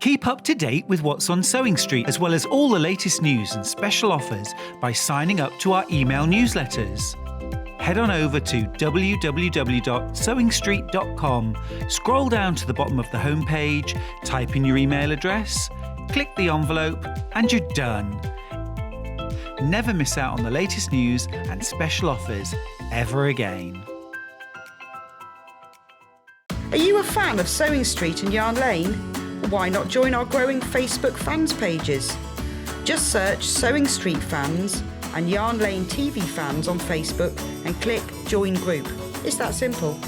Keep up to date with what's on Sewing Street, as well as all the latest news and special offers by signing up to our email newsletters. Head on over to www.sewingstreet.com, scroll down to the bottom of the homepage, type in your email address, click the envelope, and you're done. Never miss out on the latest news and special offers ever again. Are you a fan of Sewing Street and Yarn Lane? Why not join our growing Facebook fans pages? Just search Sewing Street Fans and Yarn Lane TV Fans on Facebook and click Join Group. It's that simple.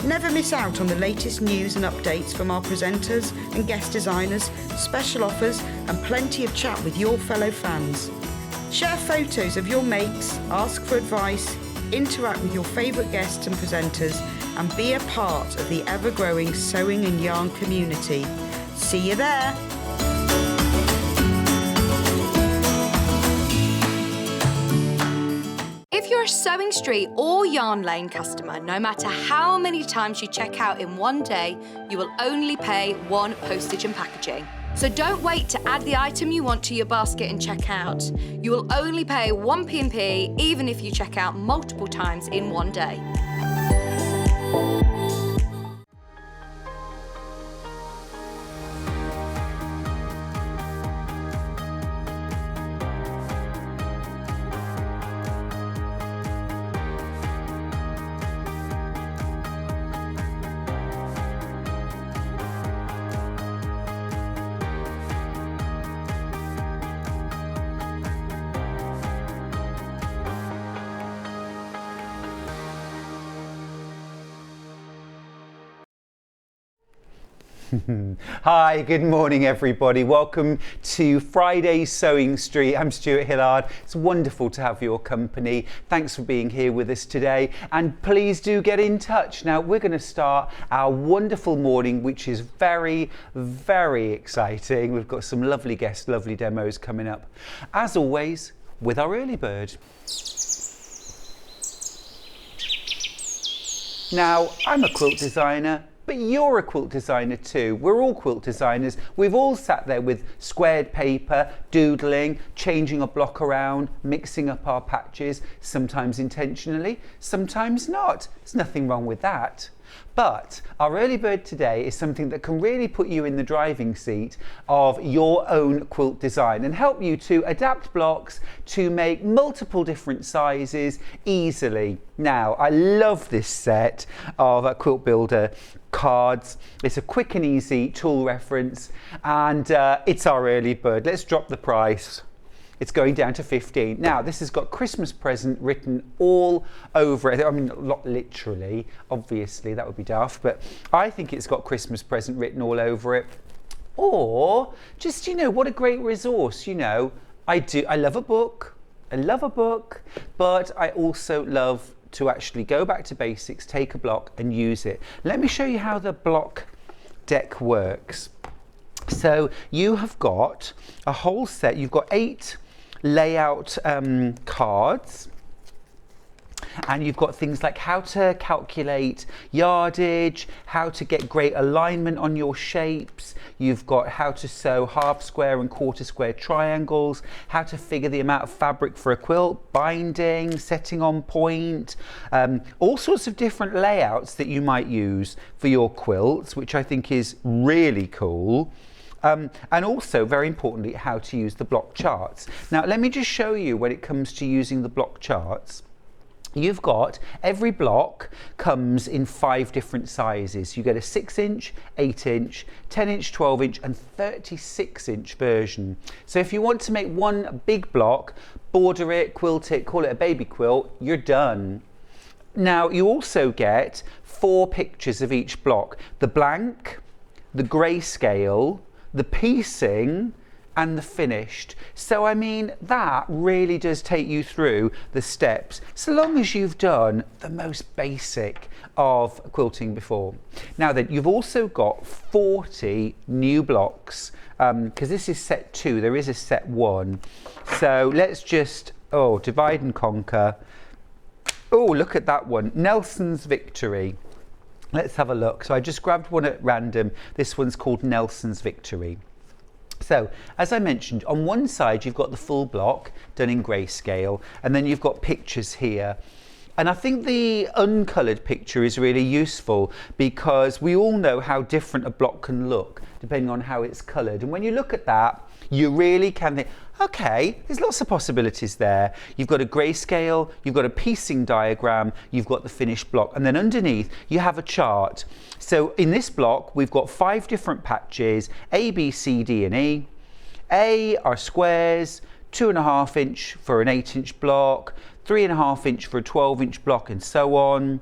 Never miss out on the latest news and updates from our presenters and guest designers, special offers and plenty of chat with your fellow fans. Share photos of your makes, ask for advice, interact with your favourite guests and presenters and be a part of the ever-growing sewing and yarn community. See you there! If you're a Sewing Street or Yarn Lane customer, no matter how many times you check out in one day, you will only pay one postage and packaging. So don't wait to add the item you want to your basket and check out. You will only pay one P&P even if you check out multiple times in one day. Hi, good morning everybody. Welcome to Friday's Sewing Street. I'm Stuart Hillard. It's wonderful to have your company. Thanks for being here with us today, and please do get in touch. Now we're going to start our wonderful morning, which is very, very exciting. We've got some lovely guests, lovely demos coming up, as always, with our early bird. Now, I'm a quilt designer, but you're a quilt designer too. We're all quilt designers. We've all sat there with squared paper, doodling, changing a block around, mixing up our patches, sometimes intentionally, sometimes not. There's nothing wrong with that. But our early bird today is something that can really put you in the driving seat of your own quilt design and help you to adapt blocks to make multiple different sizes easily. Now, I love this set of Quilt Builder cards. It's a quick and easy tool reference, and it's our early bird. Let's drop the price. It's going down to 15. Now, this has got Christmas present written all over it. I mean, not literally, obviously, that would be daft, but I think it's got Christmas present written all over it. Or just, you know, what a great resource, you know. I love a book. I love a book, but I also love to actually go back to basics, take a block and use it. Let me show you how the block deck works. So you have got a whole set. You've got 8 layout cards, and you've got things like how to calculate yardage, how to get great alignment on your shapes. You've got how to sew half square and quarter square triangles, how to figure the amount of fabric for a quilt, binding, setting on point, all sorts of different layouts that you might use for your quilts, which I think is really cool. And also, very importantly, how to use the block charts. Now, let me just show you when it comes to using the block charts. You've got, every block comes in 5 different sizes. You get a 6-inch, 8-inch, 10-inch, 12-inch and 36-inch version. So if you want to make one big block, border it, quilt it, call it a baby quilt, you're done. Now, you also get 4 pictures of each block. The blank, the grayscale, the piecing and the finished. So I mean, that really does take you through the steps, so long as you've done the most basic of quilting before. Now then, you've also got 40 new blocks, because this is set 2, there is a set 1. So let's just, divide and conquer. Oh, look at that one, Nelson's Victory. Let's have a look. So I just grabbed one at random. This one's called Nelson's Victory. So, as I mentioned, on one side you've got the full block done in grayscale, and then you've got pictures here. And I think the uncoloured picture is really useful because we all know how different a block can look depending on how it's coloured. And when you look at that, you really can think, okay, there's lots of possibilities there. You've got a grayscale, you've got a piecing diagram, you've got the finished block, and then underneath you have a chart. So in this block, we've got 5 different patches, A, B, C, D, and E. A are squares, 2.5 inch for an 8-inch block, 3.5 inch for a 12-inch block, and so on.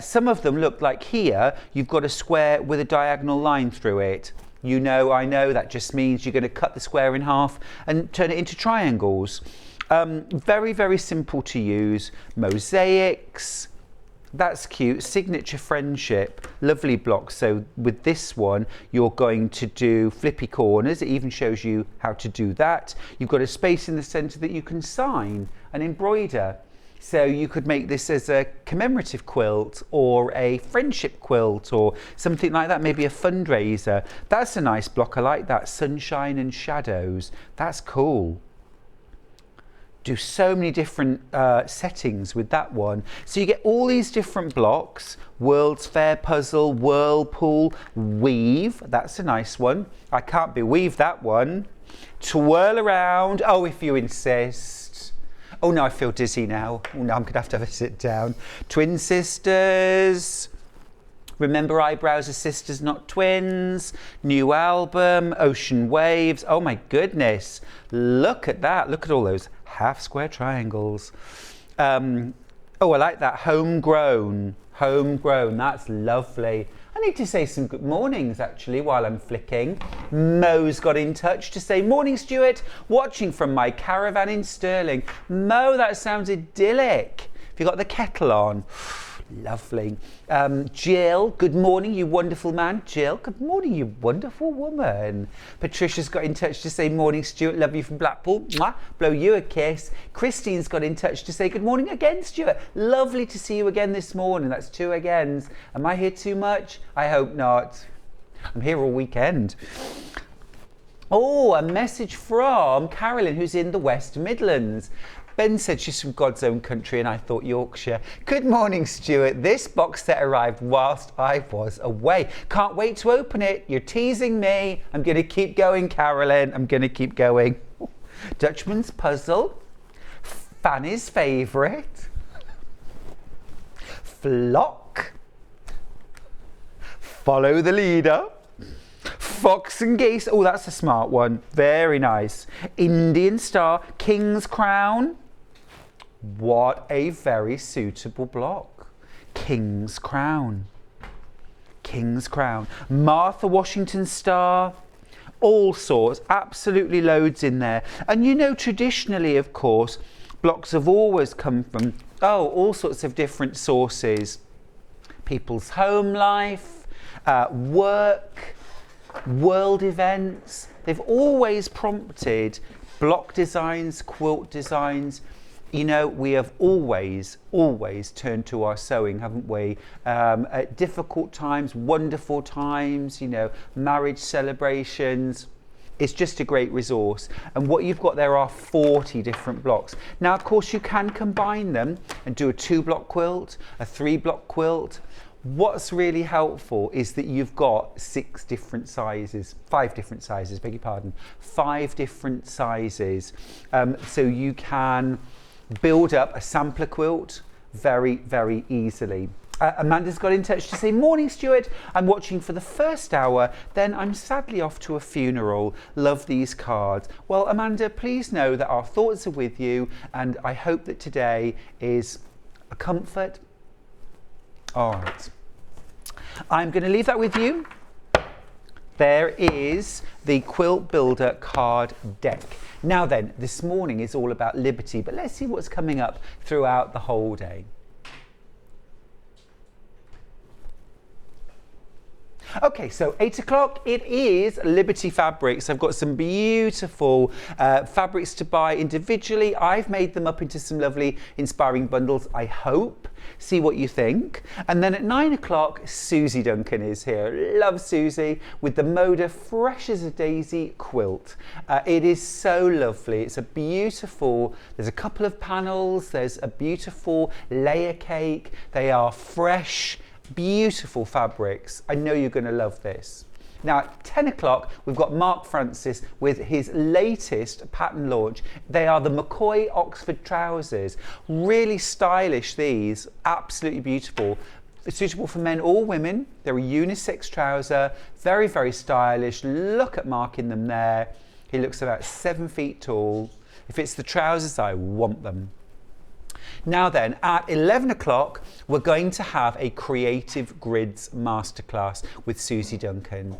Some of them look like here, you've got a square with a diagonal line through it. You know, I know, that just means you're going to cut the square in half and turn it into triangles. Very, very simple to use. Mosaics, that's cute. Signature friendship, lovely block. So with this one, you're going to do flippy corners. It even shows you how to do that. You've got a space in the center that you can sign and embroider. So you could make this as a commemorative quilt or a friendship quilt or something like that, maybe a fundraiser. That's a nice block. I like that. Sunshine and shadows. That's cool. Do so many different settings with that one. So you get all these different blocks. World's Fair puzzle, whirlpool, weave. That's a nice one. I can't beweave that one. Twirl around. Oh, if you insist. Oh no, I feel dizzy now. Oh no, I'm going to have a sit down. Twin sisters. Remember Eyebrows are sisters, not twins. New album, Ocean Waves. Oh my goodness. Look at that. Look at all those half square triangles. Oh, I like that. Homegrown. Homegrown. That's lovely. I need to say some good mornings actually while I'm flicking. Mo's got in touch to say, morning Stuart, watching from my caravan in Stirling. Mo, that sounds idyllic. Have you got the kettle on? Lovely. Jill, good morning, you wonderful man. Jill, good morning, you wonderful woman. Patricia's got in touch to say, morning Stuart, love you from Blackpool. Mwah, blow you a kiss. Christine's got in touch to say, good morning again, Stuart. Lovely to see you again this morning. That's 2 agains. Am I here too much? I hope not. I'm here all weekend. Oh, a message from Carolyn, who's in the West Midlands. Ben said she's from God's own country and I thought Yorkshire. Good morning, Stuart. This box set arrived whilst I was away. Can't wait to open it. You're teasing me. I'm going to keep going, Carolyn. I'm going to keep going. Dutchman's Puzzle. Fanny's Favourite. Flock. Follow the Leader. Fox and Geese. Oh, that's a smart one. Very nice. Indian Star. King's Crown. What a very suitable block. King's Crown. King's Crown. Martha Washington Star. All sorts. Absolutely loads in there. And you know, traditionally, of course, blocks have always come from, all sorts of different sources. People's home life, work, world events. They've always prompted block designs, quilt designs. You know, we have always turned to our sewing, haven't we? At difficult times, wonderful times, you know, marriage celebrations. It's just a great resource. And what you've got there are 40 different blocks. Now, of course, you can combine them and do a 2-block quilt, a 3-block quilt. What's really helpful is that you've got 5 different sizes, beg your pardon, 5 different sizes. So you can build up a sampler quilt very, very easily. Amanda's got in touch to say, morning Stuart, I'm watching for the first hour, then I'm sadly off to a funeral. Love these cards. Well, Amanda, please know that our thoughts are with you and I hope that today is a comfort. All right, I'm going to leave that with you. There is the Quilt Builder card deck. Now then, this morning is all about liberty, but let's see what's coming up throughout the whole day. Okay, so 8 o'clock, it is Liberty Fabrics. I've got some beautiful fabrics to buy individually. I've made them up into some lovely inspiring bundles, I hope. See what you think. And then at 9 o'clock, Suzie Duncan is here. Love Suzie with the Moda Fresh as a Daisy quilt. It is so lovely. It's a beautiful, there's a couple of panels, there's a beautiful layer cake. They are fresh, beautiful fabrics. I know you're going to love this. Now at 10 o'clock, we've got Mark Francis with his latest pattern launch. They are the McCoy Oxford trousers. Really stylish, these, absolutely beautiful. It's suitable for men or women. They're a unisex trouser, very, very stylish. Look at Mark in them there. He looks about 7 feet tall. If it's the trousers, I want them. Now then, at 11 o'clock, we're going to have a Creative Grids Masterclass with Suzie Duncan.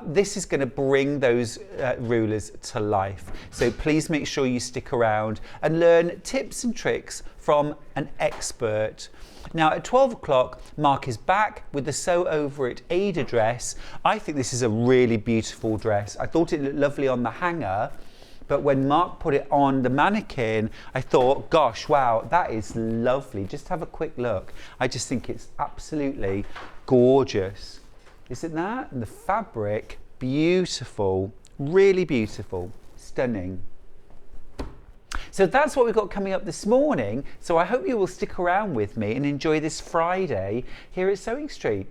This is going to bring those rulers to life. So please make sure you stick around and learn tips and tricks from an expert. Now at 12 o'clock, Mark is back with the Sew Over It Aida dress. I think this is a really beautiful dress. I thought it looked lovely on the hanger. But when Mark put it on the mannequin, I thought, gosh, wow, that is lovely. Just have a quick look. I just think it's absolutely gorgeous. Isn't that? And the fabric, beautiful, really beautiful, stunning. So that's what we've got coming up this morning. So I hope you will stick around with me and enjoy this Friday here at Sewing Street.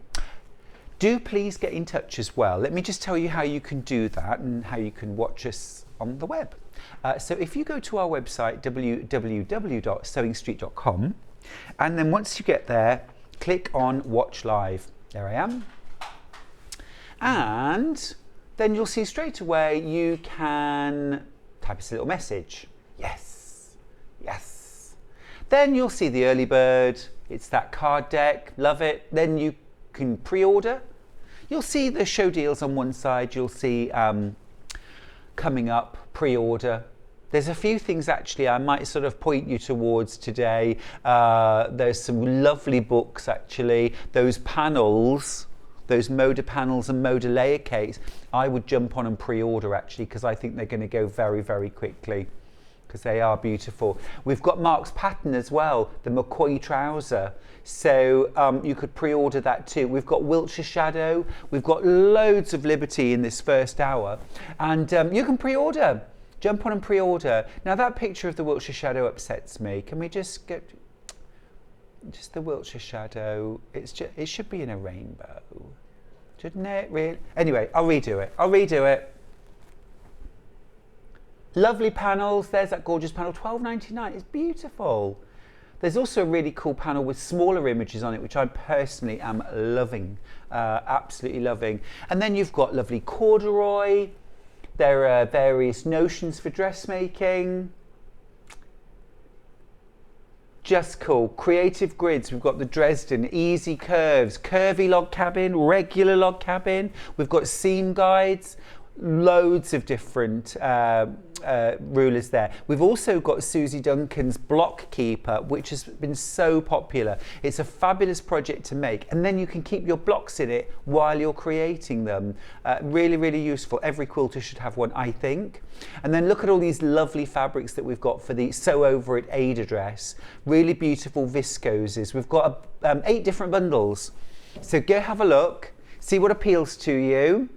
Do please get in touch as well. Let me just tell you how you can do that and how you can watch us on the web. So if you go to our website, www.sewingstreet.com, and then once you get there, click on Watch Live. There I am. And then you'll see straight away you can type us a little message. Yes, yes. Then you'll see the early bird. It's that card deck. Love it. Then you can pre-order. You'll see the show deals on one side. You'll see coming up, pre-order. There's a few things actually I might sort of point you towards today. There's some lovely books actually. Those panels, those Moda panels and Moda layer cakes, I would jump on and pre-order actually, because I think they're going to go very, very quickly, because they are beautiful. We've got Mark's pattern as well, the McCoy trouser. So you could pre-order that too. We've got Wiltshire Shadow. We've got loads of Liberty in this first hour. And you can pre-order. Jump on and pre-order. Now that picture of the Wiltshire Shadow upsets me. Can we just get just the Wiltshire Shadow? It should be in a rainbow, shouldn't it? Really? Anyway, I'll redo it. Lovely panels. There's that gorgeous panel. £12.99. It's beautiful. There's also a really cool panel with smaller images on it, which I personally am loving, absolutely loving. And then you've got lovely corduroy. There are various notions for dressmaking. Just cool. Creative Grids. We've got the Dresden, easy curves, curvy log cabin, regular log cabin. We've got seam guides. Loads of different rulers there. We've also got Suzie Duncan's Block Keeper, which has been so popular. It's a fabulous project to make, and then you can keep your blocks in it while you're creating them. Really, really useful. Every quilter should have one, I think. And then look at all these lovely fabrics that we've got for the Sew Over It Aida dress. Really beautiful viscoses. We've got 8 different bundles. So go have a look, see what appeals to you.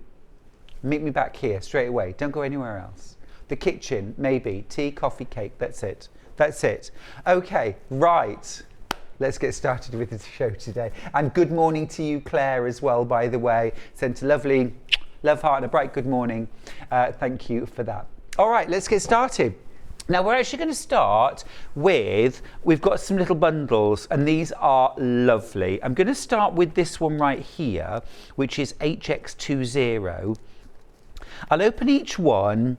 Meet me back here straight away. Don't go anywhere else. The kitchen, maybe. Tea, coffee, cake. That's it. That's it. Okay, right. Let's get started with the show today. And good morning to you, Claire, as well, by the way. Sent a lovely love heart and a bright good morning. Thank you for that. All right, let's get started. Now we're actually going to start with, we've got some little bundles and these are lovely. I'm going to start with this one right here, which is HX20. I'll open each one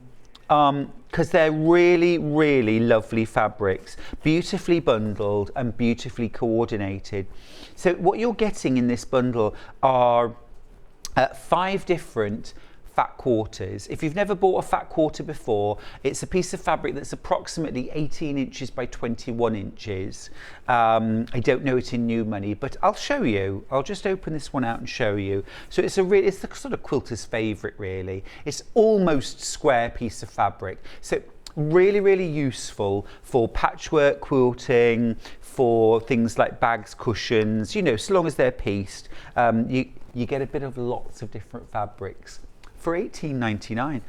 because they're really, really lovely fabrics, beautifully bundled and beautifully coordinated. So what you're getting in this bundle are 5 different fat quarters. If you've never bought a fat quarter before, it's a piece of fabric that's approximately 18 inches by 21 inches. I don't know it in new money, but I'll show you. I'll just open this one out and show you. So it's the sort of quilter's favourite, really. It's almost square piece of fabric. So really, really useful for patchwork quilting, for things like bags, cushions, you know, so long as they're pieced. You get a bit of lots of different fabrics for $18.99.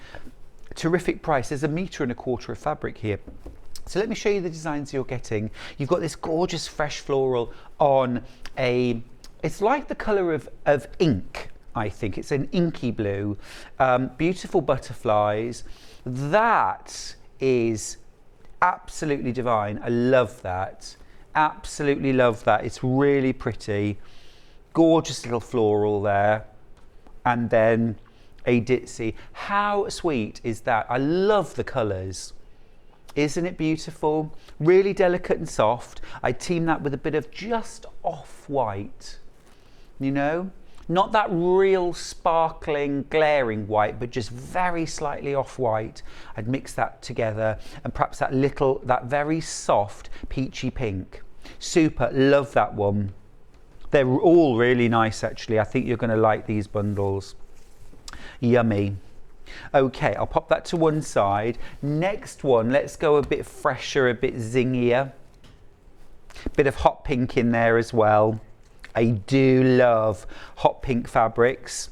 Terrific price. There's 1.25 meters of fabric here. So let me show you the designs you're getting. You've got this gorgeous fresh floral on it's like the colour of ink, I think. It's an inky blue. Beautiful butterflies. That is absolutely divine. I love that. Absolutely love that. It's really pretty. Gorgeous little floral there. And then a ditzy. How sweet is that? I love the colours. Isn't it beautiful? Really delicate and soft. I team that with a bit of just off-white, you know? Not that real sparkling, glaring white, but just very slightly off-white. I'd mix that together, and perhaps that very soft peachy pink. Super, love that one. They're all really nice, actually. I think you're going to like these bundles. Yummy. Okay, I'll pop that to one side. Next one, let's go a bit fresher, a bit zingier. Bit of hot pink in there as well. I do love hot pink fabrics.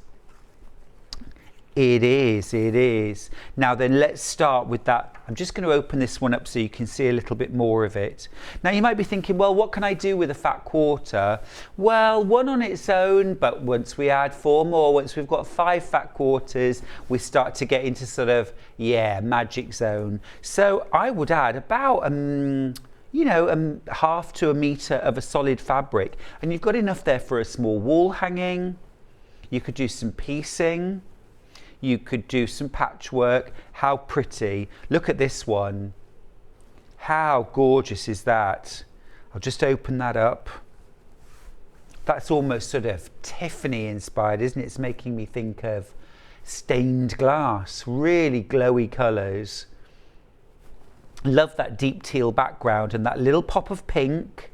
It is. Now then, let's start with that. I'm just going to open this one up so you can see a little bit more of it. Now you might be thinking, well, what can I do with a fat quarter? Well, one on its own, but once we add 4 more, once we've got 5 fat quarters, we start to get into sort of, magic zone. So I would add about, half to 1 meter of a solid fabric, and you've got enough there for a small wall hanging. You could do some piecing. You could do some patchwork. How pretty. Look at this one. How gorgeous is that? I'll just open that up. That's almost sort of Tiffany inspired, isn't it? It's making me think of stained glass. Really glowy colours. Love that deep teal background and that little pop of pink.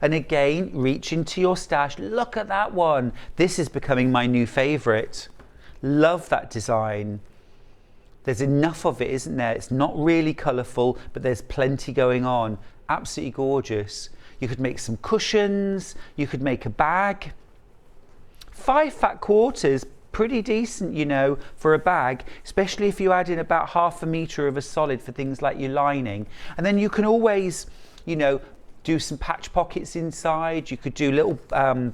And again, reach into your stash. Look at that one. This is becoming my new favourite. Love that design. There's enough of it, isn't there? It's not really colourful, but there's plenty going on. Absolutely gorgeous. You could make some cushions. You could make a bag. 5 fat quarters, pretty decent, you know, for a bag, especially if you add in about half 1 meter of a solid for things like your lining. And then you can always, do some patch pockets inside. You could do little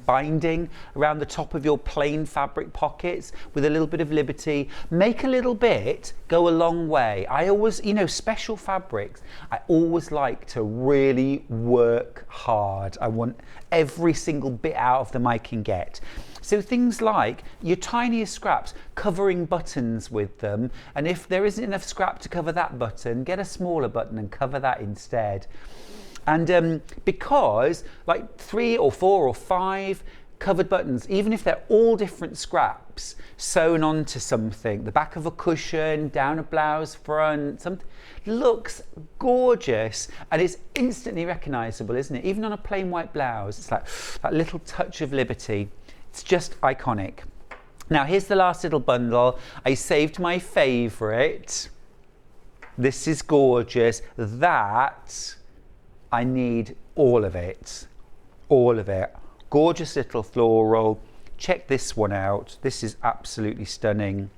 binding around the top of your plain fabric pockets with a little bit of liberty. Make a little bit go a long way. I always, special fabrics, I always like to really work hard. I want every single bit out of them I can get. So things like your tiniest scraps, covering buttons with them, and if there isn't enough scrap to cover that button, get a smaller button and cover that instead. And because like 3 or 4 or 5 covered buttons, even if they're all different scraps sewn onto something, the back of a cushion, down a blouse front, something, looks gorgeous, and it's instantly recognizable, isn't it? Even on a plain white blouse, it's like that little touch of liberty. It's just iconic. Now here's the last little bundle. I saved my favorite. This is gorgeous. That I need all of it. All of it. Gorgeous little floral. Check this one out. This is absolutely stunning.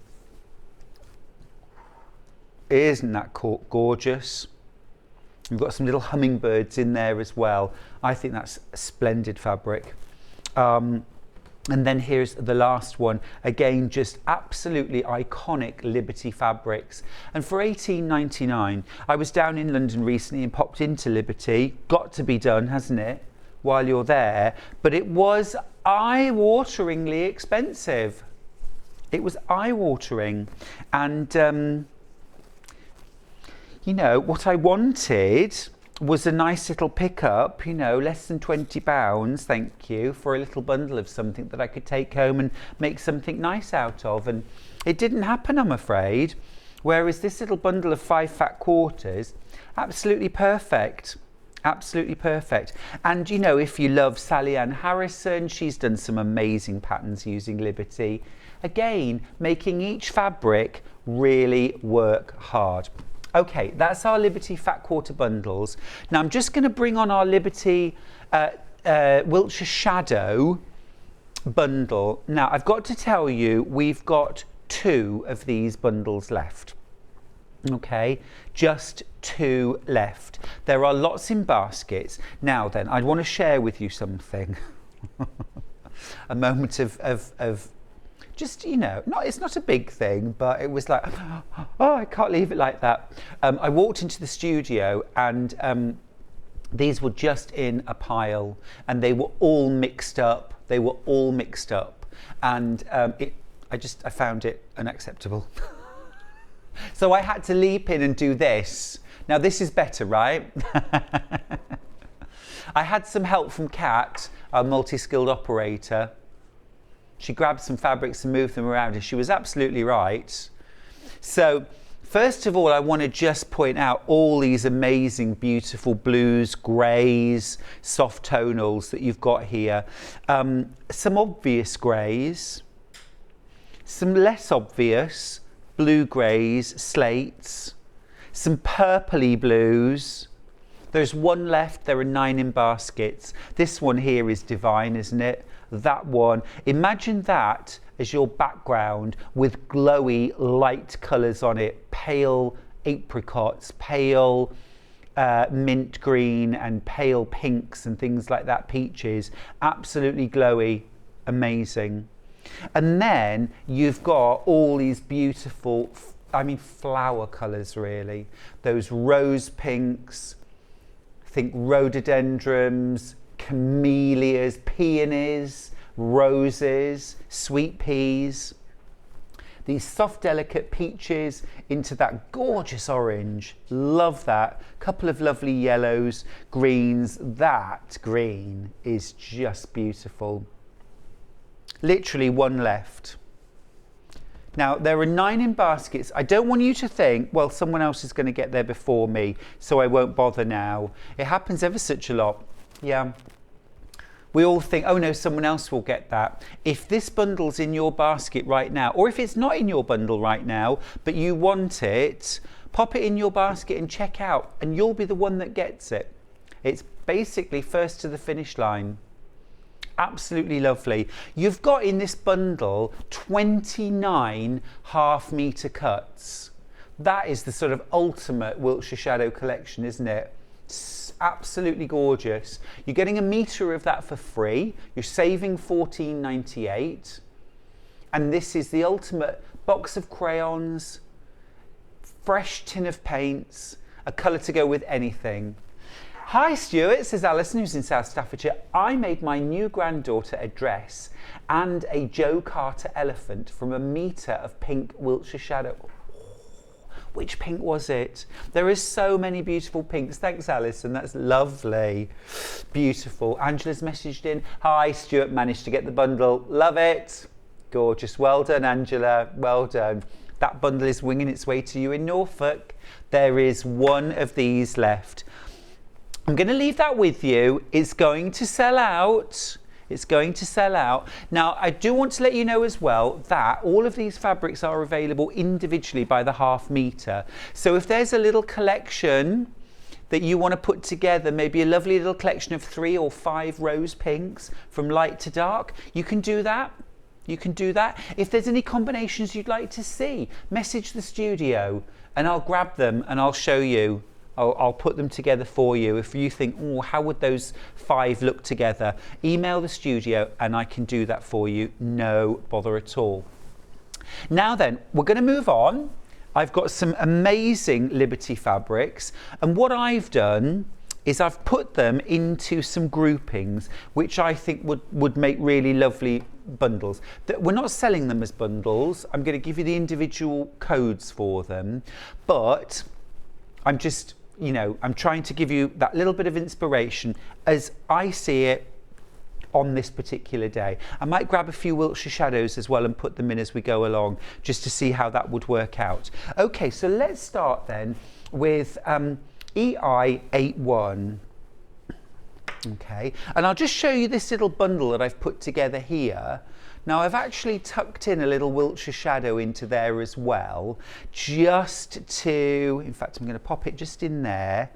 Isn't that gorgeous? We've got some little hummingbirds in there as well. I think that's a splendid fabric. And then here's the last one. Again, just absolutely iconic Liberty fabrics. And for $18.99, I was down in London recently and popped into Liberty. Got to be done, hasn't it? While you're there. But it was eye-wateringly expensive. It was eye-watering. And, what I wanted was a nice little pickup, you know, less than £20, thank you, for a little bundle of something that I could take home and make something nice out of. And it didn't happen, I'm afraid. Whereas this little bundle of 5 fat quarters, absolutely perfect. Absolutely perfect. And you know, if you love Sally Ann Harrison, she's done some amazing patterns using Liberty. Again, making each fabric really work hard. Okay, that's our Liberty fat quarter bundles. Now I'm just going to bring on our Liberty Wiltshire Shadow bundle. Now I've got to tell you, we've got 2 of these bundles left. Okay, just 2 left. There are lots in baskets. Now then, I want to share with you something. A moment of just, you know, it's not a big thing, but it was like, oh, I can't leave it like that. I walked into the studio and these were just in a pile and they were all mixed up. And I found it unacceptable. So I had to leap in and do this. Now this is better, right? I had some help from Kat, our multi-skilled operator. She grabbed some fabrics and moved them around and she was absolutely right. So first of all, I want to just point out all these amazing, beautiful blues, greys, soft tonals that you've got here. Some obvious greys, some less obvious blue greys, slates, some purpley blues. There's 1 left, there are 9 in baskets. This one here is divine, isn't it? That one. Imagine that as your background with glowy light colours on it, pale apricots, pale mint green and pale pinks and things like that, peaches, absolutely glowy, amazing. And then you've got all these beautiful, flower colours really. Those rose pinks, think rhododendrons, camellias, peonies, roses, sweet peas. These soft, delicate peaches into that gorgeous orange. Love that. Couple of lovely yellows, greens. That green is just beautiful. Literally 1 left. Now there are 9 in baskets. I don't want you to think, well, someone else is going to get there before me, so I won't bother now. It happens ever such a lot. Yeah. We all think, oh no, someone else will get that. If this bundle's in your basket right now, or if it's not in your bundle right now, but you want it, pop it in your basket and check out, and you'll be the one that gets it. It's basically first to the finish line. Absolutely lovely. You've got in this bundle 29 half-metre cuts. That is the sort of ultimate Wiltshire Shadow collection, isn't it? It's absolutely gorgeous. You're getting a metre of that for free. You're saving £14.98. And this is the ultimate box of crayons, fresh tin of paints, a colour to go with anything. Hi Stuart, says Alison, who's in South Staffordshire. I made my new granddaughter a dress and a Joe Carter elephant from a metre of pink Wiltshire Shadow. Which pink was it? There is so many beautiful pinks. Thanks, Alison. That's lovely. Beautiful. Angela's messaged in. Hi, Stuart managed to get the bundle. Love it. Gorgeous. Well done, Angela. Well done. That bundle is winging its way to you in Norfolk. There is 1 of these left. I'm going to leave that with you. It's going to sell out. It's going to sell out. Now, I do want to let you know as well that all of these fabrics are available individually by the half metre. So if there's a little collection that you want to put together, maybe a lovely little collection of 3 or 5 rose pinks from light to dark, you can do that. You can do that. If there's any combinations you'd like to see, message the studio and I'll grab them and I'll show you. I'll put them together for you. If you think, oh, how would those 5 look together? Email the studio and I can do that for you. No bother at all. Now then, we're going to move on. I've got some amazing Liberty fabrics. And what I've done is I've put them into some groupings, which I think would make really lovely bundles. We're not selling them as bundles. I'm going to give you the individual codes for them. But I'm just you know, I'm trying to give you that little bit of inspiration as I see it on this particular day. I might grab a few Wiltshire shadows as well and put them in as we go along, just to see how that would work out. Okay, so let's start then with EI81. Okay, and I'll just show you this little bundle that I've put together here. Now I've actually tucked in a little Wiltshire shadow into there as well, just to, in fact I'm going to pop it just in there,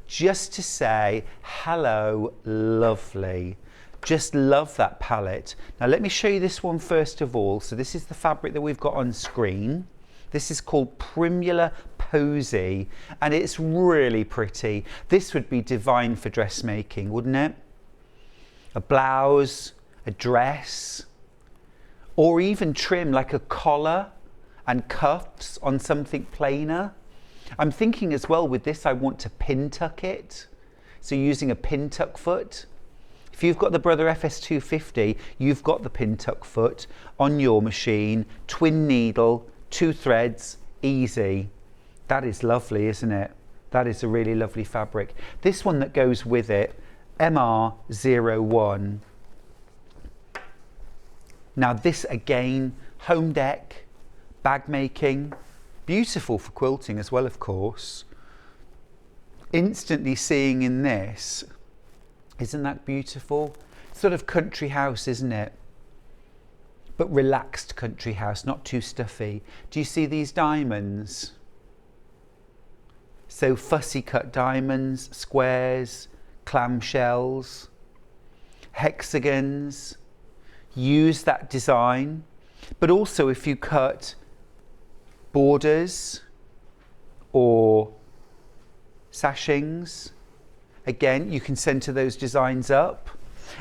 just to say hello lovely. Just love that palette. Now let me show you this one first of all. So this is the fabric that we've got on screen. This is called Primula Posy, and it's really pretty. This would be divine for dressmaking, wouldn't it? A blouse, a dress, or even trim like a collar and cuffs on something plainer. I'm thinking as well with this I want to pin tuck it, so using a pin tuck foot. If you've got the Brother FS250, you've got the pin tuck foot on your machine, twin needle, 2 threads, easy. That is lovely, isn't it? That is a really lovely fabric. This one that goes with it, MR01. Now this again, home deck, bag making, beautiful for quilting as well, of course. Instantly seeing in this, isn't that beautiful? Sort of country house, isn't it? But relaxed country house, not too stuffy. Do you see these diamonds? So fussy cut diamonds, squares, clamshells, hexagons. Use that design. But also if you cut borders or sashings, again, you can centre those designs up.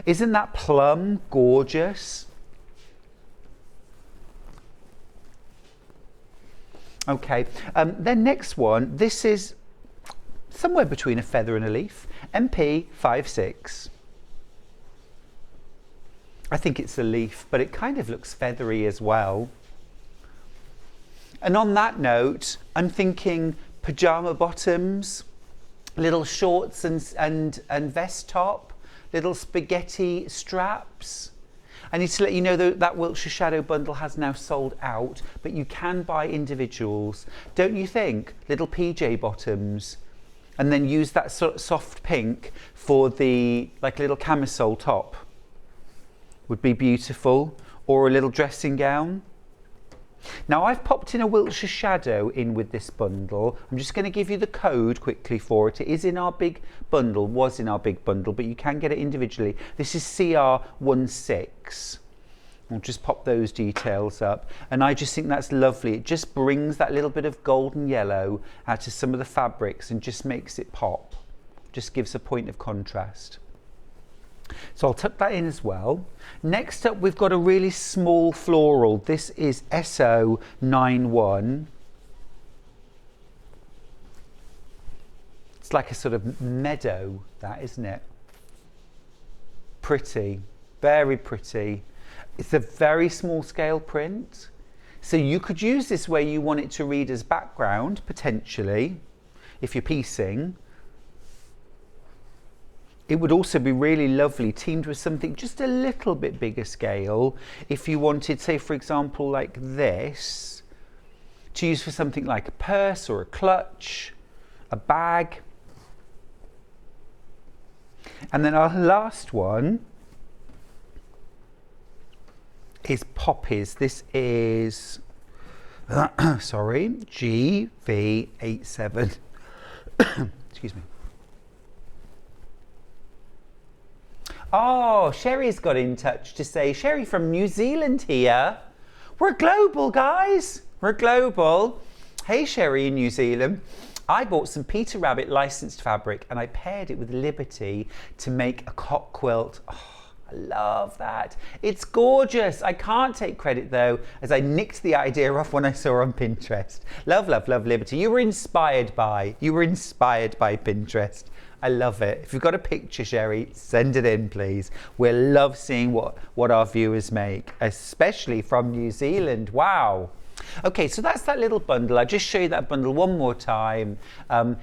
Isn't that plum gorgeous? Okay, then next one, this is somewhere between a feather and a leaf, MP56. I think it's a leaf, but it kind of looks feathery as well. And on that note, I'm thinking pyjama bottoms, little shorts and vest top, little spaghetti straps. I need to let you know that Wiltshire Shadow bundle has now sold out, but you can buy individuals. Don't you think? Little PJ bottoms, and then use that sort of soft pink for the like little camisole top. Would be beautiful, or a little dressing gown. Now I've popped in a Wiltshire Shadow in with this bundle. I'm just going to give you the code quickly for it. It is in our big bundle, was in our big bundle, but you can get it individually. This is CR16. I'll just pop those details up. And I just think that's lovely. It just brings that little bit of golden yellow out of some of the fabrics and just makes it pop. Just gives a point of contrast. So I'll tuck that in as well. Next up, we've got a really small floral. This is SO91. It's like a sort of meadow, that, isn't it? Pretty, very pretty. It's a very small scale print. So you could use this where you want it to read as background, potentially, if you're piecing. It would also be really lovely teamed with something just a little bit bigger scale if you wanted, say for example like this, to use for something like a purse or a clutch, a bag. And then our last one is poppies. This is, sorry, GV87. Excuse me. Oh, Sherry's got in touch to say, Sherry from New Zealand here. We're global, guys. We're global. Hey, Sherry in New Zealand. I bought some Peter Rabbit licensed fabric and I paired it with Liberty to make a cock quilt. Oh, I love that. It's gorgeous. I can't take credit though, as I nicked the idea off when I saw on Pinterest. Love, love, love Liberty. You were inspired by Pinterest. I love it. If you've got a picture, Sherry, send it in, please. We'll love seeing what our viewers make, especially from New Zealand. Wow. Okay, so that's that little bundle. I'll just show you that bundle one more time.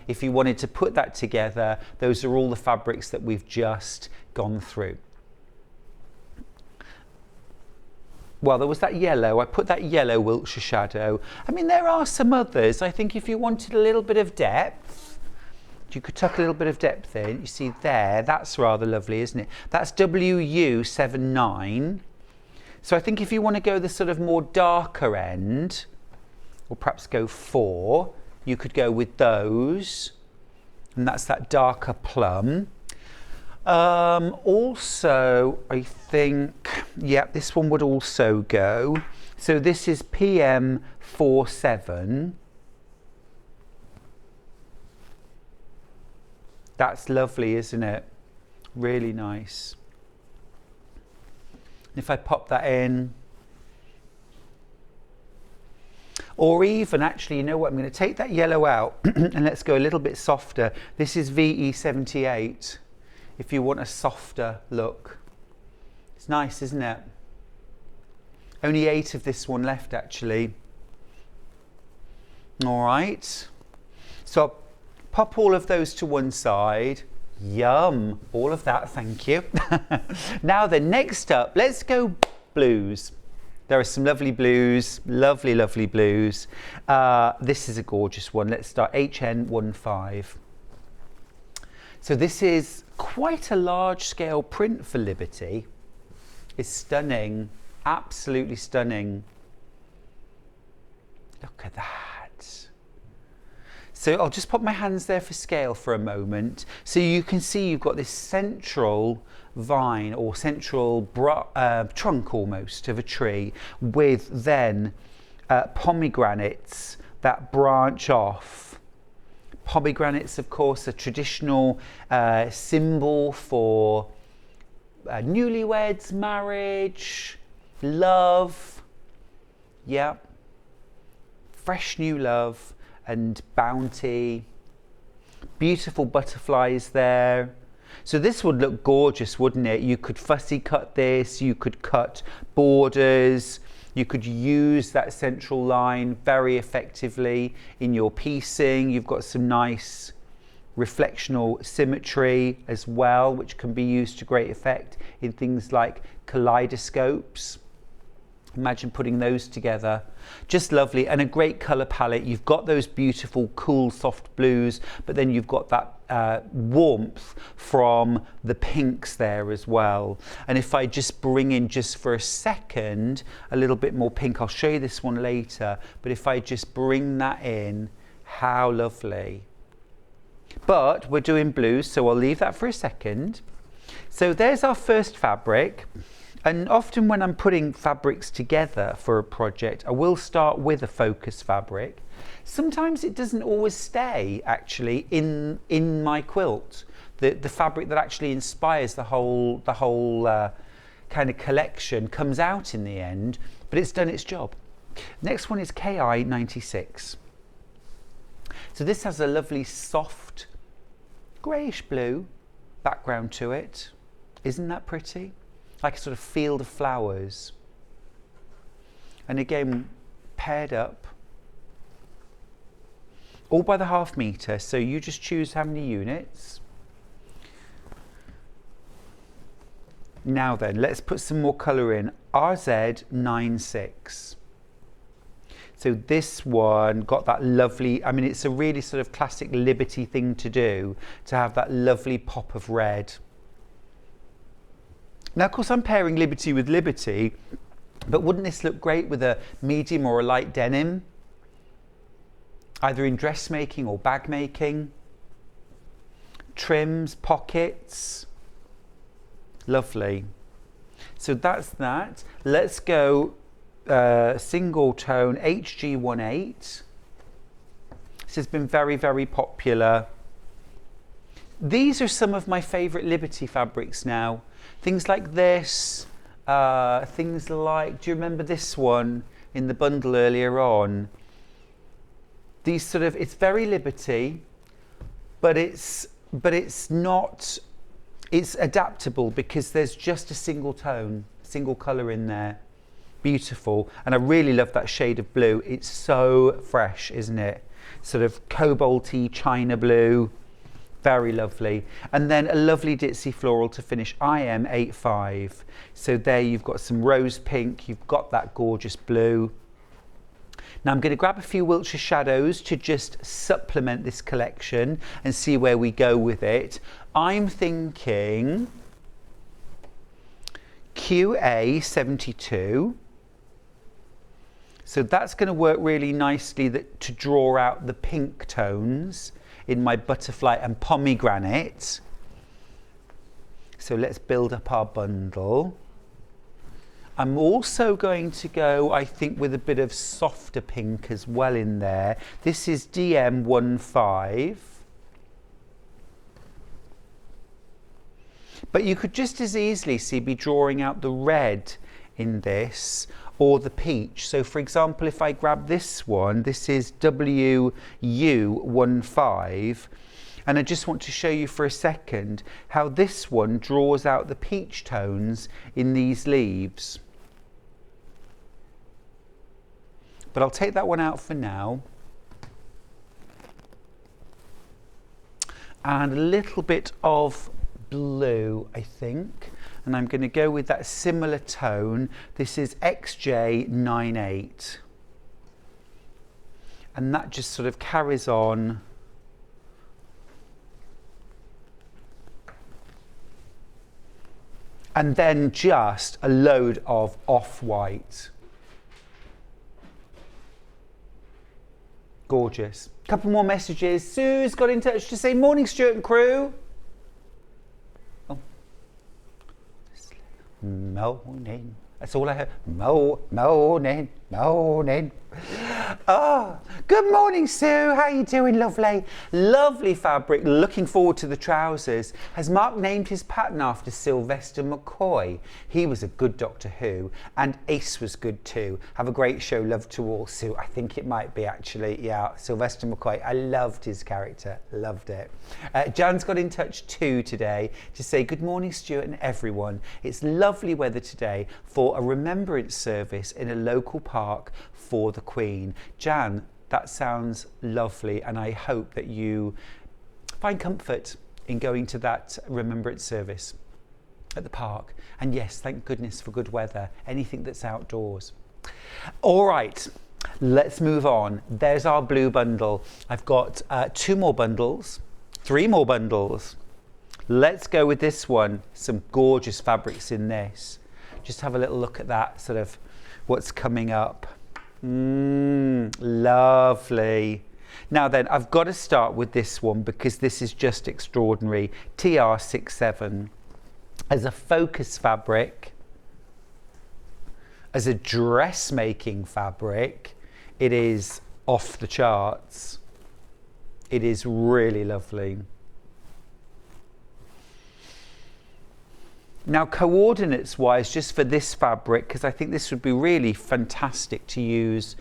If you wanted to put that together, those are all the fabrics that we've just gone through. Well, there was that yellow. I put that yellow Wiltshire shadow. I mean, there are some others. I think if you wanted a little bit of depth, you could tuck a little bit of depth in. You see there, that's rather lovely, isn't it? That's WU79. So I think if you want to go the sort of more darker end, or perhaps go 4, you could go with those. And that's that darker plum. Also, I think, yeah, this one would also go. So this is PM47. That's lovely, isn't it? Really nice. If I pop that in, or even actually, you know what, I'm going to take that yellow out and let's go a little bit softer. This is VE78. If you want a softer look. It's nice, isn't it? Only 8 of this one left, actually. All right. So I'll pop all of those to one side. Yum. All of that, thank you. Now then, next up, let's go blues. There are some lovely blues, lovely, lovely blues. This is a gorgeous one. Let's start HN15. So this is quite a large scale print for Liberty. It's stunning, absolutely stunning. Look at that. So I'll just put my hands there for scale for a moment. So you can see you've got this central vine or central trunk almost of a tree with then pomegranates that branch off. Pomegranates, of course, a traditional symbol for newlyweds, marriage, love. Yeah. Fresh new love and bounty. Beautiful butterflies there. So this would look gorgeous, wouldn't it? You could fussy cut this, you could cut borders, you could use that central line very effectively in your piecing. You've got some nice reflectional symmetry as well, which can be used to great effect in things like kaleidoscopes. Imagine putting those together. Just lovely, and a great colour palette. You've got those beautiful, cool, soft blues, but then you've got that warmth from the pinks there as well. And if I just bring in just for a second a little bit more pink, I'll show you this one later, but if I just bring that in, how lovely. But we're doing blues, so I'll leave that for a second. So there's our first fabric. And often when I'm putting fabrics together for a project, I will start with a focus fabric. Sometimes it doesn't always stay actually in my quilt. The fabric that actually inspires the whole kind of collection comes out in the end, but it's done its job. Next one is KI96. So this has a lovely soft greyish blue background to it. Isn't that pretty? Like a sort of field of flowers. And again, paired up. All by the half metre, so you just choose how many units. Now then, let's put some more colour in. RZ96. So this one got that lovely, I mean, it's a really sort of classic Liberty thing to do, to have that lovely pop of red. Now, of course, I'm pairing Liberty with Liberty, but wouldn't this look great with a medium or a light denim? Either in dressmaking or bag making. Trims, pockets. Lovely. So that's that. Let's go single tone HG18. This has been very, very popular. These are some of my favourite Liberty fabrics now. Things like this, things like, do you remember this one in the bundle earlier on? These sort of, it's very Liberty, but it's not, it's adaptable because there's just a single tone, single colour in there. beautiful. And I really love that shade of blue. It's so fresh, isn't it? Sort of cobalty china blue. Very lovely. And then a lovely ditzy floral to finish. IM85. So there you've got some rose pink, you've got that gorgeous blue. Now I'm going to grab a few Wiltshire shadows to just supplement this collection and see where we go with it. I'm thinking QA72. So that's going to work really nicely to draw out the pink tones in my butterfly and pomegranate. So let's build up our bundle. I'm also going to go, I think, with a bit of softer pink as well in there. This is DM15. But you could just as easily be drawing out the red in this, or the peach. So for example, if I grab this one, this is WU15, and I just want to show you for a second how this one draws out the peach tones in these leaves. But I'll take that one out for now. And a little bit of blue, I think. And I'm going to go with that similar tone. This is XJ98. And that just sort of carries on. And then just a load of off-white. Gorgeous. Couple more messages. Sue's got in touch to say, morning Stuart and crew. Moaning. That's all I heard. Moaning, moaning. Oh, good morning, Sue. How you doing, lovely? Lovely fabric. Looking forward to the trousers. Has Mark named his pattern after Sylvester McCoy? He was a good Doctor Who, and Ace was good too. Have a great show. Love to all, Sue. I think it might be actually, yeah, Sylvester McCoy. I loved his character. Loved it. Jan's got in touch too today to say good morning, Stuart and everyone. It's lovely weather today for a remembrance service in a local park for the Queen. Jan, that sounds lovely, and I hope that you find comfort in going to that remembrance service at the park. And yes, thank goodness for good weather, anything that's outdoors. All right, let's move on. There's our blue bundle. I've got 2 more bundles, 3 more bundles. Let's go with this one. Some gorgeous fabrics in this. Just have a little look at that, sort of what's coming up. Lovely. Now then, I've got to start with this one because this is just extraordinary. TR67 as a focus fabric, as a dressmaking fabric, it is off the charts. It is really lovely. Now, coordinates wise, just for this fabric, because I think this would be really fantastic to use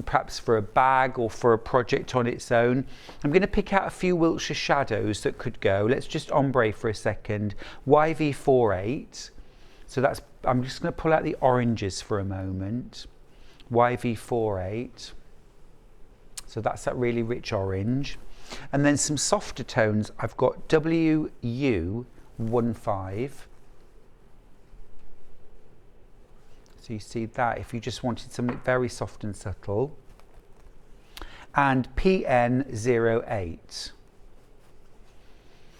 perhaps for a bag or for a project on its own, I'm going to pick out a few Wiltshire shadows that could go. Let's just ombre for a second. YV48. So that's, I'm just going to pull out the oranges for a moment. YV48. So that's that really rich orange. And then some softer tones. I've got WU15. So you see that if you just wanted something very soft and subtle. And PN08.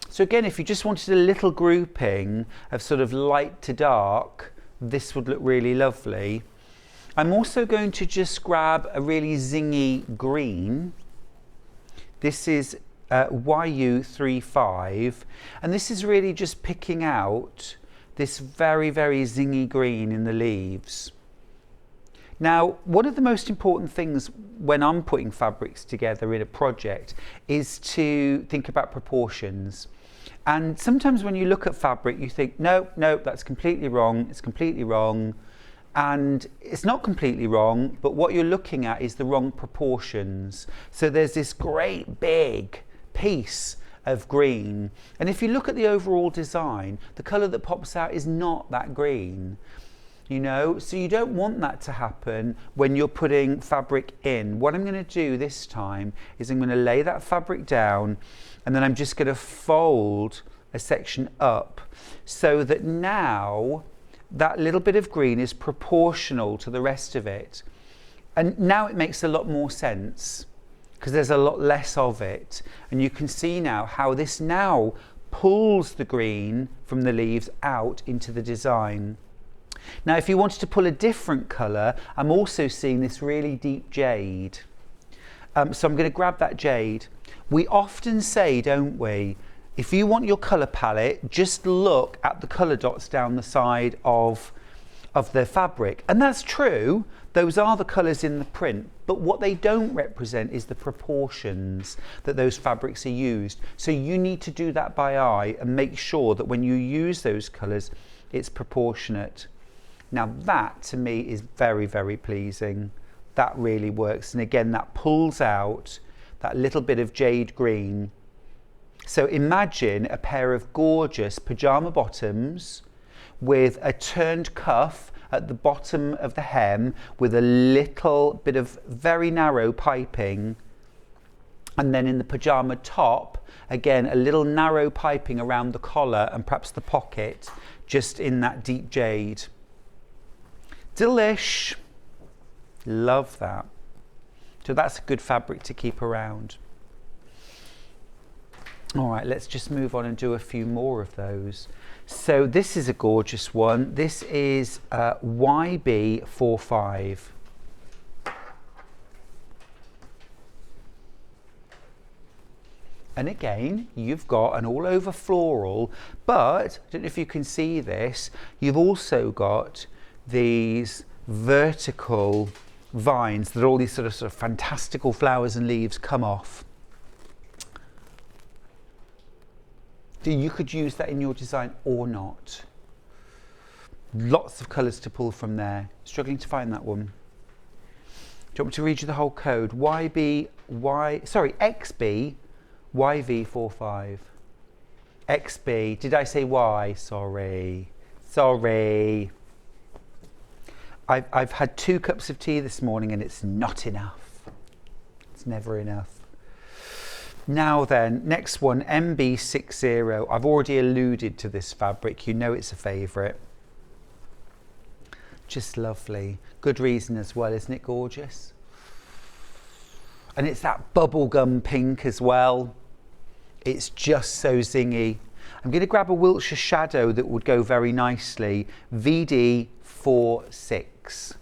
So again, if you just wanted a little grouping of sort of light to dark, this would look really lovely. I'm also going to just grab a really zingy green. This is YU35, and this is really just picking out this very, very zingy green in the leaves. Now, one of the most important things when I'm putting fabrics together in a project is to think about proportions. And sometimes when you look at fabric, you think, no, that's completely wrong, it's completely wrong. And it's not completely wrong, but what you're looking at is the wrong proportions. So there's this great big piece of green, and if you look at the overall design, the colour that pops out is not that green. you know, so you don't want that to happen when you're putting fabric in. What I'm going to do this time is I'm going to lay that fabric down, and then I'm just going to fold a section up so that now that little bit of green is proportional to the rest of it. And now it makes a lot more sense because there's a lot less of it. And you can see now how this now pulls the green from the leaves out into the design. Now, if you wanted to pull a different colour, I'm also seeing this really deep jade. So I'm going to grab that jade. We often say, don't we, if you want your colour palette, just look at the colour dots down the side of the fabric. And that's true. Those are the colours in the print, but what they don't represent is the proportions that those fabrics are used. So you need to do that by eye and make sure that when you use those colours, it's proportionate. Now that to me is very, very pleasing. That really works. And again, that pulls out that little bit of jade green. So imagine a pair of gorgeous pyjama bottoms with a turned cuff at the bottom of the hem with a little bit of very narrow piping, and then in the pyjama top again a little narrow piping around the collar and perhaps the pocket just in that deep jade. Delish. Love that. So that's a good fabric to keep around. All right, let's just move on and do a few more of those. So this is a gorgeous one. This is YB45. And again, you've got an all over floral, but I don't know if you can see this, you've also got these vertical vines that all these sort of fantastical flowers and leaves come off. You could use that in your design or not. Lots of colours to pull from there. Struggling to find that one. Do you want me to read you the whole code? XB YV45. XB, did I say Y? Sorry. I've had 2 cups of tea this morning and it's not enough. It's never enough. Now then, next one, MB60. I've already alluded to this fabric. You know it's a favourite. Just lovely. Good reason as well, isn't it gorgeous? And it's that bubblegum pink as well. It's just so zingy. I'm going to grab a Wiltshire shadow that would go very nicely. VD46.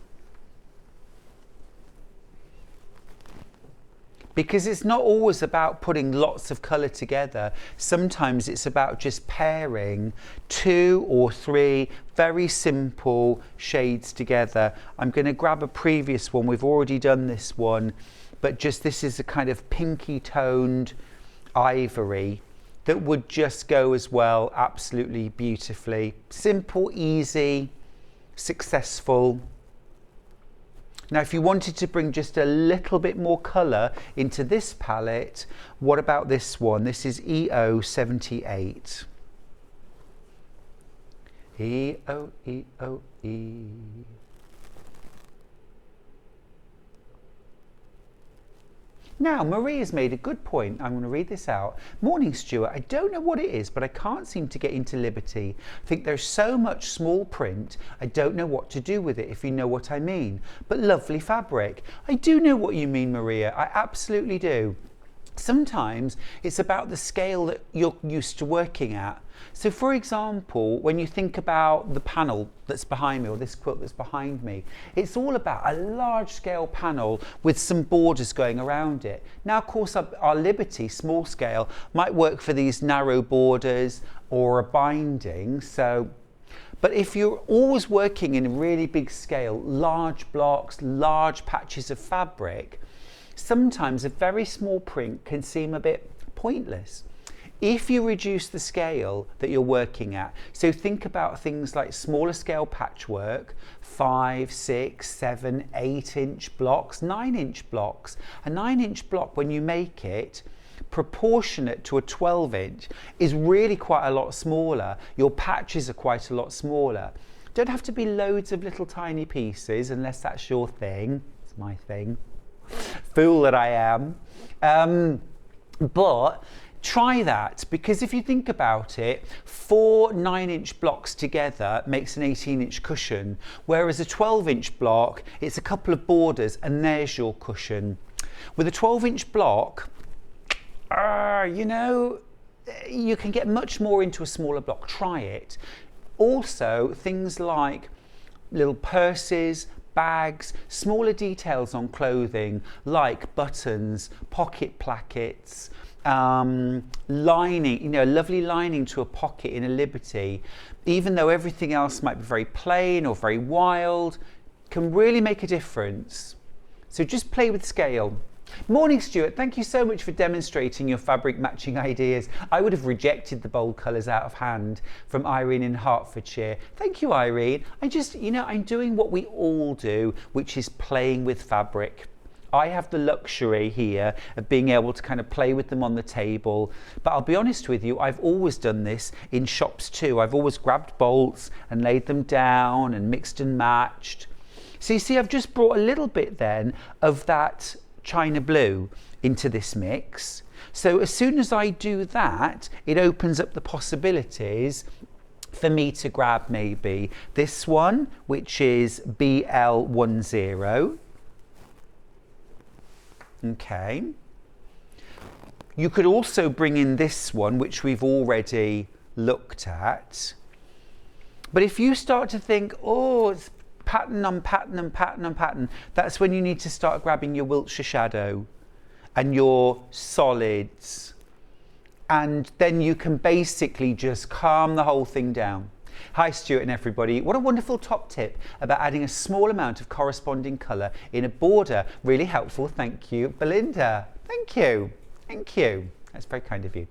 Because it's not always about putting lots of colour together. Sometimes it's about just pairing 2 or 3 very simple shades together. I'm going to grab a previous one. We've already done this one, but just this is a kind of pinky toned ivory that would just go as well absolutely beautifully. Simple, easy, successful. Now, if you wanted to bring just a little bit more colour into this palette, what about this one? This is EO78. EO. Now, Maria's made a good point. I'm going to read this out. Morning, Stuart. I don't know what it is, but I can't seem to get into Liberty. I think there's so much small print, I don't know what to do with it, if you know what I mean. But lovely fabric. I do know what you mean, Maria. I absolutely do. Sometimes it's about the scale that you're used to working at. So for example, when you think about the panel that's behind me, or this quilt that's behind me, it's all about a large scale panel with some borders going around it. Now, of course, our Liberty small scale might work for these narrow borders or a binding. But if you're always working in a really big scale, large blocks, large patches of fabric, sometimes a very small print can seem a bit pointless. If you reduce the scale that you're working at, so think about things like smaller scale patchwork, 5, 6, 7, 8 inch blocks, 9 inch blocks. A 9 inch block, when you make it proportionate to a 12 inch, is really quite a lot smaller. Your patches are quite a lot smaller. Don't have to be loads of little tiny pieces unless that's your thing. It's my thing. Fool that I am. But try that, because if you think about it, 4 9-inch blocks together makes an 18-inch cushion, whereas a 12-inch block, it's a couple of borders and there's your cushion. With a 12-inch block, you know, you can get much more into a smaller block. Try it. Also, things like little purses, bags, smaller details on clothing like buttons, pocket plackets, lining, you know, a lovely lining to a pocket in a Liberty, even though everything else might be very plain or very wild, can really make a difference. So just play with scale. Morning, Stuart. Thank you so much for demonstrating your fabric matching ideas. I would have rejected the bold colours out of hand. From Irene in Hertfordshire. Thank you, Irene. I'm doing what we all do, which is playing with fabric. I have the luxury here of being able to kind of play with them on the table. But I'll be honest with you, I've always done this in shops too. I've always grabbed bolts and laid them down and mixed and matched. So you see, I've just brought a little bit then of that China blue into this mix. So as soon as I do that, it opens up the possibilities for me to grab maybe this one, which is BL10. Okay. You could also bring in this one, which we've already looked at. But if you start to think, oh, it's pattern on pattern and pattern on pattern, that's when you need to start grabbing your Wiltshire shadow and your solids, and then you can basically just calm the whole thing down. Hi Stuart and everybody. What a wonderful top tip about adding a small amount of corresponding colour in a border. Really helpful, thank you. Belinda, thank you. Thank you. That's very kind of you.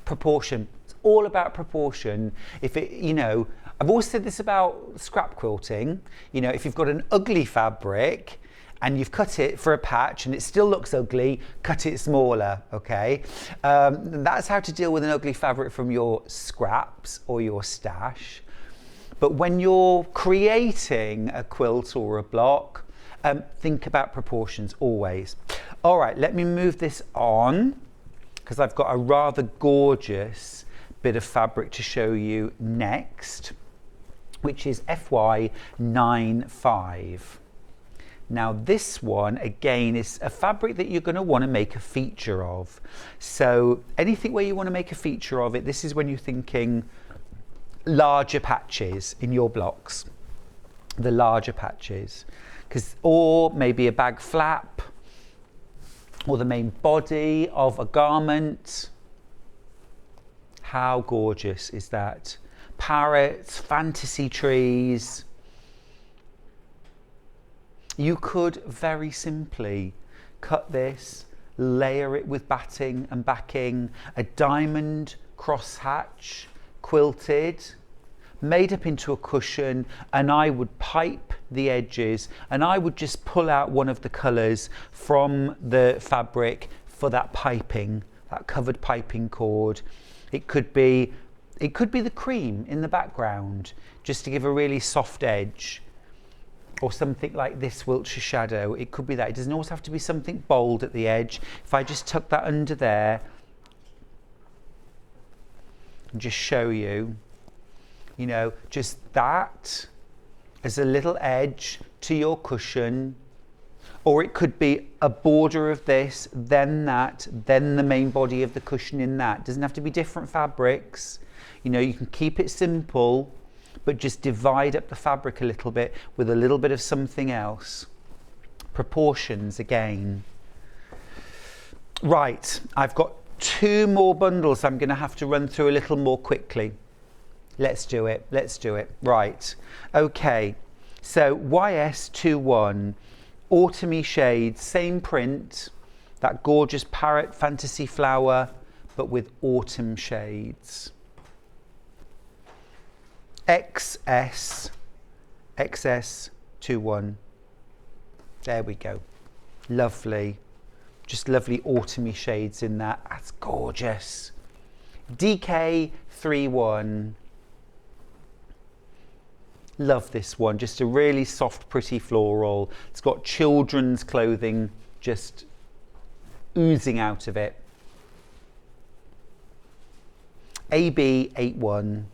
Proportion. It's all about proportion. If it, you know, I've always said this about scrap quilting. You know, if you've got an ugly fabric and you've cut it for a patch and it still looks ugly, cut it smaller, okay? That's how to deal with an ugly fabric from your scraps or your stash. But when you're creating a quilt or a block, think about proportions always. All right, let me move this on because I've got a rather gorgeous bit of fabric to show you next, which is FY95. Now this one again is a fabric that you're going to want to make a feature of. So anything where you want to make a feature of it, this is when you're thinking larger patches in your blocks, the larger patches, or maybe a bag flap or the main body of a garment. How gorgeous is that? Parrots, fantasy trees. You could very simply cut this, layer it with batting and backing, a diamond crosshatch, quilted, made up into a cushion, and I would pipe the edges and I would just pull out one of the colours from the fabric for that piping, that covered piping cord. It could be the cream in the background, just to give a really soft edge, or something like this Wiltshire shadow. It could be that. It doesn't always have to be something bold at the edge. If I just tuck that under there and just show you, you know, just that as a little edge to your cushion. Or it could be a border of this, then that, then the main body of the cushion in that. It doesn't have to be different fabrics. You know, you can keep it simple, but just divide up the fabric a little bit with a little bit of something else. Proportions again. Right, I've got 2 more bundles I'm going to have to run through a little more quickly. Let's do it, let's do it. Right, okay, so YS21. Autumny shades, same print, that gorgeous parrot fantasy flower, but with autumn shades. XS21. There we go. Lovely. Just lovely autumny shades in that. That's gorgeous. DK31. Love this one, just a really soft, pretty floral. It's got children's clothing just oozing out of it. AB81.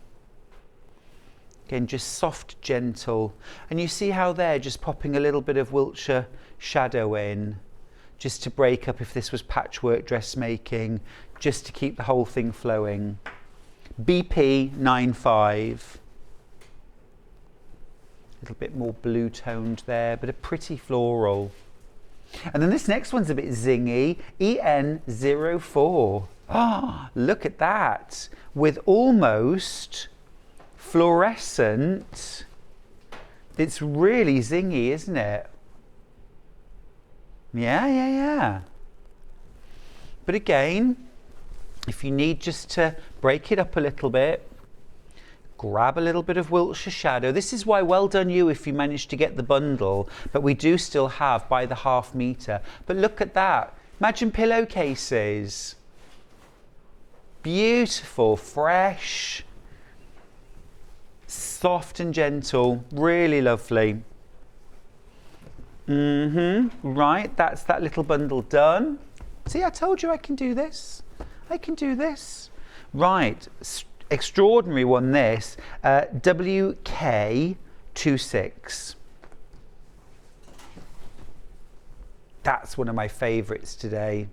Again, just soft, gentle. And you see how they're just popping a little bit of Wiltshire shadow in, just to break up if this was patchwork dressmaking, just to keep the whole thing flowing. BP95. A little bit more blue toned there, but a pretty floral. And then this next one's a bit zingy, EN04. Ah, look at that, with almost fluorescent. It's really zingy, isn't it? Yeah. But again, if you need just to break it up a little bit, grab a little bit of Wiltshire shadow. This is why well done you if you managed to get the bundle, but we do still have by the ½ metre. But look at that. Imagine pillowcases. Beautiful, fresh, soft and gentle, really lovely. Right, that's that little bundle done. See, I told you I can do this. I can do this. Right, extraordinary one this, WK26. That's one of my favourites today.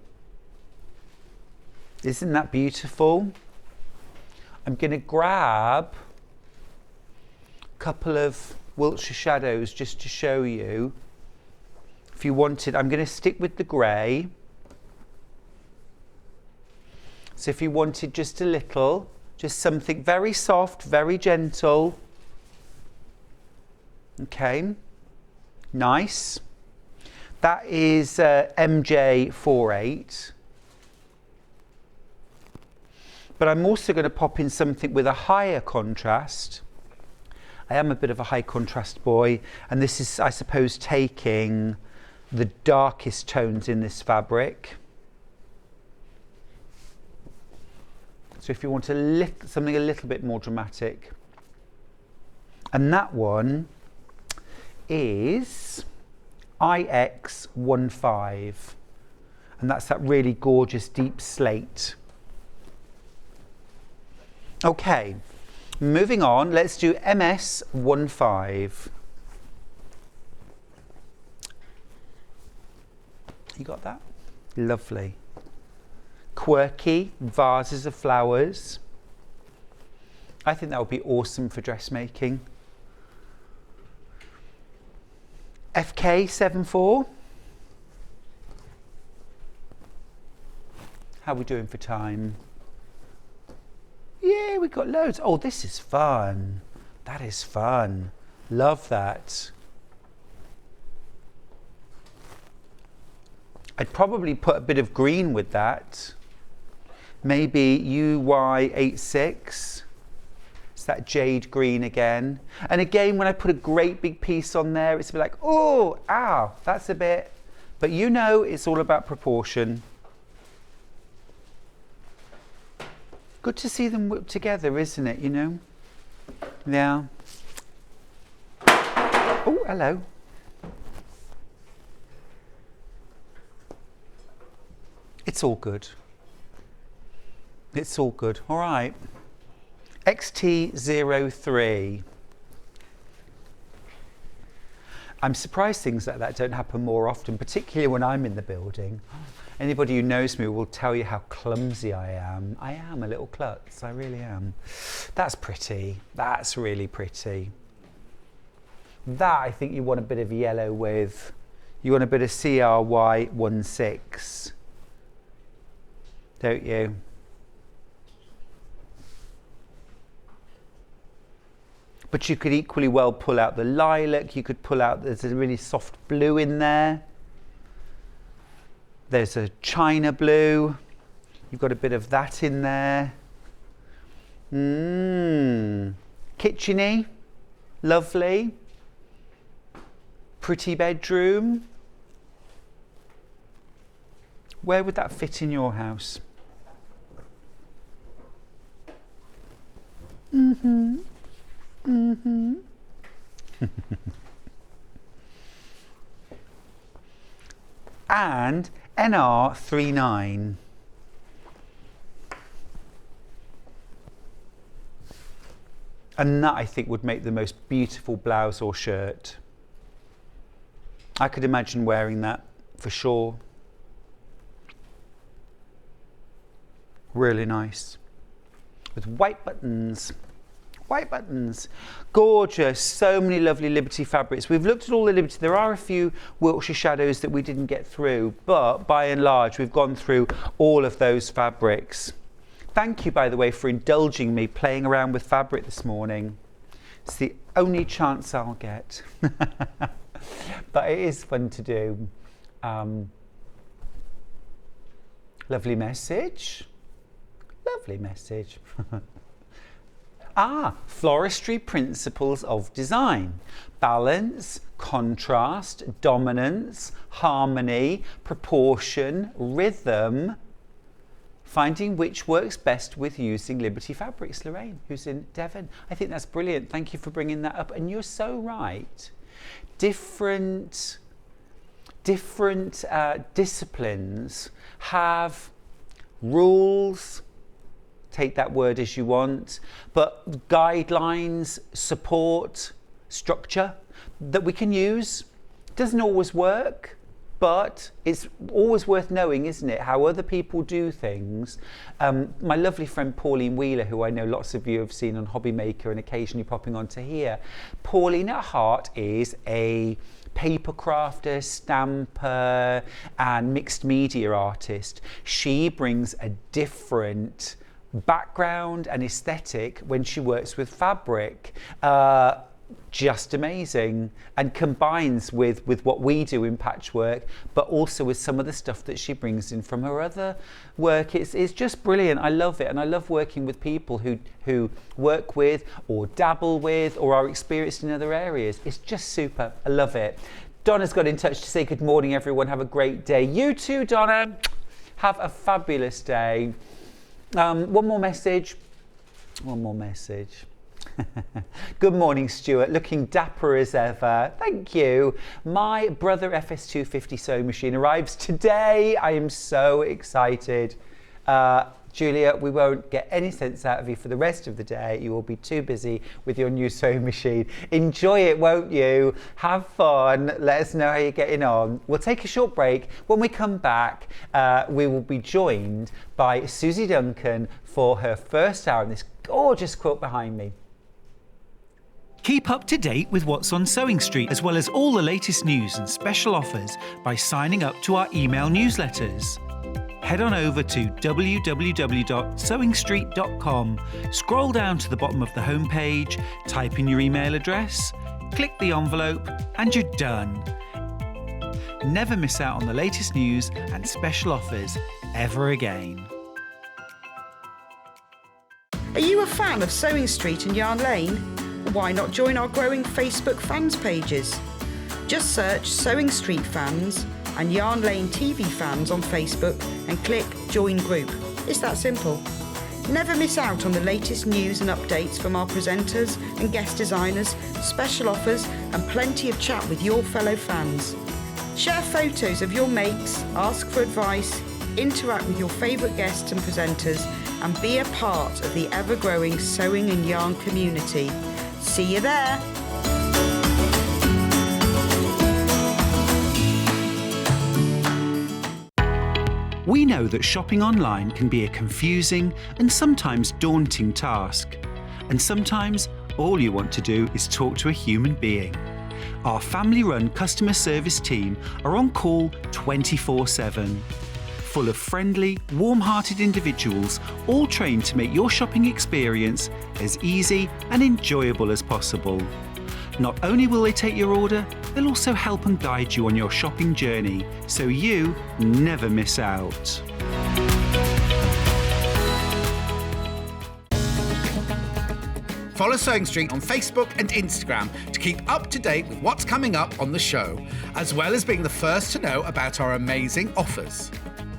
Isn't that beautiful? I'm going to grab a couple of Wiltshire shadows just to show you. If you wanted, I'm going to stick with the grey. So if you wanted just a little, just something very soft, very gentle. Okay, nice. That is MJ48. But I'm also going to pop in something with a higher contrast. I am a bit of a high contrast boy, and this is, I suppose, taking the darkest tones in this fabric. So if you want something a little bit more dramatic. And that one is IX15. And that's that really gorgeous deep slate. Okay, moving on, let's do MS15. You got that? Lovely. Quirky vases of flowers. I think that would be awesome for dressmaking. FK74. How are we doing for time? Yeah, we've got loads. Oh, this is fun. That is fun. Love that. I'd probably put a bit of green with that. Maybe UY86. It's that jade green again. And again, when I put a great big piece on there, it's a bit like, oh, ow, that's a bit. But you know, it's all about proportion. Good to see them whipped together, isn't it, you know? Yeah. Oh, hello. It's all good. It's all good. All right. XT03. I'm surprised things like that don't happen more often, particularly when I'm in the building. Anybody who knows me will tell you how clumsy I am. I am a little klutz, I really am. That's pretty. That's really pretty. That I think you want a bit of yellow with. You want a bit of CRY16. Don't you? But you could equally well pull out the lilac. You could pull out, there's a really soft blue in there. There's a china blue. You've got a bit of that in there. Kitcheny. Lovely. Pretty bedroom. Where would that fit in your house? And NR39. And that, I think, would make the most beautiful blouse or shirt. I could imagine wearing that for sure. Really nice. With white buttons. White buttons. Gorgeous. So many lovely Liberty fabrics. We've looked at all the Liberty. There are a few Wiltshire shadows that we didn't get through, but by and large, we've gone through all of those fabrics. Thank you, by the way, for indulging me playing around with fabric this morning. It's the only chance I'll get. But it is fun to do. Lovely message. Lovely message. Floristry principles of design. Balance, contrast, dominance, harmony, proportion, rhythm. Finding which works best with using Liberty fabrics. Lorraine, who's in Devon. I think that's brilliant. Thank you for bringing that up. And you're so right. Different disciplines have rules, take that word as you want, but guidelines, support, structure that we can use. Doesn't always work, but it's always worth knowing, isn't it, how other people do things. My lovely friend Pauline Wheeler, who I know lots of you have seen on Hobby Maker and occasionally popping onto here. Pauline at heart is a paper crafter, stamper and mixed media artist. She brings a different background and aesthetic when she works with fabric. Just amazing, and combines with what we do in patchwork, but also with some of the stuff that she brings in from her other work. It's just brilliant. I love it, and I love working with people who work with or dabble with or are experienced in other areas. It's just super. I love it. Donna's got in touch to say good morning, everyone. Have a great day. You too, Donna. Have a fabulous day. One more message. Good morning, Stuart. Looking dapper as ever. Thank you. My Brother FS250 sewing machine arrives today. I am so excited. Julia, we won't get any sense out of you for the rest of the day. You will be too busy with your new sewing machine. Enjoy it, won't you? Have fun. Let us know how you're getting on. We'll take a short break. When we come back, we will be joined by Suzie Duncan for her first hour in this gorgeous quilt behind me. Keep up to date with what's on Sewing Street, as well as all the latest news and special offers by signing up to our email newsletters. Head on over to www.sewingstreet.com, scroll down to the bottom of the homepage, type in your email address, click the envelope, and you're done. Never miss out on the latest news and special offers ever again. Are you a fan of Sewing Street and Yarn Lane? Why not join our growing Facebook fans pages? Just search Sewing Street Fans and Yarn Lane TV Fans on Facebook and click Join Group. It's that simple. Never miss out on the latest news and updates from our presenters and guest designers, special offers and plenty of chat with your fellow fans. Share photos of your makes, ask for advice, interact with your favourite guests and presenters, and be a part of the ever-growing sewing and yarn community. See you there! We know that shopping online can be a confusing and sometimes daunting task. And sometimes all you want to do is talk to a human being. Our family-run customer service team are on call 24/7. Full of friendly, warm-hearted individuals, all trained to make your shopping experience as easy and enjoyable as possible. Not only will they take your order, they'll also help and guide you on your shopping journey, so you never miss out. Follow Sewing Street on Facebook and Instagram to keep up to date with what's coming up on the show, as well as being the first to know about our amazing offers.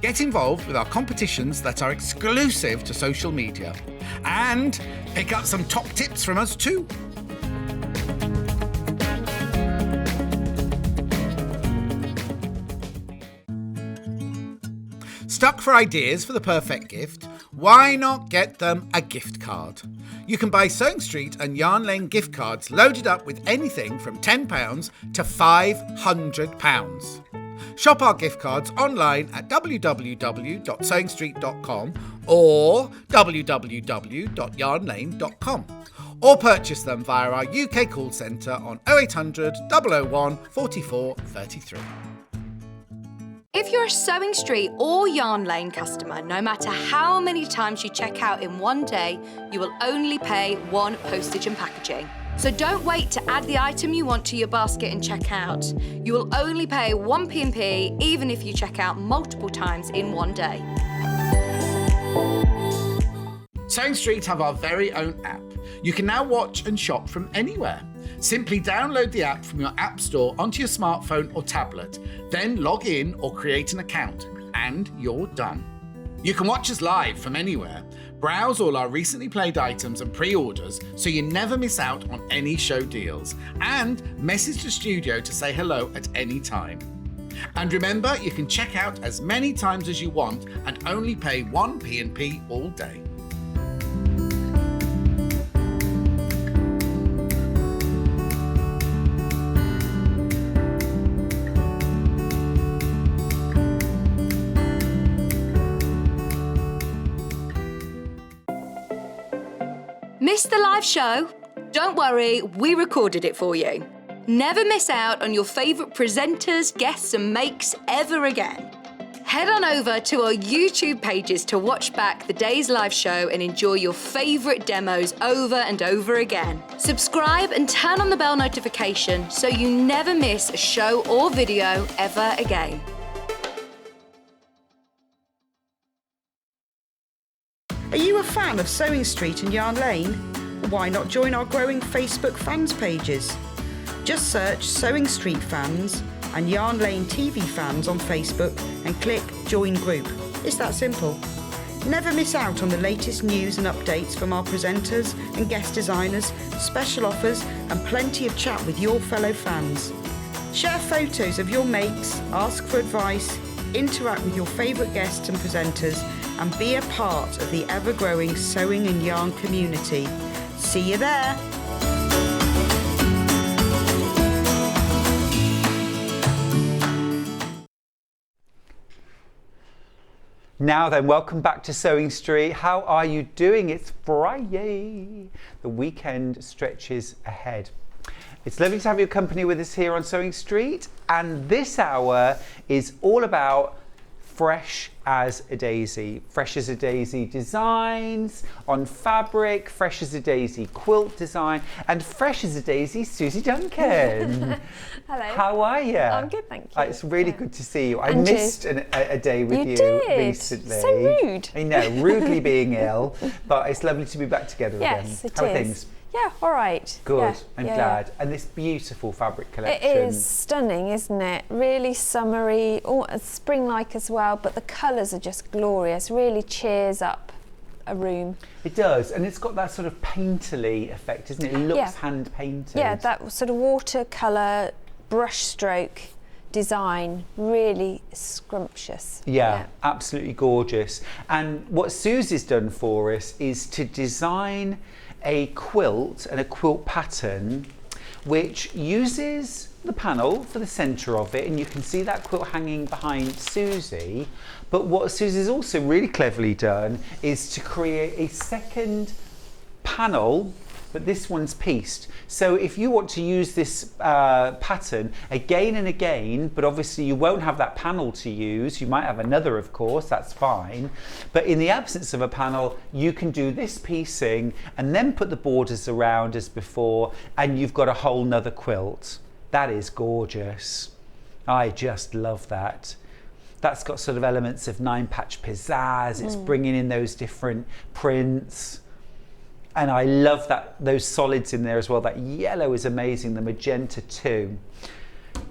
Get involved with our competitions that are exclusive to social media, and pick up some top tips from us too. Stuck for ideas for the perfect gift? Why not get them a gift card? You can buy Sewing Street and Yarn Lane gift cards loaded up with anything from £10 to £500. Shop our gift cards online at www.sewingstreet.com or www.yarnlane.com, or purchase them via our UK call centre on 0800 001 44 33. If you're a Sewing Street or Yarn Lane customer, no matter how many times you check out in one day, you will only pay one postage and packaging. So don't wait to add the item you want to your basket and check out. You will only pay one P&P even if you check out multiple times in one day. Sewing Street have our very own app. You can now watch and shop from anywhere. Simply download the app from your app store onto your smartphone or tablet, then log in or create an account, and you're done. You can watch us live from anywhere, browse all our recently played items and pre-orders so you never miss out on any show deals, and message the studio to say hello at any time. And remember, you can check out as many times as you want and only pay one P&P all day. Missed the live show? Don't worry, we recorded it for you. Never miss out on your favourite presenters, guests and makes ever again. Head on over to our YouTube pages to watch back the day's live show and enjoy your favourite demos over and over again. Subscribe and turn on the bell notification so you never miss a show or video ever again. Are you a fan of Sewing Street and Yarn Lane? Why not join our growing Facebook fans pages? Just search Sewing Street fans and Yarn Lane TV fans on Facebook and click Join Group. It's that simple. Never miss out on the latest news and updates from our presenters and guest designers, special offers and plenty of chat with your fellow fans. Share photos of your makes, ask for advice, interact with your favourite guests and presenters, and be a part of the ever-growing sewing and yarn community. See you there! Now then, welcome back to Sewing Street. How are you doing? It's Friday. The weekend stretches ahead. It's lovely to have your company with us here on Sewing Street, and this hour is all about Fresh as a Daisy. Fresh as a Daisy designs on fabric, Fresh as a Daisy quilt design, and Fresh as a Daisy Suzie Duncan. Hello. How are you? I'm good, thank you. It's really good to see you. I And missed a day with you did. recently. So rude. I know, rudely being ill, but it's lovely to be back together again. Yes, it How are is. things? Yeah, all right. Good, Yeah, I'm yeah, glad. yeah. And this beautiful fabric collection. It is stunning, isn't it? Really summery, spring-like as well, but the colours are just glorious. Really cheers up a room. It does, and it's got that sort of painterly effect, isn't it? It looks Yeah. hand painted. Yeah, that sort of watercolour brush stroke design, really scrumptious. Yeah, absolutely gorgeous. And what Susie's done for us is to design a quilt and a quilt pattern which uses the panel for the centre of it, and you can see that quilt hanging behind Suzie. But what Susie's also really cleverly done is to create a second panel, but this one's pieced. So if you want to use this pattern again and again, but obviously you won't have that panel to use, you might have another, of course, that's fine. But in the absence of a panel, you can do this piecing and then put the borders around as before, and you've got a whole nother quilt. That is gorgeous. I just love that. That's got sort of elements of 9-patch pizzazz. It's bringing in those different prints. And I love those solids in there as well. That yellow is amazing, the magenta too.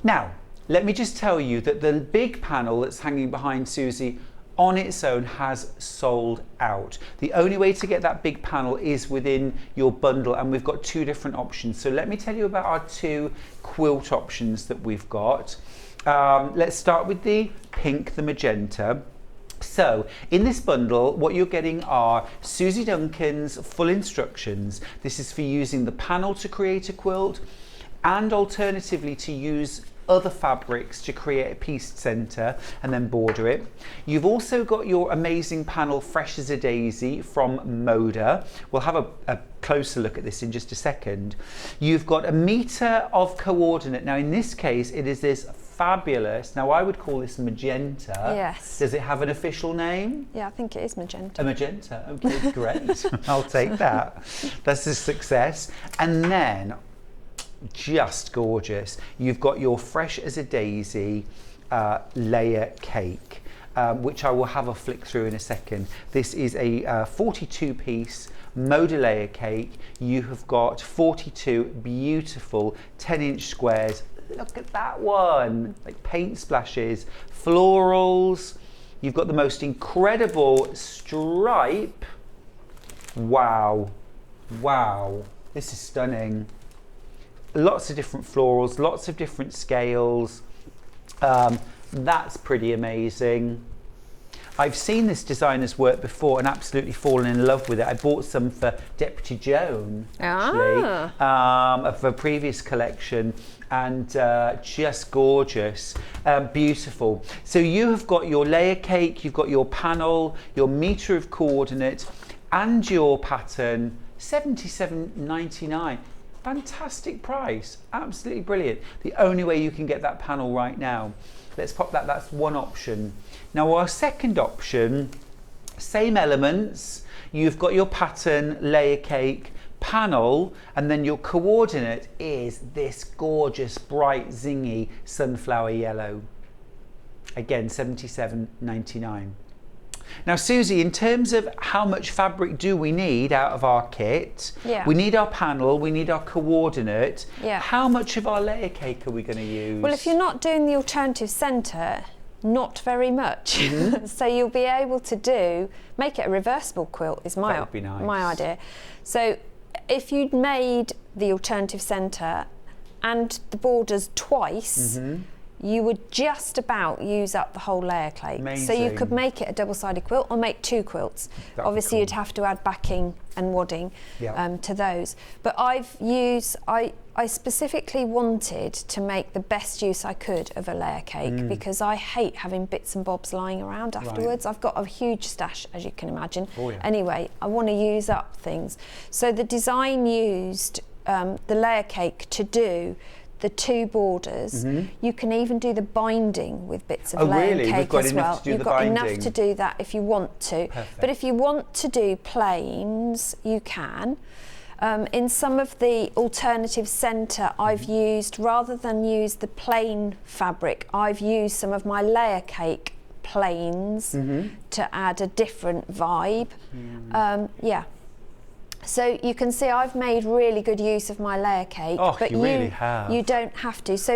Now, let me just tell you that the big panel that's hanging behind Suzie on its own has sold out. The only way to get that big panel is within your bundle, and we've got two different options. So let me tell you about our two quilt options that we've got. Let's start with the pink, the magenta. So in this bundle, what you're getting are Suzie Duncan's full instructions. This is for using the panel to create a quilt, and alternatively to use other fabrics to create a pieced centre and then border it. You've also got your amazing panel Fresh as a Daisy from Moda. We'll have a closer look at this in just a second. You've got a metre of coordinate. Now in this case it is this fabulous, now I would call this magenta. Yes. Does it have an official name? Yeah, I think it is magenta. A magenta, okay, great. I'll take that. That's a success. And then, just gorgeous, you've got your Fresh as a Daisy layer cake, which I will have a flick through in a second. This is a 42 piece Moda layer cake. You have got 42 beautiful 10-inch squares. Look at that one, like paint splashes, florals. You've got the most incredible stripe. Wow, wow, this is stunning. Lots of different florals, lots of different scales. That's pretty amazing. I've seen this designer's work before and absolutely fallen in love with it. I bought some for Deputy Joan, actually, of a previous collection, and just gorgeous, beautiful. So you have got your layer cake, you've got your panel, your metre of coordinate, and your pattern, $77.99. Fantastic price, absolutely brilliant. The only way you can get that panel right now. Let's pop that, that's one option. Now our second option, same elements, you've got your pattern, layer cake, panel, and then your coordinate is this gorgeous, bright, zingy sunflower yellow. Again, $77.99. Now Suzie, in terms of how much fabric do we need out of our kit? Yeah. We need our panel, we need our coordinate. Yeah. How much of our layer cake are we going to use? Well, if you're not doing the alternative centre, not very much. Mm-hmm. So you'll be able to make it a reversible quilt is That would be nice. my idea. So if you'd made the alternative centre and the borders twice, Mm-hmm. you would just about use up the whole layer cake. So you could Amazing. make it a double-sided quilt or make two quilts. That'd be Obviously cool. you'd have to add backing and wadding Yeah. to those. But I specifically wanted to make the best use I could of a layer cake because I hate having bits and bobs lying around afterwards. I've got a huge stash, as you can imagine. Oh, yeah. Anyway, I want to use up things. So the design used the layer cake to do the two borders. You can even do the binding with bits of layer really? cake We've got as enough well. to do You've the got enough binding. to do that if you want to. Perfect. But if you want to do plains, you can. In some of the alternative centre, I've used, rather than use the plain fabric, I've used some of my layer cake plains to add a different vibe. Yeah. So you can see I've made really good use of my layer cake, Oh, but you really have. you don't have to. So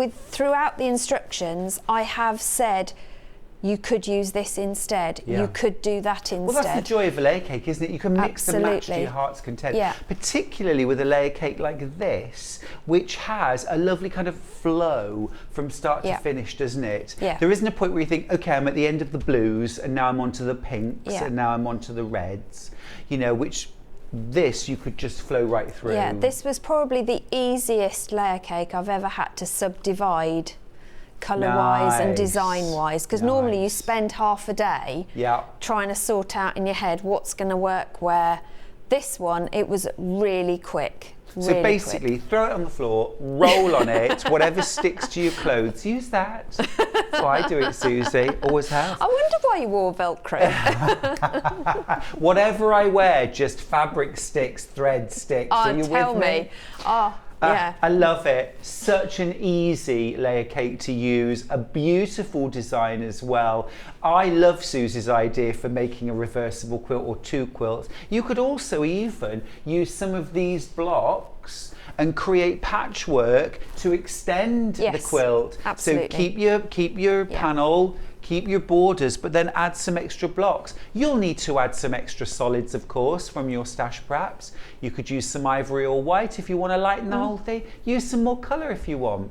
throughout the instructions, I have said you could use this instead. Yeah. You could do that instead. Well, that's the joy of a layer cake, isn't it? You can mix and match to Absolutely. your heart's content. Yeah. Particularly with a layer cake like this, which has a lovely kind of flow from start Yeah. to finish, doesn't it? Yeah. There isn't a point where you think, okay, I'm at the end of the blues, and now I'm onto the pinks, Yeah. and now I'm onto the reds, you know, which this you could just flow right through. Yeah, this was probably the easiest layer cake I've ever had to subdivide colour-wise and Nice. design-wise, because normally you Nice. spend half a day Yeah. trying to sort out in your head what's going to work where. This one, it was really quick. So really basically, throw it on the floor, roll on it, whatever sticks to your clothes, use that. That's why I do it, Suzie. Always have. I wonder why you wore Velcro. Whatever I wear, just fabric sticks, thread sticks. Oh, Are you tell with me. Oh, yeah. I love it. Such an easy layer cake to use, a beautiful design as well. I love Susie's idea for making a reversible quilt or two quilts. You could also even use some of these blocks and create patchwork to extend the Yes, quilt. absolutely. So keep your panel, keep your borders, but then add some extra blocks. You'll need to add some extra solids, of course, from your stash perhaps. You could use some ivory or white if you want to lighten the whole thing. Use some more colour if you want.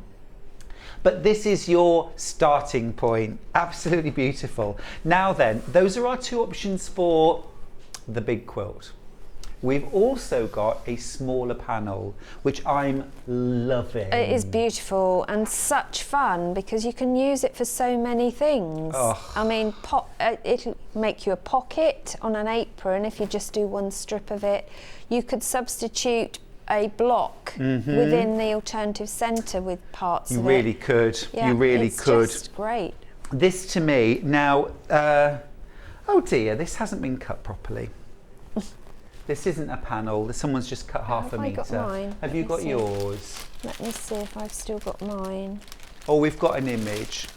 But this is your starting point. Absolutely beautiful. Now then, those are our two options for the big quilt. We've also got a smaller panel, which I'm loving. It is beautiful and such fun because you can use it for so many things. Oh. I mean, it'll make you a pocket on an apron if you just do one strip of it. You could substitute a block within the alternative centre with parts of it. You really could. Yeah, you really could. It's just great. This to me, now, oh dear, this hasn't been cut properly. This isn't a panel. Someone's just cut half a metre. Have I got mine? Have you got yours? Let me see if I've still got mine. Oh, we've got an image.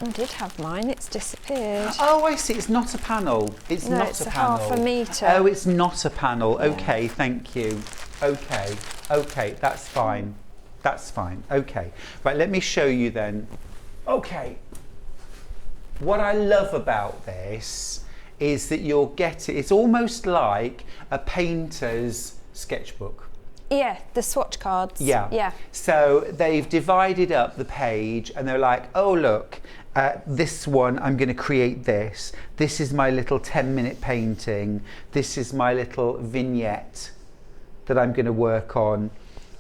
I did have mine. It's disappeared. Oh, I see. It's not a panel. It's No, not it's a a panel. half a metre. Oh, it's not a panel. Yeah. Okay, thank you. Okay, okay, that's fine. That's fine. Okay. Right, let me show you then. Okay. What I love about this is that you'll get it. It's almost like a painter's sketchbook. Yeah, the swatch cards. Yeah. Yeah. So they've divided up the page and they're like, oh, look, this one, I'm going to create this. This is my little 10-minute painting. This is my little vignette that I'm going to work on.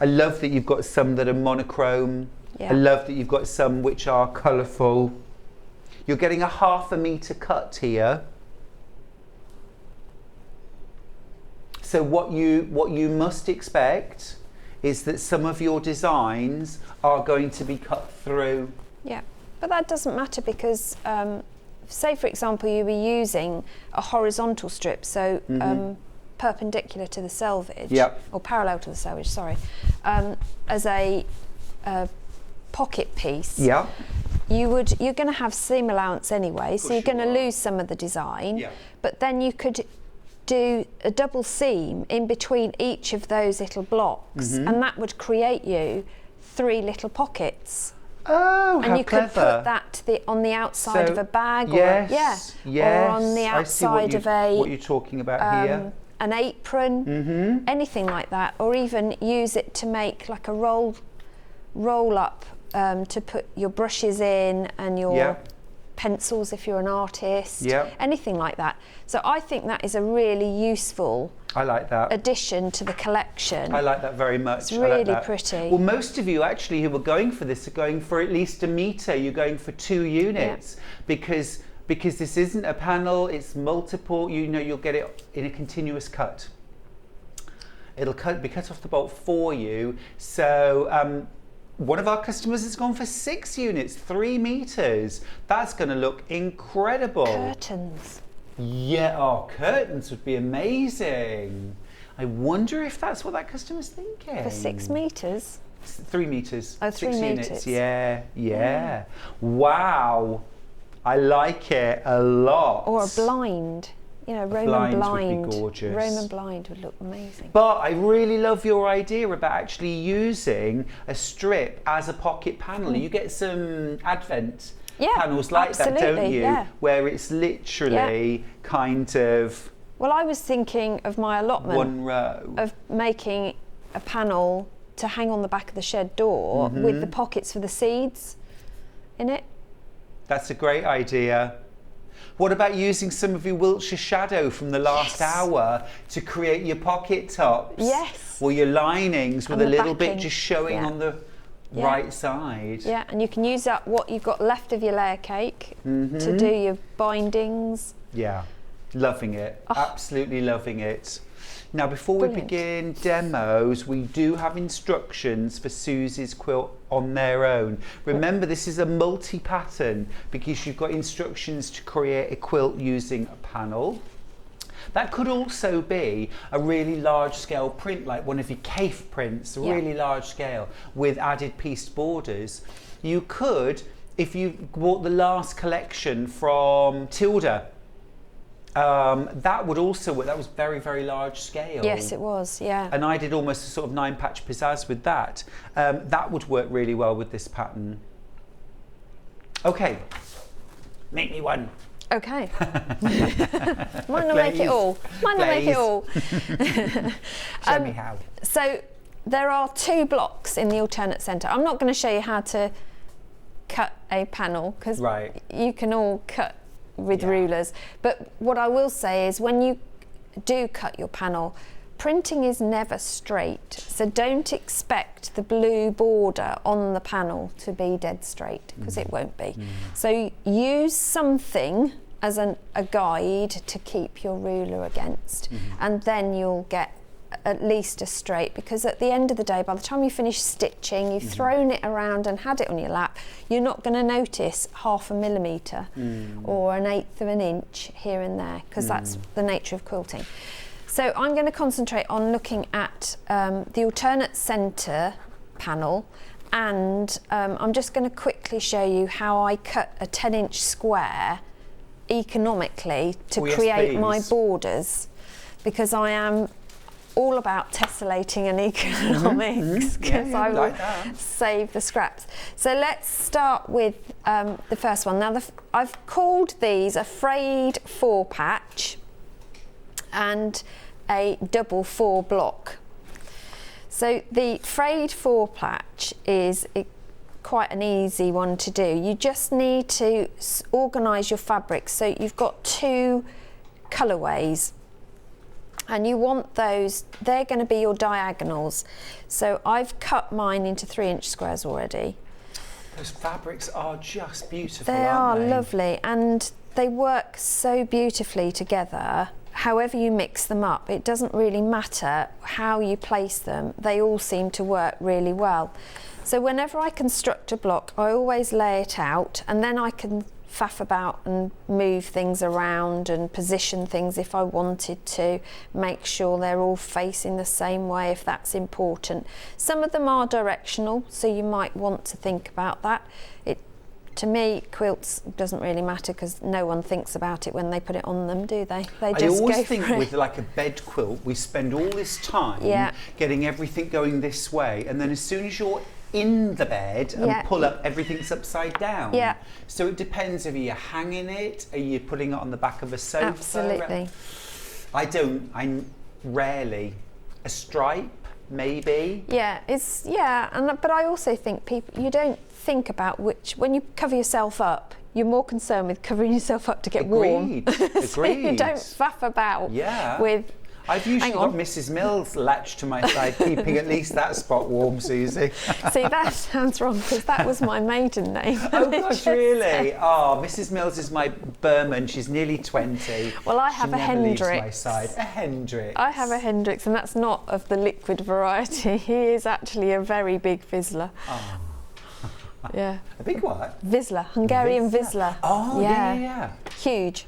I love that you've got some that are monochrome. Yeah. I love that you've got some which are colourful. You're getting a half a metre cut here. So what you must expect is that some of your designs are going to be cut through. Yeah, but that doesn't matter because, say for example, you were using a horizontal strip, so perpendicular to the selvage, Yep. or parallel to the selvage, sorry, as a pocket piece. Yeah. You're going to have seam allowance anyway, so you're going to lose some of the design. Yeah. But then you could do a double seam in between each of those little blocks, and that would create you 3 little pockets. Oh, And how you clever. could put that on the outside So, of a bag, yes, or on the I see what outside of a what you're talking about here. an apron, anything like that, or even use it to make like a roll up to put your brushes in and your Yeah. pencils if you're an artist, Yeah. anything like that. So I think that is a really useful I like that. addition to the collection. I like that very much. It's I like really that. pretty. Well, most of you actually who are going for this are going for at least a metre. You're going for 2 units because this isn't a panel, it's multiple. You know, you'll get it in a continuous cut. It'll be cut off the bolt for you. So one of our customers has gone for 6 units, 3 metres. That's going to look incredible. Curtains. Yeah, oh, curtains would be amazing. I wonder if that's what that customer's thinking. For 6 metres. 3 metres. Oh, 6 3 units. metres. Yeah. Wow. I like it a lot. Or a blind. You know, Roman blind blind. would be gorgeous. Roman blind would look amazing. But I really love your idea about actually using a strip as a pocket panel. You get some Advent panels like that, don't absolutely, you? yeah. Where it's literally kind of Well, I was thinking of my allotment one row. of making a panel to hang on the back of the shed door with the pockets for the seeds in it. That's a great idea. What about using some of your Wiltshire shadow from the last hour to create your pocket tops? Yes. Or your linings with And a the little bit backing. just showing Yeah. on the right side. Yeah, and you can use up what you've got left of your layer cake to do your bindings. Yeah, loving it. Absolutely loving it. Now, before we Brilliant. begin demos, we do have instructions for Susie's quilt on their own. Remember, this is a multi-pattern because you've got instructions to create a quilt using a panel. That could also be a really large scale print, like one of your CAFE prints, a really large scale with added pieced borders. You could, if you bought the last collection from Tilda, that would also work. That was very, very large scale. Yes, it was, yeah. And I did almost a sort of 9-patch pizzazz with that. That would work really well with this pattern. Okay, make me one. Okay. Might not make it all. Might not make it all. Show me how. So there are 2 blocks in the alternate centre. I'm not going to show you how to cut a panel because you can all cut with rulers. But what I will say is when you do cut your panel, printing is never straight. So don't expect the blue border on the panel to be dead straight because it won't be. So use something as a guide to keep your ruler against, and then you'll get at least a straight, because at the end of the day, by the time you finish stitching, you've thrown it around and had it on your lap, you're not going to notice 1/2 millimetre or 1/8 of an inch here and there, because that's the nature of quilting. So I'm going to concentrate on looking at the alternate centre panel, and I'm just going to quickly show you how I cut a 10-inch square economically to create my borders, because I am all about tessellating and economics, because I will save the scraps. So let's start with the first one. Now I've called these a frayed 4-patch and a double 4 block. So the frayed 4-patch is quite an easy one to do. You just need to organise your fabrics so you've got 2 colourways, and you want those, they're going to be your diagonals. So I've cut mine into 3-inch squares already. Those fabrics are just beautiful, They aren't are they? lovely, and they work so beautifully together. However you mix them up, it doesn't really matter how you place them, they all seem to work really well. So whenever I construct a block, I always lay it out, and then I can faff about and move things around and position things if I wanted to, make sure they're all facing the same way if that's important. Some of them are directional, so you might want to think about that. To me, quilts doesn't really matter because no one thinks about it when they put it on them, do they? They just I always go think for it. with like a bed quilt, we spend all this time getting everything going this way, and then as soon as you're in the bed and pull up, everything's upside down. Yeah. So it depends if you're hanging it, are you putting it on the back of a sofa? Absolutely. I'm rarely. A stripe, maybe. Yeah, but I also think you don't think about when you cover yourself up, you're more concerned with covering yourself up to get warm. So you don't faff about with. I've usually got Mrs. Mills latched to my side, keeping at least that spot warm, Suzie. See, that sounds wrong, because that was my maiden name. Oh gosh, really? Oh, Mrs. Mills is my Burman. She's nearly 20. Well, I have a Hendrix. My side. A Hendrix. I have a Hendrix, and that's not of the liquid variety. He is actually a very big Vizsla. Oh. Yeah. A big what? Vizsla, Hungarian Vizsla. Oh, yeah. Huge.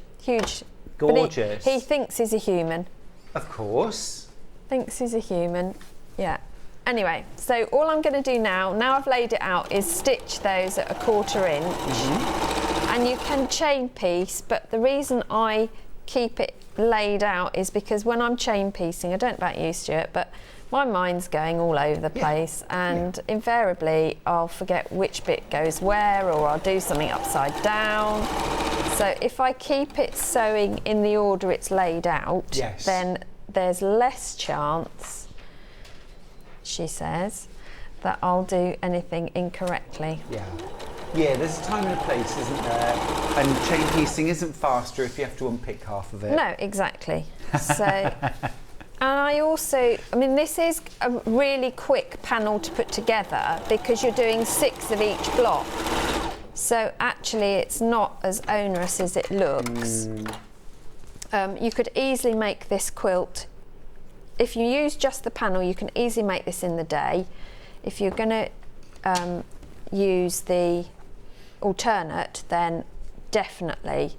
Gorgeous. But he thinks he's a human. Of course. Thinks he's a human, yeah. Anyway, so all I'm going to do now I've laid it out, is stitch those at a 1/4 inch. And you can chain piece, but the reason I keep it laid out is because when I'm chain piecing, I don't know about you, Stuart, but my mind's going all over the place, and invariably I'll forget which bit goes where, or I'll do something upside down. So if I keep it sewing in the order it's laid out, then there's less chance, she says, that I'll do anything incorrectly. Yeah, there's a time and a place, isn't there? And chain piecing isn't faster if you have to unpick half of it. No, exactly. So, and this is a really quick panel to put together because you're doing 6 of each block. So actually it's not as onerous as it looks. You could easily make this quilt, if you use just the panel, you can easily make this in the day. If you're going to use the alternate, then definitely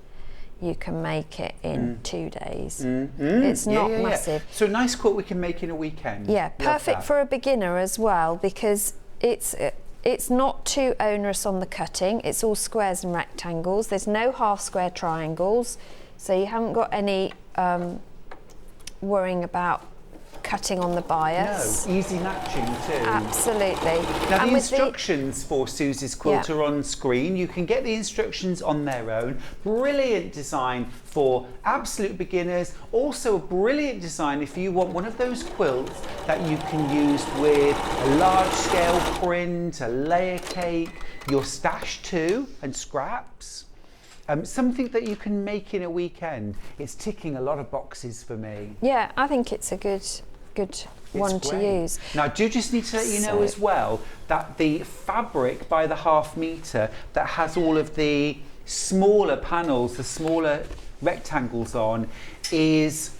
you can make it in 2 days. It's not massive. So a nice quilt we can make in a weekend. Yeah, perfect for a beginner as well, because it's not too onerous on the cutting. It's all squares and rectangles. There's no half square triangles, so you haven't got any worrying about cutting on the bias. No, easy matching too. Absolutely. Now And the with instructions for Susie's quilt Yeah. are on screen. You can get the instructions on their own. Brilliant design for absolute beginners. Also a brilliant design if you want one of those quilts that you can use with a large scale print, a layer cake, your stash too, and scraps. Something that you can make in a weekend. It's ticking a lot of boxes for me. Yeah, I think it's a good one It's to great. use. Now, I do just need to let you know So- as well that the fabric by the ½ metre that has all of the smaller panels, the smaller rectangles on, is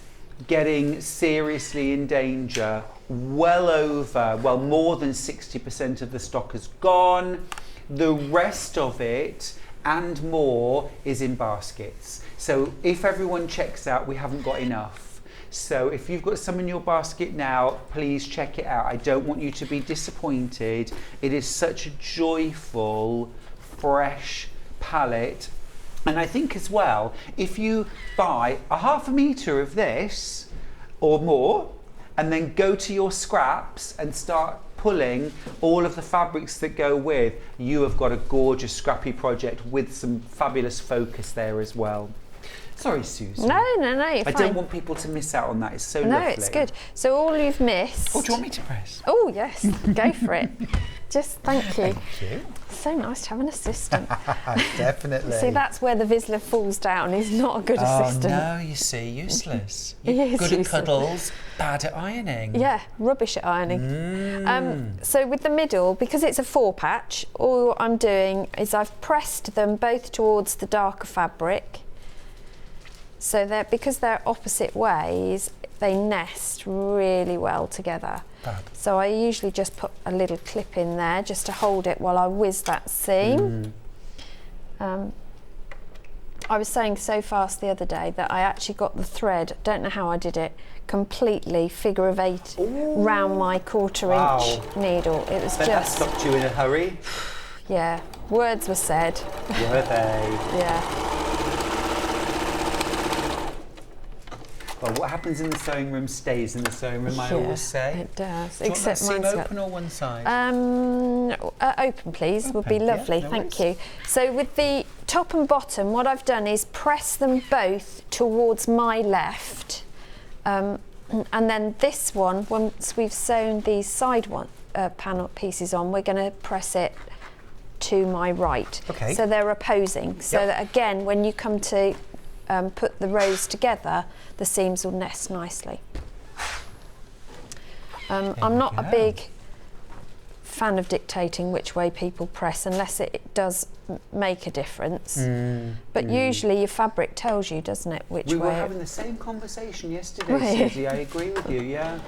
getting seriously in danger. Well, more than 60% of the stock has gone. The rest of it and more is in baskets. So if everyone checks out, we haven't got enough. So if you've got some in your basket now, please check it out. I don't want you to be disappointed. It is such a joyful, fresh palette. And I think as well, if you buy a ½ metre of this or more, and then go to your scraps and start pulling all of the fabrics that go with, you have got a gorgeous scrappy project with some fabulous focus there as well. Sorry, Susie. No, you're I fine. don't want people to miss out on that. It's so No, lovely. it's good. So all you've missed. Oh, do you want me to press? Oh, yes, go for it. Just thank you. Thank you. So nice to have an assistant. Definitely. See, that's where the Vizsla falls down. He's not a good assistant. Oh, no, you see, useless. He is Good at useless. cuddles, bad at ironing. Yeah, rubbish at ironing. So with the middle, because it's a 4-patch, all I'm doing is I've pressed them both towards the darker fabric. So because they're opposite ways, they nest really well together. Fab. So I usually just put a little clip in there just to hold it while I whiz that seam. I was saying so fast the other day that I actually got the thread, don't know how I did it, completely figure of 8 round my 1/4 inch needle. It was But that just, stopped you in a hurry, yeah, words were said. were they? Yeah. Well, what happens in the sewing room stays in the sewing room, I Yeah, always say. it does. Do you want that Except seam mine's got- open or one side? Open, please, would be Open, yeah, lovely. no Thank worries. you. So with the top and bottom, what I've done is press them both towards my left, and then this one, once we've sewn these side panel pieces on, we're going to press it to my right. Okay. So they're opposing. So Yep. that again, when you come to put the rows together, the seams will nest nicely. I'm not a go. big fan of dictating which way people press unless it does make a difference. But usually your fabric tells you, doesn't it, which We way. were having the same conversation yesterday, Were you? Susie. I agree with you, yeah.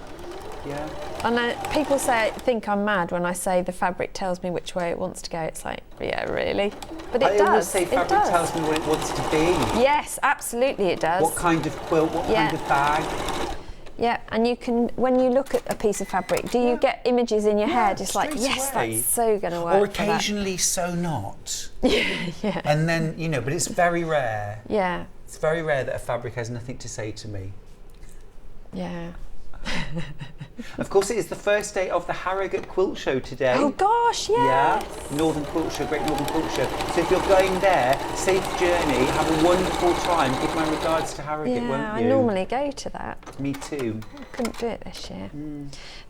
Yeah. And people think I'm mad when I say the fabric tells me which way it wants to go. It's like, yeah, really? But it I does. always say it fabric does. tells me what it wants to be. Yes, absolutely it does. What kind of quilt, what Yeah. kind of bag. Yeah, and you can, when you look at a piece of fabric, do you get images in your head? It's like, straight yes, away. that's so going to work. Or for that. occasionally sew not. Yeah. And then, but it's very rare. Yeah, It's very rare that a fabric has nothing to say to me. yeah. Of course, it is the first day of the Harrogate Quilt Show today. Oh gosh, yes. Yeah, Northern Quilt Show, Great Northern Quilt Show. So if you're going there, safe journey, have a wonderful time. Give my regards to Harrogate, Yeah, won't you? I normally go to that. Me too. I couldn't do it this year.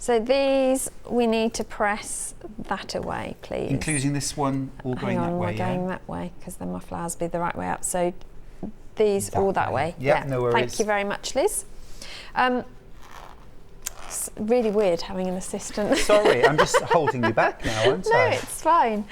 So these, we need to press that away, please. Including this one all going Hang on, that way, we're going yeah? that way because then my flowers be the right way up. So these all that way. Yep, no worries. Thank you very much, Liz. It's really weird having an assistant. Sorry, I'm just holding you back now, aren't No, I? it's fine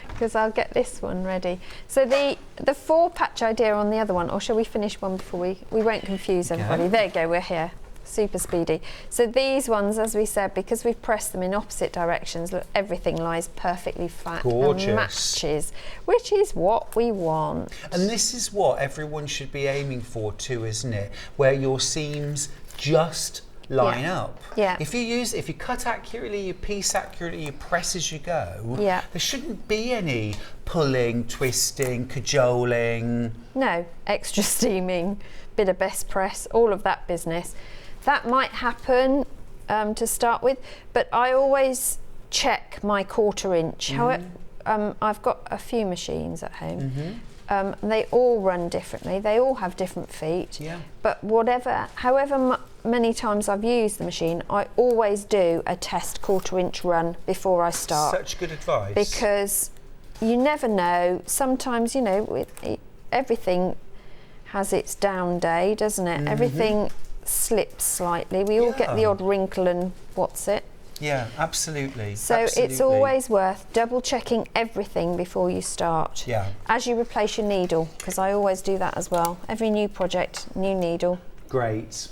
because I'll get this one ready. So the 4-patch idea on the other one, or shall we finish one before we won't confuse everybody. There you go, we're here. Super speedy. So these ones, as we said, because we've pressed them in opposite directions, look, everything lies perfectly flat Gorgeous. and matches, which is what we want. And this is what everyone should be aiming for too, isn't it? Where your seams just line Yeah. up. Yeah. If you cut accurately, you piece accurately, you press as you go, Yeah. there shouldn't be any pulling, twisting, cajoling. No, extra steaming, bit of best press, all of that business. That might happen to start with, but I always check my 1/4 inch. However, I've got a few machines at home. They all run differently. They all have different feet. Yeah. But however many times I've used the machine, I always do a test 1/4 inch run before I start. Such good advice. Because you never know. Sometimes, you know, everything has its down day, doesn't it? Everything slips slightly. We all get the odd wrinkle and what's it. Yeah, absolutely. So it's always worth double checking everything before you start. Yeah. As you replace your needle, because I always do that as well. Every new project, new needle. Great.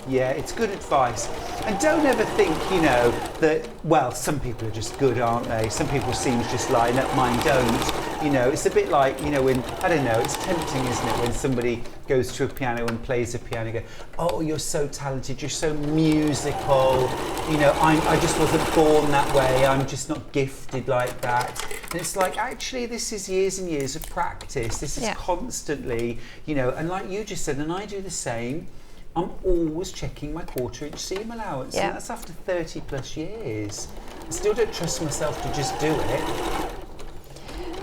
Yeah, it's good advice. And don't ever think, you know, that, well, some people are just good, aren't they? Some people seem to just line up, mine don't. You know, it's a bit like, you know, when, I don't know, it's tempting, isn't it, when somebody goes to a piano and plays a piano, go, oh, you're so talented, you're so musical, you know, I just wasn't born that way, I'm just not gifted like that. And it's like, actually, this is years and years of practice. This is constantly, you know, and like you just said, and I do the same, I'm always checking my 1/4 inch seam allowance, and that's after 30 plus years. I still don't trust myself to just do it.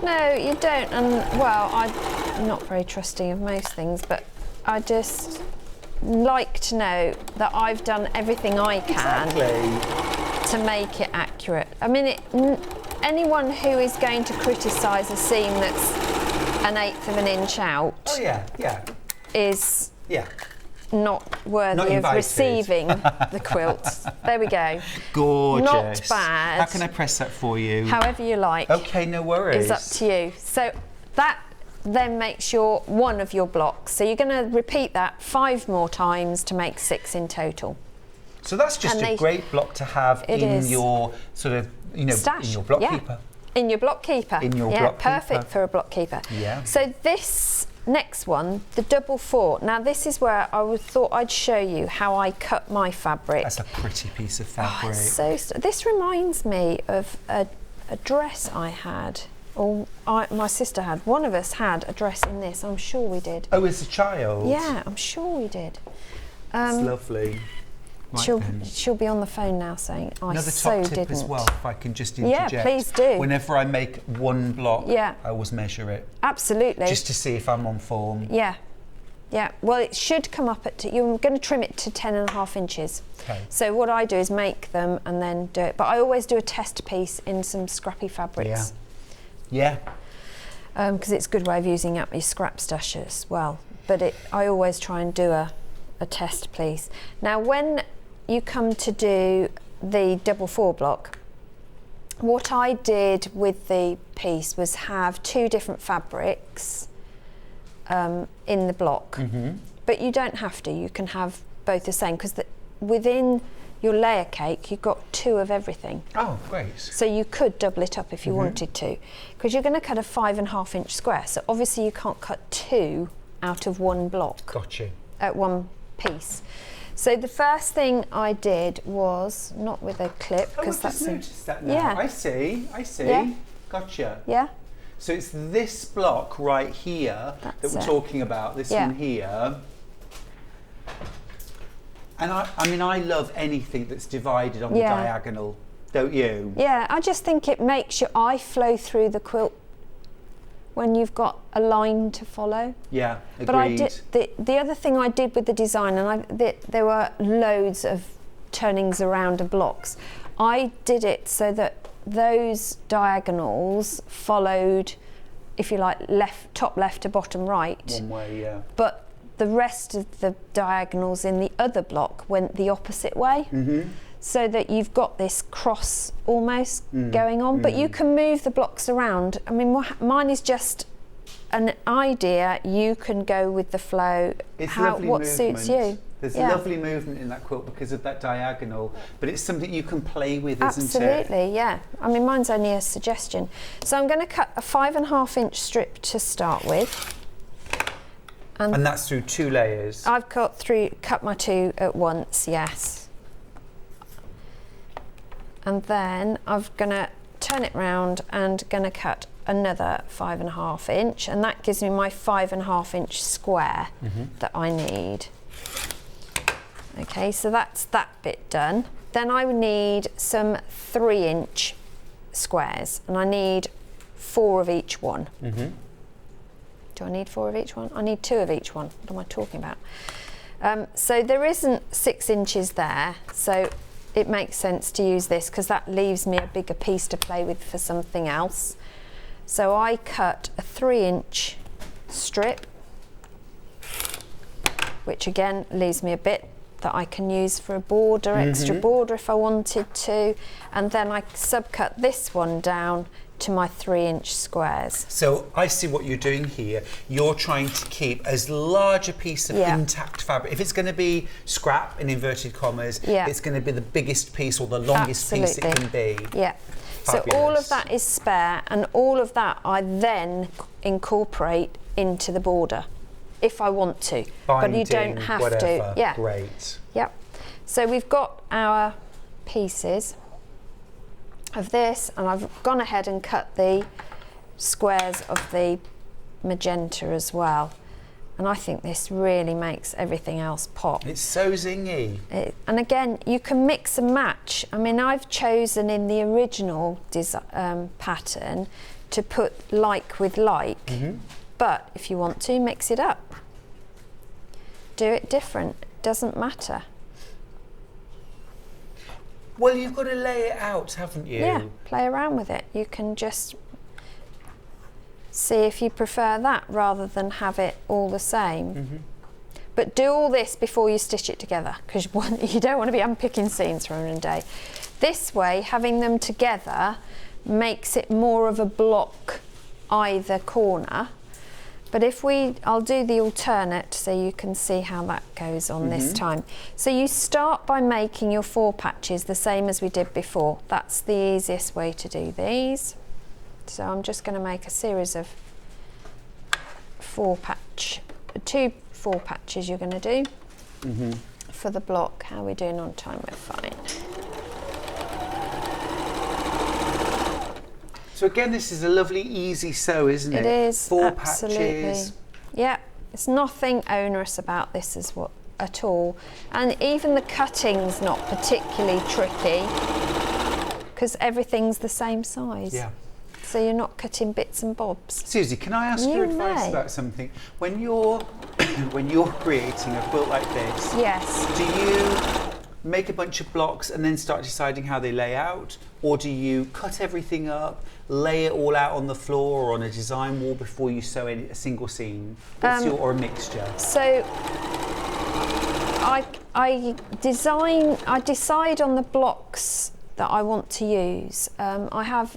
No, you don't, and well, I'm not very trusting of most things, but I just like to know that I've done everything I can to make it accurate. I mean, anyone who is going to criticise a seam that's 1/8 of an inch out is not worthy of receiving the quilts. There we go. Gorgeous. Not bad. How can I press that for you? However you like. Okay, no worries. It's up to you. So that then makes one of your blocks. So you're going to repeat that 5 more times to make 6 in total. So that's just a great block to have in your sort of, you know, stash. In your block keeper. In your block keeper. In your block keeper. Perfect for a block keeper. Yeah. So this next one, the 4/4. Now this is where I thought I'd show you how I cut my fabric. That's a pretty piece of fabric. This reminds me of a dress I had, or my sister had. One of us had a dress in this. I'm sure we did. Oh, as a child? Yeah, I'm sure we did. It's lovely. She'll be on the phone now saying, Another top tip as well, if I can just interject. Yeah, please do. Whenever I make one block, I always measure it. Absolutely. Just to see if I'm on form. Yeah. Yeah, well, it should come up you're going to trim it to 10.5 inches. Okay. So what I do is make them and then do it. But I always do a test piece in some scrappy fabrics. Yeah. Because it's a good way of using up your scrap stash as well. But I always try and do a test piece. Now, when you come to do the 4/4 block, what I did with the piece was have 2 different fabrics in the block. But you don't have to. You can have both the same, because within your layer cake you've got 2 of everything. Oh, great. So you could double it up if you wanted to, because you're going to cut a 5.5 inch square, so obviously you can't cut 2 out of 1 block. Got you. At 1 piece. So the first thing I did was, not with a clip, because I've just noticed that now. Yeah. I see. Yeah. Gotcha. Yeah. So it's this block right here that we're talking about, this one here. And I mean, I love anything that's divided on the diagonal, don't you? Yeah, I just think it makes your eye flow through the quilt when you've got a line to follow. Yeah, agreed. But I did the other thing I did with the design, and there were loads of turnings around of blocks. I did it so that those diagonals followed, if you like, top left to bottom right. One way, yeah. But the rest of the diagonals in the other block went the opposite way. So that you've got this cross almost going on, but you can move the blocks around. I mean, mine is just an idea. You can go with the flow. What suits you. There's a lovely movement in that quilt because of that diagonal, but it's something you can play with, isn't it? Absolutely, yeah. I mean, mine's only a suggestion. So I'm going to cut a 5.5 inch strip to start with. And that's through 2 layers? I've cut my 2 at once, yes. And then I'm going to turn it round and going to cut another 5.5 inch, and that gives me my 5.5 inch square that I need. Okay, so that's that bit done. then I would need some 3-inch squares, and I need 4 of each one. Do I need 4 of each one? I need 2 of each one. What am I talking about? So there isn't 6 inches there, so it makes sense to use this because that leaves me a bigger piece to play with for something else. So I cut a 3-inch strip, which again leaves me a bit that I can use for a border, extra border if I wanted to, and then I subcut this one down to my 3-inch squares. So I see what you're doing here. You're trying to keep as large a piece of intact fabric. If it's going to be scrap, in inverted commas, it's going to be the biggest piece or the longest piece it can be. Yeah. Fabulous. So all of that is spare, and all of that I then incorporate into the border if I want to. Binding, but you don't have whatever. to. Yeah. Great. Yep. So we've got our pieces of this, and I've gone ahead and cut the squares of the magenta as well. And I think this really makes everything else pop. It's so zingy. And again, you can mix and match. I mean, I've chosen in the original pattern to put like with like, but if you want to, mix it up. Do it different, it doesn't matter. Well, you've got to lay it out, haven't you? Yeah, play around with it. You can just see if you prefer that rather than have it all the same. But do all this before you stitch it together, because you don't want to be unpicking seams from a day. This way, having them together makes it more of a block either corner. But I'll do the alternate so you can see how that goes on this time. So you start by making your 4 patches the same as we did before. That's the easiest way to do these. So I'm just going to make a series of 2 4 patches you're going to do for the block. How are we doing on time? We're fine. So again, this is a lovely easy sew, isn't it? It is, 4 absolutely. patches. Yeah, it's nothing onerous about this at all. And even the cutting's not particularly tricky because everything's the same size. Yeah. So you're not cutting bits and bobs. Suzie, can I ask your advice about something? When you're creating a quilt like this, yes. Do you make a bunch of blocks and then start deciding how they lay out, or do you cut everything up, lay it all out on the floor or on a design wall before you sew a single seam? Or a mixture? So I decide on the blocks that I want to use. I have,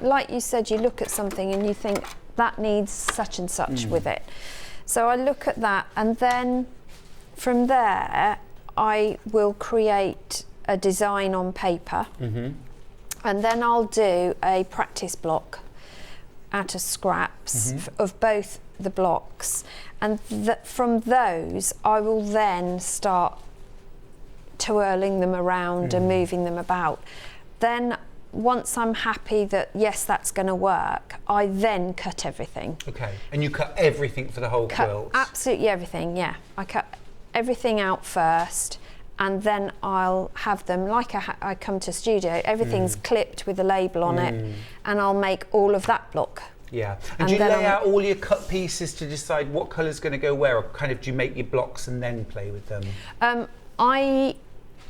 like you said, you look at something and you think that needs such and such with it. So I look at that, and then from there I will create a design on paper, and then I'll do a practice block out of scraps of both the blocks, and from those I will then start twirling them around and moving them about. Then once I'm happy that yes, that's going to work, I then cut everything. Okay, and you cut everything for the whole quilt? Absolutely everything, yeah. I cut everything out first, and then I'll have them, like I come to studio, everything's clipped with a label on it, and I'll make all of that block. Yeah, and do you lay out all your cut pieces to decide what colour's going to go where, or kind of do you make your blocks and then play with them?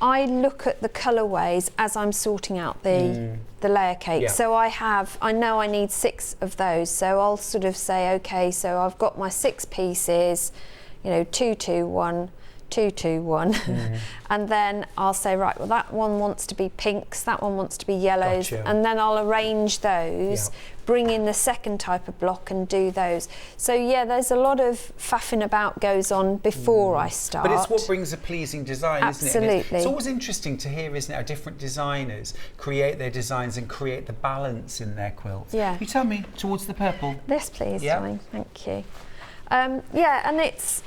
I look at the colourways as I'm sorting out the layer cake. Yeah. So I know I need 6 of those. So I'll sort of say, okay, so I've got my 6 pieces, 2, 2, 1, 2, 2, 1. And then I'll say, right, well, that one wants to be pinks, that one wants to be yellows. Gotcha. And then I'll arrange those, bring in the second type of block and do those. So yeah, there's a lot of faffing about goes on before I start. But it's what brings a pleasing design, isn't it? Absolutely. It's always interesting to hear, isn't it, how different designers create their designs and create the balance in their quilts. Yeah. You tell me, towards the purple. Yes, please, Yeah. darling. Thank you. Yeah, and it's...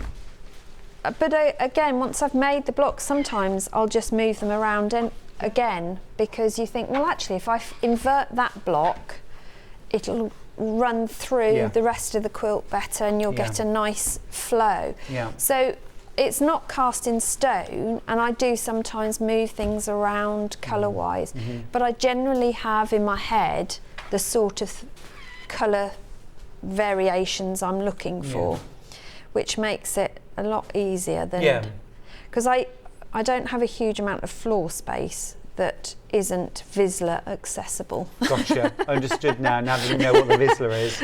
But again, once I've made the blocks, sometimes I'll just move them around again, because you think, well, actually, if I invert that block, it'll run through the rest of the quilt better, and you'll get a nice flow. Yeah. So it's not cast in stone, and I do sometimes move things around colour-wise, but I generally have in my head the sort of colour variations I'm looking for, which makes it a lot easier than... Because I don't have a huge amount of floor space that isn't Vizsla accessible. Gotcha, understood now that you know what the Vizsla is.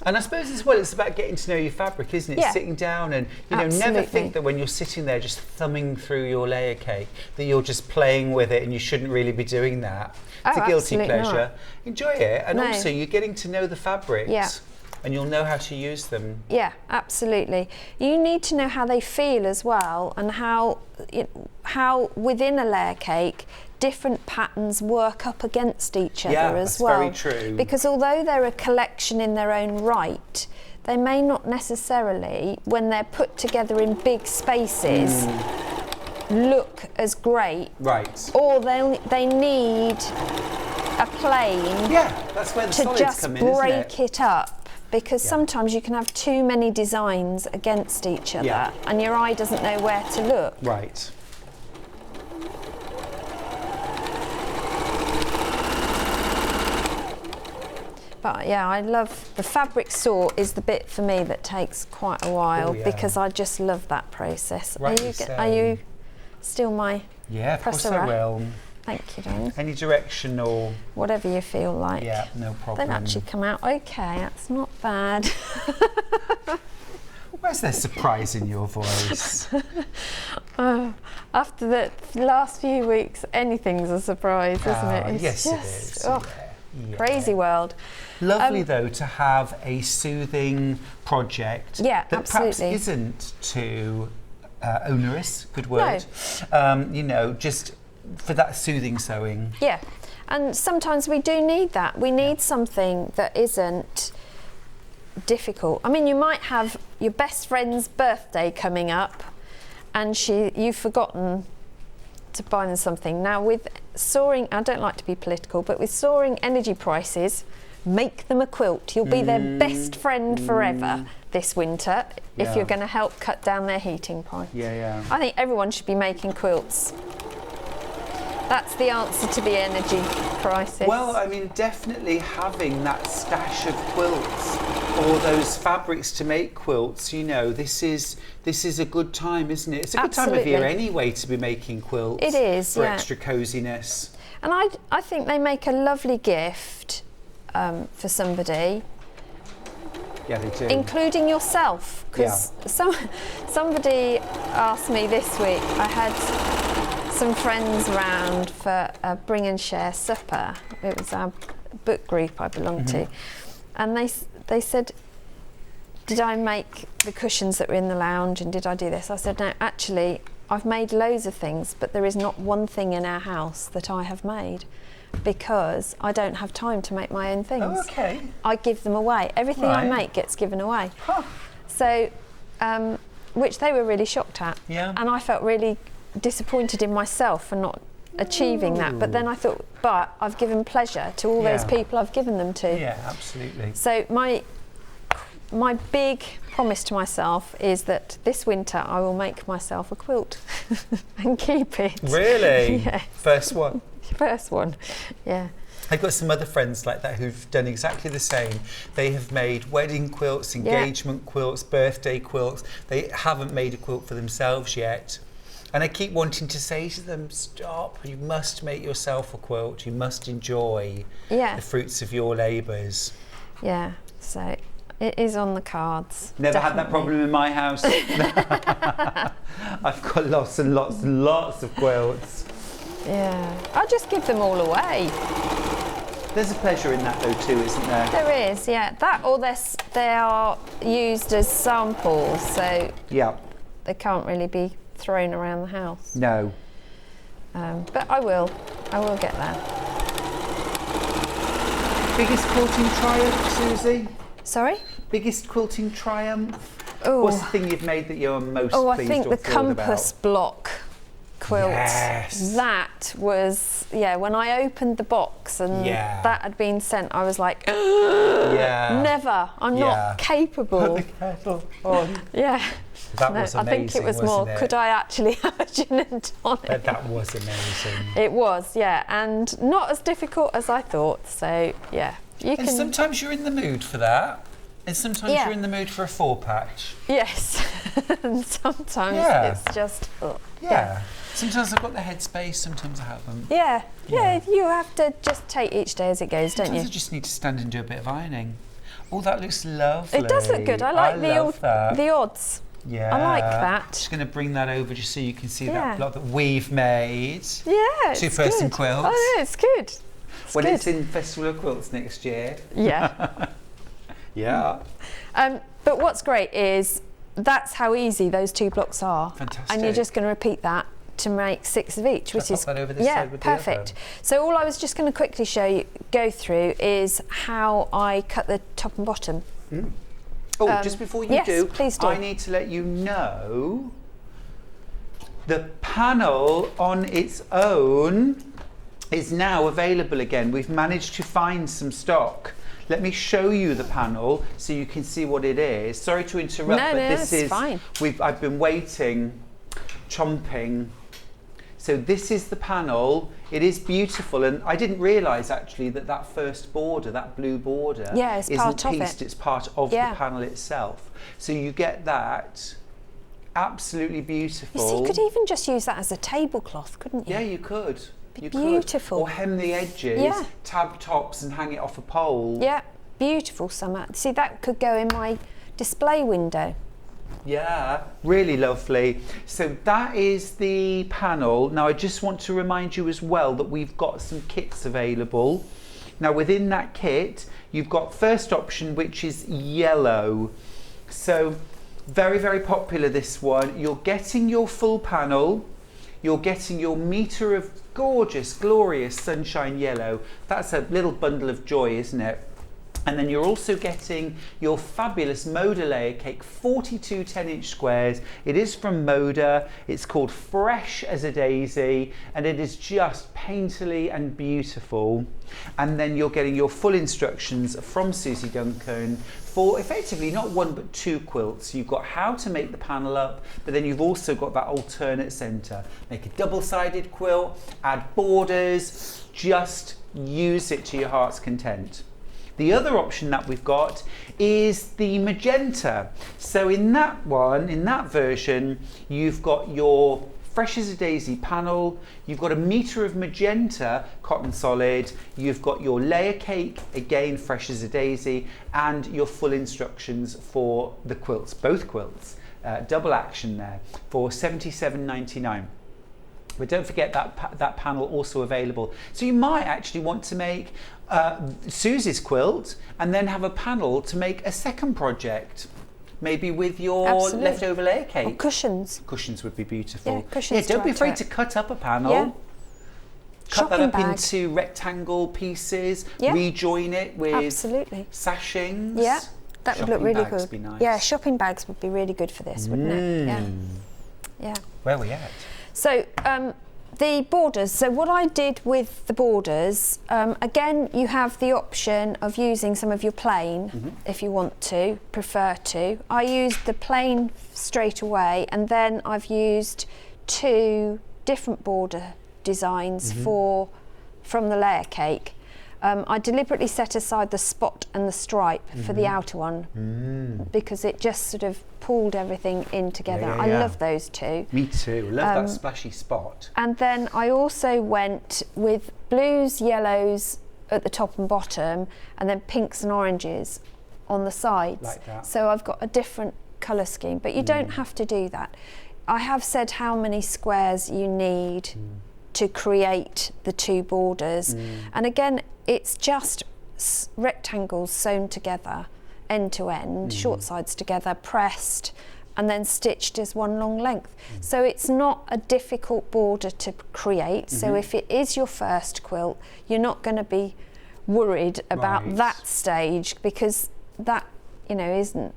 And I suppose as well, it's about getting to know your fabric, isn't it? Yeah. Sitting down and, you know, never think that when you're sitting there just thumbing through your layer cake, that you're just playing with it, and you shouldn't really be doing that. It's a guilty pleasure. Not. Enjoy it, and also you're getting to know the fabrics. And you'll know how to use them. Yeah, absolutely. You need to know how they feel as well, and how within a layer cake, different patterns work up against each other as well. Yeah, that's very true. Because although they're a collection in their own right, they may not necessarily, when they're put together in big spaces, look as great. Right. Or they need a plane that's where the to solids just come in, break it up. Because sometimes you can have too many designs against each other and your eye doesn't know where to look. Right. But yeah, I love the fabric sort is the bit for me that takes quite a while because I just love that process. Are you still my of course presser? I will. Thank you, Dan. Any direction or... Whatever you feel like. Yeah, no problem. They'll actually come out okay, that's not bad. Where's there surprise in your voice? After the last few weeks, anything's a surprise, isn't it? It's yes, just, it is. Crazy world. Lovely though to have a soothing project that perhaps isn't too onerous, good word. No. You know, just for that soothing sewing. Yeah, and sometimes we do need that. We need something that isn't difficult. I mean, you might have your best friend's birthday coming up and you've forgotten to buy them something. Now with soaring, I don't like to be political, but with soaring energy prices, make them a quilt. You'll be their best friend forever this winter if you're going to help cut down their heating price. I think everyone should be making quilts. That's the answer to the energy crisis. Well, I mean, definitely having that stash of quilts or those fabrics to make quilts, you know, this is a good time, isn't it? It's a good time of year anyway to be making quilts. It is, for extra coziness. And I think they make a lovely gift for somebody. Yeah, they do. Including yourself, because somebody asked me this week. I had some friends round for a bring and share supper. It was our book group I belong to, and they said, did I make the cushions that were in the lounge and did I do this? I said, no, actually I've made loads of things, but there is not one thing in our house that I have made because I don't have time to make my own things. Oh, okay. I give them away. Everything I make gets given away. Huh. So, which they were really shocked at. Yeah. And I felt really disappointed in myself for not achieving that. But then I thought, but I've given pleasure to all those people I've given them to. Yeah, absolutely. So my big promise to myself is that this winter I will make myself a quilt and keep it. Really? Yeah. First one? First one, yeah. I've got some other friends like that who've done exactly the same. They have made wedding quilts, engagement quilts, birthday quilts. They haven't made a quilt for themselves yet. And I keep wanting to say to them, stop, you must make yourself a quilt. You must enjoy the fruits of your labours. Yeah, so it is on the cards. Never had that problem in my house. I've got lots and lots and lots of quilts. Yeah, I'll just give them all away. There's a pleasure in that though too, isn't there? There is, yeah. That or they are used as samples, so they can't really be thrown around the house. No. But I will get there. Biggest quilting triumph, Susie? Sorry? Biggest quilting triumph? Oh. What's the thing you've made that you're most pleased or thrilled about? I think the compass block quilt. Yes. That was, when I opened the box and that had been sent, I was like, never, I'm not capable. Put the kettle on. Yeah. That was amazing, I think it was more, could I actually have a gin and tonic? But that was amazing. It was, and not as difficult as I thought, so you can... And sometimes you're in the mood for that. And sometimes you're in the mood for a 4-patch. Yes, and sometimes it's just... Sometimes I've got the headspace, sometimes I haven't. Yeah, you have to just take each day as it goes, don't you? Sometimes I just need to stand and do a bit of ironing. Oh, that looks lovely. It does look good. I like the odds. Yeah. I like that. Just going to bring that over just so you can see that block that we've made. Yeah, it's Two-person good. quilt. Oh, no, it's good. When it's in Festival of Quilts next year. Yeah. Yeah. But what's great is that's how easy those 2 blocks are. Fantastic. And you're just going to repeat that to make 6 of each, which is that over this side with the perfect. other? So all I was just going to quickly go through is how I cut the top and bottom. Oh, just before you do, please do, I need to let you know the panel on its own is now available again. We've managed to find some stock. Let me show you the panel so you can see what it is. Sorry to interrupt, but this is fine. I've been waiting, chomping. So this is the panel. It is beautiful, and I didn't realise actually that first border, that blue border, it's part of pieced. it. It's part of the panel itself. So you get that. Absolutely beautiful. You see, you could even just use that as a tablecloth, couldn't you? Yeah, you could. You beautiful. Could. Or hem the edges, tab tops, and hang it off a pole. Yeah, beautiful, Summer. See, that could go in my display window. Yeah, really lovely. So that is the panel. Now I just want to remind you as well that we've got some kits available. Now within that kit, you've got first option, which is yellow. So very, very popular, this one. You're getting your full panel. You're getting your metre of gorgeous, glorious sunshine yellow. That's a little bundle of joy, isn't it? And then you're also getting your fabulous Moda layer cake, 42 10-inch squares. It is from Moda. It's called Fresh as a Daisy, and it is just painterly and beautiful. And then you're getting your full instructions from Suzie Duncan for effectively not 1 but 2 quilts. You've got how to make the panel up, but then you've also got that alternate centre. Make a double-sided quilt, add borders, just use it to your heart's content. The other option that we've got is the magenta. So in that one, in that version, you've got your Fresh as a Daisy panel, you've got a metre of magenta cotton solid, you've got your layer cake, again Fresh as a Daisy, and your full instructions for the quilts, both quilts, double action there, for $77.99. But don't forget that panel also available. So you might actually want to make Susie's quilt and then have a panel to make a second project, maybe with your leftover layer cake. Or cushions. Cushions would be beautiful. Yeah, cushions. Yeah, don't be afraid to cut up a panel. Yeah. Cut that Shopping up bag. into rectangle pieces, Yeah. rejoin it with sashings. Yeah, that would look Shopping really bags good. Be nice. Yeah, shopping bags would be really good for this, wouldn't it? Yeah. Yeah. Where are we at? So the borders, so what I did with the borders, again, you have the option of using some of your plain if you want to, prefer to. I used the plain straight away, and then I've used 2 different border designs from the layer cake. I deliberately set aside the spot and the stripe for the outer one because it just sort of pulled everything in together. I love those 2. Me too. Love that splashy spot. And then I also went with blues, yellows at the top and bottom, and then pinks and oranges on the sides. Like that. So I've got a different colour scheme, but you don't have to do that. I have said how many squares you need to create the 2 borders. And again, it's just rectangles sewn together, end to end, short sides together, pressed, and then stitched as one long length. So it's not a difficult border to create. So if it is your first quilt, you're not going to be worried about that stage, because that, you know, isn't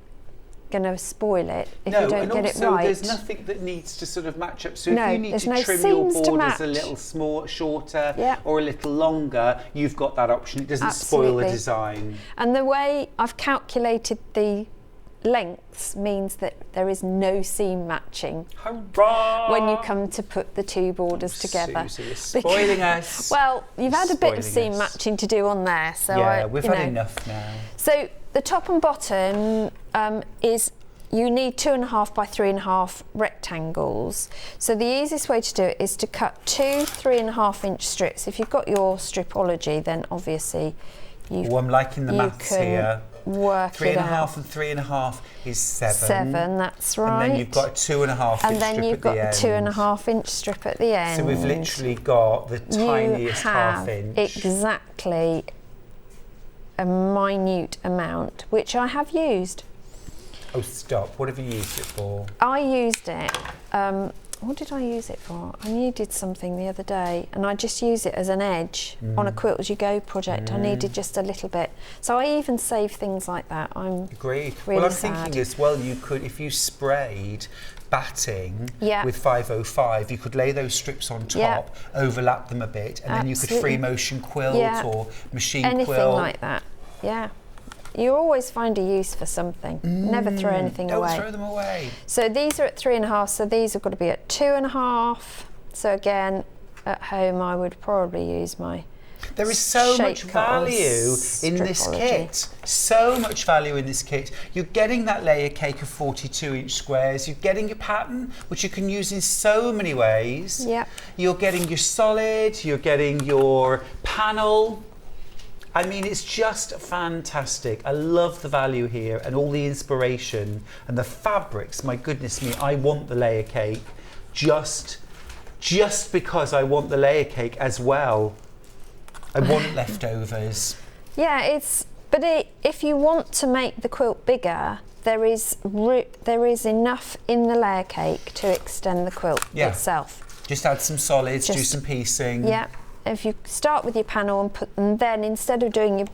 going to spoil it if No, you don't and get it also right. there's nothing that needs to sort of match up. So No, if you need there's to no trim your seams to borders a match. little shorter Yeah. or a little longer, you've got that option. It doesn't spoil the Absolutely. design. And the way I've calculated the lengths means that there is no seam matching Hurrah! when you come to put the two borders together. Suzie, you're spoiling us. Well, you've had a bit of Spoiling seam us. matching to do on there, so Yeah, we've you had know. enough now. So the top and bottom is you need 2.5 by 3.5 rectangles. So the easiest way to do it is to cut 2 3.5-inch strips. If you've got your stripology, then obviously Oh, I'm liking the maths can here. work it 3.5 out. and 3.5 is 7. 7, that's right. And then you've got a 2.5 And inch then strip you've at got the a end. 2.5-inch strip at the end. So we've literally got the tiniest you have half inch. exactly a minute amount, which I have used. Oh, stop. What have you used it for? I used it, what did I use it for? I needed something the other day and I just used it as an edge on a Quilt As You Go project. I needed just a little bit. So I even save things like that. I'm Agreed. really well, I'm sad. thinking as well, you could, if you sprayed batting Yeah. with 505, you could lay those strips on top, Yeah. overlap them a bit, and then you could free Absolutely. motion quilt Yeah. or machine anything quilt. like that, yeah. You always find a use for something. Never throw anything Don't away. throw them away. So these are at 3.5, so these have got to be at 2.5. So again, at home I would probably use my There is so shape much cut or value in this stripology. kit. So much value in this kit. You're getting that layer cake of 42-inch squares. You're getting your pattern, which you can use in so many ways. Yep. You're getting your solid. You're getting your panel. I mean, it's just fantastic. I love the value here and all the inspiration and the fabrics. My goodness me, I want the layer cake just because I want the layer cake as well. I want leftovers. Yeah, if you want to make the quilt bigger, there is enough in the layer cake to extend the quilt itself. Just add some solids, do Just- some piecing. Yeah. If you start with your panel and then instead of do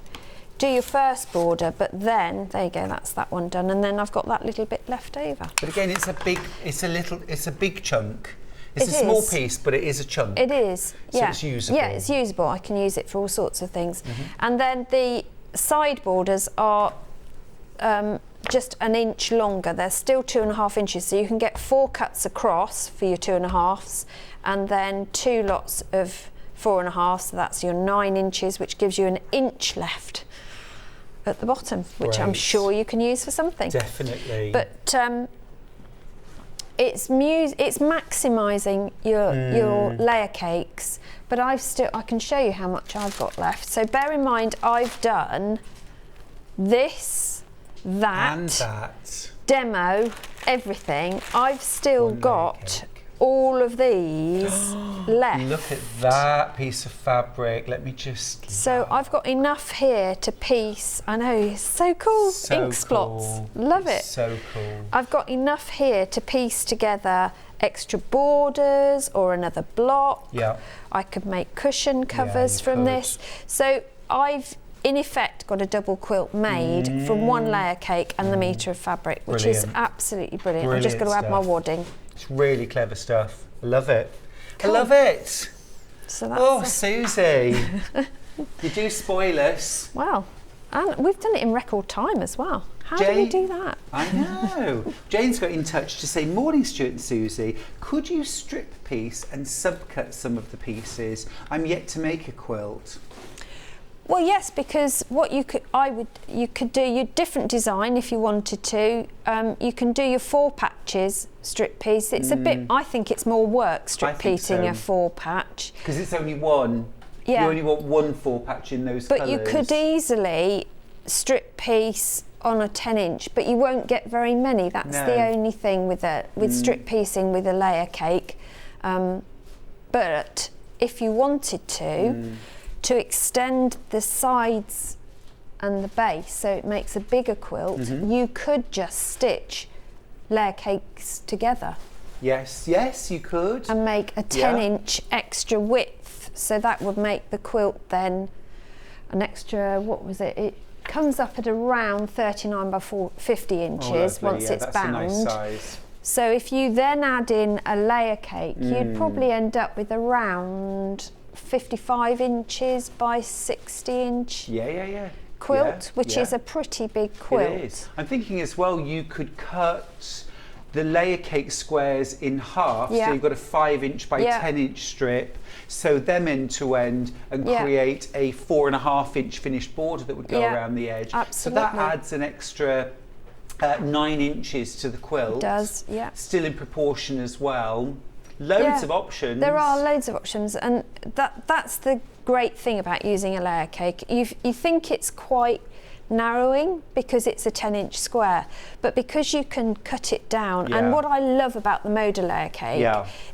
your first border, but then there you go, that's that one done, and then I've got that little bit left over. But again, it's a big chunk. It's It a small is. piece, but it is a chunk. It is, So yeah. it's usable. Yeah, it's usable. I can use it for all sorts of things. And then the side borders are just an inch longer. They're still 2.5 inches, so you can get 4 cuts across for your 2.5s, and then 2 lots of 4.5, so that's your 9 inches, which gives you an inch left at the bottom, which I'm Great. sure you can use for something. Definitely. But it's maximising your layer cakes, but I can show you how much I've got left. So bear in mind, I've done this, and that. demo, everything. I've still One layer got cake. all of these left. Look at that piece of fabric. Let me just. So I've got enough here to piece. I know, it's so cool. So Ink splots. cool. Love it. So cool. I've got enough here to piece together extra borders or another block. Yeah. I could make cushion covers you from could. this. So I've in effect got a double quilt made from one layer cake and the metre of fabric, which is Brilliant. absolutely brilliant. I'm just Brilliant going to add my stuff. wadding. It's really clever stuff. I love it. Cool. I love it. So that's Oh, Suzie. You do spoil us. wow. And we've done it in record time as well. How do we do that? I know. Jane's got in touch to say, morning Stuart and Suzie, could you strip piece and subcut some of the pieces? I'm yet to make a quilt. Well, yes, because what you could do your different design if you wanted to. You can do your 4 patches strip piece. It's a bit. I think it's more work strip I think piecing so. a 4 patch. Because it's only one. Yeah. You only want one 4 patch in those But colours. you could easily strip piece on a 10-inch, but you won't get very many. That's No. the only thing with strip piecing with a layer cake. But if you wanted to extend the sides and the base so it makes a bigger quilt, you could just stitch layer cakes together Yes, you could. and make a 10-inch extra width. So that would make the quilt then an extra, what was it? comes up at around 39 by 50 inches once it's that's bound. a nice size. So if you then add in a layer cake, you'd probably end up with around 55 inches by 60 inch quilt, which is a pretty big quilt. It is. I'm thinking as well, you could cut the layer cake squares in half, so you've got a 5-inch by 10-inch strip, sew them end to end and create a 4.5-inch finished border that would go around the edge. Absolutely. So that adds an extra 9 inches to the quilt. It does, yeah. Still in proportion as well. Loads of options. There are loads of options, and that's the great thing about using a layer cake. You think it's quite narrowing because it's a 10-inch square, but because you can cut it down, and what I love about the Moda layer cake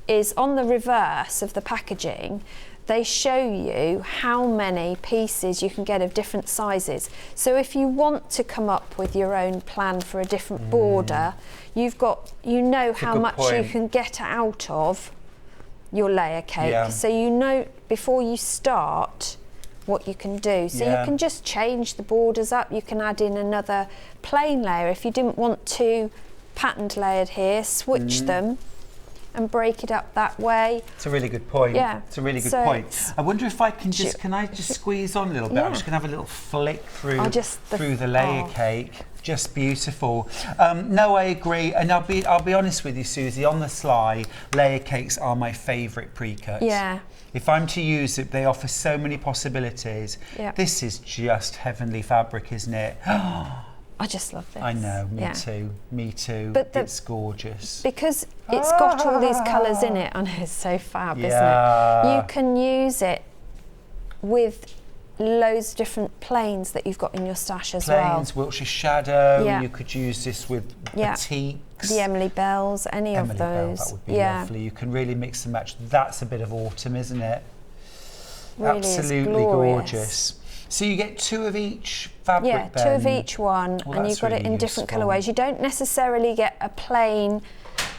is on the reverse of the packaging, they show you how many pieces you can get of different sizes. So if you want to come up with your own plan for a different border, you know how much you can get out of your layer cake. So you know before you start what you can do. So you can just change the borders up. You can add in another plain layer. If you didn't want to patterned layered here, switch them and break it up that way. It's a really good point. Yeah. It's a really good point. I wonder if I can can I just squeeze on a little bit? I'm just going to have a little flick through the layer cake. Just beautiful. No, I agree, and I'll be honest with you, Susie. On the sly, layer cakes are my favourite pre-cut. Yeah. If I'm to use it, they offer so many possibilities. Yeah. This is just heavenly fabric, isn't it? I just love this. I know, me too. But it's gorgeous. Because it's got all these colours in it, and it's so fab, isn't it? You can use it with loads of different plains that you've got in your stash as well. Plains, Wiltshire Shadow, you could use this with batiks. The Emily Bells, any of those. That would be lovely. You can really mix and match. That's a bit of autumn, isn't it? Really absolutely gorgeous. So you get 2 of each fabric then? 2 of each one, and you've got it in different colourways. You don't necessarily get a plain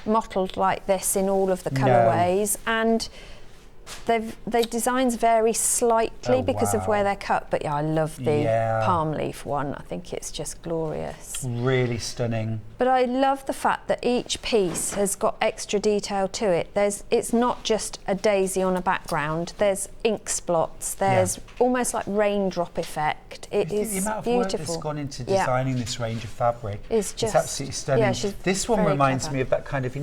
mottled like this in all of the colourways, and the designs vary slightly because of where they're cut, but I love the palm leaf one. I think it's just glorious. Really stunning. But I love the fact that each piece has got extra detail to it. It's not just a daisy on a background. There's ink splots. There's almost like raindrop effect. It is the amount of beautiful. work that's gone into designing this range of fabric. It's absolutely stunning. This one reminds me of that kind of,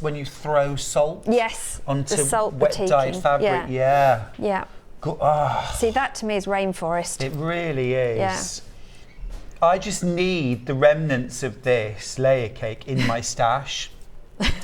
when you throw salt onto wet dyed fabric. Yeah. Oh. See, that to me is rainforest. It really is. Yeah. I just need the remnants of this layer cake in my stash.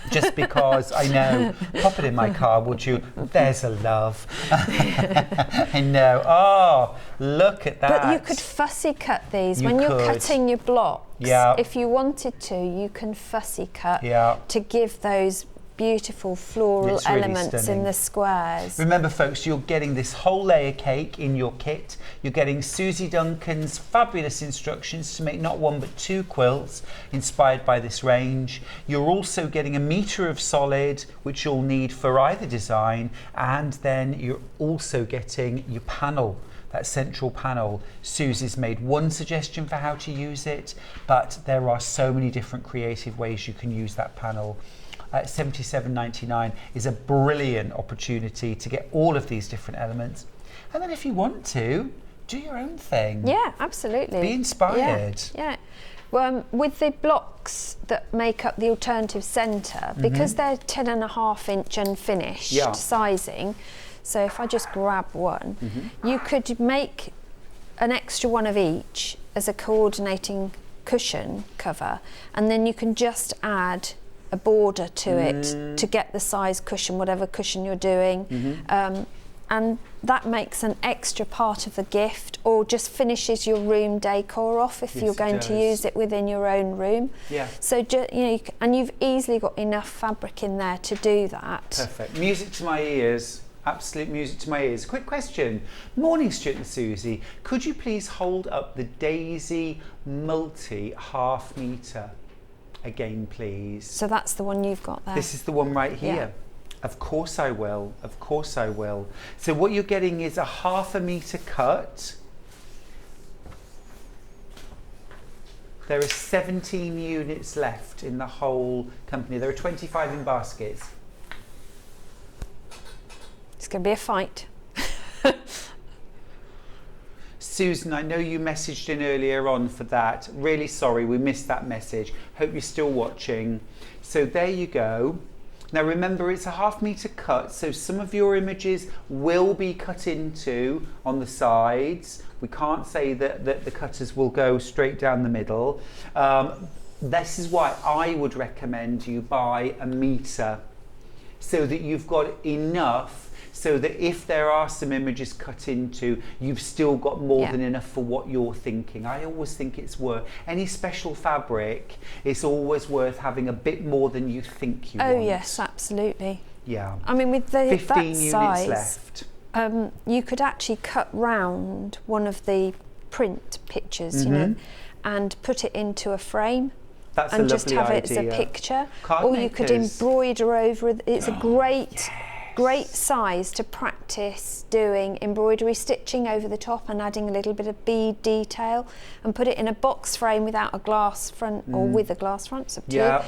Just because I know, pop it in my car, would you? There's a love. I know. Oh, look at that. But you could fussy cut these when you're cutting your blocks. Yeah. If you wanted to, you can fussy cut to give those beautiful floral elements in the squares. Remember folks, you're getting this whole layer cake in your kit. You're getting Suzie Duncan's fabulous instructions to make not 1 but 2 quilts inspired by this range. You're also getting a metre of solid, which you'll need for either design, and then you're also getting your panel, that central panel. Susie's made one suggestion for how to use it, but there are so many different creative ways you can use that panel. $77.99 is a brilliant opportunity to get all of these different elements, and then if you want to, do your own thing. Yeah, absolutely. Be inspired. Yeah. Well, with the blocks that make up the alternative centre, because they're 10.5 inch unfinished sizing, so if I just grab one, you could make an extra one of each as a coordinating cushion cover, and then you can just add a border to it to get the size cushion, whatever cushion you're doing, and that makes an extra part of the gift, or just finishes your room decor off if you're going to use it within your own room. So and you've easily got enough fabric in there to do that. Perfect. Music to my ears. Absolute music to my ears. Quick question. Morning, Stuart and Susie. Could you please hold up the Daisy Multi ½ metre again, please? So that's the one you've got there. This is the one right here. Yeah. Of course I will. Of course I will. So what you're getting is a ½ metre cut. There are 17 units left in the whole company. There are 25 in baskets. It's going to be a fight. Susan, I know you messaged in earlier on for that. Really sorry, we missed that message. Hope you're still watching. So there you go. Now remember, it's a ½ metre cut, so some of your images will be cut into on the sides. We can't say that the cutters will go straight down the middle. This is why I would recommend you buy a metre, so that you've got enough, so that if there are some images cut into, you've still got more than enough for what you're thinking. I always think it's worth, any special fabric, it's always worth having a bit more than you think you want. Oh yes, absolutely. Yeah. I mean, with 15 that units size, left. you could actually cut round one of the print pictures, you know, and put it into a frame. That's and a just lovely have it idea. as a picture, Card or you could makers. embroider over it. It's a great size to practice doing embroidery stitching over the top and adding a little bit of bead detail, and put it in a box frame without a glass front or with a glass front, it's up to you.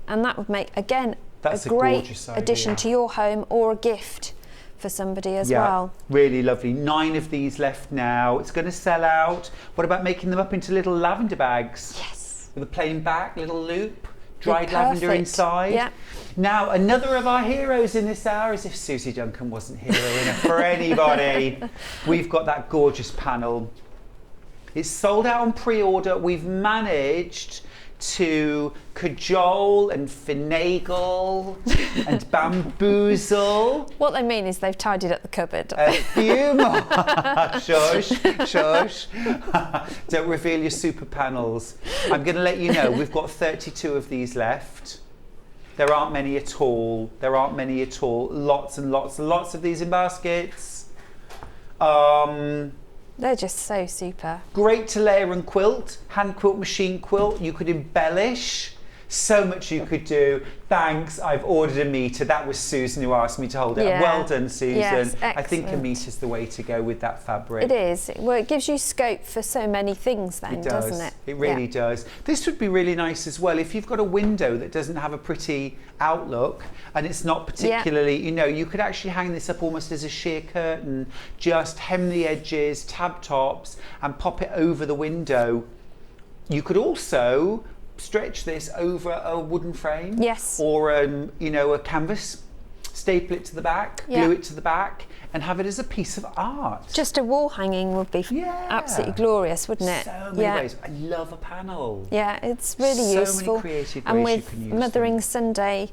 And that would make, again, That's a a great gorgeous addition idea. to your home, or a gift for somebody as well. Really lovely. 9 of these left now. It's going to sell out. What about making them up into little lavender bags? Yes. With a plain back, little loop, dried Be lavender perfect. inside. Yeah. Now, another of our heroes in this hour, as if Suzie Duncan wasn't hero enough for anybody. We've got that gorgeous panel. It's sold out on pre-order. We've managed to cajole and finagle and bamboozle. What they mean is they've tidied up the cupboard. A few more. Shush. Don't reveal your super panels. I'm going to let you know, we've got 32 of these left. There aren't many at all. Lots and lots of these in baskets. They're just so super. Great to layer and quilt, hand quilt, machine quilt. You could embellish. So much you could do. Thanks, I've ordered a metre. That was Susan who asked me to hold it. Yeah. Well done, Susan. Yes, I think a excellent. metre's the way to go with that fabric. It is. Well, it gives you scope for so many things then, It does. doesn't it? It really does. This would be really nice as well if you've got a window that doesn't have a pretty outlook and it's not particularly, you know, you could actually hang this up almost as a sheer curtain, just hem the edges, tab tops, and pop it over the window. You could also stretch this over a wooden frame, Yes. or you know, a canvas, staple it to the back, glue it to the back, and have it as a piece of art. Just a wall hanging would be absolutely glorious, wouldn't it? So many ways. I love a panel. Yeah, it's really So useful. many creative and ways you with can use Mothering them. Sunday,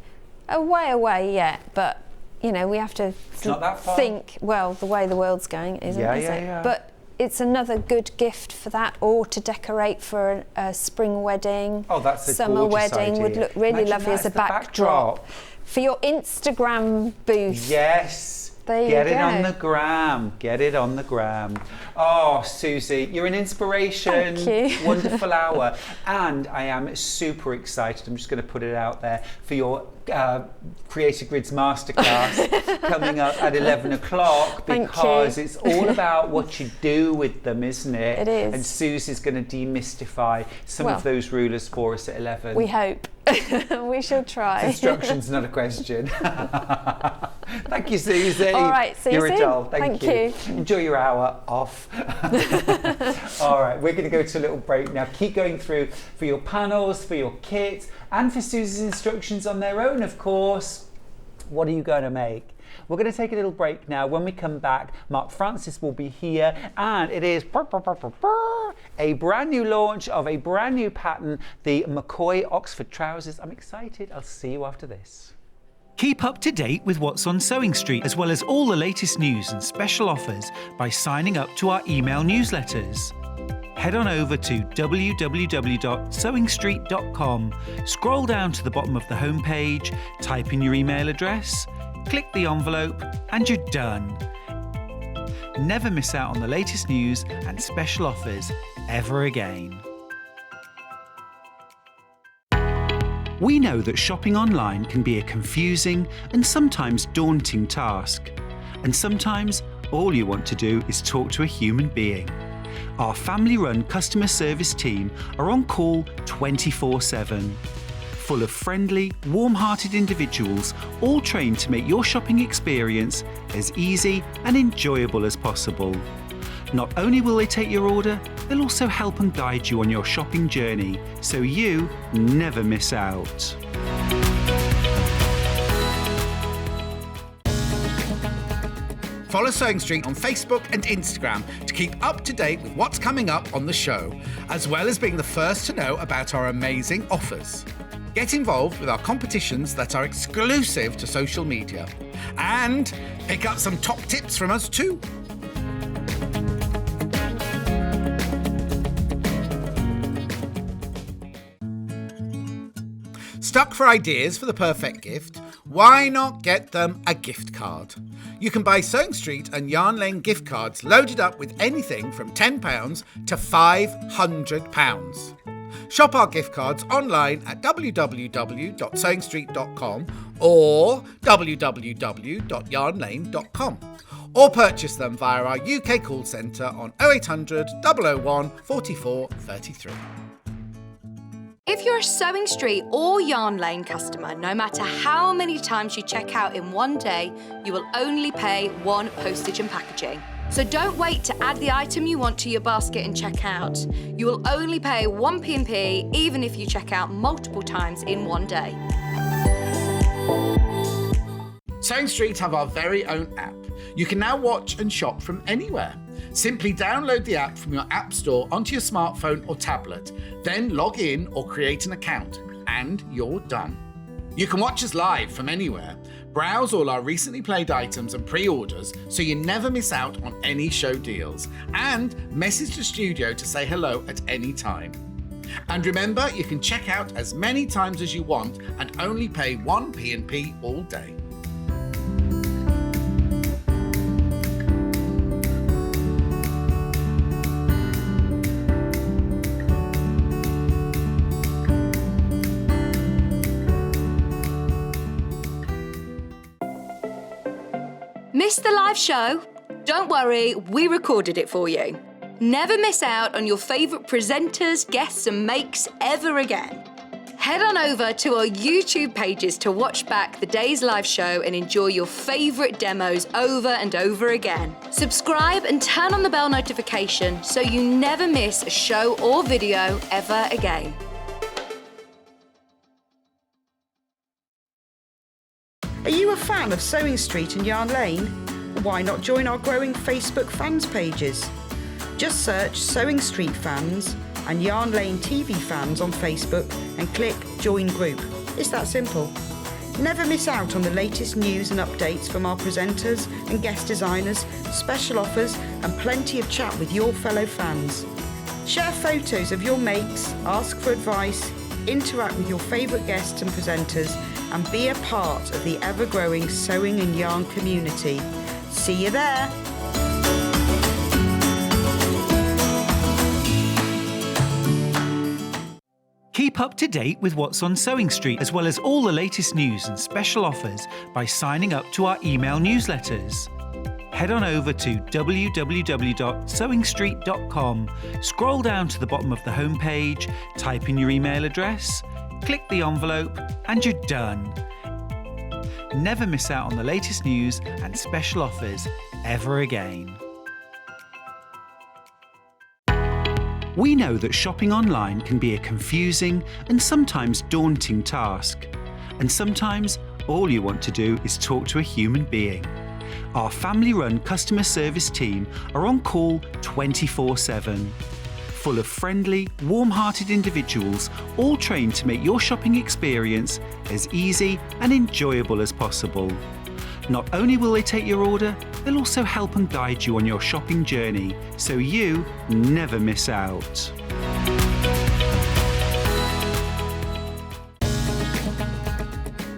a way away yet, but you know, we have to not that far. think, well, the way the world's going isn't, is it? Yeah. But it's another good gift for that, or to decorate for a spring wedding. Oh, that's a summer gorgeous wedding would idea. look really Imagine lovely that as a as the backdrop. backdrop. For your Instagram booth. Yes. There you Get it go. on the gram. Get it on the gram. Oh, Suzie, you're an inspiration. Thank you. Wonderful hour. And I am super excited. I'm just going to put it out there for your Creative Grids Masterclass coming up at 11 o'clock, Thank because you. it's all about what you do with them, isn't it? It is. And Susie's going to demystify some Well, of those rulers for us at 11. We hope. We shall try. Instructions, not a question. Thank you, Suzie. All right, see you You're soon. a doll. Thank Thank you. Enjoy your hour off. All right, we're going to go to a little break now. Keep going through for your panels, for your kits, and for Susie's instructions on their own, of course. What are you going to make? We're going to take a little break now. When we come back, Mark Francis will be here, and it is a brand new launch of a brand new pattern, the McCoy Oxford trousers. I'm excited. I'll see you after this. Keep up to date with what's on Sewing Street, as well as all the latest news and special offers by signing up to our email newsletters. Head on over to www.sewingstreet.com, scroll down to the bottom of the homepage, type in your email address, click the envelope, and you're done. Never miss out on the latest news and special offers ever again. We know that shopping online can be a confusing and sometimes daunting task. And sometimes all you want to do is talk to a human being. Our family-run customer service team are on call 24/7. Full of friendly, warm-hearted individuals, all trained to make your shopping experience as easy and enjoyable as possible. Not only will they take your order, they'll also help and guide you on your shopping journey, so you never miss out. Follow Sewing Street on Facebook and Instagram to keep up to date with what's coming up on the show, as well as being the first to know about our amazing offers. Get involved with our competitions that are exclusive to social media. And pick up some top tips from us too. Stuck for ideas for the perfect gift? Why not get them a gift card? You can buy Sewing Street and Yarn Lane gift cards loaded up with anything from £10 to £500. Shop our gift cards online at www.sewingstreet.com or www.yarnlane.com, or purchase them via our UK call centre on 0800 001 44 33. If you're a Sewing Street or Yarn Lane customer, no matter how many times you check out in one day, you will only pay one postage and packaging. So don't wait to add the item you want to your basket and check out. You will only pay one P&P even if you check out multiple times in one day. Sewing Street have our very own app. You can now watch and shop from anywhere. Simply download the app from your app store onto your smartphone or tablet, then log in or create an account, and you're done. You can watch us live from anywhere, browse all our recently played items and pre-orders so you never miss out on any show deals, and message the studio to say hello at any time. And remember, you can check out as many times as you want and only pay one P&P all day. Missed the live show? Don't worry, we recorded it for you. Never miss out on your favourite presenters, guests and makes ever again. Head on over to our YouTube pages to watch back the day's live show and enjoy your favourite demos over and over again. Subscribe and turn on the bell notification so you never miss a show or video ever again. Are you a fan of Sewing Street and Yarn Lane? Why not join our growing Facebook fans pages? Just search Sewing Street fans and Yarn Lane TV fans on Facebook and click Join Group. It's that simple. Never miss out on the latest news and updates from our presenters and guest designers, special offers and plenty of chat with your fellow fans. Share photos of your makes, ask for advice, interact with your favourite guests and presenters, and be a part of the ever-growing sewing and yarn community. See you there! Keep up to date with what's on Sewing Street, as well as all the latest news and special offers by signing up to our email newsletters. Head on over to www.sewingstreet.com, scroll down to the bottom of the homepage, type in your email address, click the envelope, and you're done. Never miss out on the latest news and special offers ever again. We know that shopping online can be a confusing and sometimes daunting task. And sometimes all you want to do is talk to a human being. Our family-run customer service team are on call 24/7. Full of friendly, warm-hearted individuals, all trained to make your shopping experience as easy and enjoyable as possible. Not only will they take your order, they'll also help and guide you on your shopping journey, so you never miss out.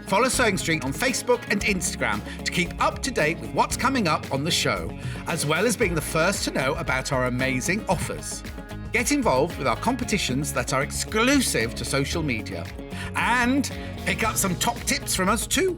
Follow Sewing Street on Facebook and Instagram to keep up to date with what's coming up on the show, as well as being the first to know about our amazing offers. Get involved with our competitions that are exclusive to social media. And pick up some top tips from us too.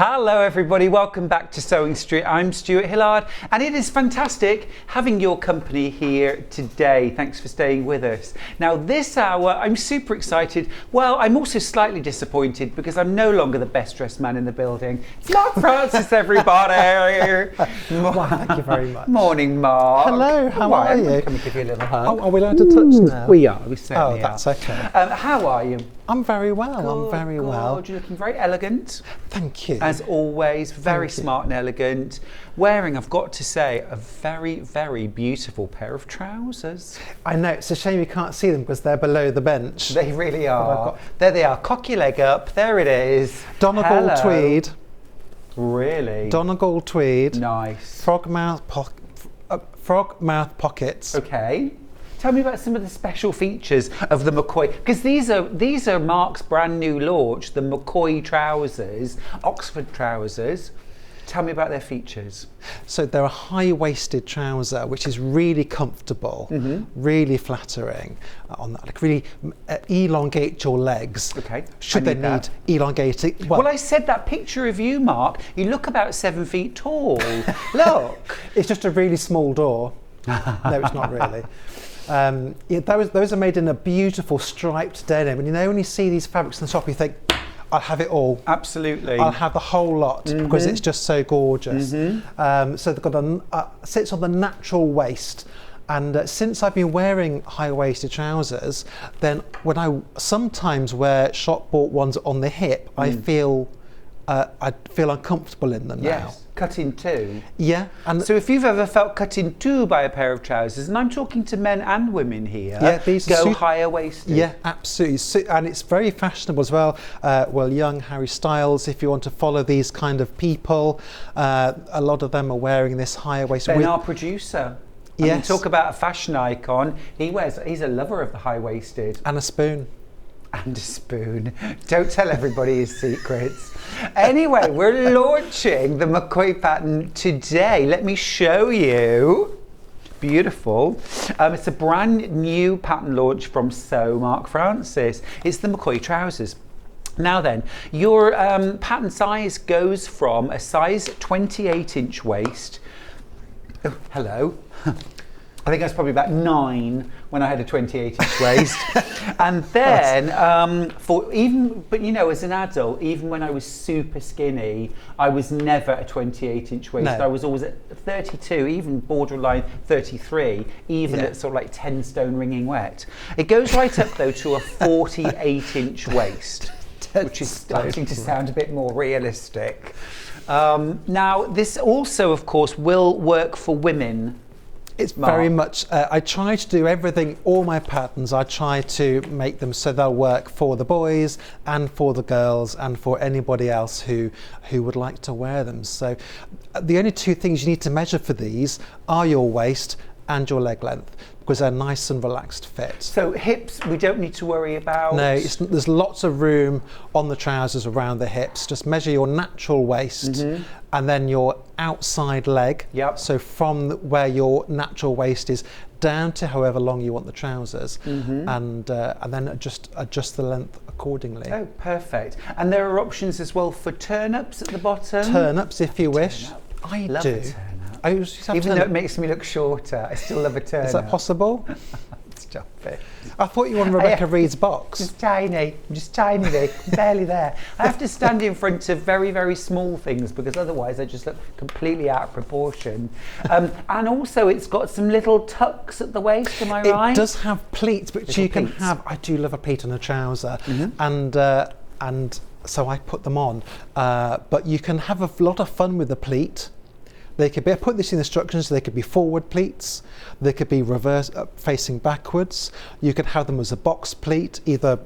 Hello everybody, welcome back to Sewing Street. I'm Stuart Hillard and it is fantastic having your company here today. Thanks for staying with us. Now this hour I'm super excited. Well, I'm also slightly disappointed because I'm no longer the best dressed man in the building. It's Mark Francis, everybody. Well, thank you very much. Morning, Mark. Hello, how are you? Can we give you a little hug? Oh, are we allowed to touch now? We are, we certainly Oh, that's are. okay. How are you? I'm very well, I'm very well. You're looking very elegant. Thank you. As always, very Thank you. smart and elegant. Wearing, I've got to say, a very, very beautiful pair of trousers. I know, it's a shame you can't see them because they're below the bench. They really I've are. got- There they are. Cock your leg up. There it is. Donegal Hello. tweed. Really? Donegal tweed. Nice. Frog mouth pockets. Okay. Tell me about some of the special features of the McCoy, because these are Mark's brand new launch, the McCoy trousers, Oxford trousers. Tell me about their features. So they're a high-waisted trouser, which is really comfortable, really flattering on that. Like really elongate your legs. Okay. Should I they need need that. elongating? Well, I said that picture of you, Mark. You look about 7 feet tall. Look. It's just a really small door. No, it's not really. Yeah, those are made in a beautiful striped denim, and when you see these fabrics in the shop, you think, I'll have it all. Absolutely. I'll have the whole lot because it's just so gorgeous. So they've got sits on the natural waist. And since I've been wearing high-waisted trousers, then when I sometimes wear shop-bought ones on the hip, I feel uncomfortable in them now. Yes. Cut in two. Yeah. And So if you've ever felt cut in two by a pair of trousers, and I'm talking to men and women here, Yeah, these go suit- higher waisted. yeah, absolutely. And it's very fashionable as well. Young Harry Styles, if you want to follow these kind of people, a lot of them are wearing this higher waist. Ben, our producer. I mean, Yes. talk about a fashion icon. He's a lover of the high-waisted. And a spoon. And a spoon. Don't tell everybody his secrets. Anyway, we're launching the McCoy pattern today. Let me show you. Beautiful. It's a brand new pattern launch from Mark Francis. It's the McCoy trousers. Now then, your pattern size goes from a size 28-inch waist. Oh, hello. I think I was probably about 9 when I had a 28-inch waist. And then, but as an adult, even when I was super skinny, I was never a 28-inch waist. No. I was always at 32, even borderline 33, even at sort of like 10 stone wringing wet. It goes right up though to a 48-inch waist, which is starting to sound a bit more realistic. Now, this also, of course, will work for women. It's very much, I try to do everything, all my patterns, I try to make them so they'll work for the boys and for the girls and for anybody else who would like to wear them. So the only two things you need to measure for these are your waist and your leg length, because they're nice and relaxed fit. So hips, we don't need to worry about. No, there's lots of room on the trousers around the hips. Just measure your natural waist and then your outside leg. Yep. So from where your natural waist is down to however long you want the trousers, and then adjust the length accordingly. Oh, perfect. And there are options as well for turn-ups at the bottom. Turn-ups if you wish. I Love do. a turn-up. I used to have Even though turn-up. it makes me look shorter, I still love a turn-up. Is that possible? Stop it. I thought you wanted Rebecca Reed's box. Just tiny, barely there. I have to stand in front of very, very small things because otherwise I just look completely out of proportion. And also it's got some little tucks at the waist, am I right? It does have pleats, which Little you can pleats. have. I do love a pleat on a trouser, and so I put them on. But you can have a lot of fun with the pleat. They could be, I put this in instructions, they could be forward pleats, they could be reverse facing backwards, you could have them as a box pleat, either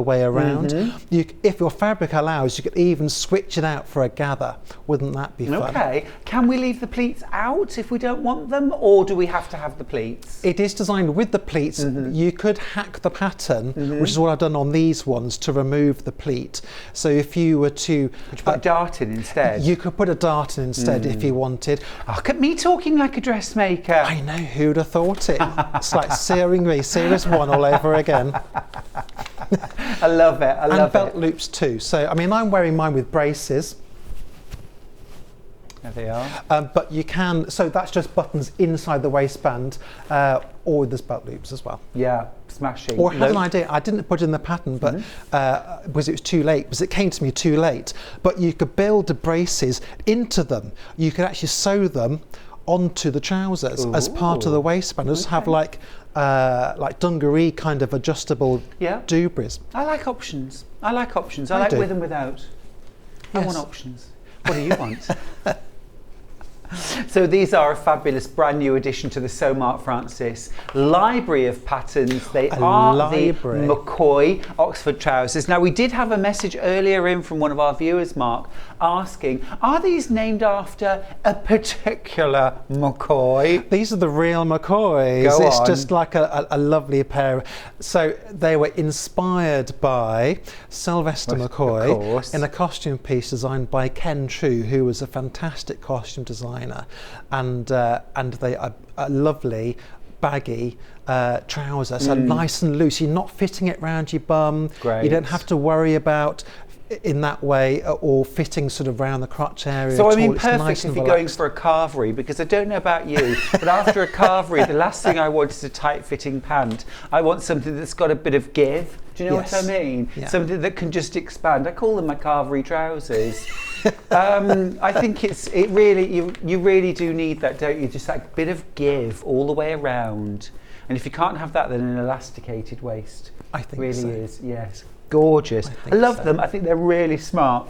way around. If your fabric allows, you could even switch it out for a gather. Wouldn't that be fun? Okay. Can we leave the pleats out if we don't want them, or do we have to have the pleats? It is designed with the pleats. You could hack the pattern, which is what I've done on these ones, to remove the pleat. So if you were to Put a dart in instead. you could put a dart in instead if you wanted. Oh, look at me talking like a dressmaker. I know, who'd have thought it? It's like Series 1 all over again. I love it. I love And belt it. loops too. So, I mean, I'm wearing mine with braces. There they are. But you can, so that's just buttons inside the waistband, or there's belt loops as well. Yeah, smashing. Or I had an idea, I didn't put in the pattern, but because it was too late, because it came to me too late. But you could build the braces into them. You could actually sew them onto the trousers as part of the waistband. Just have like dungaree kind of adjustable doobries. I like options. I like with and without. I want options. What do you want? So these are a fabulous brand new addition to the Sew Mark Francis library of patterns. They are the McCoy Oxford trousers. Now we did have a message earlier in from one of our viewers, Mark, asking, are these named after a particular McCoy? These are the real McCoys. It's just like a lovely pair. So they were inspired by Sylvester McCoy in a costume piece designed by Ken True, who was a fantastic costume designer. And they are a lovely baggy trouser, so nice and loose. You're not fitting it round your bum. Great. You don't have to worry about in that way or fitting sort of round the crotch area. So I mean, it's perfect nice if and you're relaxed. going for a carvery, because I don't know about you, but after a carvery, the last thing I want is a tight-fitting pant. I want something that's got a bit of give. Do you know what I mean? Yeah. Something that can just expand. I call them my carvery trousers. I think you really do need that, don't you? Just that bit of give all the way around. And if you can't have that, then an elasticated waist. I think really so. is, yes. Gorgeous. I love them. I think they're really smart.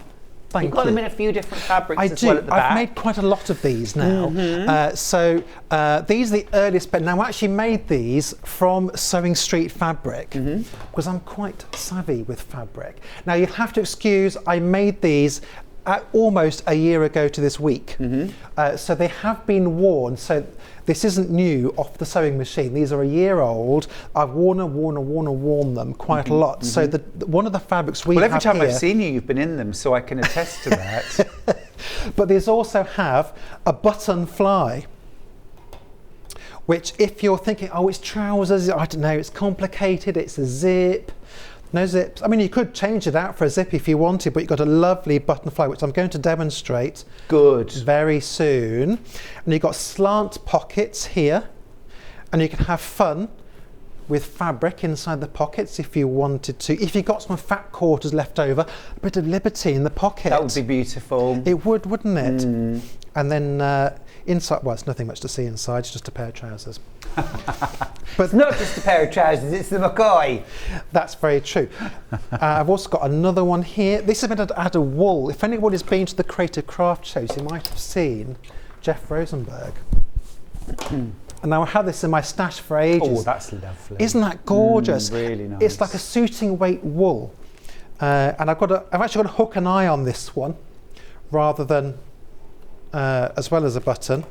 You've got them in a few different fabrics as well at the back. I've made quite a lot of these now. These are the earliest, but now I actually made these from Sewing Street fabric because I'm quite savvy with fabric. Now you'll have to excuse, I made these almost a year ago to this week. So they have been worn. So this isn't new off the sewing machine. These are a year old. I've worn them quite a lot. So one of the fabrics we have every time here, I've seen you, you've been in them, so I can attest to that. But these also have a button fly, which if you're thinking, oh, it's trousers, I don't know, it's complicated, it's a zip. No zips. I mean, you could change it out for a zip if you wanted, but you've got a lovely button fly, which I'm going to demonstrate very soon. And you've got slant pockets here, and you can have fun with fabric inside the pockets if you wanted to. If you've got some fat quarters left over, a bit of liberty in the pocket. That would be beautiful. It would, wouldn't it? And then inside, well, it's nothing much to see inside, it's just a pair of trousers. But it's not just a pair of trousers, it's the McCoy. That's very true. I've also got another one here. This is meant to add a wool. If anybody's been to the Creative Craft shows, you might have seen Jeff Rosenberg. And now I had this in my stash for ages. Oh, that's lovely. Isn't that gorgeous? Really nice. It's like a suiting weight wool. And I've actually got a hook and eye on this one, rather than as well as a button.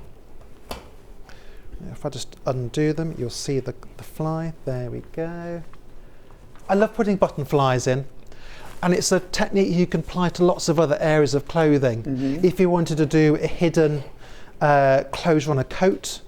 If I just undo them, you'll see the fly. There we go. I love putting button flies in, and it's a technique you can apply to lots of other areas of clothing. If you wanted to do a hidden closure on a coat,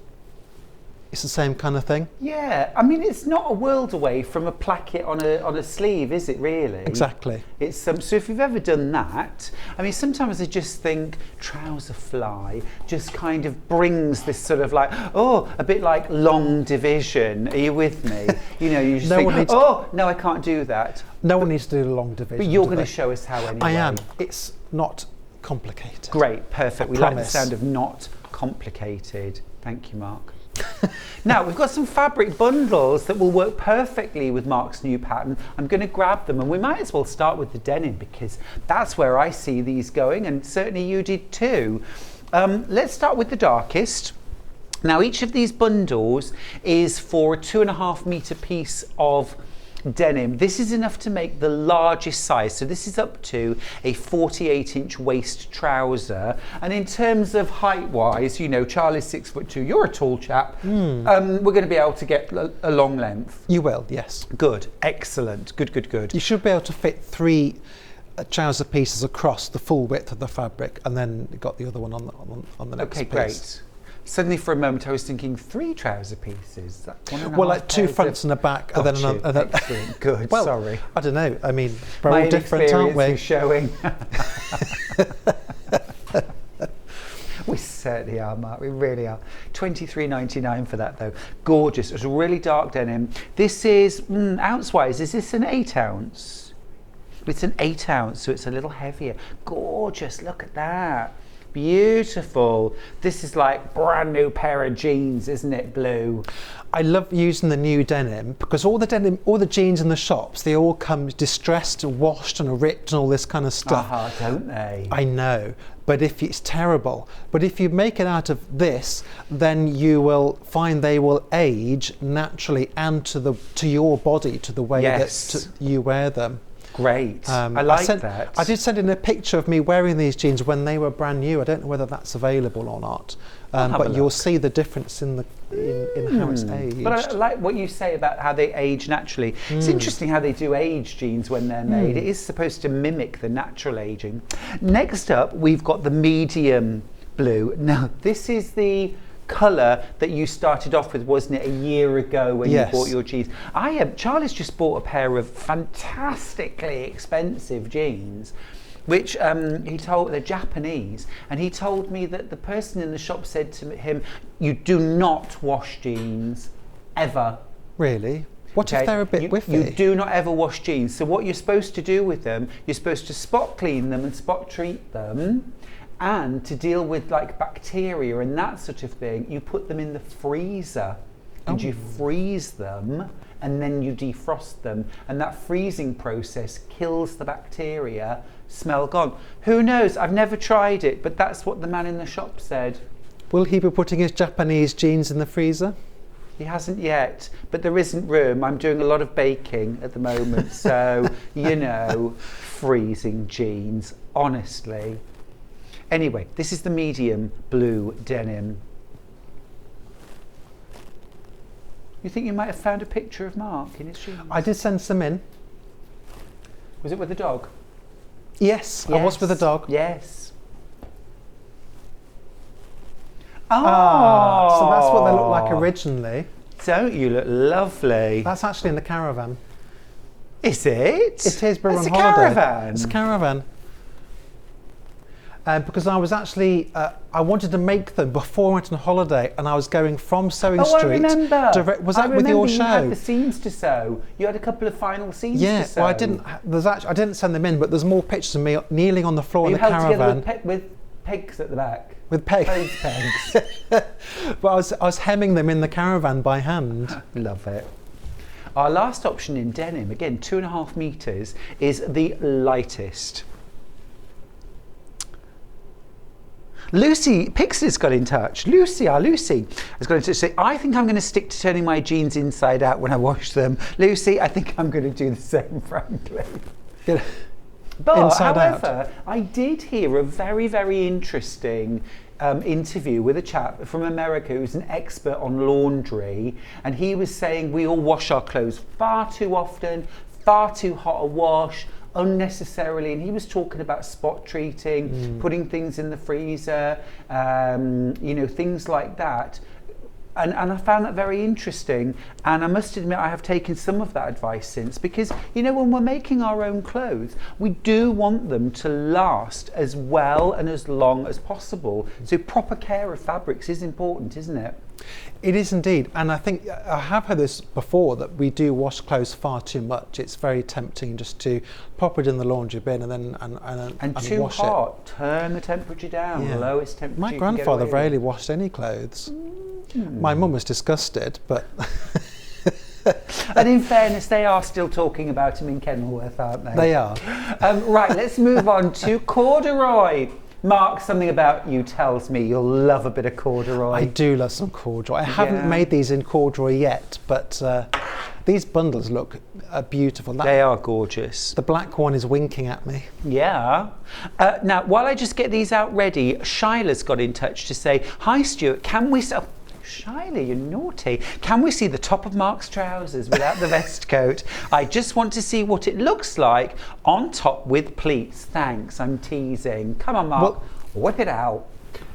it's the same kind of thing. Yeah, I mean, it's not a world away from a placket on a sleeve, is it really? Exactly. It's so if you've ever done that, I mean, sometimes I just think trouser fly just kind of brings this sort of like, oh, a bit like long division. Are you with me? You know, you just think, oh, no, I can't do that. No one needs to do a long division. But you're going to show us how anyway. I am. It's not complicated. Great, perfect. We like the sound of not complicated. Thank you, Mark. Now we've got some fabric bundles that will work perfectly with Mark's new pattern. I'm going to grab them, and we might as well start with the denim because that's where I see these going, and certainly you did too. Let's start with the darkest. Now each of these bundles is for a 2.5 metre piece of denim. This is enough to make the largest size, so this is up to a 48-inch waist trouser. And in terms of height wise, you know, Charlie's 6'2", you're a tall chap. We're going to be able to get a long length. You will, yes. Good, excellent, good. You should be able to fit 3 trouser pieces across the full width of the fabric, and then you got the other one on the next piece. Great. Suddenly for a moment I was thinking 3 trouser pieces. Well, like 2 fronts and a back, and then another. Excellent. Good. Well, sorry. I don't know. I mean, we're all different, aren't we? Is showing. certainly are, Mark. We really are. $23.99 for that, though. Gorgeous. It's a really dark denim. This is, ounce-wise, is this an 8 ounce? It's an 8 ounce, so it's a little heavier. Gorgeous. Look at that. Beautiful. This is like brand new pair of jeans, isn't it, blue? I love using the new denim because all the jeans in the shops, they all come distressed, washed and ripped and all this kind of stuff. Don't they? I know, but it's terrible. But if you make it out of this, then you will find they will age naturally and to your body, to the way that you wear them. Great. I like that. I did send in a picture of me wearing these jeans when they were brand new. I don't know whether that's available or not, but you'll see the difference in how it's aged. But I like what you say about how they age naturally. It's interesting how they do age jeans when they're made. It is supposed to mimic the natural aging. Next up, we've got the medium blue. Now, this is the colour that you started off with, wasn't it, a year ago when you bought your jeans? Charlie's just bought a pair of fantastically expensive jeans, which he told, they're Japanese, and he told me that the person in the shop said to him, you do not wash jeans, ever. Really? What if they're a bit whiffy? You do not ever wash jeans. So what you're supposed to do with them, you're supposed to spot clean them and spot treat them. And to deal with like bacteria and that sort of thing, you put them in the freezer and you freeze them and then you defrost them. And that freezing process kills the bacteria, smell gone. Who knows? I've never tried it, but that's what the man in the shop said. Will he be putting his Japanese jeans in the freezer? He hasn't yet, but there isn't room. I'm doing a lot of baking at the moment, so, freezing jeans, honestly. Anyway, this is the medium blue denim. You think you might have found a picture of Mark in his jeans? I did send some in. Was it with the dog? Yes, I was with the dog. Yes. So that's what they look like originally. Don't you look lovely? That's actually in the caravan. Is it? It is, but we're on It's a holiday. caravan. It's a caravan. Because I was actually, I wanted to make them before I went on holiday, and I was going from Sewing Street. I remember. Was that with your show? You had the seams to sew. You had a couple of final seams to sew. Well, I didn't. I didn't send them in, but there's more pictures of me kneeling on the floor in the caravan. With pegs at the back. With pegs. Pegs. But I was hemming them in the caravan by hand. Love it. Our last option in denim, again 2.5 meters, is the lightest. Lucy Pixley's got in touch. Lucy has got in touch to say, I think I'm going to stick to turning my jeans inside out when I wash them. Lucy, I think I'm going to do the same, frankly. Yeah. But Inside however, out. I did hear a very, very interesting interview with a chap from America who's an expert on laundry, and he was saying we all wash our clothes far too often, far too hot a wash, unnecessarily, and he was talking about spot treating, putting things in the freezer, things like that. And I found that very interesting, and I must admit I have taken some of that advice since, because when we're making our own clothes, we do want them to last as well and as long as possible. So proper care of fabrics is important, isn't it? It is indeed, and I think I have heard this before, that we do wash clothes far too much. It's very tempting just to pop it in the laundry bin and then and too wash hot. it. Turn the temperature down, the lowest temperature. My you can get grandfather away rarely with. washed any clothes. My mum was disgusted, but and in fairness, they are still talking about him in Kenilworth, aren't they? They are. Right, let's move on to corduroy. Mark, something about you tells me you'll love a bit of corduroy. I do love some corduroy. I haven't made these in corduroy yet, but these bundles look beautiful. They are gorgeous. The black one is winking at me. Yeah. Now, while I just get these out ready, Shyla's got in touch to say, hi Stuart, can we... Oh, Shyla, you're naughty. Can we see the top of Mark's trousers without the vest coat? I just want to see what it looks like on top with pleats. Thanks, I'm teasing. Come on, Mark, whip it out.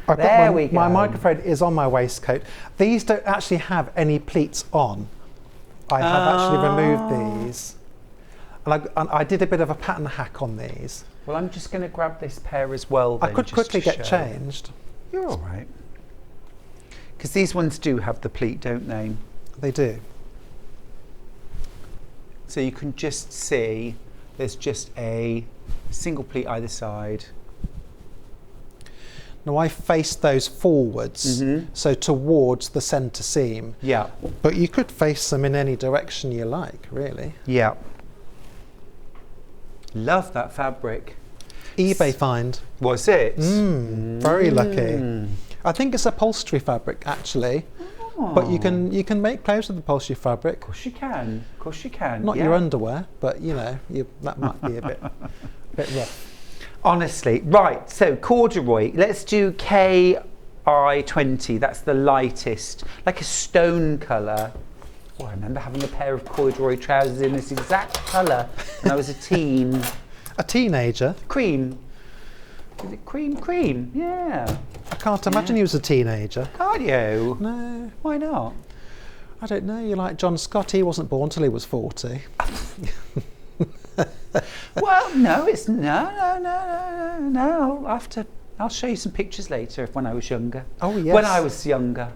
There we go. My microphone is on my waistcoat. These don't actually have any pleats on. I have actually removed these. And I did a bit of a pattern hack on these. Well, I'm just going to grab this pair as well then, I could quickly get changed. You're all right. Because these ones do have the pleat, don't they? They do. So you can just see there's just a single pleat either side. Now I face those forwards, so towards the centre seam. Yeah. But you could face them in any direction you like, really. Yeah. Love that fabric. eBay find. Was it? Very lucky. I think it's upholstery fabric, actually. But you can make clothes with upholstery fabric. Of course you can. Of course you can. Not your underwear, but you know, that might be a bit rough. Honestly. Right, so corduroy. Let's do KI20. That's the lightest. Like a stone colour. Oh, I remember having a pair of corduroy trousers in this exact colour when I was a teen. A teenager? Cream. Is it cream? Yeah. I can't imagine you was a teenager. Can't you? No. Why not? I don't know. You're like John Scott. He wasn't born till he was 40. Well, no, it's no. I'll show you some pictures later of when I was younger. Oh, yes. When I was younger.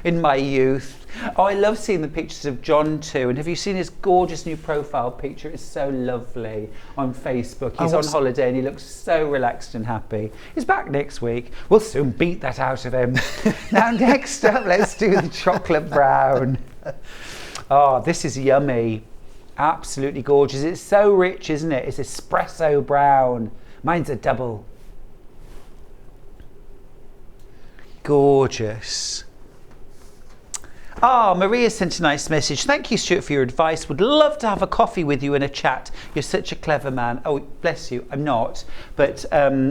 In my youth. Oh, I love seeing the pictures of John too. And have you seen his gorgeous new profile picture? It's so lovely on Facebook. He's on holiday and he looks so relaxed and happy. He's back next week. We'll soon beat that out of him. Now, next up, let's do the chocolate brown. Oh, this is yummy. Absolutely gorgeous. It's so rich, isn't it? It's espresso brown. Mine's a double. Gorgeous. Ah, Maria sent a nice message. Thank you, Stuart, for your advice. Would love to have a coffee with you and a chat. You're such a clever man. Oh, bless you. I'm not. But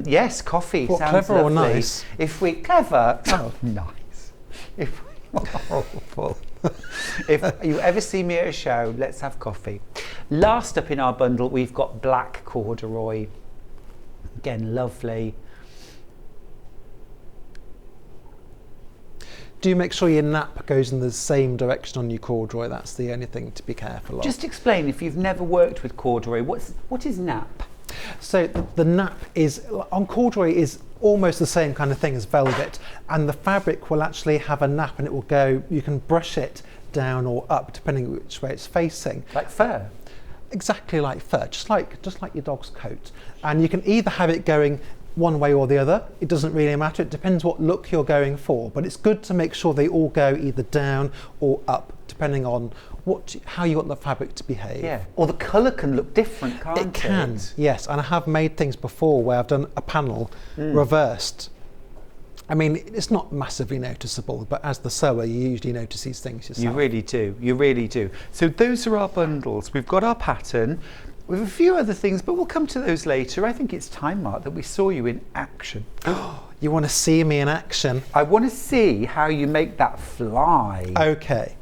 yes, coffee What, sounds clever lovely. or nice? If we clever, oh, nice. If horrible. If you ever see me at a show, let's have coffee. Last up in our bundle, we've got black corduroy. Again, lovely. Do make sure your nap goes in the same direction on your corduroy. That's the only thing to be careful of. Just explain, if you've never worked with corduroy, what is nap? So the nap on corduroy is almost the same kind of thing as velvet, and the fabric will actually have a nap, and it will go. You can brush it down or up depending which way it's facing. Like fur. Exactly like fur, just like your dog's coat. And you can either have it going one way or the other. It doesn't really matter. It depends what look you're going for, but it's good to make sure they all go either down or up, depending on how you want the fabric to behave. Yeah, or the colour can look different, can't it? It can, yes. And I have made things before where I've done a panel reversed. I mean, it's not massively noticeable, but as the sewer, you usually notice these things yourself. You really do. You really do. So those are our bundles. We've got our pattern. We have a few other things, but we'll come to those later. I think it's time, Mark, that we saw you in action. You want to see me in action? I want to see how you make that fly. Okay.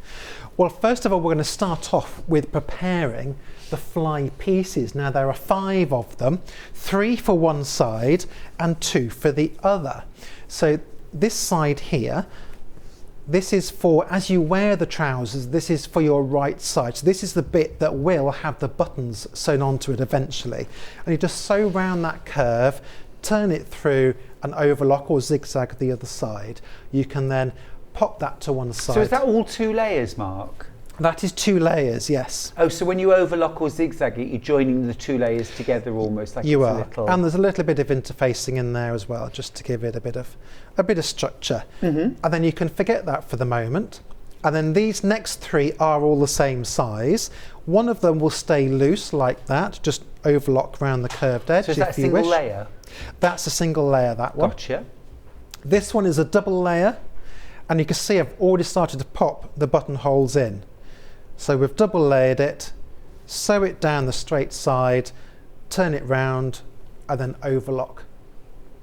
Well, first of all, we're going to start off with preparing the fly pieces. Now, there are 5 of them, 3 for one side and 2 for the other. So this side here, this is for, as you wear the trousers, this is for your right side. So this is the bit that will have the buttons sewn onto it eventually. And you just sew round that curve, turn it through and overlock or zigzag the other side. You can then pop that to one side. So is that all 2 layers, Mark? That is 2 layers, yes. Oh, so when you overlock or zigzag it, you're joining the 2 layers together almost like you it's are. a little... And there's a little bit of interfacing in there as well, just to give it a bit of structure. And then you can forget that for the moment. And then these next 3 are all the same size. One of them will stay loose like that, just overlock around the curved edge. So is that a single layer? That's a single layer, that one. Gotcha. This one is a double layer, and you can see I've already started to pop the buttonholes in. So we've double layered it, sew it down the straight side, turn it round, and then overlock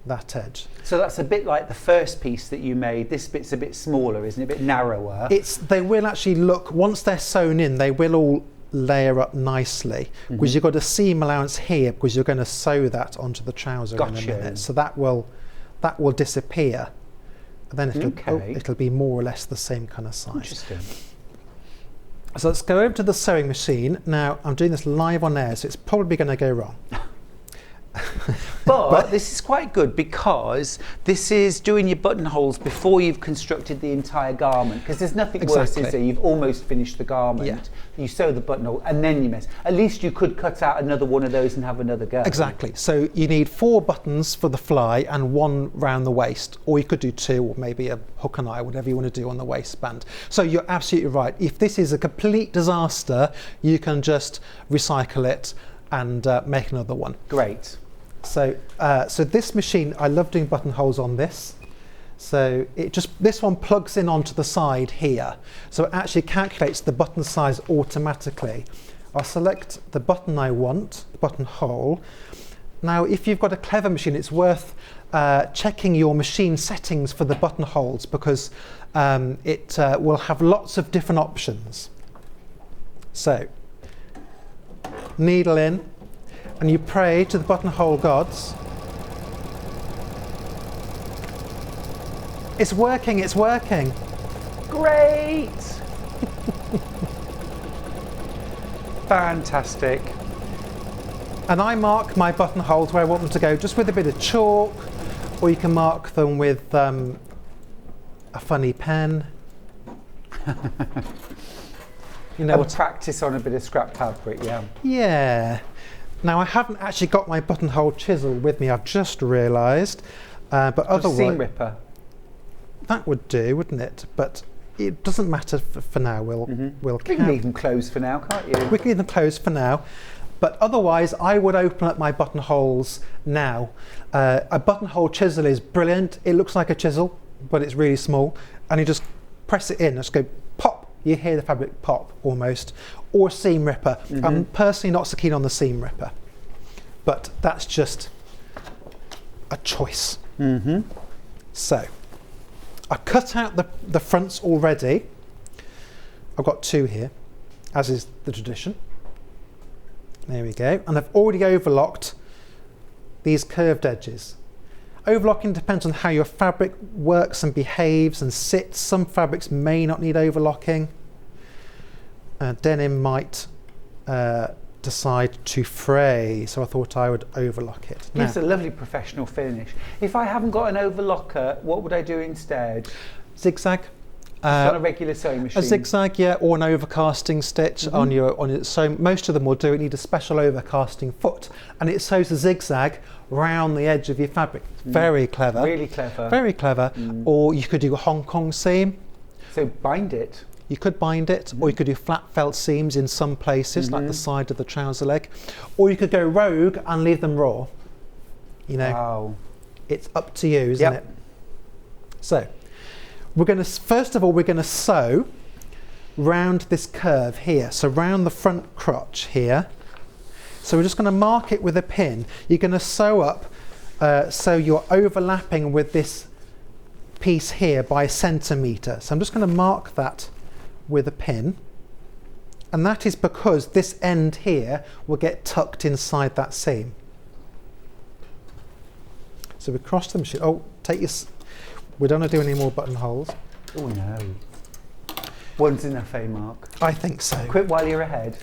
that edge. So that's a bit like the first piece that you made. This bit's a bit smaller, isn't it? A bit narrower. They will actually look, once they're sewn in, they will all layer up nicely, because you've got a seam allowance here, because you're going to sew that onto the trouser in a minute. So that will disappear. And then it'll be more or less the same kind of size. Interesting. So let's go over to the sewing machine. Now, I'm doing this live on air, so it's probably going to go wrong. But this is quite good because this is doing your buttonholes before you've constructed the entire garment. Because there's nothing worse, is there? You've almost finished the garment. Yeah. You sew the buttonhole and then you mess. At least you could cut out another one of those and have another go. Exactly. So you need 4 buttons for the fly and 1 round the waist, or you could do 2, or maybe a hook and eye, whatever you want to do on the waistband. So you're absolutely right. If this is a complete disaster, you can just recycle it and make another one. Great. So, so this machine, I love doing buttonholes on this. So this one plugs in onto the side here. So it actually calculates the button size automatically. I'll select the button I want, the buttonhole. Now, if you've got a clever machine, it's worth checking your machine settings for the buttonholes, because it will have lots of different options. So, needle in, and you pray to the buttonhole gods. It's working, it's working. Great! Fantastic. And I mark my buttonholes where I want them to go, just with a bit of chalk, or you can mark them with a funny pen. You know, And practice on a bit of scrap fabric, yeah. yeah. Now I haven't actually got my buttonhole chisel with me, I've just realised. But otherwise, seam ripper. that would do, wouldn't it? But it doesn't matter for now. We'll You can leave them closed for now, can't you? We can leave them closed for now. But otherwise, I would open up my buttonholes now. A buttonhole chisel is brilliant. It looks like a chisel, but it's really small. And you just press it in, just go pop. You hear the fabric pop almost. Or seam ripper. I'm personally not so keen on the seam ripper. But that's just a choice. So, I cut out the fronts already. I've got 2 here, as is the tradition. There we go. And I've already overlocked these curved edges. Overlocking depends on how your fabric works and behaves and sits. Some fabrics may not need overlocking. Denim might decide to fray, so I thought I would overlock it. Now, Gives a lovely professional finish. If I haven't got an overlocker, what would I do instead? zigzag. On a regular sewing machine? A zigzag, yeah, or an overcasting stitch on your. So most of them will do it. Need a special overcasting foot, and it sews a zigzag round the edge of your fabric. Very clever. Really clever. Very clever. Or you could do a Hong Kong seam. So bind it. You could bind it, or you could do flat felt seams in some places, like the side of the trouser leg, or you could go rogue and leave them raw. You know, Wow. it's up to you, isn't it? So, we're going to first of all we're going to sew round this curve here, so round the front crotch here. So we're just going to mark it with a pin. You're going to sew up so you're overlapping with this piece here by 1 centimetre. So I'm just going to mark that with a pin, and that is because this end here will get tucked inside that seam. So we cross the machine. Oh, take your. We don't want to do any more buttonholes. Oh no. One's enough, eh, Mark? I think so. Quit while you're ahead.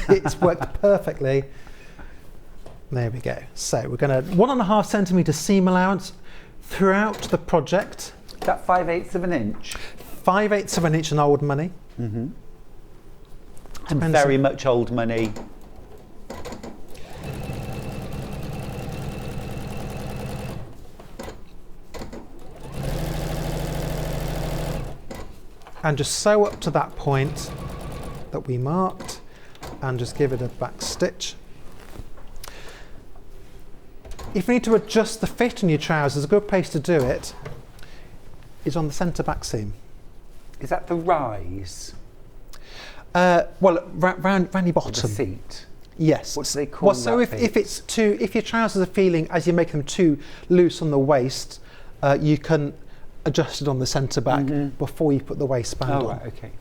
It's worked perfectly. There we go. So we're going to 1.5 centimetre seam allowance throughout the project. Is that 5/8 of an inch? 5/8 of an inch in old money. And Depends very much old money. And just sew up to that point that we marked, and just give it a back stitch. If you need to adjust the fit in your trousers, a good place to do it is on the centre back seam. Is that the rise? Well, round your Or bottom. the seat? Yes. What do they call Well, so that if your trousers are feeling, as you make them too loose on the waist, you can adjust it on the centre back before you put the waistband on. Right, okay.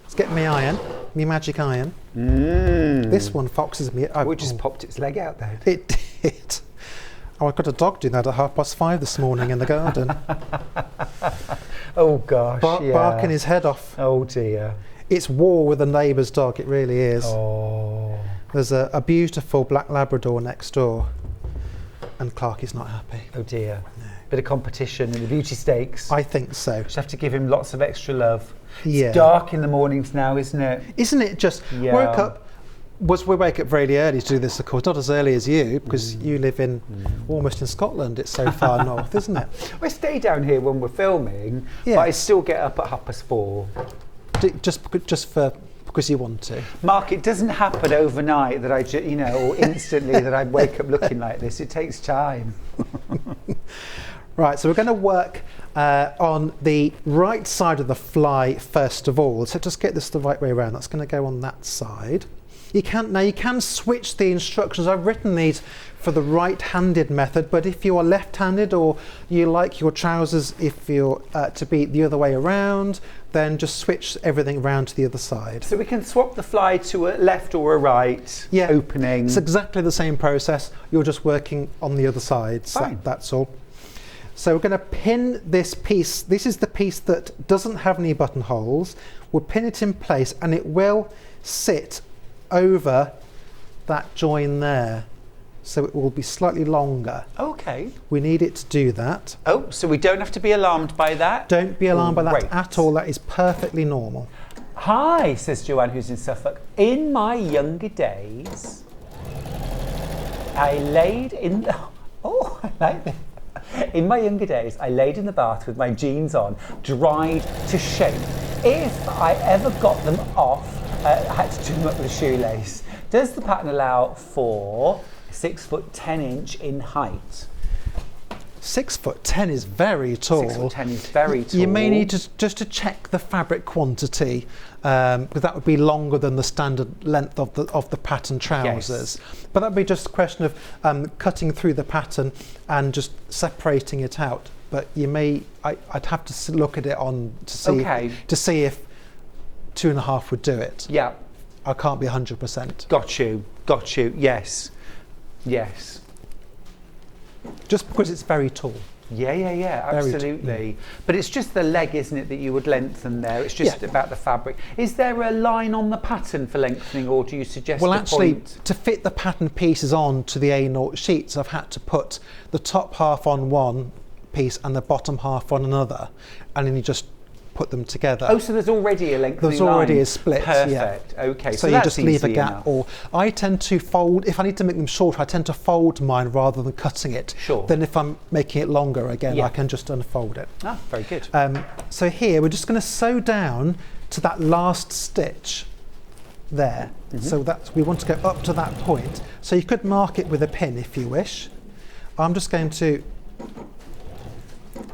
Let's get my iron, my magic iron. This one foxes me. We just popped its leg out there. It did. Oh, I got a dog doing that at 5:30 this morning in the garden. Oh gosh, yeah. Barking his head off. Oh dear. It's war with the neighbour's dog, it really is. Oh. There's a beautiful black Labrador next door, and Clark is not happy. Oh dear. Bit of competition in the beauty stakes. I think so. Just have to give him lots of extra love. Yeah. It's dark in the mornings now, isn't it? Isn't it just Yeah. woke up? We wake up really early to do this, of course, not as early as you, because you live in almost in Scotland. It's so far north, isn't it? I stay down here when we're filming, but I still get up at 4:30. Just because you want to. Mark, it doesn't happen overnight that or instantly that I wake up looking like this. It takes time. Right, so we're going to work on the right side of the fly first of all. So just get this the right way around. That's going to go on that side. You can switch the instructions. I've written these for the right-handed method, but if you are left-handed or you like your trousers if you're to be the other way around, then just switch everything around to the other side. So we can swap the fly to a left or a right opening. It's exactly the same process. You're just working on the other sides. Fine. That's all. So we're going to pin this piece. This is the piece that doesn't have any buttonholes. We'll pin it in place and it will sit over that join there. So it will be slightly longer. Okay. We need it to do that. Oh, so we don't have to be alarmed by that? Don't be alarmed by that Great. at all. That is perfectly normal. Hi, says Joanne, who's in Suffolk. In my younger days, I laid in the... Oh, I like this. In my younger days, I laid in the bath with my jeans on, dried to shape. If I ever got them off, I had to do them up with a shoelace. Does the pattern allow for 6'10" in height? 6'10" is very tall. 6'10" is very tall. You may need to just to check the fabric quantity, because that would be longer than the standard length of the pattern trousers. Yes. But that would be just a question of cutting through the pattern and just separating it out. But you may, I'd have to look at it on to see if 2.5 would do it. Yeah. I can't be 100%. Got you. Yes. Yes. Just because it's very tall. Yeah, absolutely. But it's just the leg, isn't it, that you would lengthen there? It's just about the fabric. Is there a line on the pattern for lengthening, or do you suggest Well, a actually, point? to fit the pattern pieces on to the A0 sheets, I've had to put the top half on one piece and the bottom half on another, and then you just put them together. Oh, so there's already a lengthening There's already line. a split. Perfect. Yeah. Okay. So you that's just leave a easy gap. enough. Or I tend to fold, if I need to make them shorter, I tend to fold mine rather than cutting it. Sure. Then if I'm making it longer again, Yeah. I can just unfold it. Ah, very good. So here we're just going to sew down to that last stitch there. So that we want to go up to that point. So you could mark it with a pin if you wish. I'm just going to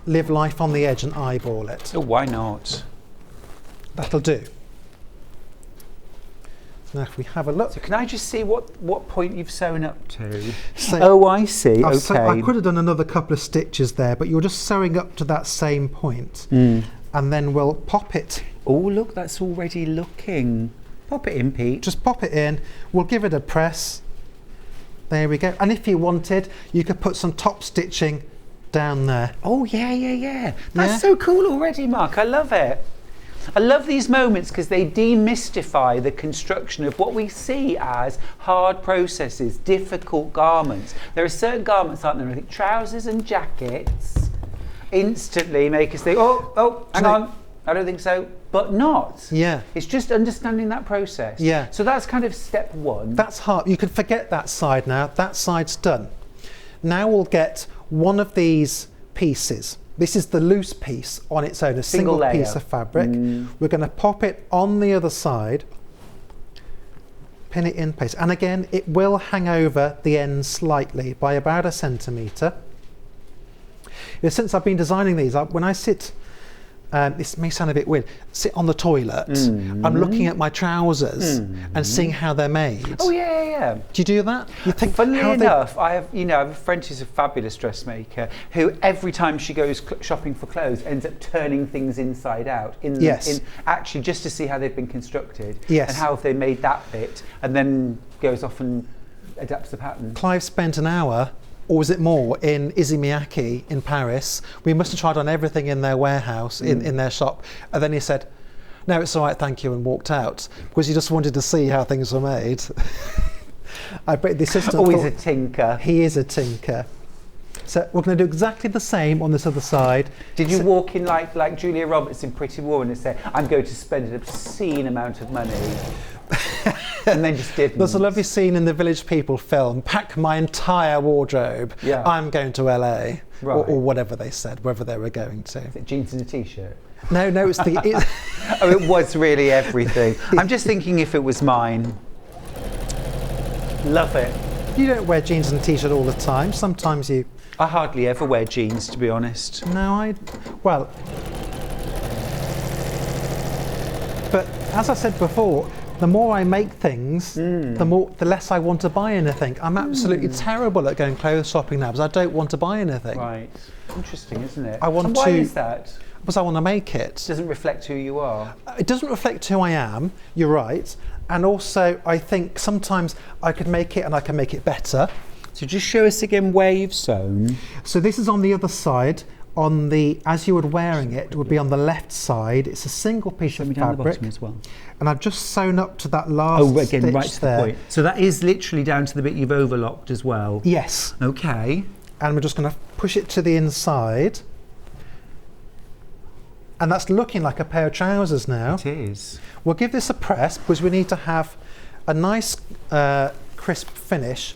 live life on the edge and eyeball it. Oh, why not? That'll do. Now if we have a look. So can I just see what point you've sewn up to? So Oh, I see. Okay. I could have done another couple of stitches there, but you're just sewing up to that same point. And then we'll pop it. Oh, look, that's already looking. Pop it in, Pete. Just pop it in. We'll give it a press. There we go. And if you wanted, you could put some top stitching down there. Oh, yeah. That's Yeah? so cool already, Mark. I love it. I love these moments because they demystify the construction of what we see as hard processes, difficult garments. There are certain garments, aren't there? I think trousers and jackets instantly make us think, oh, hang on, I don't think so, but not. Yeah. It's just understanding that process. Yeah. So that's kind of step one. That's hard. You can forget that side now. That side's done. Now we'll get one of these pieces. This is the loose piece on its own, a single layer. piece of fabric. We're going to pop it on the other side, pin it in place. And again, it will hang over the end slightly by about 1 centimetre. Since I've been designing these, when I sit, this may sound a bit weird, sit on the toilet, I'm looking at my trousers and seeing how they're made. Oh, yeah. Do you do that? You think, Funnily how are they- enough, I have a friend who's a fabulous dressmaker who every time she goes shopping for clothes ends up turning things inside out. Actually, just to see how they've been constructed. Yes. And how have they made that bit, and then goes off and adapts the pattern. Clive spent an hour, or was it more, in Issey Miyake in Paris. We must have tried on everything in their warehouse, in their shop. And then he said, no, it's all right, thank you, and walked out. Because he just wanted to see how things were made. I bet the assistant Always thought a tinker. he is a tinker. So we're going to do exactly the same on this other side. Did you walk in like Julia Roberts in Pretty Woman and say, I'm going to spend an obscene amount of money? And then just didn't. There's a lovely scene in the Village People film, pack my entire wardrobe, Yeah. I'm going to LA, Right. or whatever they said, wherever they were going to. Is it jeans and a t-shirt? No, it's the... Oh, it was really everything. I'm just thinking if it was mine. Love it. You don't wear jeans and a t-shirt all the time. Sometimes you... I hardly ever wear jeans, to be honest. No, well... But as I said before, the more I make things, the less I want to buy anything. I'm absolutely terrible at going clothes shopping now because I don't want to buy anything. Right. Interesting, isn't it? I want and why to- is that? Because I want to make it. Doesn't reflect who you are. It doesn't reflect who I am, you're right. And also, I think sometimes I could make it and I can make it better. So just show us again where you've sewn. So this is on the other side. On the, as you were wearing it, would be on the left side. It's a single piece of Down the fabric. bottom as well. And I've just sewn up to that last Oh, again, stitch right to there. the point. So that is literally down to the bit you've overlocked as well. Yes. Okay. And we're just going to push it to the inside. And that's looking like a pair of trousers now. It is. We'll give this a press because we need to have a nice crisp finish.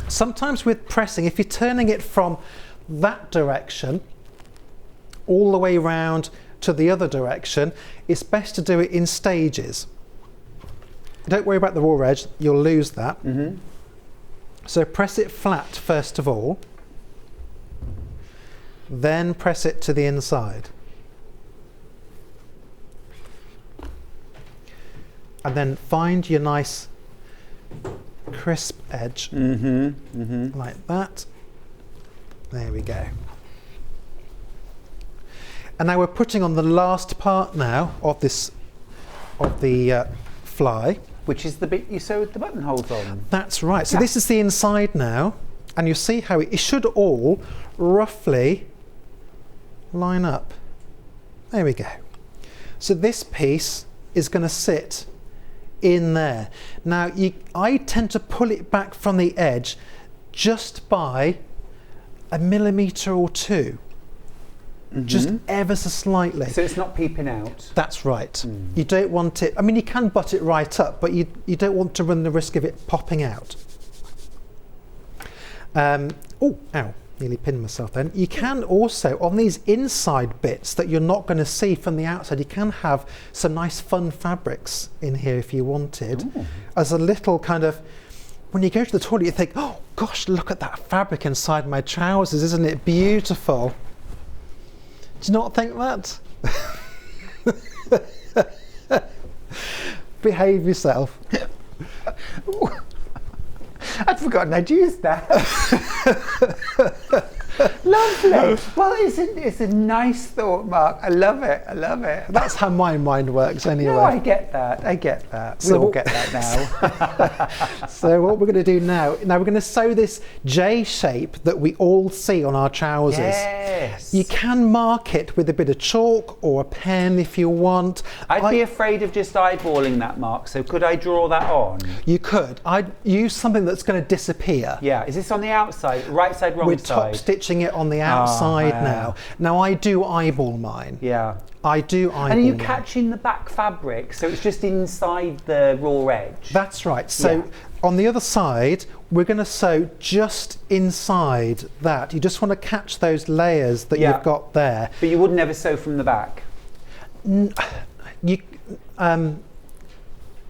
Sometimes with pressing, if you're turning it from that direction all the way round to the other direction, it's best to do it in stages. Don't worry about the raw edge, you'll lose that. So press it flat first of all, then press it to the inside. And then find your nice crisp edge like that. There we go. And now we're putting on the last part now of this, of the fly. Which is the bit you sewed the buttonholes on. That's right. So this is the inside now, and you see how it should all roughly line up. There we go. So this piece is going to sit in there. Now I tend to pull it back from the edge just by a millimetre or two, just ever so slightly. So it's not peeping out. That's right. You don't want it, I mean you can butt it right up, but you don't want to run the risk of it popping out. Oh, ow, nearly pinned myself then. You can also, on these inside bits that you're not going to see from the outside, you can have some nice fun fabrics in here if you wanted. As a little kind of, when you go to the toilet you think, oh gosh, look at that fabric inside my trousers, isn't it beautiful? Do you not think that? Behave yourself. I'd forgotten I'd used that. Lovely. Well, it's a nice thought, Mark. I love it. I love it. That's how my mind works anyway. No, I get that. I get that. We So all what- get that now. So what we're going to do now we're going to sew this J shape that we all see on our trousers. Yes. You can mark it with a bit of chalk or a pen if you want. I'd be afraid of just eyeballing that, Mark. So could I draw that on? You could. I'd use something that's going to disappear. Yeah. Is this on the outside, right side, wrong We're side? top stitching it on the outside yeah. now. Now I do eyeball mine. Yeah. I do eyeball And are you mine. catching the back fabric, so it's just inside the raw edge? That's right. So on the other side, we're going to sew just inside that. You just want to catch those layers that you've got there. But you would never sew from the back? You, I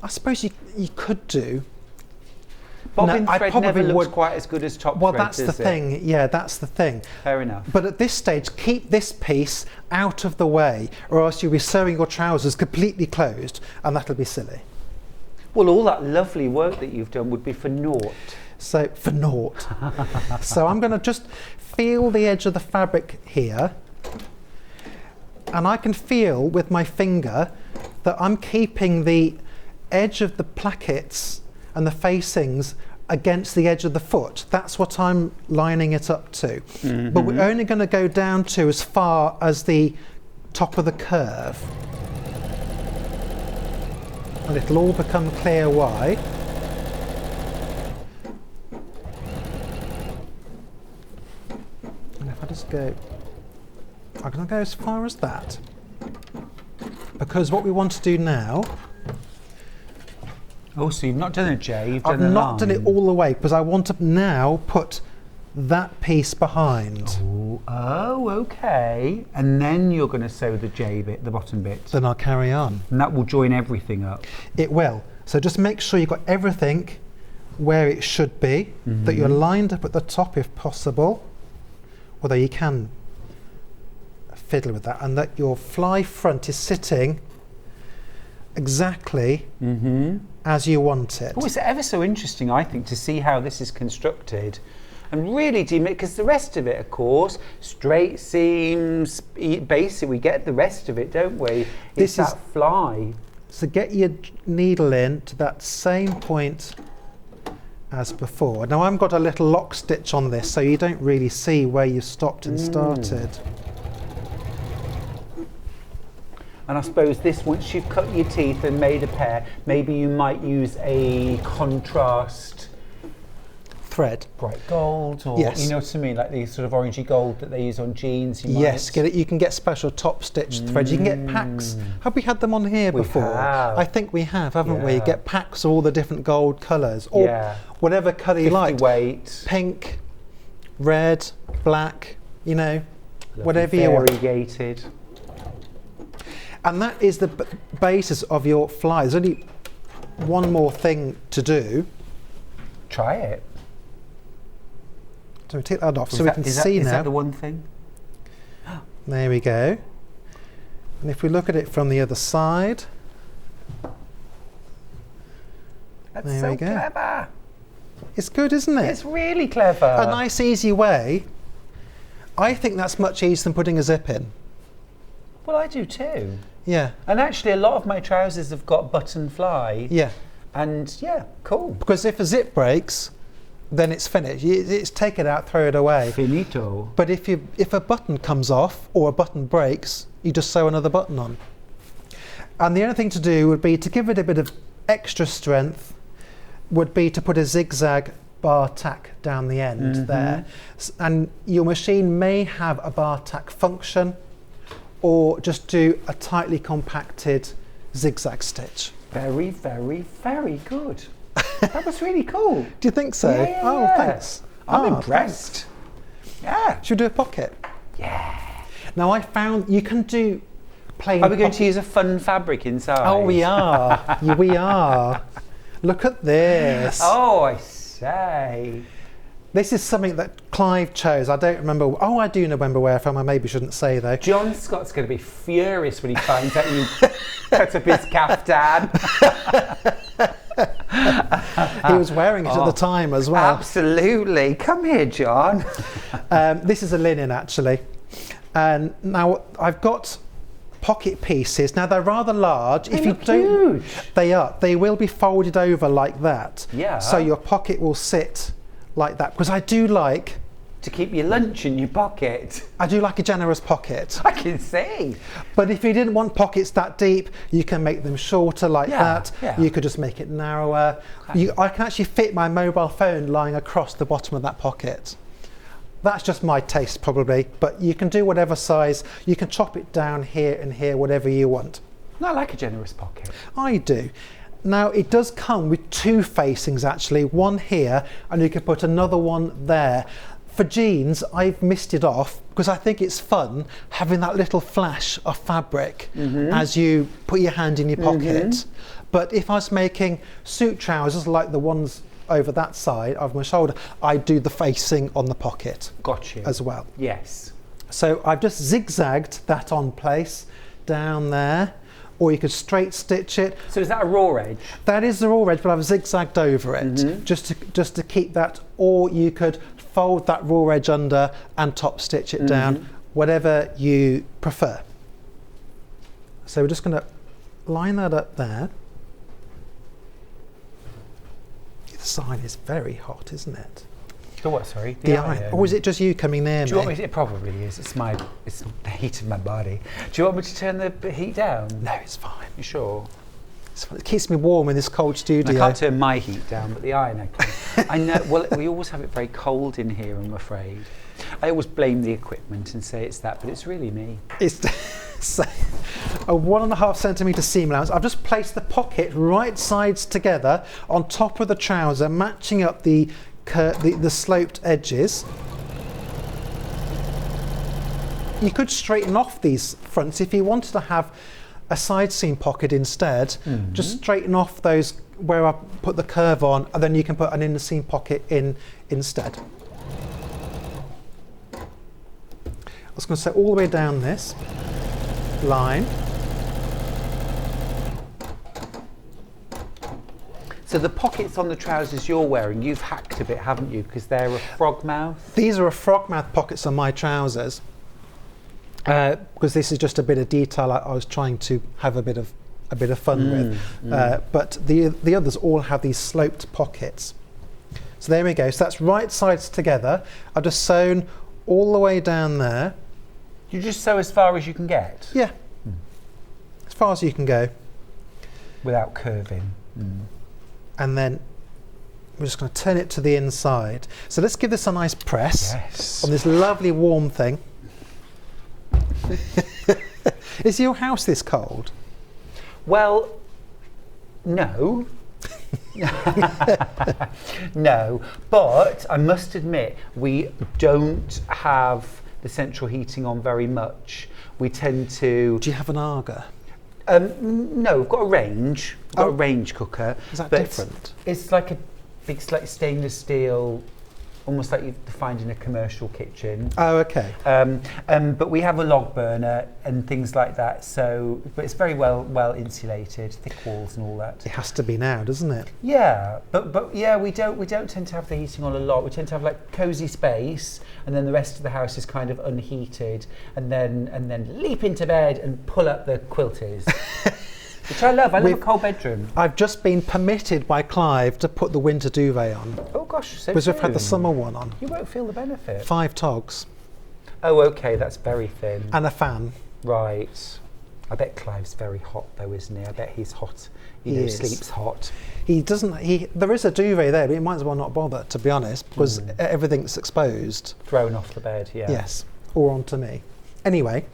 suppose you could do. Bobbin No, I thread probably never looks would- quite as good as top Well, thread, that's the does it? thing. Yeah, that's the thing. Fair enough. But at this stage, keep this piece out of the way, or else you'll be sewing your trousers completely closed, and that'll be silly. Well, all that lovely work that you've done would be for naught. So for naught. So I'm going to just feel the edge of the fabric here, and I can feel with my finger that I'm keeping the edge of the plackets and the facings against the edge of the foot. That's what I'm lining it up to. But we're only going to go down to as far as the top of the curve. And it'll all become clear why. just go, I'm going to go as far as that. Because what we want to do now, Oh, so you've not done a J, you've I've done a not done it line. all the way, because I want to now put that piece behind. Oh, okay. And then you're going to sew the J bit, the bottom bit. Then I'll carry on. And that will join everything up. It will. So just make sure you've got everything where it should be, that you're lined up at the top if possible, although you can fiddle with that, and that your fly front is sitting exactly as you want it. Oh, it's ever so interesting, I think, to see how this is constructed. And really because the rest of it, of course, straight seams, basic, we get the rest of it, don't we? It's This is- that fly. So get your needle in to that same point as before. Now I've got a little lock stitch on this, so you don't really see where you stopped and started. And I suppose this, once you've cut your teeth and made a pair, maybe you might use a contrast Thread. bright gold, or Yes. you know what I mean, like the sort of orangey gold that they use on jeans. You Yes, might. get it. You can get special top stitch threads. You can get packs. Have we had them on here We before? have. I think we have, haven't we? Yeah. Get packs of all the different gold colours, or Yeah. whatever colour you 50 like. weight. Pink, red, black. You know, Lovely, whatever you want. variegated. And that is the basis of your fly. There's only one more thing to do. Try it. So we take that off so Is we that- can is that- see Is now. that the one thing? There we go. And if we look at it from the other side, That's There so we go. clever. it's good, isn't it? It's really clever. A nice, easy way. I think that's much easier than putting a zip in. Well, I do too. Yeah, And actually, a lot of my trousers have got button fly. yeah. And yeah, cool. Because if a zip breaks, then it's finished. It's take it out, throw it away. Finito. But if a button comes off or a button breaks, you just sew another button on. And the only thing to do would be to give it a bit of extra strength, would be to put a zigzag bar tack down the end there. And your machine may have a bar tack function, or just do a tightly compacted zigzag stitch. Very, very, very good. That was really cool. Do you think so? Yeah, yeah, Oh, yeah. thanks. I'm Oh, impressed. Yeah. Should we do a pocket? Yeah. Now I found you can do plain Are we going to pocket- use a fun fabric inside? Oh, we are. We are. Look at this. Oh, I say. This is something that Clive chose. I don't remember. Oh, I do remember where from. I maybe shouldn't say though. John Scott's going to be furious when he finds out you cut up his caftan. He was wearing it at the time as well. Absolutely. Come here, John. This is a linen actually. And now I've got pocket pieces. Now they're rather large. They look huge. They are. They will be folded over like that. Yeah. So your pocket will sit like that. Because I do like To keep your lunch in your pocket. a generous pocket. I can see. But if you didn't want pockets that deep, you can make them shorter like Yeah, that. yeah. You could just make it narrower. I can actually fit my mobile phone lying across the bottom of that pocket. That's just my taste probably, but you can do whatever size. You can chop it down here and here, whatever you want. I like a generous pocket. I do. Now it does come with two facings actually, one here and you can put another one there. For jeans, I've missed it off because I think it's fun having that little flash of fabric as you put your hand in your pocket. But if I was making suit trousers like the ones over that side of my shoulder, I'd do the facing on the pocket Got you. as well. Yes. So I've just zigzagged that on place down there, or you could straight stitch it. So is that a raw edge? That is the raw edge, but I've zigzagged over it just to keep that, or you could fold that raw edge under and top stitch it down, whatever you prefer. So we're just going to line that up there. The sign is very hot, isn't it? The what, sorry? The iron. Or is it just you coming near Do you want me? me to, it probably is. It's the heat of my body. Do you want me to turn the heat down? No, it's fine. You sure? It's fine. It keeps me warm in this cold I studio. can't turn my heat down, but the iron I can. I know. Well, we always have it very cold in here, I'm afraid. I always blame the equipment and say it's that, but it's really me. It's so, a 1.5 centimetre seam allowance. I've just placed the pocket right sides together on top of the trouser, matching up the sloped edges. You could straighten off these fronts if you wanted to have a side seam pocket instead. Just straighten off those where I put the curve on, and then you can put an inner seam pocket in instead. I was going to say all the way down this line. So the pockets on the trousers you're wearing, you've hacked a bit, haven't you? Because they're a frog mouth. These are a frog mouth pockets on my trousers. Because this is just a bit of detail I was trying to have a bit of fun with. But the others all have these sloped pockets. So there we go. So that's right sides together. I've just sewn all the way down there. You just sew as far as you can get? Yeah. As far as you can go. Without curving. And then we're just going to turn it to the inside. So let's give this a nice press on this lovely warm thing. Is your house this cold? Well, no. No, but I must admit we don't have the central heating on very much. We tend to... Do you have an Aga? No, we've got a range. We've got a range cooker. Is that but different? It's like a big stainless steel, almost like you'd find in a commercial kitchen. Oh, okay. But we have a log burner and things like that. So, but it's very well insulated, thick walls and all that. It has to be now, doesn't it? Yeah, but yeah, we don't tend to have the heating on a lot. We tend to have like cosy space, and then the rest of the house is kind of unheated, and then leap into bed and pull up the quilties. Which I love. I love a cold bedroom. I've just been permitted by Clive to put the winter duvet on. Oh gosh, so because soon. we've had the summer one on. You won't feel the benefit. 5 togs. Oh, okay, that's very thin. And a fan. Right. I bet Clive's very hot though, isn't he? I bet he's hot. He sleeps hot. He doesn't. There is a duvet there, but he might as well not bother, to be honest, because everything's exposed. Thrown off the bed, yeah. Yes, or onto me. Anyway.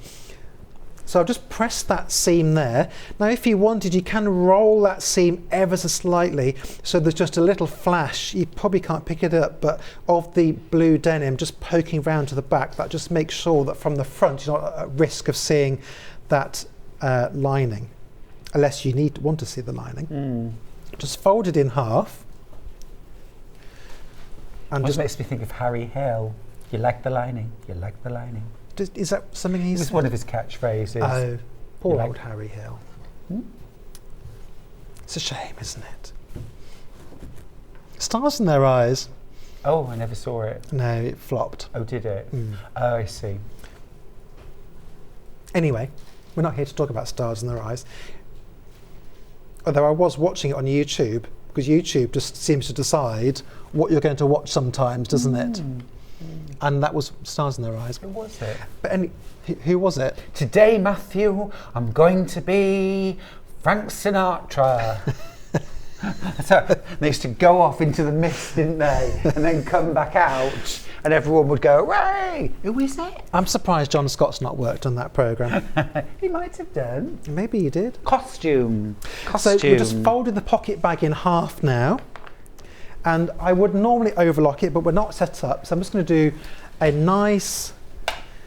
So I've just pressed that seam there. Now if you wanted, you can roll that seam ever so slightly so there's just a little flash, you probably can't pick it up, but of the blue denim just poking round to the back. That just makes sure that from the front you're not at risk of seeing that lining, unless you want to see the lining. Just fold it in half. And It makes me think of Harry Hill. You like the lining, you like the lining. Is that something he's... It's one of his catchphrases. Oh, poor old Harry Hill. It's a shame, isn't it? Stars in their eyes. Oh, I never saw it. No, it flopped. Oh, did it? Oh, I see. Anyway, we're not here to talk about stars in their eyes. Although I was watching it on YouTube, because YouTube just seems to decide what you're going to watch sometimes, doesn't it? And that was Stars in Their Eyes. Who was it? But who was it? Today, Matthew, I'm going to be Frank Sinatra. So they used to go off into the mist, didn't they? And then come back out, and everyone would go, "Hooray! Who is it?" I'm surprised John Scott's not worked on that programme. He might have done. Maybe he did. Costume. So we just folded the pocket bag in half now. And I would normally overlock it, but we're not set up. So I'm just going to do a nice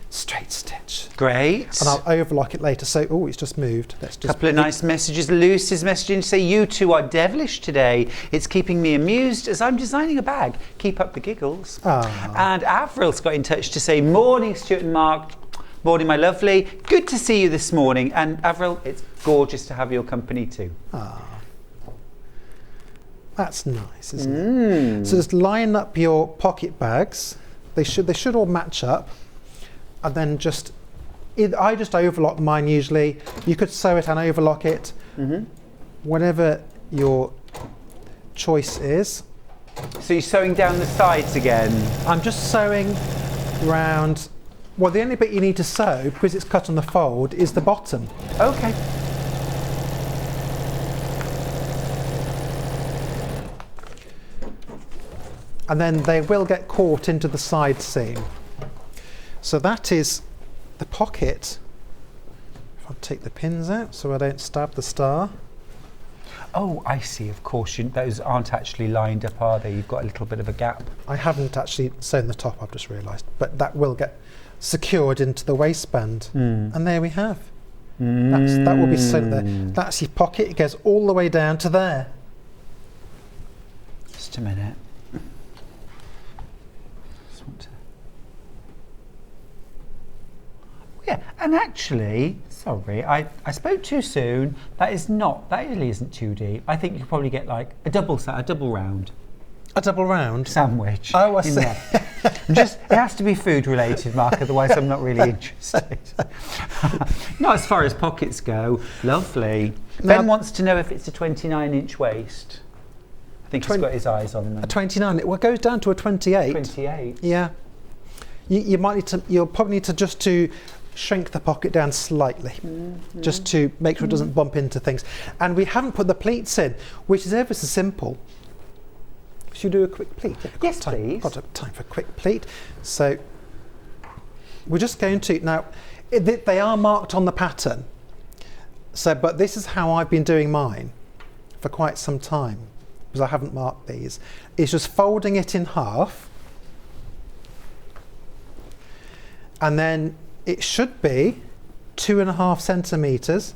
straight stitch. Great. And I'll overlock it later. So, oh, it's just moved. Let's just... Couple of nice messages. Luce is messaging to say, you two are devilish today. It's keeping me amused as I'm designing a bag. Keep up the giggles. And Avril's got in touch to say, morning, Stuart and Mark. Morning, my lovely. Good to see you this morning. And Avril, it's gorgeous to have your company too. That's nice, isn't it? So just line up your pocket bags. They should all match up, and then I just overlock mine usually. You could sew it and overlock it, whatever your choice is. So you're sewing down the sides again? I'm just sewing round. Well, the only bit you need to sew, because it's cut on the fold, is the bottom. Okay. And then they will get caught into the side seam. So that is the pocket. If I take the pins out so I don't stab the star. Oh, I see. Of course, those aren't actually lined up, are they? You've got a little bit of a gap. I haven't actually sewn the top, I've just realised, but that will get secured into the waistband. And there we have. That will be sewn there. That's your pocket. It goes all the way down to there. Just a minute. Just want to... Yeah, and actually, sorry, I spoke too soon. That really isn't too deep. I think you could probably get like a double round. A double round? Sandwich. Oh, I see. It has to be food related, Mark, otherwise I'm not really interested. Not as far as pockets go. Lovely. Now, Ben wants to know if it's a 29-inch waist. I think he's got his eyes on them. A 29. Well, it goes down to a 28. 28. Yeah. You might need to. You'll probably need to just to shrink the pocket down slightly, just to make sure it doesn't bump into things. And we haven't put the pleats in, which is ever so simple. Should we do a quick pleat? Yes, please. Got time for a quick pleat. So we're just going to now. They are marked on the pattern. So, but this is how I've been doing mine for quite some time, because I haven't marked these. It's just folding it in half, and then it should be 2.5 centimetres.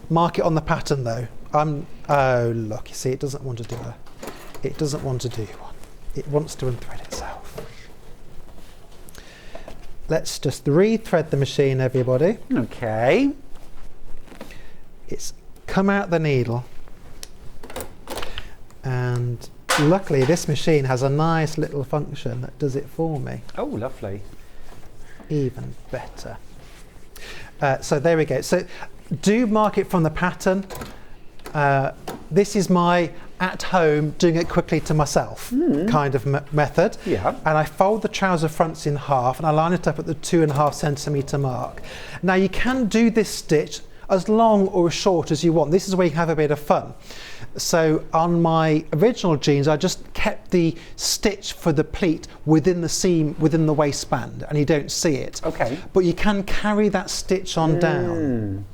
Mark it on the pattern though. Oh look, you see, it doesn't want to do It doesn't want to do one. It wants to unthread itself. Let's just rethread the machine, everybody. Okay. It's come out the needle. And luckily this machine has a nice little function that does it for me. Oh, lovely. Even better. So there we go. So do mark it from the pattern. This is my at home doing it quickly to myself kind of method. Yeah. And I fold the trouser fronts in half and I line it up at the 2.5 centimetre mark. Now you can do this stitch as long or as short as you want. This is where you have a bit of fun. So on my original jeans, I just kept the stitch for the pleat within the seam, within the waistband, and you don't see it. Okay. But you can carry that stitch on down.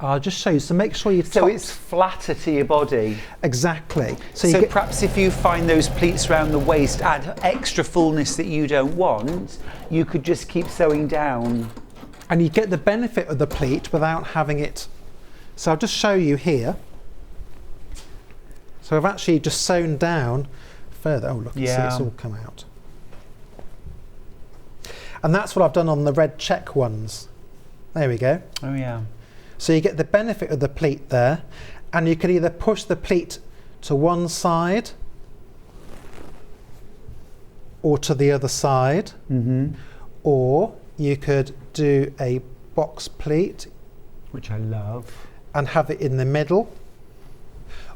I'll just show you. So make sure you So it's flatter to your body. Exactly. So perhaps if you find those pleats around the waist add extra fullness that you don't want, you could just keep sewing down. And you get the benefit of the pleat without having it. So I'll just show you here. So I've actually just sewn down further. Oh look, you see it's all come out. And that's what I've done on the red check ones. There we go. Oh yeah. So you get the benefit of the pleat there, and you can either push the pleat to one side or to the other side, or you could do a box pleat, which I love, and have it in the middle,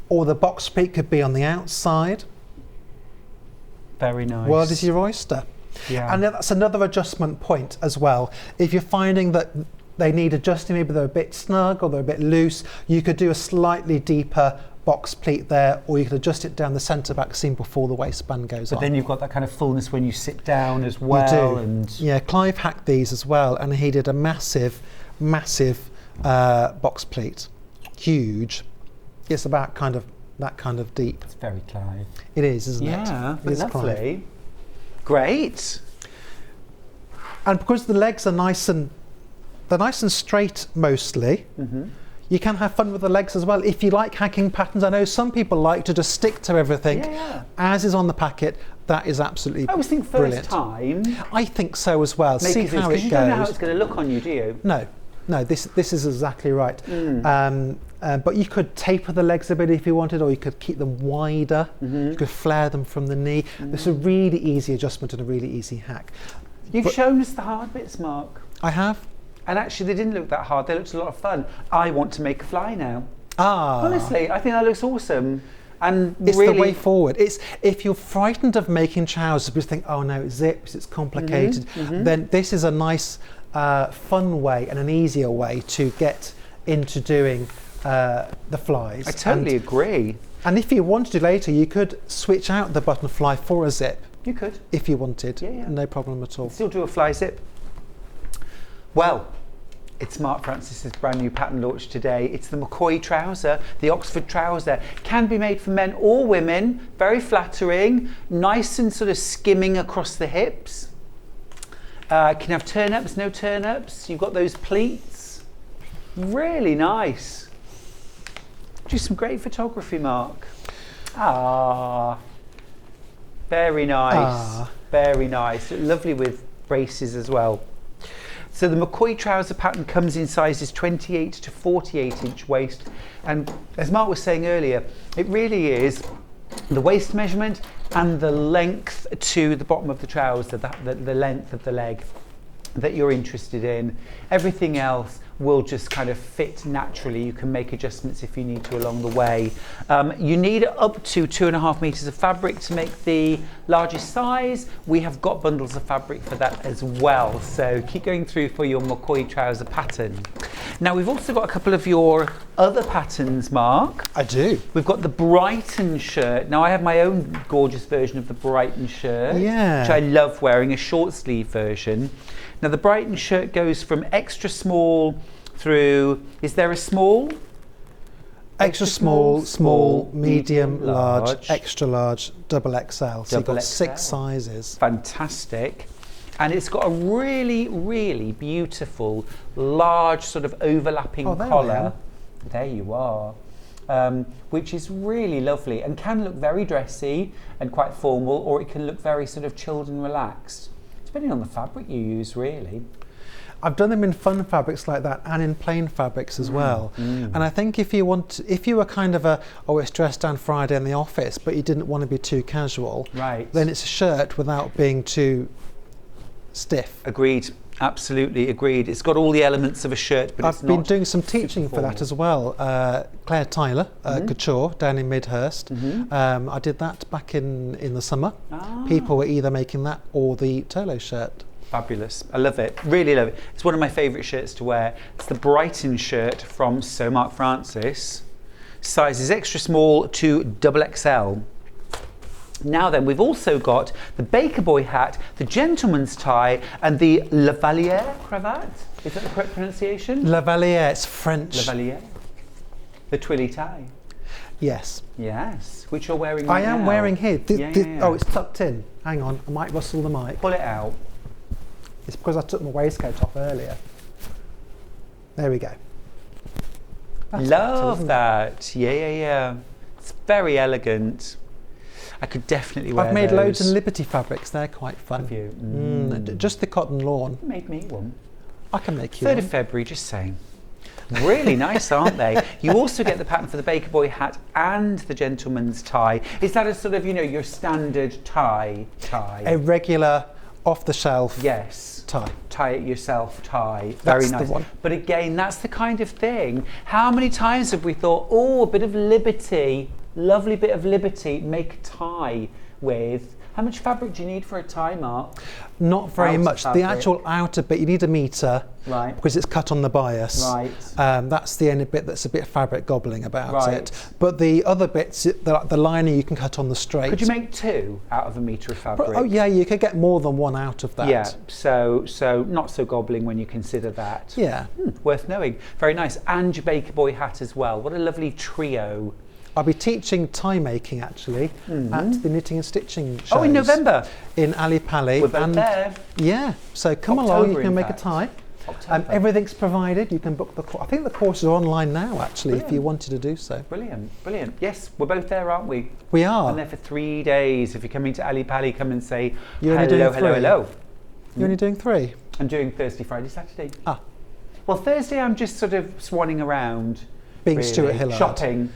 or the box pleat could be on the outside. Very nice. World is your oyster. Yeah. And that's another adjustment point as well. If you're finding that they need adjusting, maybe they're a bit snug or they're a bit loose, you could do a slightly deeper box pleat there, or you could adjust it down the centre back seam before the waistband goes on. But then you've got that kind of fullness when you sit down as well. You do. And yeah, Clive hacked these as well, and he did a massive box pleat. Huge. It's about that kind of deep. It's very Clive. It is, isn't it? Yeah, It is lovely. Clive. Great. And because the legs are nice and straight mostly, you can have fun with the legs as well. If you like hacking patterns, I know some people like to just stick to everything as is on the packet. That is absolutely I always think first brilliant. time. I think so as well. See how it goes. You don't know how it's going to look on you, do you? No, this is exactly right. But you could taper the legs a bit if you wanted, or you could keep them wider. You could flare them from the knee. It's a really easy adjustment and a really easy hack. You've shown us the hard bits, Mark. I have. And actually, they didn't look that hard. They looked a lot of fun. I want to make a fly now. Ah. Honestly, I think that looks awesome. And it's really the way forward. It's if you're frightened of making trousers because you think, oh no, it zips, it's complicated, then this is a nice, fun way and an easier way to get into doing the flies. I totally agree. And if you wanted to later, you could switch out the button fly for a zip. You could. if you wanted. Yeah, yeah. No problem at all. Still do a fly zip. Well, it's Mark Francis's brand new pattern launch today. It's the McCoy trouser, the Oxford trouser. Can be made for men or women. Very flattering, nice and sort of skimming across the hips. Can have turn-ups, no turn-ups. You've got those pleats. Really nice. Do some great photography, Mark. Ah, very nice. Ah. Very nice. Lovely with braces as well. So the McCoy trouser pattern comes in sizes 28 to 48 inch waist, and as Mark was saying earlier, it really is the waist measurement and the length to the bottom of the trouser, the length of the leg that you're interested in. Everything else will just kind of fit naturally. You can make adjustments if you need to along the way. You need up to 2.5 meters of fabric to make the largest size. We have got bundles of fabric for that as well. So keep going through for your McCoy trouser pattern. Now we've also got a couple of your other patterns, Mark. I do. We've got the Brighton shirt. Now I have my own gorgeous version of the Brighton shirt, Yeah. which I love wearing, a short sleeve version. Now the Brighton shirt goes from extra small through, is there a small? Extra small, small, medium, large, large. extra large, double XL. So you've Double got 6 XL. sizes. Fantastic. And it's got a really, really beautiful, large sort of overlapping Oh, there we collar. are. There you are. Which is really lovely and can look very dressy and quite formal, or it can look very sort of chilled and relaxed, depending on the fabric you use, really. I've done them in fun fabrics like that and in plain fabrics as well. And I think if you were kind of it's dressed down Friday in the office, but you didn't want to be too casual, Right. then it's a shirt without being too stiff. Agreed. Absolutely agreed. It's got all the elements of a shirt, but it's I've been not doing some super teaching for that formal. as well. Claire Tyler, Couture, down in Midhurst. I did that back in the summer. People were either making that or the Tolo shirt. Fabulous. I love it. Really love it. It's one of my favourite shirts to wear. It's the Brighton shirt from So Mark Francis. Sizes extra small to double XL. Now then, we've also got the Baker Boy hat, the gentleman's tie, and the Lavalier cravat. Is that the correct pronunciation? Lavalier, it's French. Lavalier. The twilly tie. Yes. Yes. Which you're wearing I right am now. wearing here. Yeah. Oh, it's tucked in. Hang on, I might rustle the mic. Pull it out. It's because I took my waistcoat off earlier. There we go. That's Love better, that. Yeah. It's very elegant. I could definitely wear I've made loads those. in Liberty fabrics. They're quite fun. Have you? Just the cotton lawn. You made me one. I can make you 3rd one. of February, just saying. Really nice, aren't they? You also get the pattern for the Baker Boy hat and the gentleman's tie. Is that a sort of, your standard tie? A regular, off-the-shelf Yes. tie. Tie it yourself tie. Very That's the nice. one. But again, that's the kind of thing. How many times have we thought, oh, a bit of liberty, lovely bit of liberty, make a tie with. How much fabric do you need for a tie, Mark? Not very Outer much. fabric. The actual outer bit, you need 1 metre. Right. Because it's cut on the bias. Right. That's the only bit that's a bit fabric gobbling about Right. it. But the other bits, the lining you can cut on the straight. Could you make 2 out of 1 metre of fabric? Oh yeah, you could get more than 1 out of that. Yeah, so not so gobbling when you consider that. Yeah. Worth knowing. Very nice. And your Baker Boy hat as well. What a lovely trio. I'll be teaching tie making actually at the knitting and stitching shows. Oh, in November. In Ali Pali. We're both there. Yeah, so come October, along, you in can make fact. a tie. October. Everything's provided. You can book the course. I think the courses are online now actually, if you Brilliant. wanted to do so. Brilliant. Yes, we're both there, aren't we? We are. I'm there for 3 days. If you're coming to Ali Pali, come and say You're only hello, doing hello, 3? hello. You're only doing 3? I'm doing Thursday, Friday, Saturday. Ah, Well, Thursday I'm just sort of swanning around. Being really. Stuart Hillard. Shopping.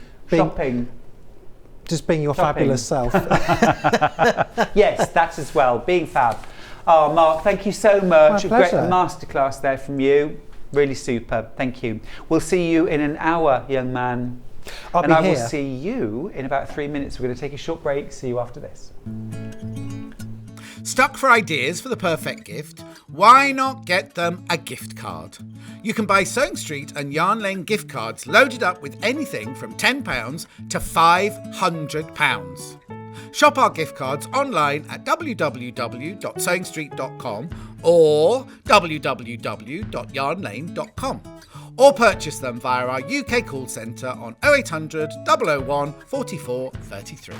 just being your Shopping. fabulous self. Yes, that as well. Being fab. Oh, Mark, thank you so much. My A great pleasure. masterclass there from you. Really super. Thank you. We'll see you in an hour, young man. I'll and be I will here. see you in about 3 minutes. We're going to take a short break. See you after this. Stuck for ideas for the perfect gift? Why not get them a gift card? You can buy Sewing Street and Yarn Lane gift cards loaded up with anything from £10 to £500. Shop our gift cards online at www.sewingstreet.com or www.yarnlane.com, or purchase them via our UK call centre on 0800 001 44 33.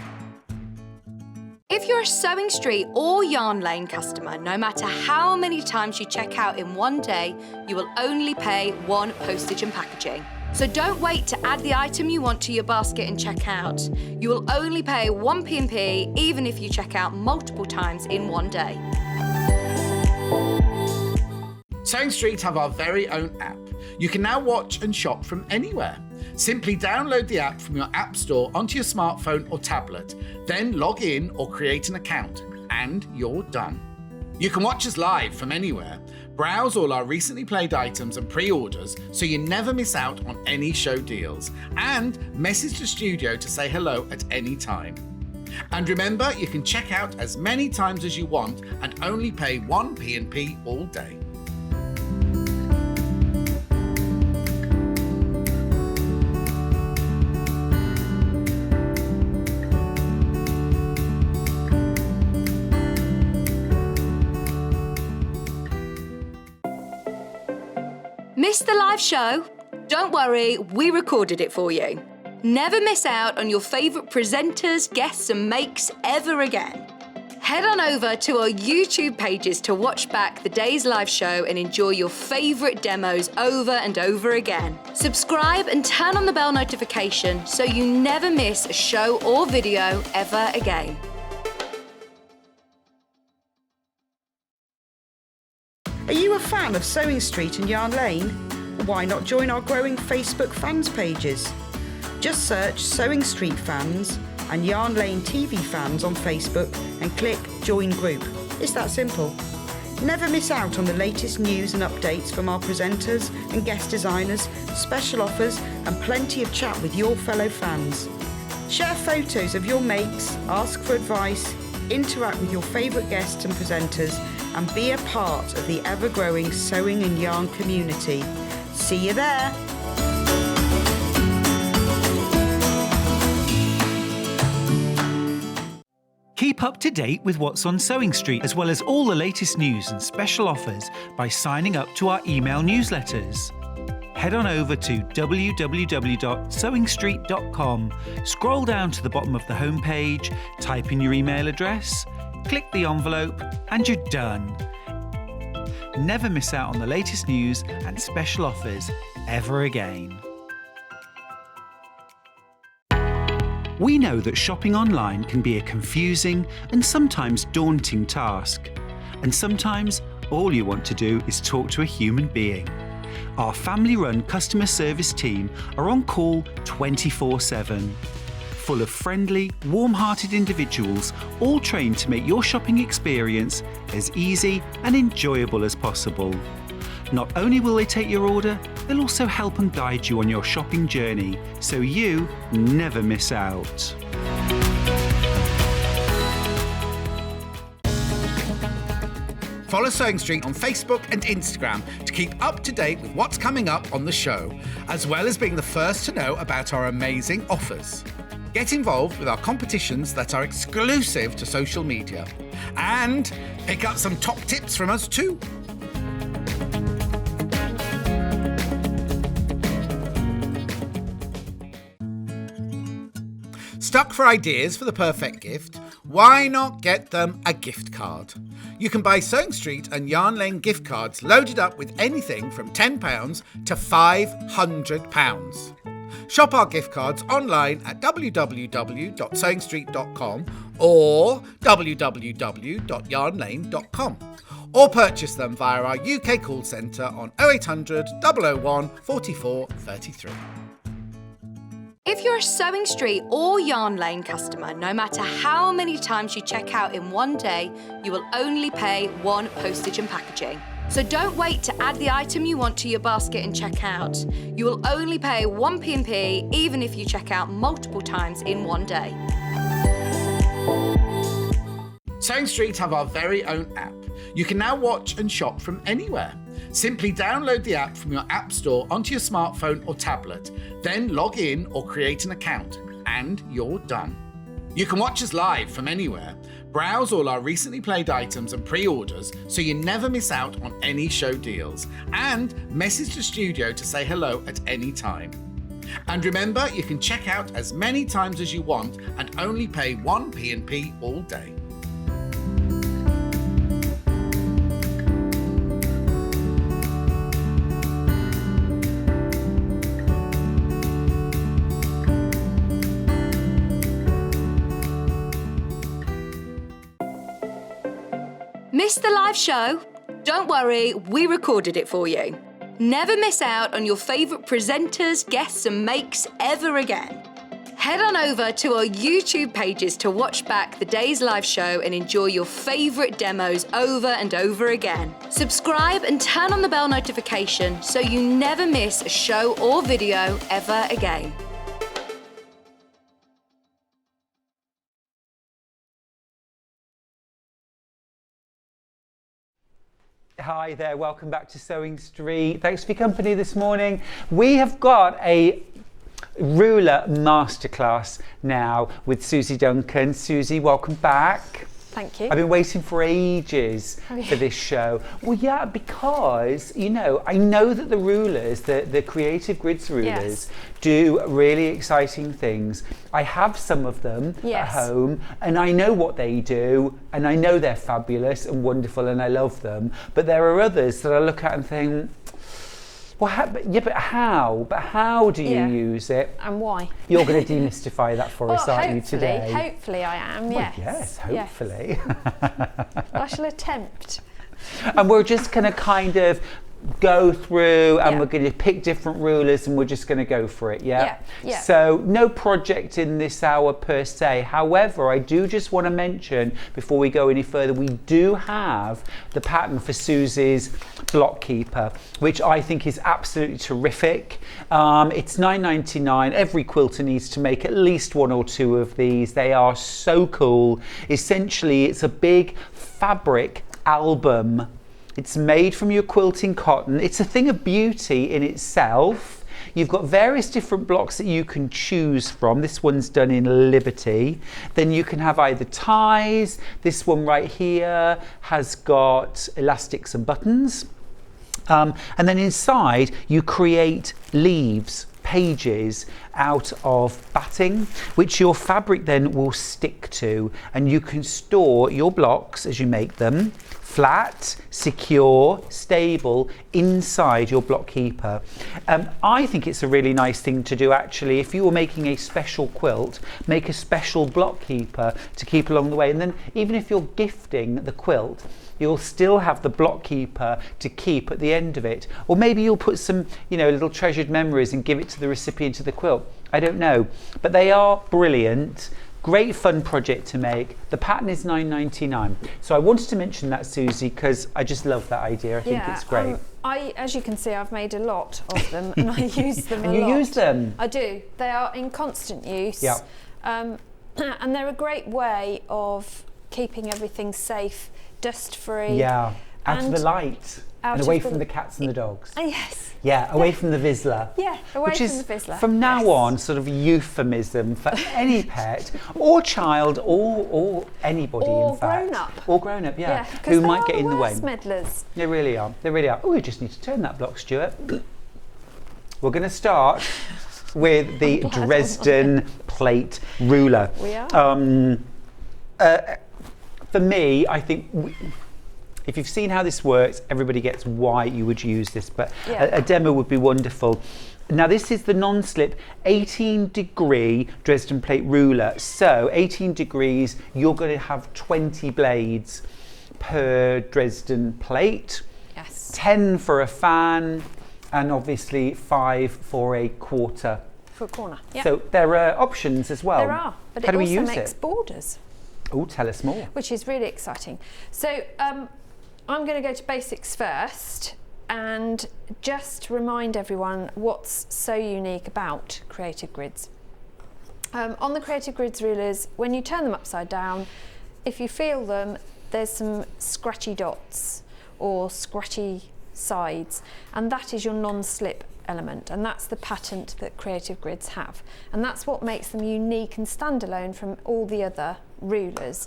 If you're a Sewing Street or Yarn Lane customer, no matter how many times you check out in one day, you will only pay one postage and packaging. So don't wait to add the item you want to your basket and check out. You will only pay one P&P even if you check out multiple times in one day. Sewing Street have our very own app. You can now watch and shop from anywhere. Simply download the app from your app store onto your smartphone or tablet, then log in or create an account, and you're done. You can watch us live from anywhere, browse all our recently played items and pre-orders so you never miss out on any show deals, and message the studio to say hello at any time. And remember, you can check out as many times as you want and only pay one P&P all day. Missed the live show? Don't worry, we recorded it for you. Never miss out on your favourite presenters, guests and makes ever again. Head on over to our YouTube pages to watch back the day's live show and enjoy your favourite demos over and over again. Subscribe and turn on the bell notification so you never miss a show or video ever again. Are you a fan of Sewing Street and Yarn Lane? Why not join our growing Facebook fans pages? Just search Sewing Street fans and Yarn Lane TV fans on Facebook and click Join Group. It's that simple. Never miss out on the latest news and updates from our presenters and guest designers, special offers and plenty of chat with your fellow fans. Share photos of your makes, ask for advice, interact with your favourite guests and presenters and be a part of the ever-growing sewing and yarn community. See you there! Keep up to date with what's on Sewing Street, as well as all the latest news and special offers by signing up to our email newsletters. Head on over to www.sewingstreet.com, scroll down to the bottom of the homepage, type in your email address, click the envelope, and you're done. Never miss out on the latest news and special offers ever again. We know that shopping online can be a confusing and sometimes daunting task. And sometimes all you want to do is talk to a human being. Our family-run customer service team are on call 24/7. Full of friendly, warm-hearted individuals, all trained to make your shopping experience as easy and enjoyable as possible. Not only will they take your order, they'll also help and guide you on your shopping journey, so you never miss out. Follow Sewing Street on Facebook and Instagram to keep up to date with what's coming up on the show, as well as being the first to know about our amazing offers. Get involved with our competitions that are exclusive to social media. And pick up some top tips from us too. Stuck for ideas for the perfect gift? Why not get them a gift card? You can buy Sewing Street and Yarn Lane gift cards loaded up with anything from £10 to £500. Shop our gift cards online at www.sewingstreet.com or www.yarnlane.com, or purchase them via our UK call centre on 0800 001 44 33. If you're a Sewing Street or Yarn Lane customer, no matter how many times you check out in one day, you will only pay one postage and packaging. So don't wait to add the item you want to your basket and check out. You will only pay one P&P even if you check out multiple times in one day. Sewing Street have our very own app. You can now watch and shop from anywhere. Simply download the app from your app store onto your smartphone or tablet, then log in or create an account, and you're done. You can watch us live from anywhere, browse all our recently played items and pre-orders so you never miss out on any show deals, and message the studio to say hello at any time. And remember, you can check out as many times as you want and only pay 1 P&P all day. Missed the live show? Don't worry, we recorded it for you. Never miss out on your favourite presenters, guests and makes ever again. Head on over to our YouTube pages to watch back the day's live show and enjoy your favourite demos over and over again. Subscribe and turn on the bell notification so you never miss a show or video ever again. Hi there, welcome back to Sewing Street. Thanks for your company this morning. We have got a ruler masterclass now with Suzie Duncan. Suzie, welcome back. Thank you. I've been waiting for ages for this show. Well, yeah, because, you know, I know that the rulers, the Creative Grids rulers, do really exciting things. I have some of them at home, and I know what they do, and I know they're fabulous and wonderful, and I love them. But there are others that I look at and think, well, but how? But how do you use it? And why? You're going to demystify that for us, aren't you, today? Hopefully I am, well, yes, hopefully. Yes. I shall attempt. And we're just going to kind of go through and we're going to pick different rulers and we're just going to go for it, yeah? So no project in this hour per se. However, I do just want to mention before we go any further, we do have the pattern for Suzie's block keeper, which I think is absolutely terrific. It's $9.99. Every quilter needs to make at least one or two of these. They are so cool. Essentially, it's a big fabric album. It's made from your quilting cotton. It's a thing of beauty in itself. You've got various different blocks that you can choose from. This one's done in Liberty. Then you can have either ties. This one right here has got elastics and buttons. And then inside you create leaves, pages out of batting, which your fabric then will stick to, and you can store your blocks as you make them flat, secure, stable inside your block keeper. I think it's a really nice thing to do actually. If you were making a special quilt, make a special block keeper to keep along the way, and then even if you're gifting the quilt, you'll still have the block keeper to keep at the end of it. Or maybe you'll put some, you know, little treasured memories and give it to the recipient of the quilt. I don't know. But they are brilliant. Great fun project to make. The pattern is $9.99. So I wanted to mention that, Suzie, because I just love that idea. I think it's great. As you can see, I've made a lot of them and I use them and a lot. You use them? I do. They are in constant use. Yeah. And they're a great way of keeping everything safe, dust-free. Yeah, out of the light. And away from the cats and the dogs. Yes. Yeah, away from the Vizsla. Yeah, away which from is, the Vizsla. From now on, sort of euphemism for any pet or child or anybody, in fact. Or grown up. Or grown up, yeah. Who might get in the way. Meddlers. They really are. They really are. Oh, we just need to turn that block, Stuart. We're going to start with the Dresden plate ruler. We are. For me, I think if you've seen how this works, everybody gets why you would use this, but a demo would be wonderful. Now this is the non-slip 18-degree Dresden plate ruler. So 18 degrees, you're going to have 20 blades per Dresden plate. Yes. 10 for a fan, and obviously 5 for a quarter. For a corner. Yep. So there are options as well. There are, but how do we also use makes borders. Oh, tell us more. Which is really exciting. So I'm going to go to basics first and just remind everyone what's so unique about Creative Grids. On the Creative Grids rulers, when you turn them upside down, if you feel them, there's some scratchy dots or scratchy sides, and that is your non-slip element, and that's the patent that Creative Grids have, and that's what makes them unique and standalone from all the other rulers.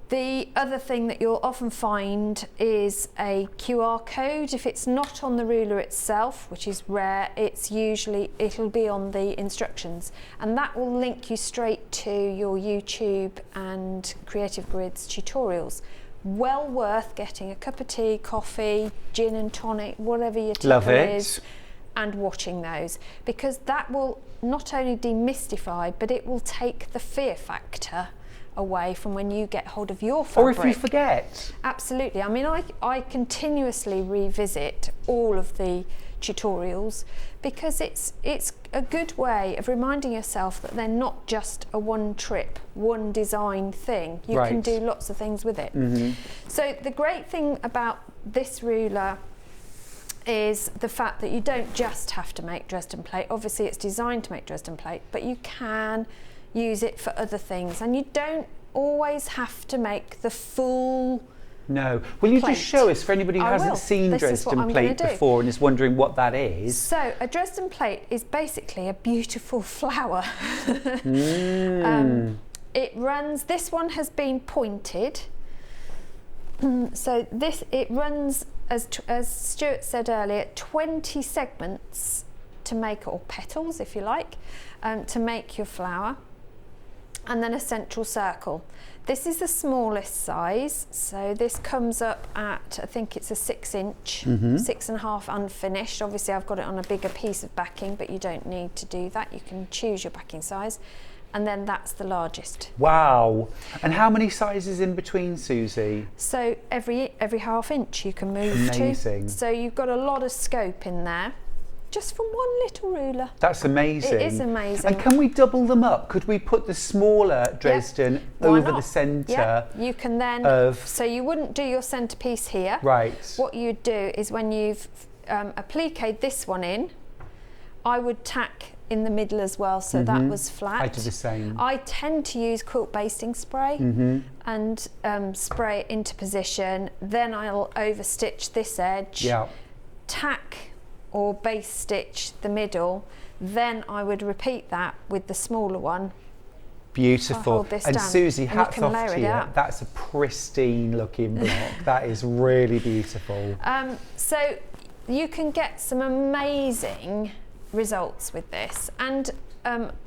The other thing that you'll often find is a QR code. If it's not on the ruler itself, which is rare, it'll be on the instructions, and that will link you straight to your YouTube and Creative Grids tutorials. Well worth getting a cup of tea, coffee, gin and tonic, whatever your tipper is, and watching those, because that will not only demystify, but it will take the fear factor away from when you get hold of your fabric. Or if you forget. Absolutely. I mean, I continuously revisit all of the tutorials because it's a good way of reminding yourself that they're not just a one trip, one design thing. You can do lots of things with it. So the great thing about this ruler is the fact that you don't just have to make Dresden plate. Obviously it's designed to make Dresden plate, but you can use it for other things, and you don't always have to make the full No. Will you just show us, for anybody who hasn't seen Dresden plate before and is wondering what that is? So a Dresden plate is basically a beautiful flower. It runs, this one has been pointed, so it runs, as Stuart said earlier, 20 segments to make, or petals if you like, to make your flower, and then a central circle. This is the smallest size, so this comes up at, I think it's a 6 inch, 6.5 unfinished. Obviously I've got it on a bigger piece of backing, but you don't need to do that. You can choose your backing size, and then that's the largest. Wow. And how many sizes in between, Suzie? So every ½ inch you can move to. So you've got a lot of scope in there, just from one little ruler. That's amazing. It is amazing. And can we double them up? Could we put the smaller Dresden over the centre? Yeah, you can then, so you wouldn't do your centrepiece here. Right. What you'd do is when you've appliqued this one in, I would tack in the middle as well, so that was flat. I do the same. I tend to use quilt basting spray and spray it into position. Then I'll overstitch this edge, tack or base stitch the middle, then I would repeat that with the smaller one. Beautiful. And Suzie, hats off to you. That's a pristine looking block. That is really beautiful. So you can get some amazing results with this, and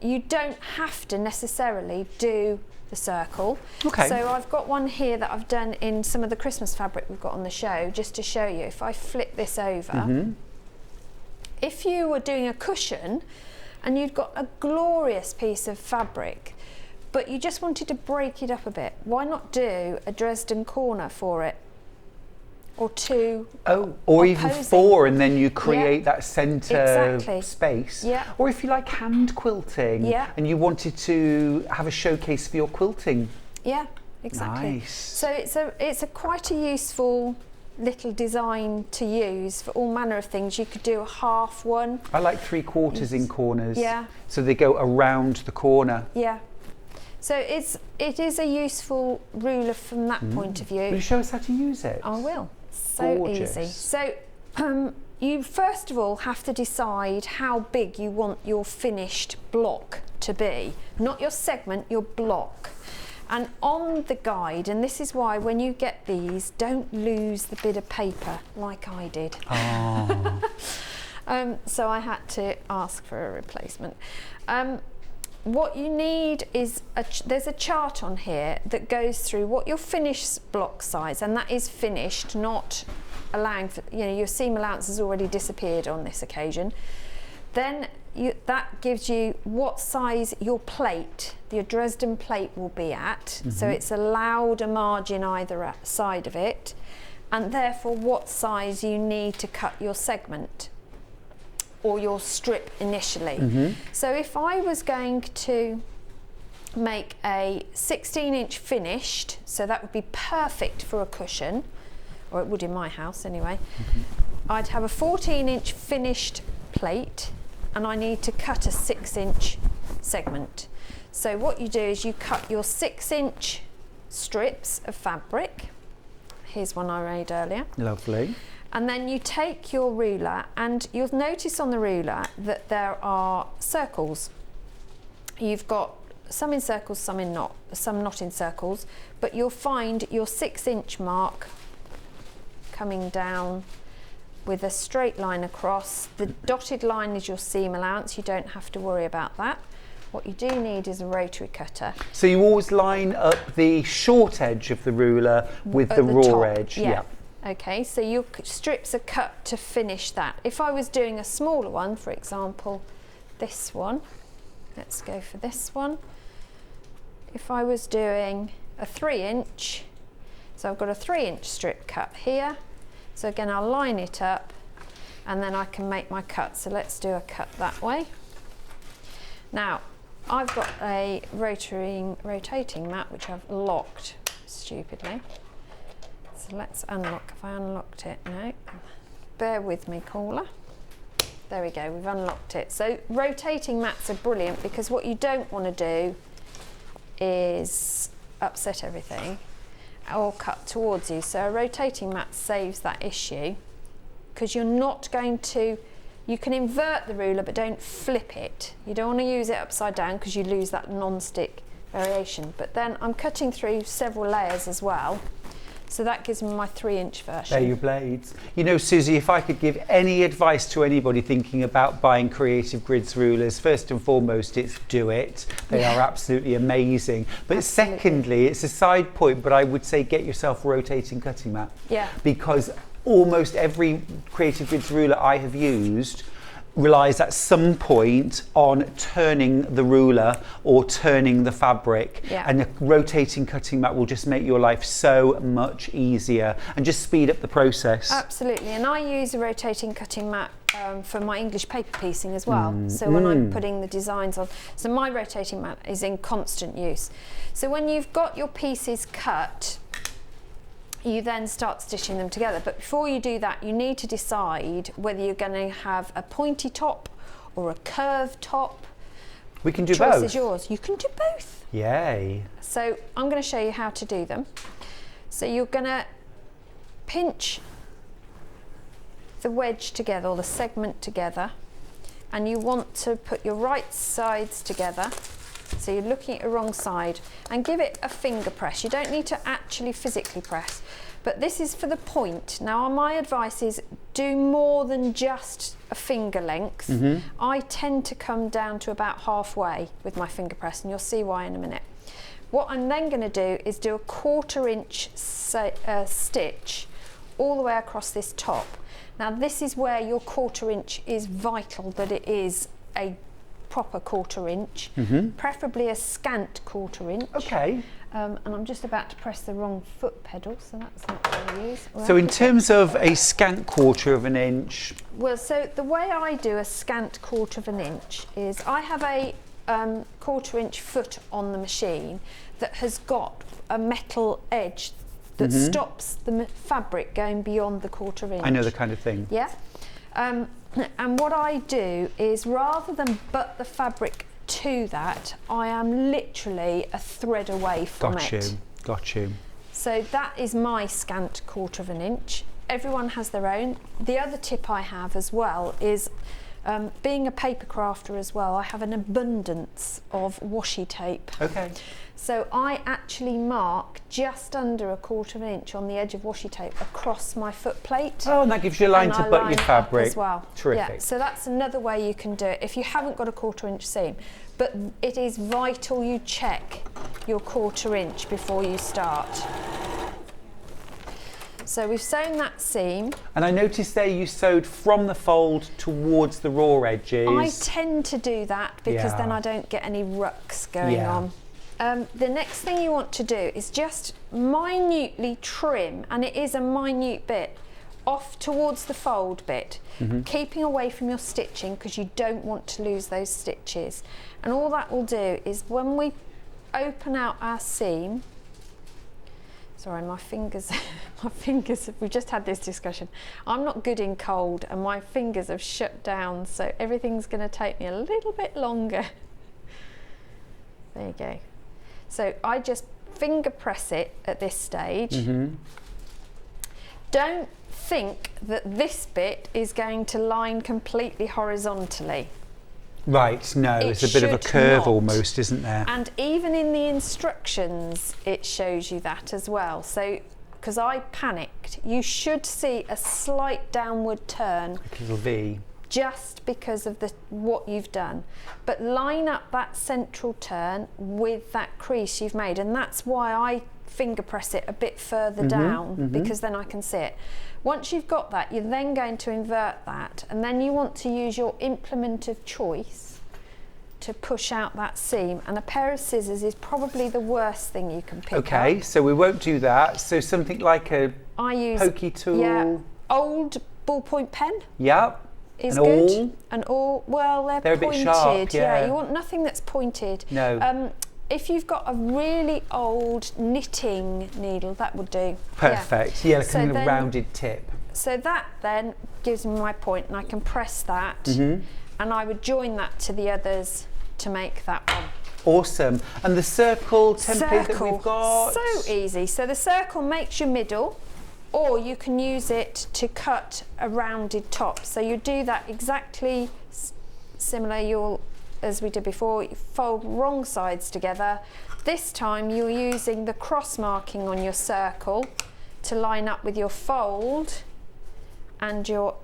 you don't have to necessarily do the circle. Okay. So I've got one here that I've done in some of the Christmas fabric we've got on the show, just to show you. If I flip this over, if you were doing a cushion and you'd got a glorious piece of fabric, but you just wanted to break it up a bit, why not do a Dresden corner for it? Or two. Oh, or even 4, and then you create that centre space. Yeah. Or if you like hand quilting and you wanted to have a showcase for your quilting. Yeah, exactly. Nice. So it's a quite a useful little design to use for all manner of things. You could do a half one. I like 3/4 in corners. Yeah. So they go around the corner. Yeah. So it is a useful ruler from that point of view. Will you show us how to use it? I will. So Gorgeous. easy. So you first of all have to decide how big you want your finished block to be. Not your segment, your block. And on the guide, and this is why when you get these, don't lose the bit of paper like I did. Oh. So I had to ask for a replacement. What you need is, there's a chart on here that goes through what your finished block size, and that is finished, not allowing for, your seam allowance has already disappeared on this occasion. Then that gives you what size your plate, your Dresden plate, will be at. So it's allowed a margin either side of it, and therefore what size you need to cut your segment or your strip initially. So if I was going to make a 16-inch finished, so that would be perfect for a cushion, or it would in my house anyway, I'd have a 14-inch finished plate, and I need to cut a 6-inch segment. So what you do is you cut your 6-inch strips of fabric. Here's one I made earlier. Lovely. And then you take your ruler, and you'll notice on the ruler that there are circles. You've got some in circles, some not in circles, but you'll find your 6-inch mark coming down with a straight line across. The dotted line is your seam allowance. You don't have to worry about that. What you do need is a rotary cutter. So you always line up the short edge of the ruler with the raw top, edge. yeah. Okay, so your strips are cut to finish that. If I was doing a smaller one, for example, this one, let's go for this one. If I was doing a 3-inch, so I've got a 3-inch strip cut here. So again, I'll line it up and then I can make my cut. So let's do a cut that way. Now, I've got a rotating mat, which I've locked stupidly. So let's unlock. Have I unlocked it? No. Bear with me, caller. There we go, we've unlocked it. So rotating mats are brilliant because what you don't want to do is upset everything or cut towards you. So a rotating mat saves that issue because you're not going to, you can invert the ruler but don't flip it. You don't want to use it upside down because you lose that non-stick variation. But then I'm cutting through several layers as well. So that gives me my 3-inch version. They're your blades. You know, Suzie, if I could give any advice to anybody thinking about buying Creative Grids rulers, first and foremost, it's do it. They are absolutely amazing. But Absolutely. Secondly, it's a side point, but I would say get yourself a rotating cutting mat. Yeah. Because almost every Creative Grids ruler I have used relies at some point on turning the ruler or turning the fabric, Yeah. and a rotating cutting mat will just make your life so much easier and just speed up the process. Absolutely, and I use a rotating cutting mat for my English paper piecing as well. So when I'm putting the designs on, so my rotating mat is in constant use. So when you've got your pieces cut, you then start stitching them together. But before you do that, you need to decide whether you're going to have a pointy top or a curved top. We can do Choice both. is yours. You can do both. Yay. So I'm going to show you how to do them. So you're going to pinch the wedge together or the segment together, and you want to put your right sides together. So you're looking at the wrong side and give it a finger press. You don't need to actually physically press, but this is for the point. Now my advice is do more than just a finger length. I tend to come down to about halfway with my finger press, and you'll see why in a minute. What I'm then going to do is do a 1/4 inch stitch all the way across this top. Now this is where your 1/4 inch is vital, that it is a proper 1/4 inch, preferably a scant 1/4 inch. Okay. And I'm just about to press the wrong foot pedal, so that's not what I use. So in terms of a scant 1/4 inch, Well, so the way I do a scant 1/4 inch is I have a 1/4 inch foot on the machine that has got a metal edge that stops the fabric going beyond the 1/4 inch. I know the kind of thing. Yeah. And what I do is, rather than butt the fabric to that, I am literally a thread away from it. Got you. So that is my scant 1/4 inch. Everyone has their own. The other tip I have as well is, being a paper crafter as well, I have an abundance of washi tape. Okay. So I actually mark just under a 1/4 inch on the edge of washi tape across my foot plate. Oh, and that gives you a line And to I butt line your it up fabric. as well. Terrific. Yeah, so that's another way you can do it if you haven't got a 1/4 inch seam. But it is vital you check your 1/4 inch before you start. So we've sewn that seam. And I noticed there you sewed from the fold towards the raw edges. I tend to do that because then Yeah. I don't get any rucks going Yeah. on. The next thing you want to do is just minutely trim, and it is a minute bit, off towards the fold bit, keeping away from your stitching because you don't want to lose those stitches. And all that will do is when we open out our seam, sorry, my fingers, we've just had this discussion. I'm not good in cold and my fingers have shut down, so everything's going to take me a little bit longer. There you go. So I just finger press it at this stage. Don't think that this bit is going to line completely horizontally. Right, no, it's a bit of a should curve not. almost, isn't there? And even in the instructions, it shows you that as well. So, because I panicked, you should see a slight downward turn. Like a little V. Just because of what you've done. But line up that central turn with that crease you've made. And that's why I finger press it a bit further down, because then I can see it. Once you've got that, you're then going to invert that, and then you want to use your implement of choice to push out that seam, and a pair of scissors is probably the worst thing you can pick up. Okay, so we won't do that. So something like a pokey tool. Yeah, old ballpoint pen. Yep. Is an good. awl. An awl. Well, they're a bit pointed. sharp, yeah. You want nothing that's pointed. No. If you've got a really old knitting needle, that would do. Perfect. Yeah, like So a then- rounded tip. So that then gives me my point, and I can press that, and I would join that to the others to make that one. Awesome. And the circle template that we've got? So easy. So the circle makes your middle, or you can use it to cut a rounded top. So you do that exactly similar as we did before. You fold wrong sides together. This time you're using the cross marking on your circle to line up with your fold and your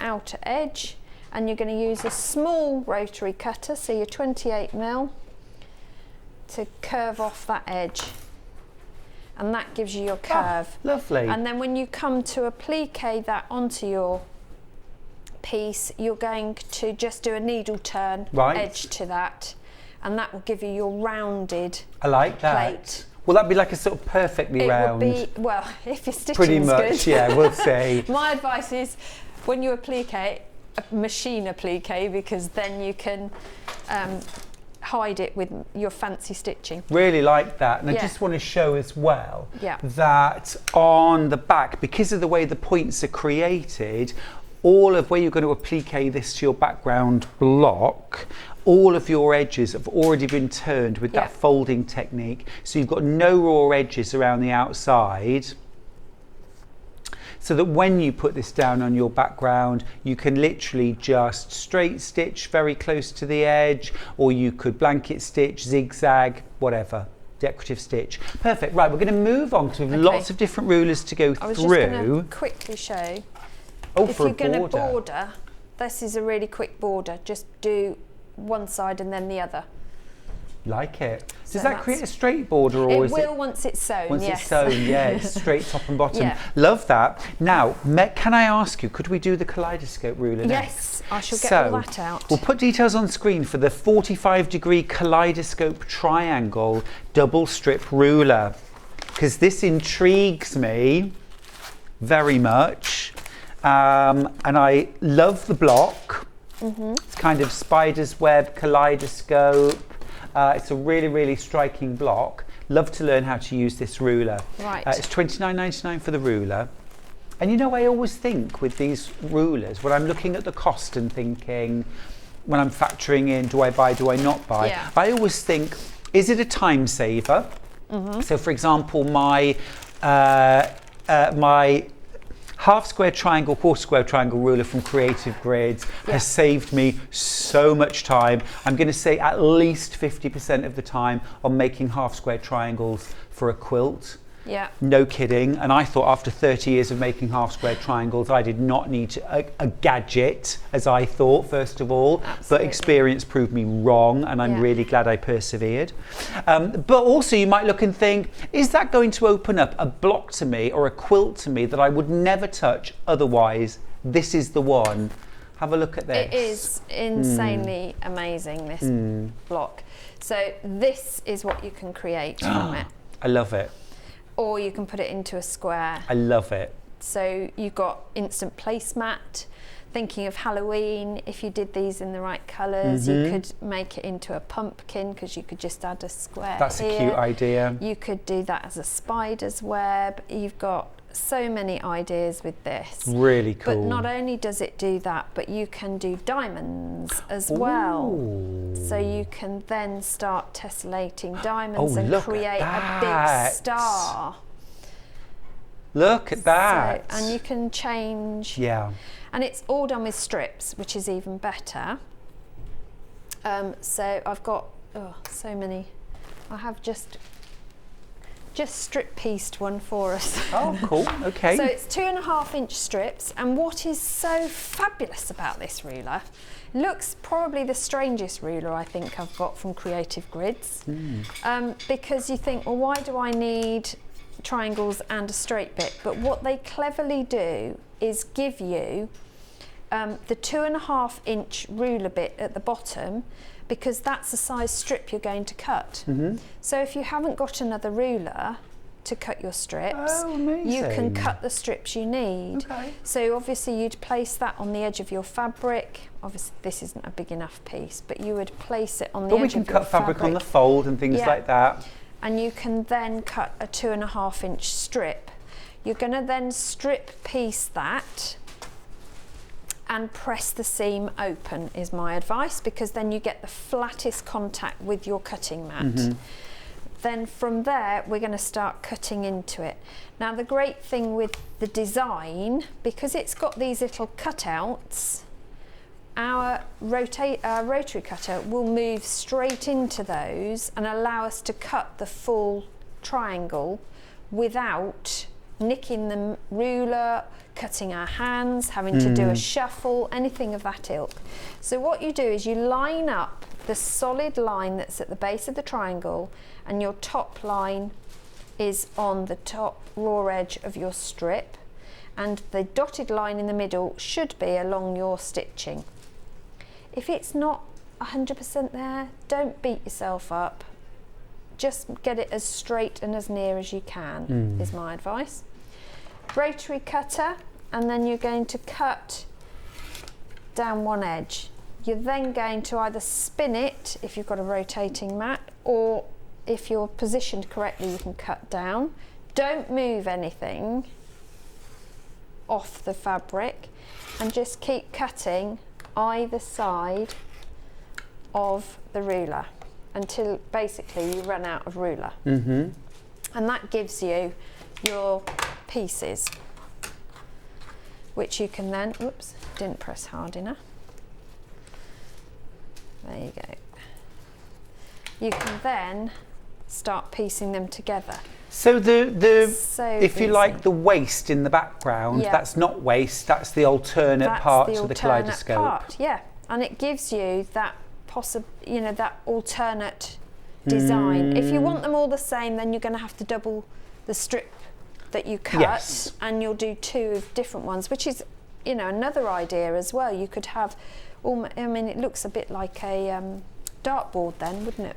outer edge, and you're going to use a small rotary cutter, so your 28mm, to curve off that edge, and that gives you your curve. Lovely. And then when you come to applique that onto your piece, you're going to just do a needle turn edge to that, and that will give you your rounded I like that. plate. Will that be like a sort of perfectly round? It would be, well, if your stitching's Pretty much, good. yeah, we'll see. My advice is, when you applique, machine applique, because then you can hide it with your fancy stitching. Really like that. And I Yeah. just want to show as well Yeah. that on the back, because of the way the points are created, all of where you're going to applique this to your background block, all of your edges have already been turned with that folding technique. So you've got no raw edges around the outside. So that when you put this down on your background, you can literally just straight stitch very close to the edge, or you could blanket stitch, zigzag, whatever, decorative stitch. Perfect. Right, we're going to move on to lots of different rulers to go I was just going through. to quickly show, Oh, if for you're a going to border. border, this is a really quick border. Just do one side and then the other. Like it. So Does that create a straight border, or It is will once it's sewn, once yes. it's sewn? Yeah, it's straight top and bottom. Yeah. Love that. Now, can I ask you, could we do the kaleidoscope ruler Yes, next? I shall get So, all that out. We'll put details on screen for the 45-degree kaleidoscope triangle double strip ruler, because this intrigues me very much, and I love the block. It's kind of spider's web kaleidoscope. It's a really, really striking block. Love to learn how to use this ruler. Right. It's $29.99 for the ruler. And you know, I always think with these rulers, when I'm looking at the cost and thinking, when I'm factoring in, do I buy, do I not buy? Yeah. I always think, is it a time saver? So for example, my half square triangle, quarter square triangle ruler from Creative Grids has saved me so much time. I'm going to say at least 50% of the time on making half square triangles for a quilt. Yeah. No kidding. And I thought after 30 years of making half square triangles, I did not need a gadget, as I thought, first of all. Absolutely. But experience proved me wrong, and I'm really glad I persevered. But also you might look and think, is that going to open up a block to me or a quilt to me that I would never touch otherwise? This is the one. Have a look at this. It is insanely amazing, this block. So this is what you can create from it. I love it. Or you can put it into a square. I love it. So you've got instant placemat. Thinking of Halloween, if you did these in the right colours, you could make it into a pumpkin, because you could just add a square. That's here. a cute idea. You could do that as a spider's web. You've got so many ideas with this. Really cool. But not only does it do that, but you can do diamonds as well. So you can then start tessellating diamonds and look at create a that. big star. Look at that. So, and you can change. Yeah. And it's all done with strips, which is even better. So I've got so many. I have just strip pieced one for us. Oh, cool. Okay. So it's 2.5-inch strips, and what is so fabulous about this ruler, looks probably the strangest ruler I think I've got from Creative Grids, because you think, well, why do I need triangles and a straight bit? But what they cleverly do is give you the 2.5-inch ruler bit at the bottom, because that's the size strip you're going to cut. So if you haven't got another ruler to cut your strips, you can cut the strips you need. So obviously you'd place that on the edge of your fabric. Obviously this isn't a big enough piece, but you would place it on the edge of your fabric. But we can cut fabric on the fold and things like that. And you can then cut a 2.5-inch strip. You're going to then strip piece that and press the seam open is my advice, because then you get the flattest contact with your cutting mat. Then from there we're going to start cutting into it. Now the great thing with the design, because it's got these little cutouts, our rotary cutter will move straight into those and allow us to cut the full triangle without nicking the ruler, cutting our hands, having to do a shuffle, anything of that ilk. So what you do is you line up the solid line that's at the base of the triangle, and your top line is on the top raw edge of your strip, and the dotted line in the middle should be along your stitching. If it's not 100% there, don't beat yourself up. Just get it as straight and as near as you can, is my advice. Rotary cutter, and then you're going to cut down one edge. You're then going to either spin it if you've got a rotating mat, or if you're positioned correctly you can cut down. Don't move anything off the fabric, and just keep cutting either side of the ruler until basically you run out of ruler. And that gives you your pieces, which you can then, whoops, didn't press hard enough. There you go. You can then start piecing them together. So So if you easy. like the waist in the background, that's not waist, that's the alternate part to the kaleidoscope. Part, yeah, and it gives you that that alternate design. If you want them all the same, then you're going to have to double the strip that you cut, and you'll do 2 different ones, which is another idea as well. You could have it looks a bit like a dartboard then, wouldn't it?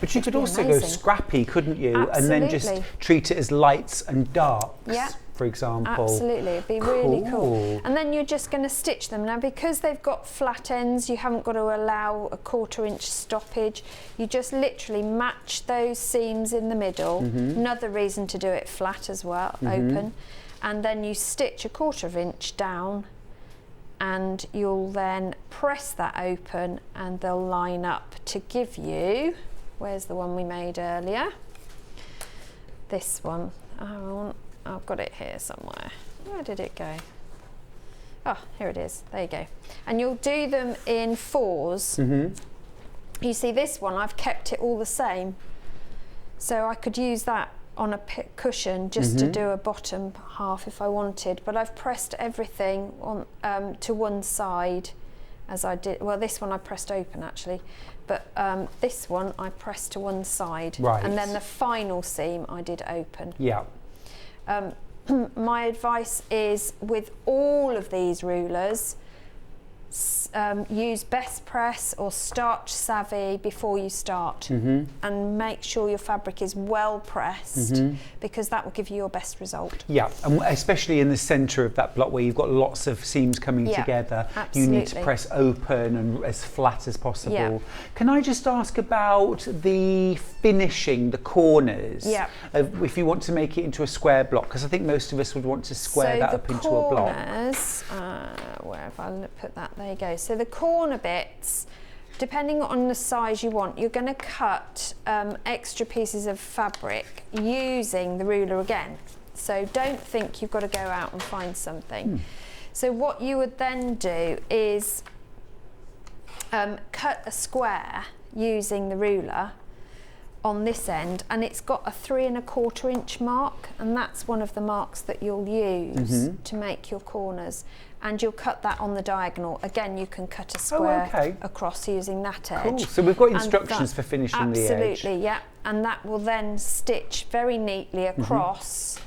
But you could also go scrappy, couldn't you? Absolutely. And then just treat it as lights and darks, for example. Absolutely, it'd be really cool. And then you're just going to stitch them. Now, because they've got flat ends, you haven't got to allow a 1/4-inch stoppage. You just literally match those seams in the middle. Another reason to do it flat as well, open. And then you stitch a 1/4 inch down, and you'll then press that open, and they'll line up to give you, where's the one we made earlier? This one. I've got it here somewhere. Where did it go? Oh, here it is. There you go. And you'll do them in 4s. You see this one, I've kept it all the same. So I could use that on a cushion just to do a bottom half if I wanted, but I've pressed everything on to one side as I did. Well, this one I pressed open actually, but this one I pressed to one side, and then the final seam I did open. My advice is, with all of these rulers, use Best Press or Starch Savvy before you start, and make sure your fabric is well pressed, because that will give you your best result. And especially in the centre of that block where you've got lots of seams coming together, you need to press open and as flat as possible. Can I just ask about the finishing, the corners, if you want to make it into a square block, because I think most of us would want to square that up into a block. Where have I put that? There you go. So the corner bits, depending on the size you want, you're going to cut extra pieces of fabric using the ruler again. So don't think you've got to go out and find something. So what you would then do is cut a square using the ruler on this end, and it's got a 3 1/4 inch mark, and that's one of the marks that you'll use to make your corners, and you'll cut that on the diagonal. Again, you can cut a square across using that edge. Cool. So we've got instructions for finishing the edge. Absolutely, yeah, and that will then stitch very neatly across.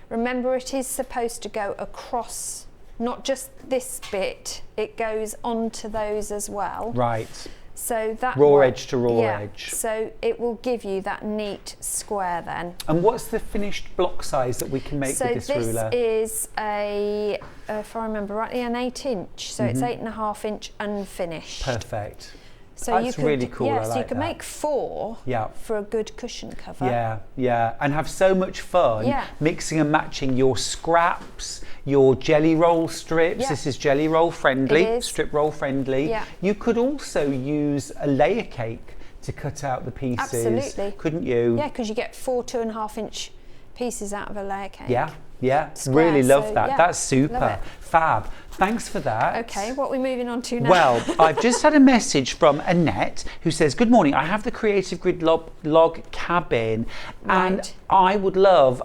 Remember, it is supposed to go across, not just this bit, it goes onto those as well. Right. So that raw edge to raw edge. So it will give you that neat square then. And what's the finished block size that we can make with this ruler? So this is a, if I remember rightly, an 8 inch. So it's 8 1/2 inch unfinished. Perfect. So that's you could, really cool. Yeah, I so like you can that. make 4 for a good cushion cover. Yeah, yeah, and have so much fun mixing and matching your scraps, your jelly roll strips. Yeah. This is jelly roll friendly, It is. strip roll friendly. Yeah. You could also use a layer cake to cut out the pieces. Absolutely. Couldn't you? Yeah, because you get 4 2 1/2 inch pieces out of a layer cake. Yeah, yeah. Square, Really love so, that. yeah, That's super. love it. Fab. Thanks for that. Okay, what are we moving on to now? Well, I've just had a message from Annette who says, good morning, I have the Creative Grid log cabin and Right. I would love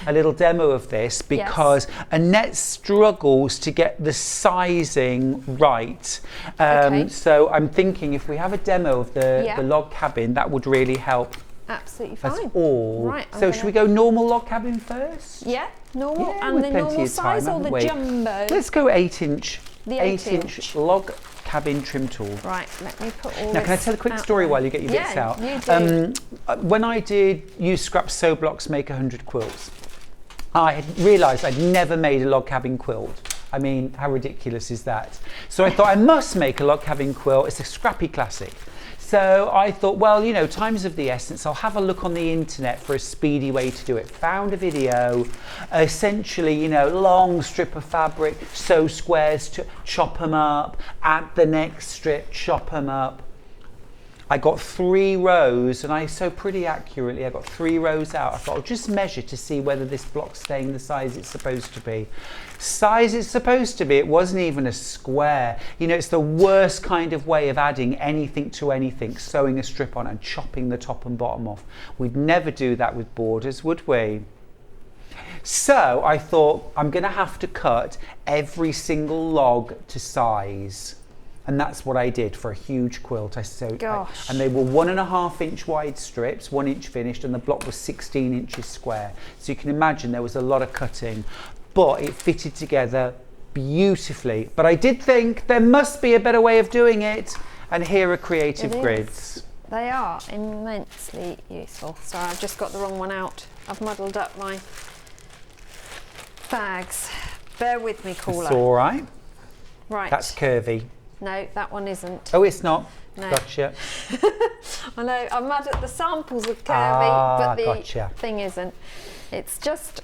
a little demo of this because Annette struggles to get the sizing right. Okay. So I'm thinking if we have a demo of the log cabin, that would really help Absolutely fine. us all. Right, I'm so should we go normal log cabin first? Yeah, normal. Yeah, and with the plenty normal of time, size or the haven't we? jumbo? Let's go 8 inch. The 8 8 inch inch. log cabin trim tool. Right, let me put all Now, this can I tell a quick out story there. while you get your bits out? You do. When I did use scrap sew blocks make 100 quilts, I had realised I'd never made a log cabin quilt. I mean, how ridiculous is that? So I thought I must make a log cabin quilt. It's a scrappy classic. So I thought, well, you know, time's of the essence. I'll have a look on the internet for a speedy way to do it. Found a video, essentially, you know, long strip of fabric, sew squares, to chop them up, add the next strip, chop them up. I got 3 rows, and I sewed pretty accurately. I got 3 rows out. I thought I'll just measure to see whether this block's staying the size it's supposed to be. Size it's supposed to be, it wasn't even a square. You know, it's the worst kind of way of adding anything to anything, sewing a strip on and chopping the top and bottom off. We'd never do that with borders, would we? So I thought I'm going to have to cut every single log to size. And that's what I did for a huge quilt. I sewed, and they were 1 1/2 inch wide strips, 1 inch finished, and the block was 16 inches square. So you can imagine there was a lot of cutting, but it fitted together beautifully. But I did think there must be a better way of doing it, and here are Creative Grids. They are immensely useful. Sorry, I've just got the wrong one out. I've muddled up my bags. Bear with me, caller. It's all right. Right. That's curvy. No, that one isn't. Oh, it's not. No. Gotcha. I know, I'm mad at the samples of curvy, but the gotcha. thing isn't. It's just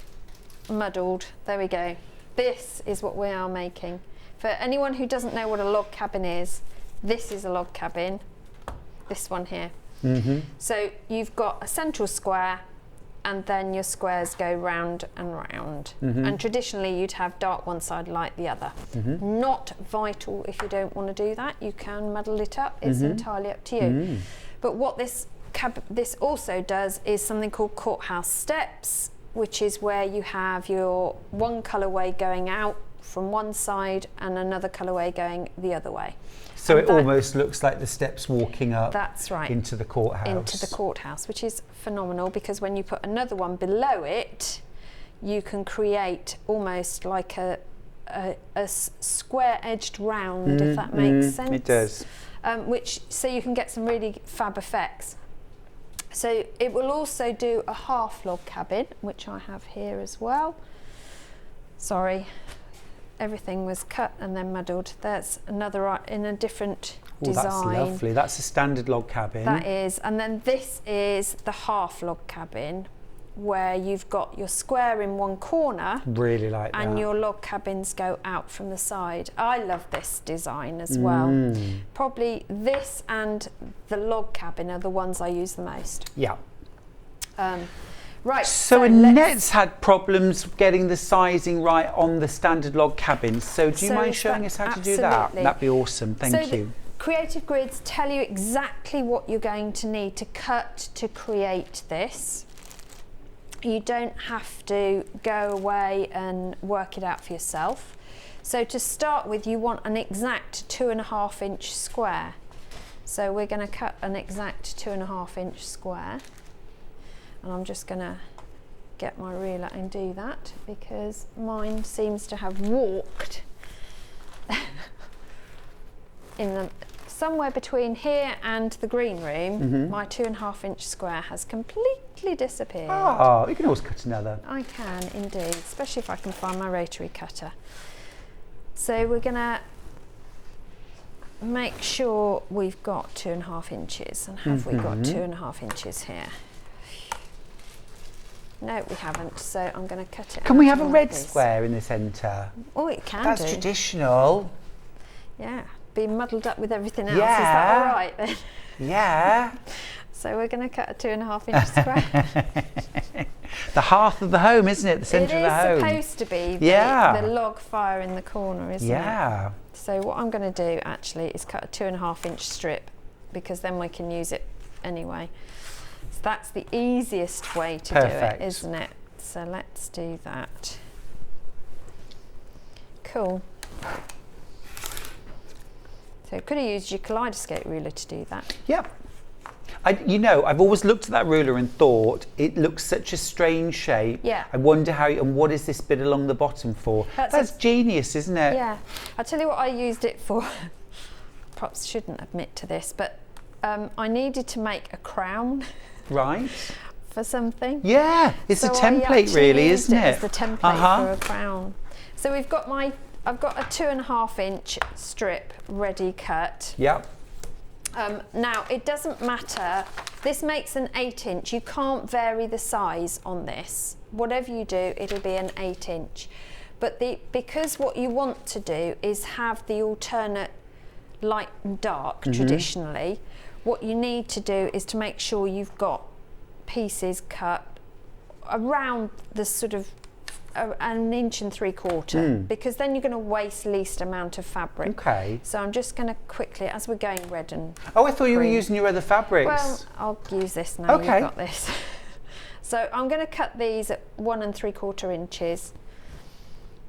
muddled. There we go. This is what we are making. For anyone who doesn't know what a log cabin is, this is a log cabin. This one here. So you've got a central square, and then your squares go round and round. And traditionally you'd have dark one side, light the other. Not vital if you don't want to do that. You can muddle it up. It's entirely up to you. But what this also does is something called courthouse steps, which is where you have your one colourway going out from one side and another colourway going the other way. So it almost looks like the steps walking up. That's right. Into the courthouse. Into the courthouse, which is phenomenal because when you put another one below it, you can create almost like a square-edged round, if that makes sense. It does. So you can get some really fab effects. So it will also do a half log cabin, which I have here as well. Sorry. Everything was cut and then muddled. That's another in a different design. That's lovely. That's a standard log cabin. That is. And then this is the half log cabin where you've got your square in one corner. Really like that. And your log cabins go out from the side. I love this design as well. Probably this and the log cabin are the ones I use the most. Yeah. Right. So let's- Annette's had problems getting the sizing right on the standard log cabins. So do you So mind is showing that- us how to do that? absolutely. That'd be awesome. Thank So you. the Creative Grids tell you exactly what you're going to need to cut to create this. You don't have to go away and work it out for yourself. So to start with, you want an exact 2.5 inch square. So we're going to cut an exact 2.5 inch square. And I'm just going to get my ruler and do that because mine seems to have walked in the somewhere between here and the green room. My 2.5 inch square has completely disappeared. Oh, you can always cut another. I can indeed, especially if I can find my rotary cutter. So we're going to make sure we've got 2.5 inches. And have we got 2.5 inches here? No, we haven't. So I'm going to cut it. Can we out have a in red this. square in the centre? Oh, it can That's do. traditional. Yeah, being muddled up with everything else. Is Yeah. that all right then? Yeah. So we're going to cut a 2.5 inch square. The hearth of the home, isn't it? The centre of the home. It is supposed to be Yeah. the log fire in the corner, isn't it? Yeah. So what I'm going to do actually is cut a 2.5 inch strip because then we can use it anyway. So that's the easiest way to Perfect. do it, isn't it? So let's do that. Cool. So could have used your kaleidoscope ruler to do that. Yep. I've always looked at that ruler and thought it looks such a strange shape. Yeah. I wonder and what is this bit along the bottom for? That's genius, isn't it? Yeah. I'll tell you what I used it for. Perhaps shouldn't admit to this, but I needed to make a crown Right. for something. Yeah. It's So a I template, actually really, used isn't it? it? As the template for a crown. So I've got a 2.5 inch strip ready cut. Yep. Now it doesn't matter. This makes an 8 inch. You can't vary the size on this. Whatever you do, it'll be an 8 inch. But because what you want to do is have the alternate light and dark traditionally, what you need to do is to make sure you've got pieces cut around the sort of 1 3/4 inch, because then you're going to waste least amount of fabric. Okay. So I'm just going to quickly, as we're going red and Oh, I thought you were cream. using your other fabrics. Well, I'll use this now. Okay. You've got this. So I'm going to cut these at 1 3/4 inches,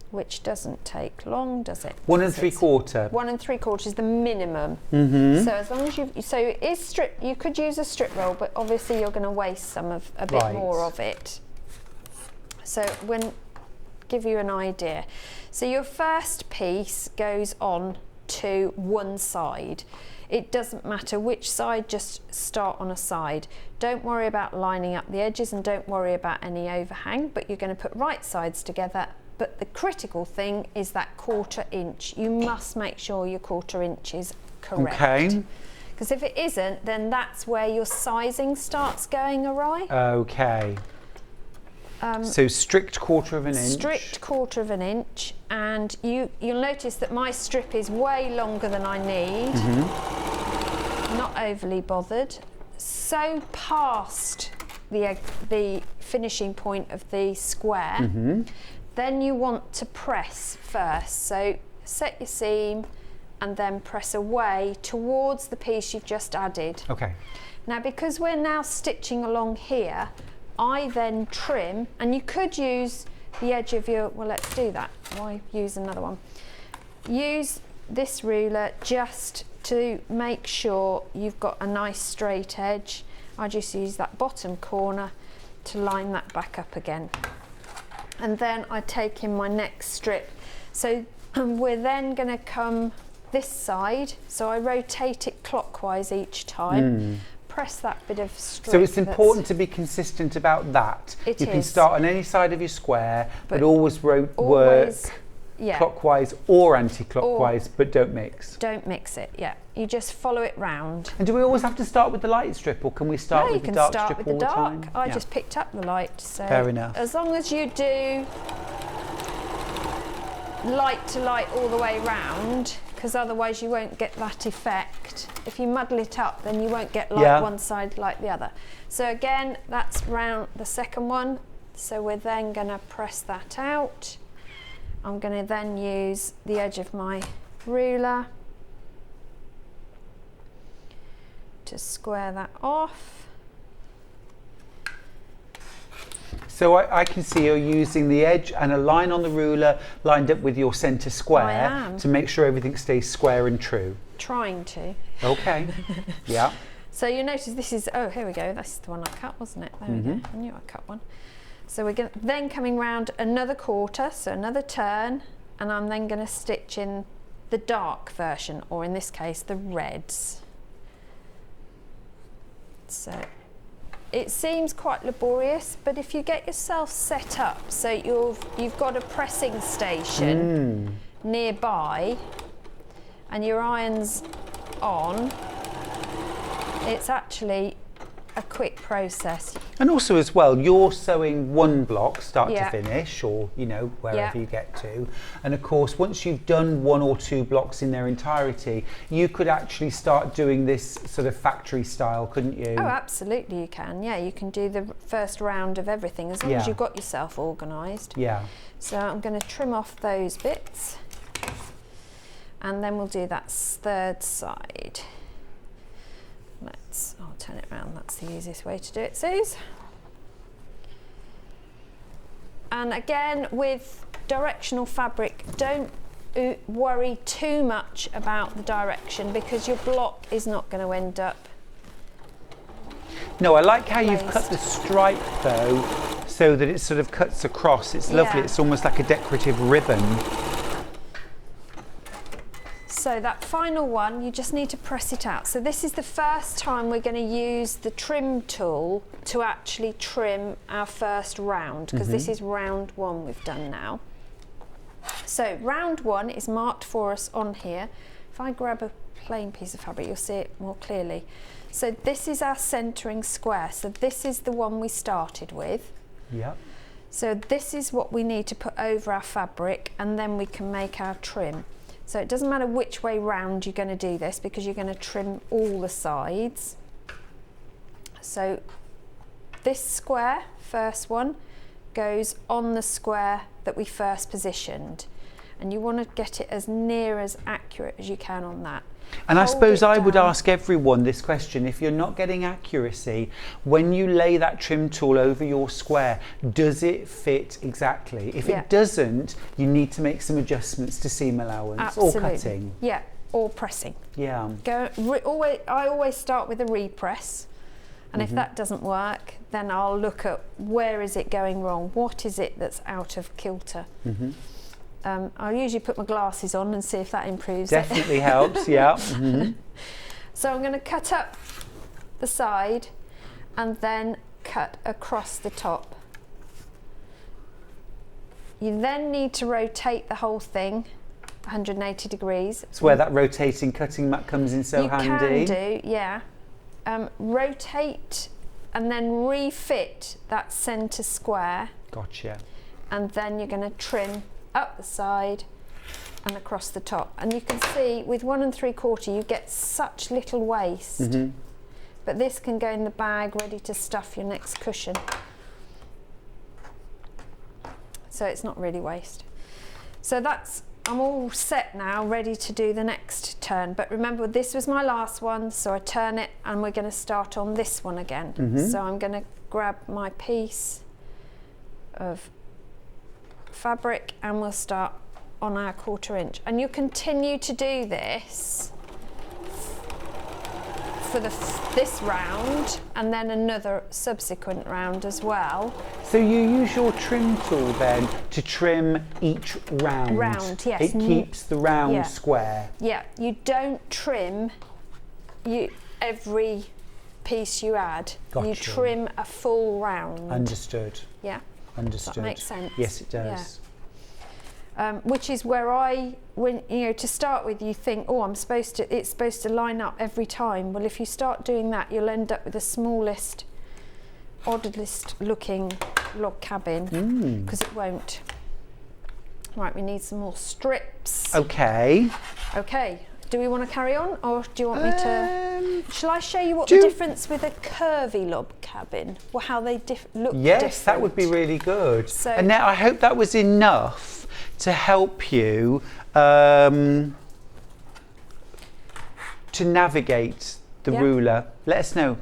which doesn't take long, does it? 1 3/4. 1 3/4 is the minimum. So as long as it is strip, you could use a strip roll, but obviously you're going to waste a bit Right. more of it. So give you an idea. So your first piece goes on to one side. It doesn't matter which side, just start on a side. Don't worry about lining up the edges and don't worry about any overhang, but you're going to put right sides together. But the critical thing is that 1/4 inch. You must make sure your 1/4 inch is correct. Okay. Because if it isn't, then that's where your sizing starts going awry. Okay. So strict 1/4 inch. Strict 1/4 inch, and you'll notice that my strip is way longer than I need. Not overly bothered. So past the finishing point of the square, then you want to press first. So set your seam and then press away towards the piece you've just added. Okay. Now, because we're now stitching along here, I then trim, and you could use the edge of your, well, let's do that. Why use another one? Use this ruler just to make sure you've got a nice straight edge. I just use that bottom corner to line that back up again. And then I take in my next strip. So we're then going to come this side. So I rotate it clockwise each time. Press that bit of strip. So it's important to be consistent about that. It You can is. start on any side of your square, but always work yeah. clockwise or anti-clockwise, but don't mix. Don't mix it, yeah. You just follow it round. And do we always have to start with the light strip, or can we start No, with you the can dark start strip with all the the dark. time? I Yeah. just picked up the light, so Fair enough. as long as you do light to light all the way round, because otherwise you won't get that effect. If you muddle it up, then you won't get like one side like the other. So again, that's round the second one. So we're then going to press that out. I'm going to then use the edge of my ruler to square that off. So I can see you're using the edge and a line on the ruler lined up with your centre square to make sure everything stays square and true. Trying to. Okay. Yeah. So you notice this is, oh, here we go. That's the one I cut, wasn't it? There we go. I knew I cut one. So we're going then coming round another quarter, so another turn, and I'm then going to stitch in the dark version, or in this case, the reds. So it seems quite laborious, but if you get yourself set up so you've got a pressing station nearby and your iron's on, it's actually a quick process. And also as well, you're sewing one block start to finish, or you know, wherever you get to, and of course once you've done one or two blocks in their entirety, you could actually start doing this sort of factory style, couldn't you? Oh, absolutely you can. Yeah, you can do the first round of everything as long as you've got yourself organised. Yeah. So I'm going to trim off those bits and then we'll do that third side. I'll turn it around, that's the easiest way to do it, Suze. And again, with directional fabric, don't worry too much about the direction because your block is not going to end up. No, I like how you've cut the stripe though, so that it sort of cuts across. It's lovely, it's almost like a decorative ribbon. So that final one, you just need to press it out. So this is the first time we're going to use the trim tool to actually trim our first round, because this is round one we've done now. So round one is marked for us on here. If I grab a plain piece of fabric, you'll see it more clearly. So this is our centering square. So this is the one we started with. Yep. So this is what we need to put over our fabric, and then we can make our trim. So it doesn't matter which way round you're going to do this because you're going to trim all the sides. So this square, first one, goes on the square that we first positioned. And you want to get it as near as accurate as you can on that. And I suppose I would ask everyone this question: if you're not getting accuracy, when you lay that trim tool over your square, does it fit exactly? If it doesn't, you need to make some adjustments to seam allowance or cutting. Yeah, or pressing. Yeah. I always start with a repress, and if that doesn't work, then I'll look at where is it going wrong, what is it that's out of kilter. I'll usually put my glasses on and see if that improves. Definitely helps, yeah. So I'm going to cut up the side and then cut across the top. You then need to rotate the whole thing 180 degrees. It's where that rotating cutting mat comes in so handy. You can do, yeah. Rotate and then refit that centre square. Gotcha. And then you're going to trim up the side and across the top, and you can see with 1 3/4 you get such little waste, but this can go in the bag ready to stuff your next cushion, so it's not really waste. So that's, I'm all set now, ready to do the next turn, but remember this was my last one, so I turn it and we're going to start on this one again. So I'm going to grab my piece of fabric and we'll start on our 1/4 inch, and you continue to do this for this round and then another subsequent round as well. So you use your trim tool then to trim each round? Round, yes. It keeps the round square? Yeah, you don't trim every piece you add. Gotcha. You trim a full round. Understood. Yeah. Understood. That makes sense. Yes, it does. Yeah. Which is where when to start with, you think, oh, it's supposed to line up every time. Well, if you start doing that, you'll end up with the smallest, oddest looking log cabin, because it won't. Right, we need some more strips. Okay. Okay, do we want to carry on, or do you want me to... Shall I show you what the difference with a curvy log cabin, or how they look Yes, different? that would be really good. So, and now I hope that was enough to help you to navigate the ruler. Let us know.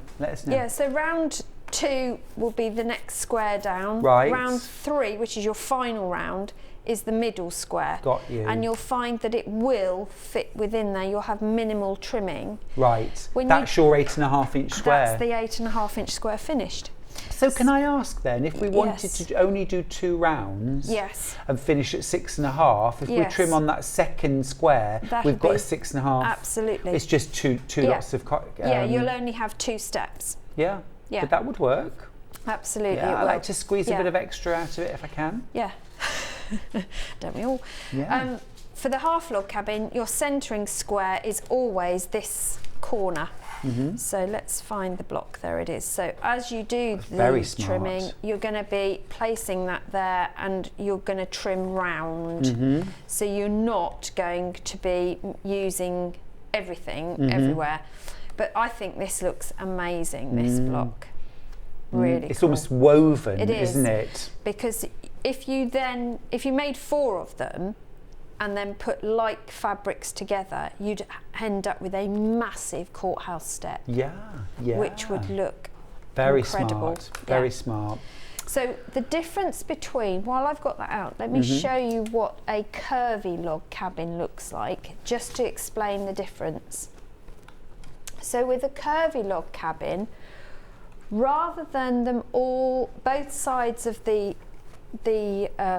Yeah, so round 2 will be the next square down. Right. Round 3, which is your final round, is the middle square. Got you. And you'll find that it will fit within there. You'll have minimal trimming. Right. When That's your 8.5 inch square. That's the 8.5 inch square finished. So can I ask then, if we wanted Yes. to only do 2 rounds Yes. and finish at 6.5, if we Yes. trim on that second square, That'll we've got a be- 6.5. Absolutely. It's just two lots of... yeah, you'll only have 2 steps. Yeah. Yeah. But that would work. Absolutely. Yeah, it I will. like to squeeze a Yeah. bit of extra out of it if I can. Yeah. Don't we all? Yeah. For the half log cabin, your centering square is always this corner. So let's find the block. There it is. So as you do Very the smart. trimming, you're going to be placing that there, and you're going to trim round. So you're not going to be using everything everywhere. But I think this looks amazing, this block. Really It's cool. almost woven, It is. isn't it? Because if you made 4 of them and then put like fabrics together, you'd end up with a massive courthouse step, Yeah, yeah. which would look very incredible. smart. Very Yeah. smart. So the difference between, while I've got that out, let me show you what a curvy log cabin looks like, just to explain the difference. So with a curvy log cabin, rather than them all, both sides of the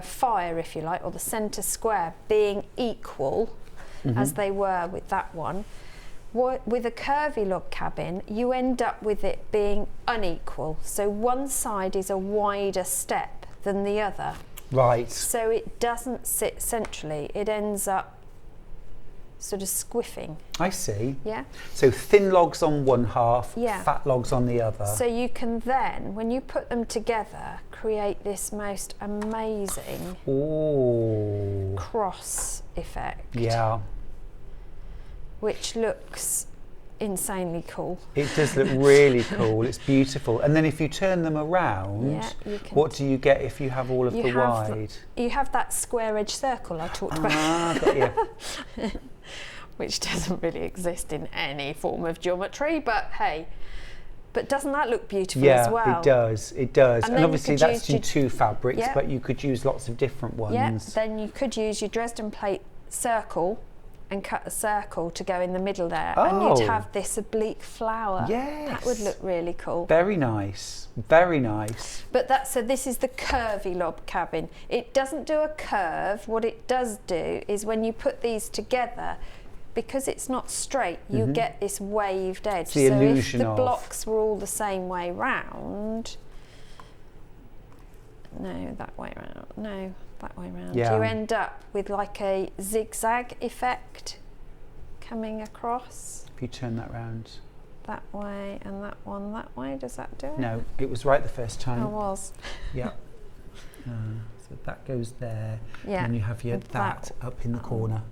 fire, if you like, or the centre square being equal, as they were with that one, with a curvy log cabin, you end up with it being unequal. So one side is a wider step than the other. Right. So it doesn't sit centrally. It ends up sort of squiffing. I see. Yeah. So thin logs on one half, Yeah. fat logs on the other. So you can then, when you put them together, create this most amazing Ooh. cross effect, Yeah. which looks insanely cool. It does look really cool. It's beautiful. And then if you turn them around, Yeah, you can- what do you get if you have all of the wide? You have that square edge circle I talked about, Ah, got you. which doesn't really exist in any form of geometry, but hey. But doesn't that look beautiful as well? Yeah, it does. It does. And And then you obviously could that's use in 2 fabrics, Yeah. but you could use lots of different ones. Yeah, then you could use your Dresden plate circle and cut a circle to go in the middle there, and Oh. you'd have this oblique flower. That would Yes. look really cool. Very nice. Very nice. But so this is the curvy log cabin. It doesn't do a curve. What it does do is when you put these together, because it's not straight, you get this waved edge. The so illusion if the of- blocks were all the same way round, no, that way round, no, that way round, Yeah. you end up with like a zigzag effect coming across If you turn that round. that way and that one that way. Does that do it? No, it was right the first time. I was. Yeah. So that goes there. Yeah. And you have your And that up in the corner.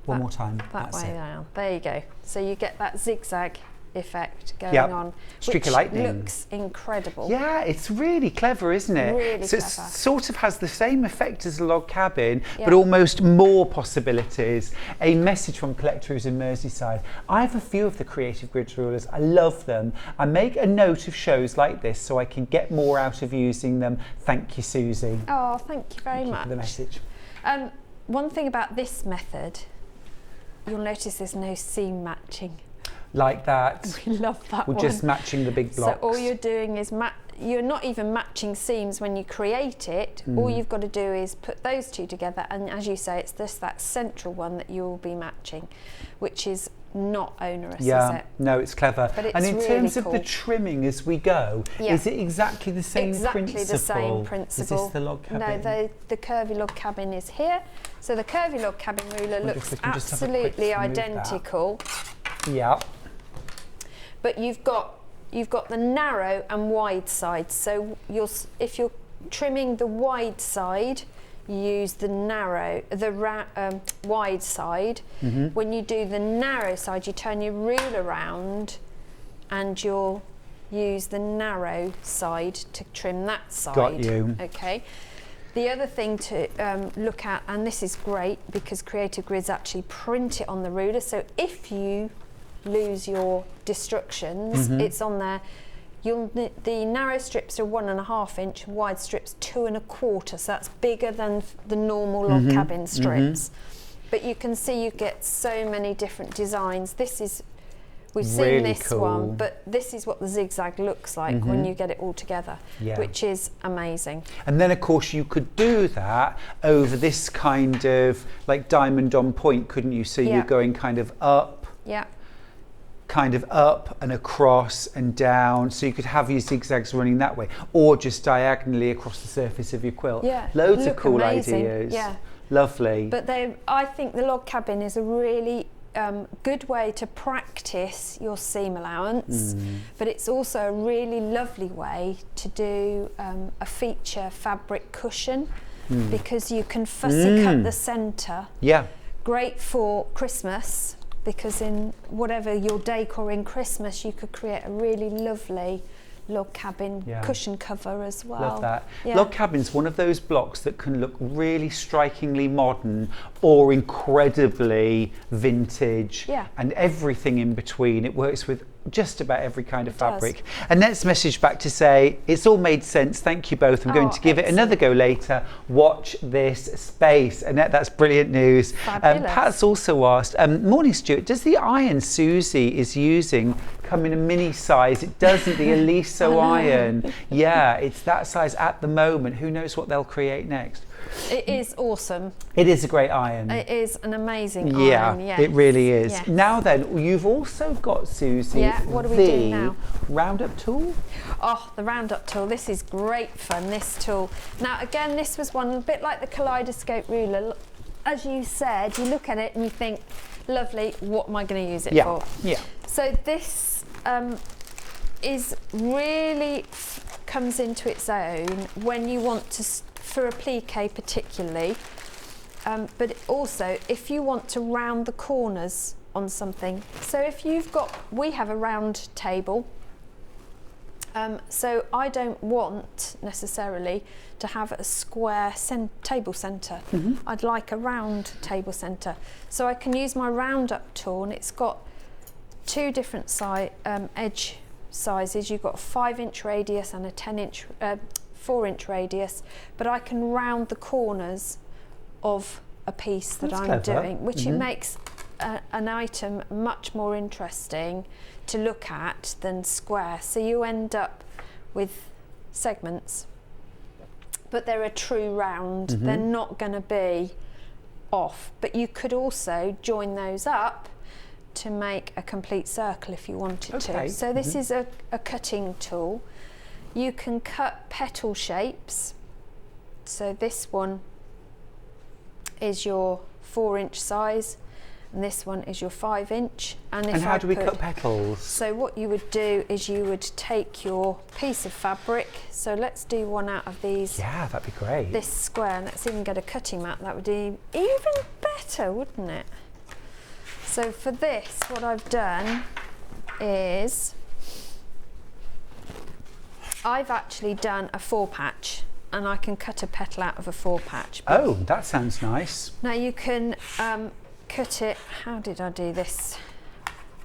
One more time. That That's way it. down. There you go. So you get that zigzag effect going Yep. on, Streak which of lightning. looks incredible. Yeah, it's really clever, isn't it? Really so it clever. sort of has the same effect as a log cabin, Yeah. but almost more possibilities. A message from Collector who's in Merseyside. I have a few of the Creative Grids rulers. I love them. I make a note of shows like this so I can get more out of using them. Thank you, Susie. Oh, thank you very Thank you much. for the message. One thing about this method, you'll notice there's no seam matching. Like that. We love that We're one. just matching the big blocks. So all you're doing is you're not even matching seams when you create it. All you've got to do is put those two together, and as you say, it's just that central one that you will be matching, which is not onerous, is Yeah, it? no, it's clever. But it's and in really terms of the cool. trimming as we go, Yeah. is it exactly the same Exactly principle? the same principle. Is this the log cabin? No, the curvy log cabin is here. So the curvy log cabin ruler Wonder if looks we can just have a quick absolutely remove that. identical, Yeah. but you've got the narrow and wide sides. So if you're trimming the wide side, you use the wide side. When you do the narrow side, you turn your rule around and you'll use the narrow side to trim that side. Got you. Okay. The other thing to look at, and this is great because Creative Grids actually print it on the ruler, so if you lose your destructions, it's on there. The narrow strips are 1.5 inch, wide strips 2 1/4, so that's bigger than the normal log cabin strips. But you can see you get so many different designs. We've seen Really this cool. one, but this is what the zigzag looks like when you get it all together, which is amazing. And then of course you could do that over this kind of like diamond on point, couldn't you? So you're going kind of up, kind of up and across and down, so you could have your zigzags running that way, or just diagonally across the surface of your quilt. Loads of cool ideas. Lovely. But I think the log cabin is a really good way to practice your seam allowance, but it's also a really lovely way to do a feature fabric cushion, because you can fussy cut the centre. Great for Christmas, because in whatever your decor in Christmas, you could create a really lovely log cabin cushion cover as well. Love that. Log cabin's one of those blocks that can look really strikingly modern or incredibly vintage, and everything in between. It works with just about every kind of fabric. Annette's message back to say, it's all made sense, thank you both. I'm going to give it another go later. Watch this space. Annette, that's brilliant news. Pat's also asked, morning Stuart, does the iron Suzie is using come in a mini size? It doesn't, the Eliso iron. Yeah, it's that size at the moment. Who knows what they'll create next? It is awesome. It is a great iron. It is an amazing iron, yes. It really is. Yes. Now then, you've also got, Suzie, what are we doing now? roundup tool? Oh, the roundup tool. This is great fun, this tool. Now, again, this was one a bit like the kaleidoscope ruler. As you said, you look at it and you think, lovely, what am I going to use it for? So this is really comes into its own when you want to, for a plique particularly, but also if you want to round the corners on something. So if you've got, we have a round table, so I don't want necessarily to have a square table centre. I'd like a round table centre. So I can use my roundup tool, and it's got two different edge sizes. You've got a 5-inch radius and a 4-inch radius, but I can round the corners of a piece that I'm doing, which it makes an item much more interesting to look at than square. So you end up with segments, but they're a true round. They're not going to be off, but you could also join those up to make a complete circle if you wanted to. So this is a cutting tool. You can cut petal shapes. So this one is your 4-inch size, and this one is your 5-inch. And how do we cut petals? So what you would do is you would take your piece of fabric. So let's do one out of these. Yeah, that'd be great. This square, and let's even get a cutting mat. That would be even better, wouldn't it? So for this, what I've done is I've actually done a 4-patch, and I can cut a petal out of a 4-patch. Oh, that sounds nice. Now you can cut it, how did I do this?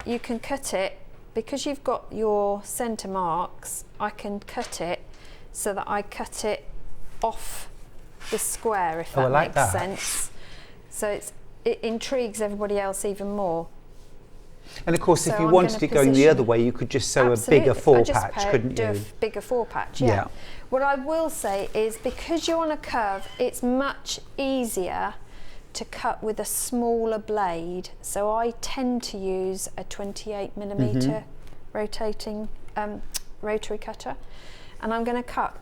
You can cut it, because you've got your centre marks, I can cut it so that I cut it off the square, if that makes sense. So it intrigues everybody else even more. And of course, if you wanted it going the other way, you could just sew a bigger 4-patch, couldn't you? Do a bigger 4-patch, yeah. What I will say is, because you're on a curve, it's much easier to cut with a smaller blade. So I tend to use a 28mm rotating rotary cutter, and I'm going to cut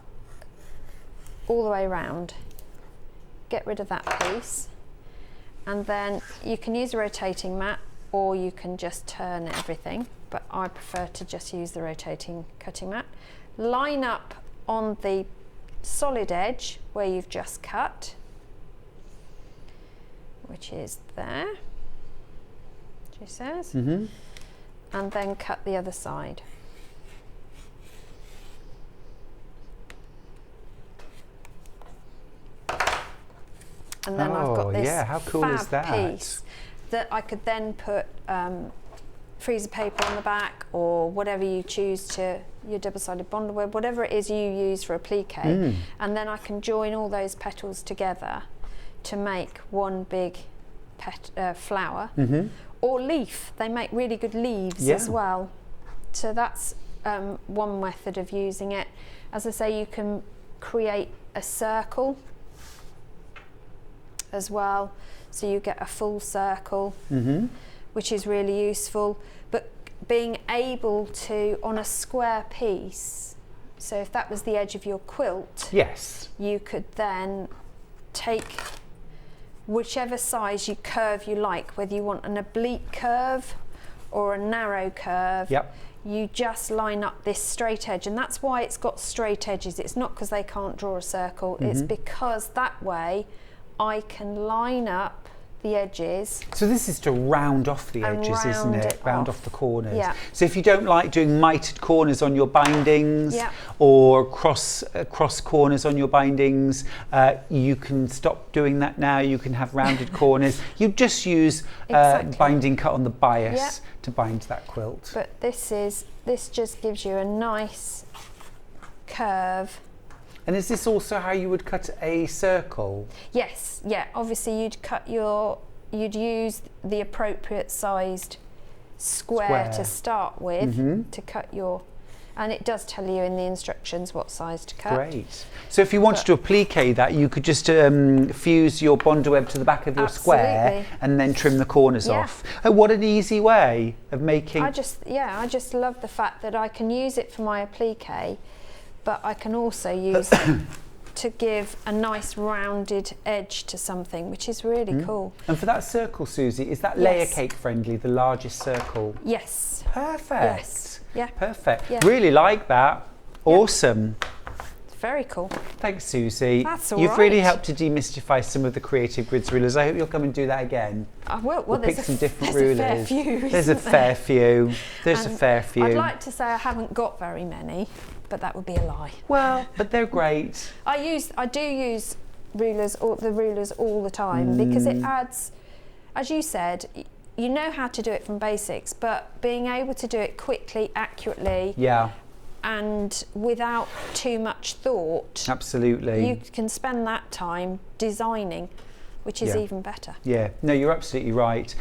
all the way around. Get rid of that piece, and then you can use a rotating mat, or you can just turn everything, but I prefer to just use the rotating cutting mat. Line up on the solid edge where you've just cut, which is there, she says, Mm-hmm. and then cut the other side. And then I've got this yeah, how cool is fab that? piece that I could then put freezer paper on the back, or whatever you choose to, your double-sided bonder web, whatever it is you use for applique, and then I can join all those petals together to make one big flower or leaf. They make really good leaves as well. So that's one method of using it. As I say, you can create a circle as well, so you get a full circle, which is really useful. But being able to, on a square piece, so if that was the edge of your quilt, Yes. you could then take whichever size you curve you like, whether you want an oblique curve or a narrow curve. Yep. You just line up this straight edge, and that's why it's got straight edges. It's not because they can't draw a circle, it's because that way I can line up the edges. So this is to round off the And edges, isn't round it? it Round off. off the corners. Yeah. So if you don't like doing mitered corners on your bindings Yeah. or cross corners on your bindings, you can stop doing that now. You can have rounded corners. You just use Exactly. binding cut on the bias Yeah. to bind that quilt. But this just gives you a nice curve. And is this also how you would cut a circle? Yes, yeah, obviously you'd use the appropriate sized square to start with to cut your, and it does tell you in the instructions what size to cut. Great. So if you wanted to applique that, you could just fuse your bonder web to the back of your square Absolutely. and then trim the corners Yeah. off. Oh, what an easy way of making... I just love the fact that I can use it for my applique, but I can also use it to give a nice rounded edge to something, which is really cool. And for that circle, Suzie, is that layer Yes. cake friendly, the largest circle? Yes. Perfect. Yes. Yeah. Perfect. Yeah. Really like that. Awesome. It's very cool. Thanks, Suzie. That's all You've really right. helped to demystify some of the creative grids rulers. I hope you'll come and do that again. I will. Well, We'll pick there's some different there's rulers. a fair few. There's a isn't there? fair few. There's a And fair few. I'd like to say I haven't got very many, but that would be a lie. Well, but they're great. I do use rulers, the rulers all the time, because it adds, as you said, you know how to do it from basics, but being able to do it quickly, accurately, Yeah, and without too much thought, absolutely. you can spend that time designing, which is Yeah. even better. Yeah, no, you're absolutely right.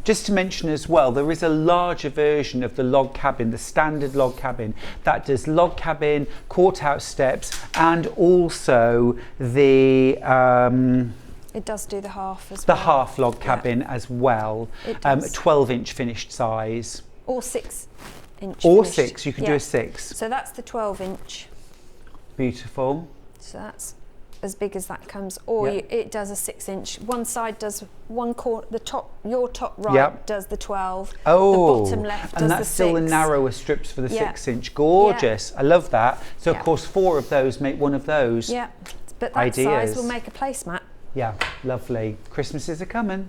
Just to mention as well, there is a larger version of the log cabin, the standard log cabin, that does log cabin, courthouse steps, and also the It does do the half as well. half log cabin as well. It does. 12-inch finished size. Or 6 inch. Or finished. 6, you can do Yeah. a 6. So that's the 12-inch. Beautiful. So that's as big as that comes. Or Yep. it does a 6-inch. One side does one quarter. Your top right Yep. does the 12. Oh, the bottom left does and the that's still the 6. narrower strips for the Yeah. 6-inch. Gorgeous. I love that. So, Yeah. of course, 4 of those make one of those. Yeah, but that Ideas. size will make a placemat. Yeah, lovely. Christmases are coming.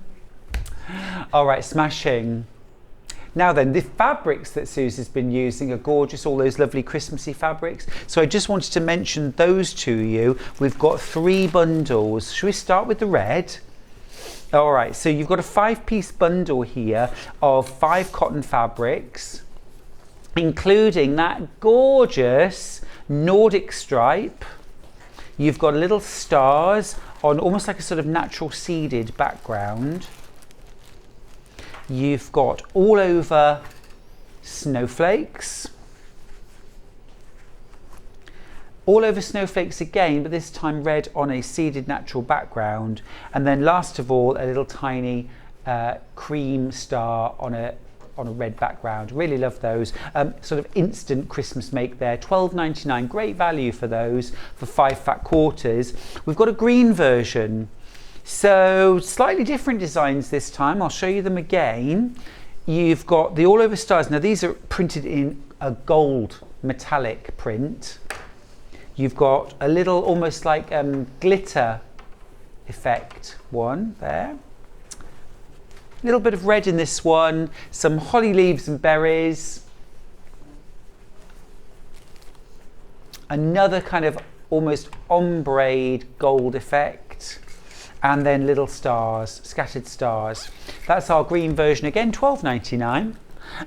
All right, smashing. Now then, the fabrics that Susie's been using are gorgeous, all those lovely Christmassy fabrics. So I just wanted to mention those to you. We've got 3 bundles. Should we start with the red? All right, so you've got a 5-piece bundle here of 5 cotton fabrics, including that gorgeous Nordic stripe. You've got little stars on almost like a sort of natural seeded background. You've got all over snowflakes. All over snowflakes again, but this time red on a seeded natural background. And then last of all, a little tiny cream star on a red background. Really love those. Sort of instant Christmas make there. $12.99, great value for those for 5 fat quarters. We've got a green version. So slightly different designs this time. I'll show you them again. You've got the all over stars. Now these are printed in a gold metallic print. You've got a little almost like glitter effect one there. A little bit of red in this one, some holly leaves and berries. Another kind of almost ombre gold effect. And then little stars, scattered stars. That's our green version again, £12.99.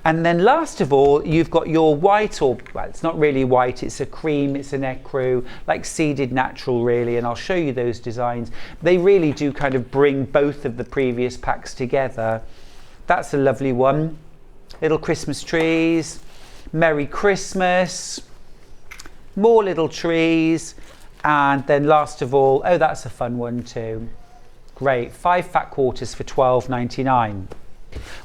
And then last of all, you've got your white, or well, it's not really white, it's a cream, it's an ecru, like seeded natural really, and I'll show you those designs. They really do kind of bring both of the previous packs together. That's a lovely one. Little Christmas trees, Merry Christmas, more little trees, and then last of all, oh, that's a fun one too. Great, 5 fat quarters for £12.99.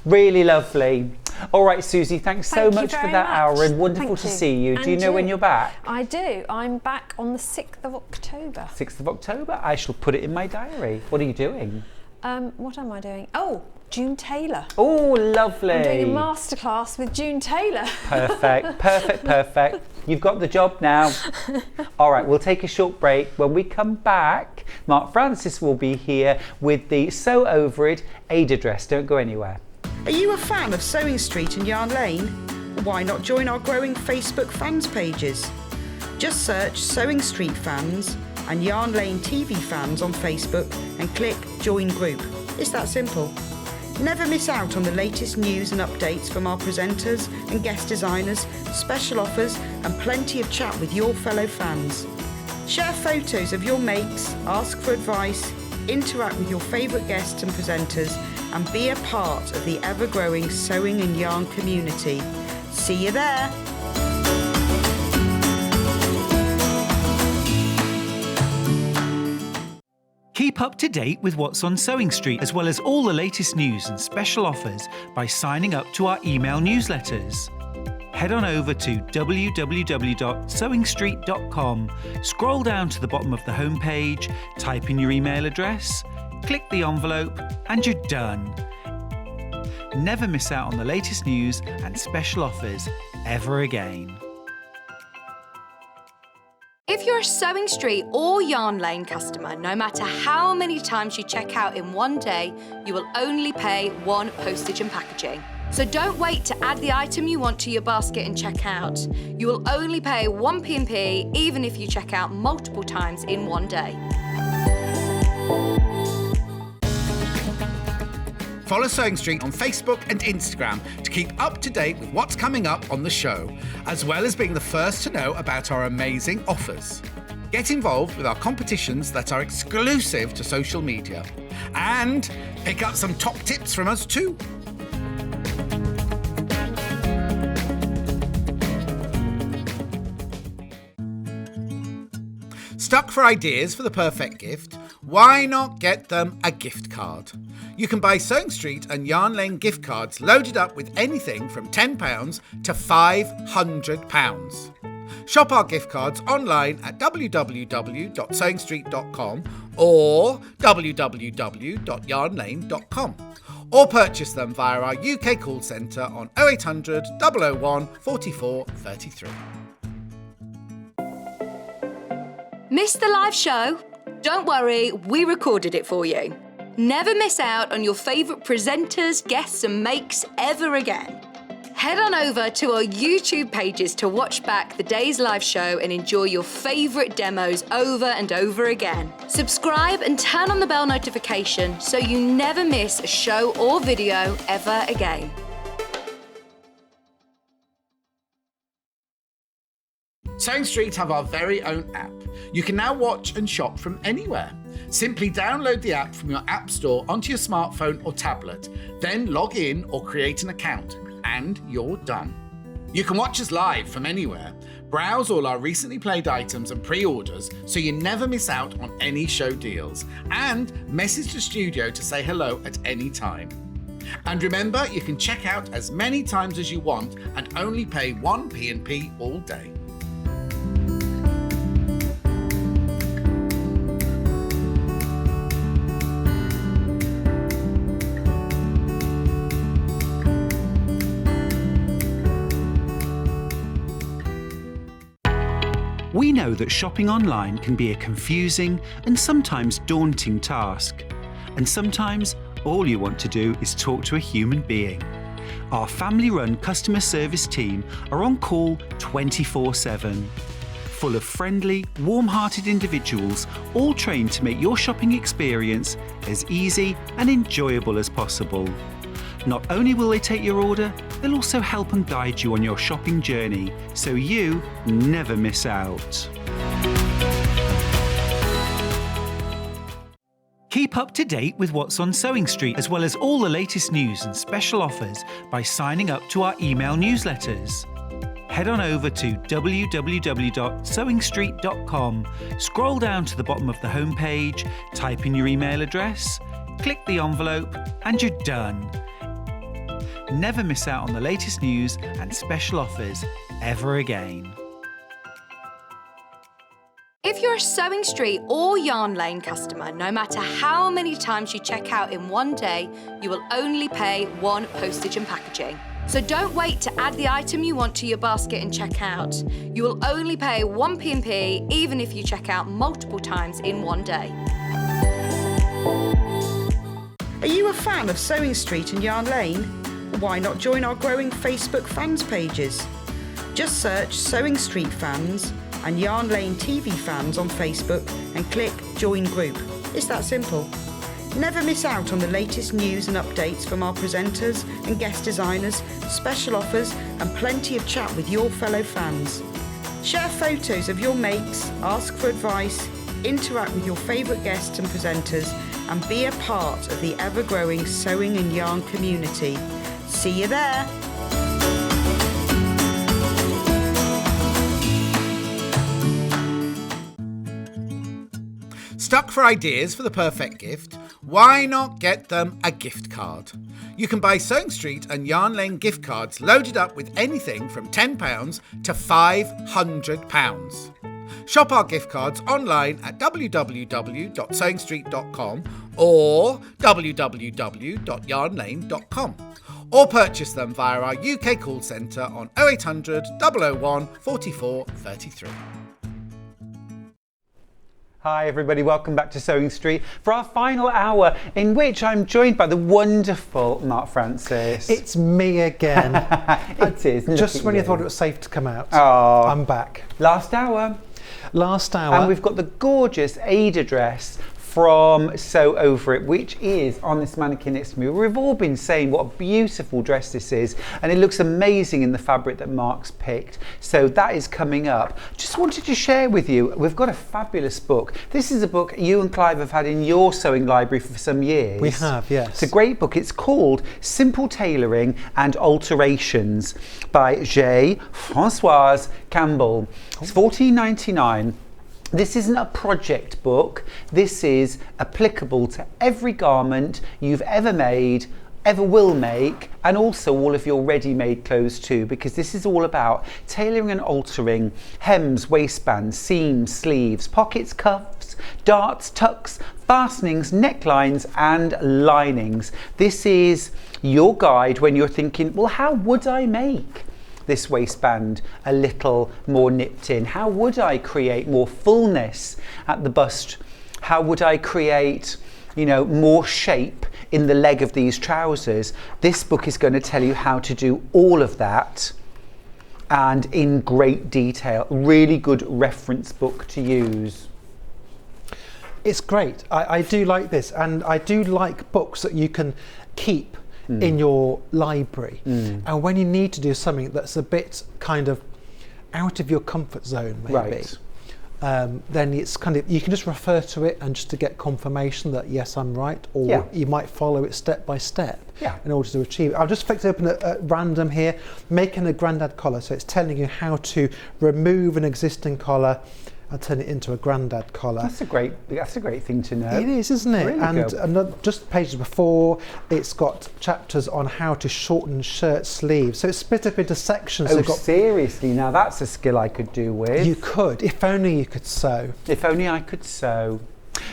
Really lovely. All right, Suzie, thanks so much for that hour, and wonderful to see you. Do you know when you're back? I do. I'm back on the 6th of October. 6th of October. I shall put it in my diary. What are you doing? What am I doing? Oh, June Taylor. Oh, lovely. I'm doing a masterclass with June Taylor. Perfect, perfect, perfect. You've got the job now. All right, we'll take a short break. When we come back, Mark Francis will be here with the Sew Over It Aida dress. Don't go anywhere. Are you a fan of Sewing Street and Yarn Lane? Why not join our growing Facebook fans pages? Just search Sewing Street Fans and Yarn Lane TV Fans on Facebook and click Join Group. It's that simple. Never miss out on the latest news and updates from our presenters and guest designers, special offers and plenty of chat with your fellow fans. Share photos of your makes, ask for advice, interact with your favourite guests and presenters, and be a part of the ever-growing sewing and yarn community. See you there! Keep up to date with what's on Sewing Street, as well as all the latest news and special offers by signing up to our email newsletters. Head on over to www.sewingstreet.com, scroll down to the bottom of the homepage, type in your email address, click the envelope, and you're done. Never miss out on the latest news and special offers ever again. If you're a Sewing Street or Yarn Lane customer, no matter how many times you check out in one day, you will only pay one postage and packaging. So don't wait to add the item you want to your basket and check out. You will only pay one P&P even if you check out multiple times in one day. Follow Sewing Street on Facebook and Instagram to keep up to date with what's coming up on the show, as well as being the first to know about our amazing offers. Get involved with our competitions that are exclusive to social media. And pick up some top tips from us too. Stuck for ideas for the perfect gift? Why not get them a gift card? You can buy Sewing Street and Yarn Lane gift cards loaded up with anything from £10 to £500. Shop our gift cards online at www.sewingstreet.com or www.yarnlane.com, or purchase them via our UK call centre on 0800 001 44 33. Missed the live show? Don't worry, we recorded it for you. Never miss out on your favourite presenters, guests and makes ever again. Head on over to our YouTube pages to watch back the day's live show and enjoy your favourite demos over and over again. Subscribe and turn on the bell notification so you never miss a show or video ever again. Sewing Street have our very own app. You can now watch and shop from anywhere. Simply download the app from your app store onto your smartphone or tablet, then log in or create an account, and you're done. You can watch us live from anywhere, browse all our recently played items and pre-orders so you never miss out on any show deals, and message the studio to say hello at any time. And remember, you can check out as many times as you want and only pay one P&P all day. We know that shopping online can be a confusing and sometimes daunting task. And sometimes all you want to do is talk to a human being. Our family-run customer service team are on call 24/7. Full of friendly, warm-hearted individuals, all trained to make your shopping experience as easy and enjoyable as possible. Not only will they take your order, they'll also help and guide you on your shopping journey, so you never miss out. Keep up to date with what's on Sewing Street, as well as all the latest news and special offers by signing up to our email newsletters. Head on over to www.sewingstreet.com, scroll down to the bottom of the homepage, type in your email address, click the envelope, and you're done. Never miss out on the latest news and special offers ever again. If you're a Sewing Street or Yarn Lane customer, no matter how many times you check out in one day, you will only pay one postage and packaging. So don't wait to add the item you want to your basket and check out. You will only pay one P&P even if you check out multiple times in one day. Are you a fan of Sewing Street and Yarn Lane? Why not join our growing Facebook fans pages? Just search Sewing Street Fans and Yarn Lane TV Fans on Facebook and click Join Group. It's that simple. Never miss out on the latest news and updates from our presenters and guest designers, special offers and plenty of chat with your fellow fans. Share photos of your makes, ask for advice, interact with your favourite guests and presenters and be a part of the ever-growing sewing and yarn community. See you there! Stuck for ideas for the perfect gift? Why not get them a gift card? You can buy Sewing Street and Yarn Lane gift cards loaded up with anything from £10 to £500. Shop our gift cards online at www.sewingstreet.com or www.yarnlane.com, or purchase them via our UK call centre on 0800 001 44 33. Hi everybody, welcome back to Sewing Street for our final hour, in which I'm joined by the wonderful Mark Francis. It's me again. It is. Just when you thought it was safe to come out, Oh. I'm back. Last hour. And we've got the gorgeous Aida dress from Sew Over It, which is on this mannequin next to me. We've all been saying what a beautiful dress this is, and it looks amazing in the fabric that Mark's picked. So that is coming up. Just wanted to share with you, we've got a fabulous book. This is a book you and Clive have had in your sewing library for some years. We have, yes. It's a great book. It's called Simple Tailoring and Alterations by J. Françoise Campbell. It's $14.99. This isn't a project book. This is applicable to every garment you've ever made, ever will make, and also all of your ready-made clothes too, because this is all about tailoring and altering hems, waistbands, seams, sleeves, pockets, cuffs, darts, tucks, fastenings, necklines and linings. This is your guide when you're thinking, well, how would I make this waistband a little more nipped in? How would I create more fullness at the bust? How would I create, more shape in the leg of these trousers? This book is going to tell you how to do all of that, and in great detail. Really good reference book to use. It's great. I do like this, and I do like books that you can keep in your library, and when you need to do something that's a bit kind of out of your comfort zone, maybe, Right. Then it's kind of, you can just refer to it and just to get confirmation that yes, I'm right, or Yeah. you might follow it step by step Yeah. in order to achieve it. I've just flicked open at random here, making a grandad collar, so it's telling you how to remove an existing collar and turn it into a grandad collar. That's a great thing to know. It is, isn't it? Really And good. just pages before, it's got chapters on how to shorten shirt sleeves. So it's split up into sections. Oh, They've got, seriously? Now that's a skill I could do with. you could, if only you could sew. If only I could sew.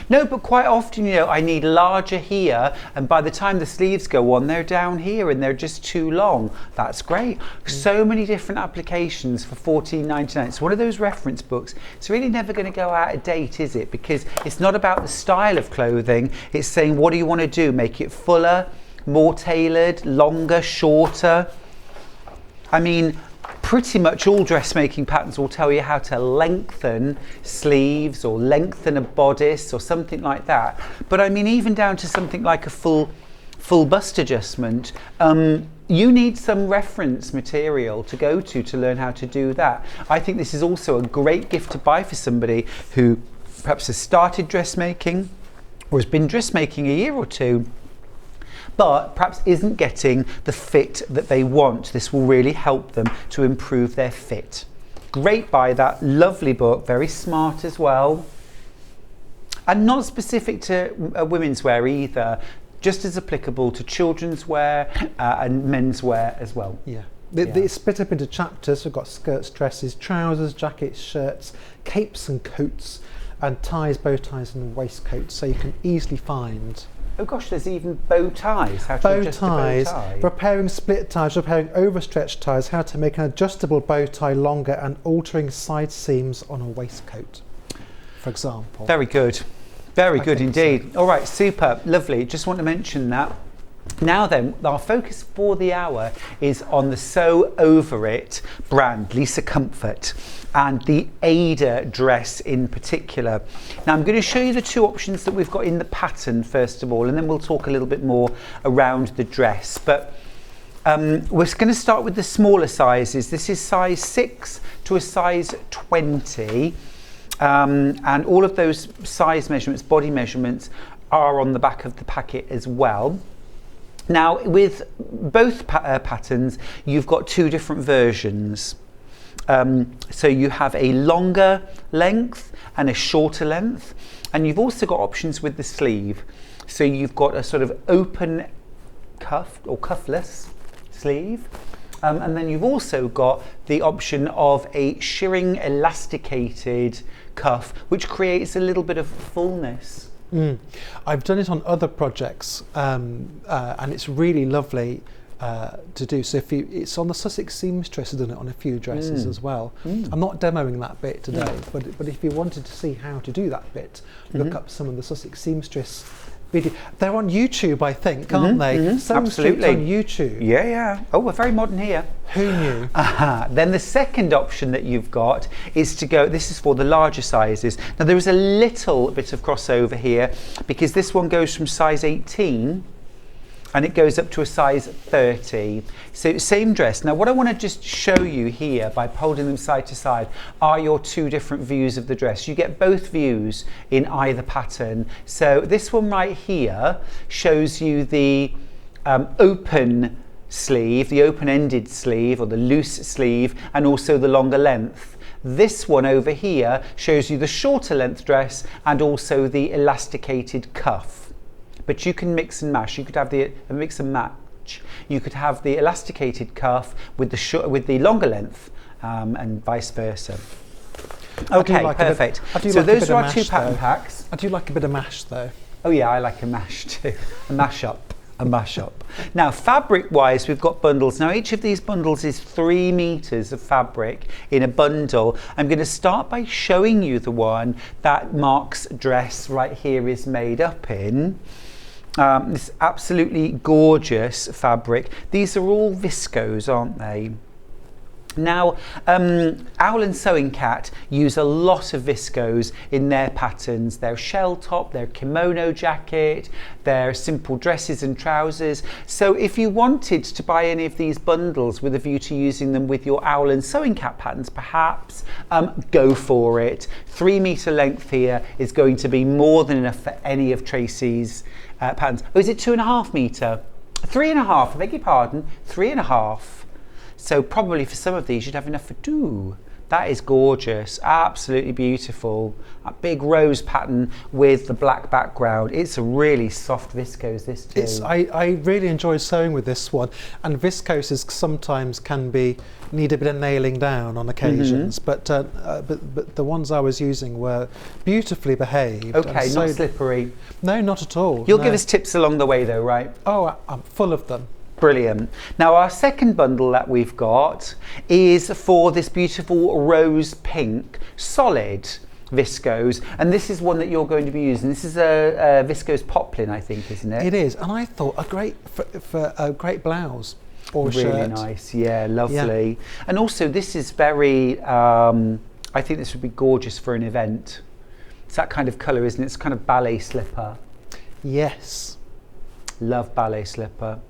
No, but quite often, you know, I need larger here, and by the time the sleeves go on, they're down here and they're just too long. That's great. So many different applications for $14.99. It's one of those reference books. It's really never going to go out of date, is it? Because it's not about the style of clothing. It's saying, what do you want to do? Make it fuller, more tailored, longer, shorter. I mean, pretty much all dressmaking patterns will tell you how to lengthen sleeves or lengthen a bodice or something like that. But I mean, even down to something like a full bust adjustment, you need some reference material to go to learn how to do that. I think this is also a great gift to buy for somebody who perhaps has started dressmaking or has been dressmaking a year or two, but perhaps isn't getting the fit that they want. This will really help them to improve their fit. Great buy, that lovely book, very smart as well. And not specific to women's wear either, just as applicable to children's wear and men's wear as well. Yeah. It's split up into chapters. We've got skirts, dresses, trousers, jackets, shirts, capes and coats, and ties, bow ties and waistcoats, so you can easily find. Oh gosh, there's even bow ties. How to Bow adjust ties, a bow tie. repairing split ties, repairing overstretched ties, how to make an adjustable bow tie longer, and altering side seams on a waistcoat, for example. Very good. Very I good think indeed. All right, super, lovely. Just want to mention that. Now then, our focus for the hour is on the Sew Over It brand, Lisa Comfort, and the Aida dress in particular. Now I'm going to show you the two options that we've got in the pattern first of all, and then we'll talk a little bit more around the dress. But we're going to start with the smaller sizes. This is size 6 to a size 20. And all of those size measurements, body measurements, are on the back of the packet as well. Now, with both patterns, you've got two different versions. So you have a longer length and a shorter length, and you've also got options with the sleeve. So you've got a sort of open cuff or cuffless sleeve, and then you've also got the option of a shirring elasticated cuff, which creates a little bit of fullness. I've done it on other projects, and it's really lovely to do. So it's on the Sussex seamstress has done it on a few dresses as well. I'm not demoing that bit today, but if you wanted to see how to do that bit, look up some of the Sussex seamstress video. They're on YouTube, I think, aren't they? Absolutely. On YouTube. Yeah. Oh, we're very modern here. Who knew? Then the second option that you've got is to go, this is for the larger sizes. Now there is a little bit of crossover here because this one goes from size 18 and it goes up to a size 30. So same dress. Now what I want to just show you here by holding them side to side are your two different views of the dress. You get both views in either pattern. So this one right here shows you the open sleeve, the open-ended sleeve or the loose sleeve, and also the longer length. This one over here shows you the shorter length dress and also the elasticated cuff. But you can mix and match. You could have the mix and match. You could have the elasticated cuff with the longer length, and vice versa. Okay, perfect. So those are our two pattern packs. I do like a bit of mash though. Oh yeah, I like a mash too. A mash-up. A mash-up. Now, fabric-wise, we've got bundles. Now, each of these bundles is 3 meters of fabric in a bundle. I'm going to start by showing you the one that Mark's dress right here is made up in. This absolutely gorgeous fabric. These are all viscose, aren't they? Now, Owl and Sewing Cat use a lot of viscose in their patterns, their shell top, their kimono jacket, their simple dresses and trousers. So if you wanted to buy any of these bundles with a view to using them with your Owl and Sewing Cat patterns, perhaps, go for it. 3 meter length here is going to be more than enough for any of Tracy's patterns. Oh, is it 2.5 meter? 3.5, I beg your pardon, 3.5. So probably for some of these you'd have enough for 2, That is gorgeous, absolutely beautiful. A big rose pattern with the black background. It's a really soft viscose, this too. I really enjoy sewing with this one, and viscoses sometimes need a bit of nailing down on occasions, but the ones I was using were beautifully behaved. Okay, not slippery. No, not at all. You'll give us tips along the way though, right? Oh, I'm full of them. Brilliant. Now our second bundle that we've got is for this beautiful rose pink solid viscose, and this is one that you're going to be using. This is a viscose poplin, I think, isn't it? It is, and I thought for a great blouse or really shirt. Nice, yeah, lovely. Yeah. And also this is very, I think this would be gorgeous for an event. It's that kind of colour, isn't it? It's kind of ballet slipper. Yes. Love ballet slipper.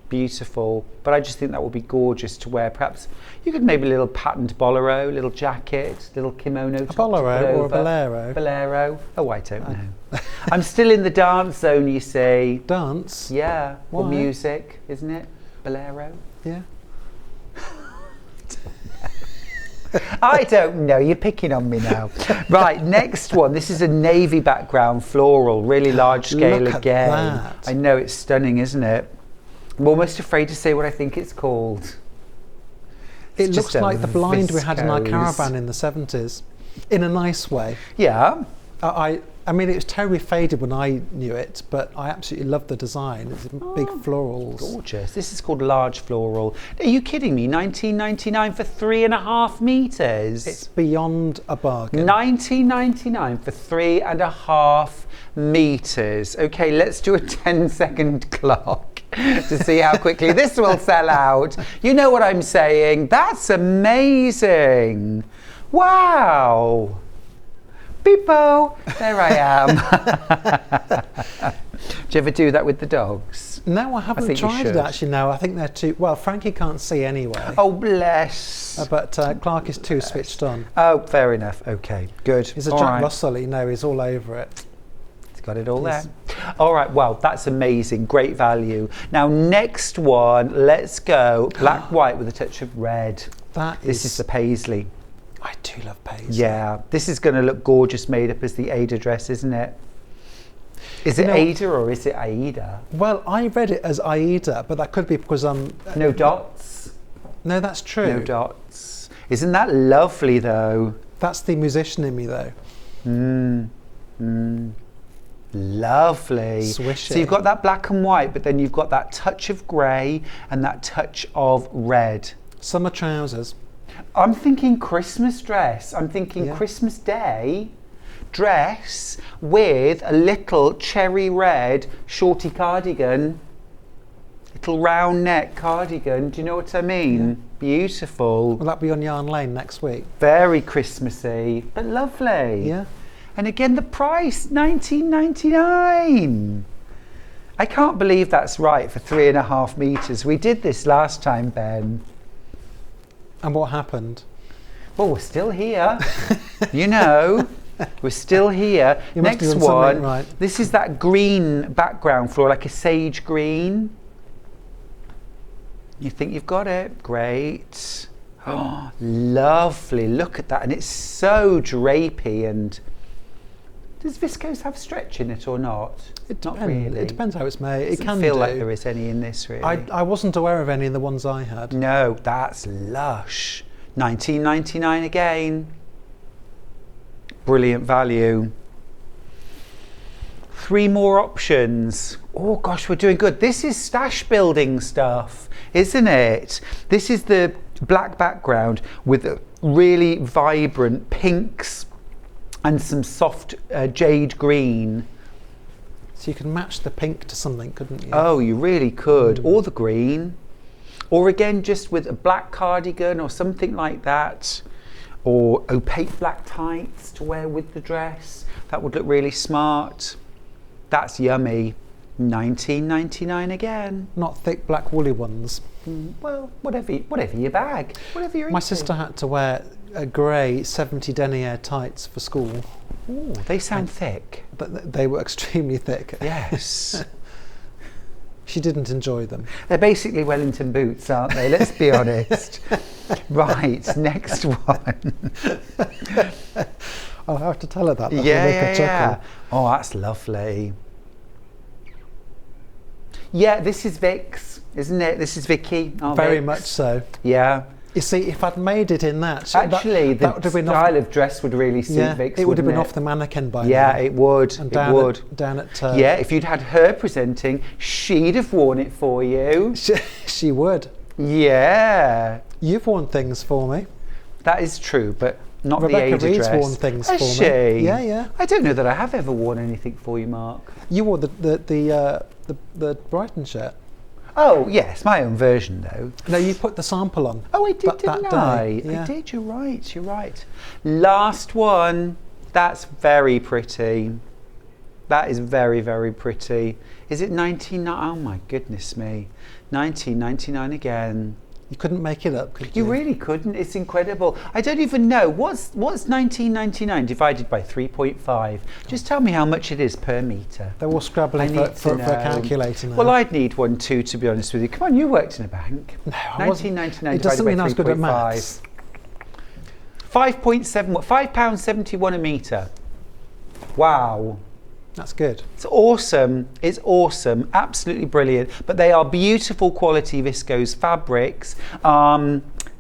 Beautiful, but I just think that would be gorgeous to wear. Perhaps you could maybe a little patterned bolero, little jacket, little kimono. A bolero or a bolero? Bolero. Oh, I don't know. I'm still in the dance zone, you see. Dance? Yeah. Why? Or music, isn't it? Bolero. Yeah. I don't know, you're picking on me now. Right, next one. This is a navy background floral, really large scale. Look again. At that. I know, it's stunning, isn't it? I'm almost afraid to say what I think it's called. It looks like the blind we had in our caravan in the 70s, in a nice way. Yeah. I mean, it was terribly faded when I knew it, but I absolutely love the design. It's big florals. Gorgeous. This is called large floral. Are you kidding me? $19.99 for 3.5 metres? It's beyond a bargain. $19.99 for 3.5 metres. Okay, let's do a 10-second clock to see how quickly this will sell out. You know what I'm saying? That's amazing. Wow. Beepo, there I am. Do you ever do that with the dogs? No, I haven't tried it actually. No, I think they're too. Well, Frankie can't see anyway. Oh, bless. But Clark is too switched on. Oh, fair enough. Okay, good. He's a Jack Russell, you know, he's all over it. He's got it all there. All right, well, that's amazing. Great value. Now, next one, let's go black, white with a touch of red. This is the paisley. I do love paisley. Yeah, this is going to look gorgeous made up as the Aida dress, isn't it? Is it Aida or is it Aida? Well, I read it as Aida, but that could be because I'm... No dots? No, that's true. No dots. Isn't that lovely, though? That's the musician in me, though. Lovely. Swishy. So you've got that black and white, but then you've got that touch of grey and that touch of red. Summer trousers. I'm thinking Christmas dress. I'm thinking Christmas Day dress with a little cherry red shorty cardigan. Little round neck cardigan. Do you know what I mean? Yeah. Beautiful. Will that be on Yarn Lane next week? Very Christmassy, but lovely. Yeah. And again, the price, $19.99. I can't believe that's right for 3.5 metres. We did this last time, Ben. And what happened? Well, we're still here. You know, we're still here. Next one, right. This is that green background floor, like a sage green. You think you've got it? Great. Oh, lovely. Look at that. And it's so drapey. And does viscose have stretch in it or not? Not really. It depends how it's made. It can feel like there is any in this, really. I wasn't aware of any in the ones I had. No, that's lush. $19.99 again. Brilliant value. 3 more options. Oh gosh, we're doing good. This is stash building stuff, isn't it? This is the black background with really vibrant pinks and some soft jade green. So you can match the pink to something, couldn't you? Oh, you really could. Or the green. Or again, just with a black cardigan or something like that. Or opaque black tights to wear with the dress. That would look really smart. That's yummy. $19.99 again. Not thick black woolly ones. Well, whatever your bag. Whatever you're My into. sister had to wear a grey 70 denier tights for school. Ooh, they sound thick. But they were extremely thick. Yes. She didn't enjoy them. They're basically Wellington boots, aren't they? Let's be honest. Right, next one. I'll have to tell her that. Yeah. Oh, that's lovely. Yeah, this is Vic's, isn't it? This is Vicky. Very much so. Yeah. You see, if I'd made it in that, actually, that would have been style of dress would really suit Vic's. It would have been off the mannequin by now. Yeah, it would. And down at yeah, if you'd had her presenting, she'd have worn it for you. She would. Yeah. You've worn things for me. That is true, but not Rebecca the Aida Reed's dress. worn things Has for she? me. Yeah. I don't know that I have ever worn anything for you, Mark. You wore the Brighton shirt. Oh, yes, my own version, though. No, you put the sample on. Oh, I did, didn't I? Yeah. I did, you're right. Last one. That's very pretty. That is very, very pretty. Is it 1999? Oh, my goodness me. 1999 again. You couldn't make it up, could you? You really couldn't. It's incredible. I don't even know. What's 1999 divided by 3.5? Just tell me how much it is per metre. They're all scrabbling for a calculator now. Well, I'd need one too, to be honest with you. Come on, you worked in a bank. No, I wasn't. 1999 It doesn't mean I was good at divided by maths. 5.7, £5.71 a metre. Wow. That's good. It's awesome. It's awesome. Absolutely brilliant. But they are beautiful quality viscose fabrics.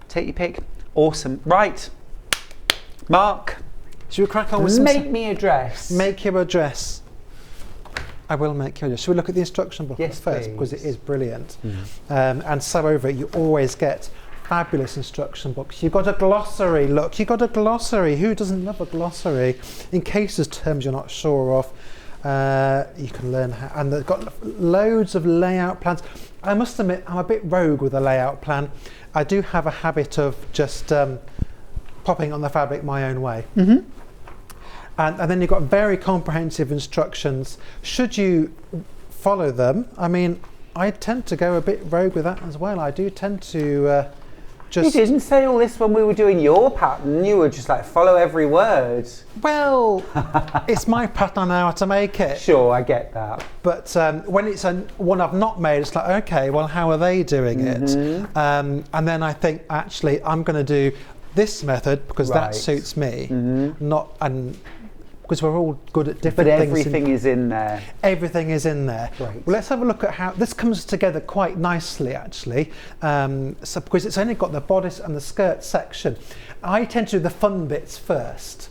Take your pick. Awesome. Right. Mark. Should we crack on with some... Make me a dress. Make you a dress. I will make you a dress. Should we look at the instruction book Yes, first? please. Because it is brilliant. And so over it, you always get fabulous instruction books. You've got a glossary. Look, you've got a glossary. Who doesn't love a glossary? In case there's terms you're not sure of. You can learn how, and they've got loads of layout plans. I must admit, I'm a bit rogue with a layout plan. I do have a habit of just popping on the fabric my own way. And then you've got very comprehensive instructions. Should you follow them, I mean, I tend to go a bit rogue with that as well. I do tend to just... You didn't say all this when we were doing your pattern. You were just like, follow every word. Well, it's my pattern, I know how to make it. Sure, I get that. But when it's one I've not made, it's like, okay, well, how are they doing it? And then I think, actually, I'm going to do this method because that suits me. Because we're all good at different things. But everything is in there. Everything is in there. Right. Well, let's have a look at how this comes together quite nicely, actually. So because it's only got the bodice and the skirt section. I tend to do the fun bits first.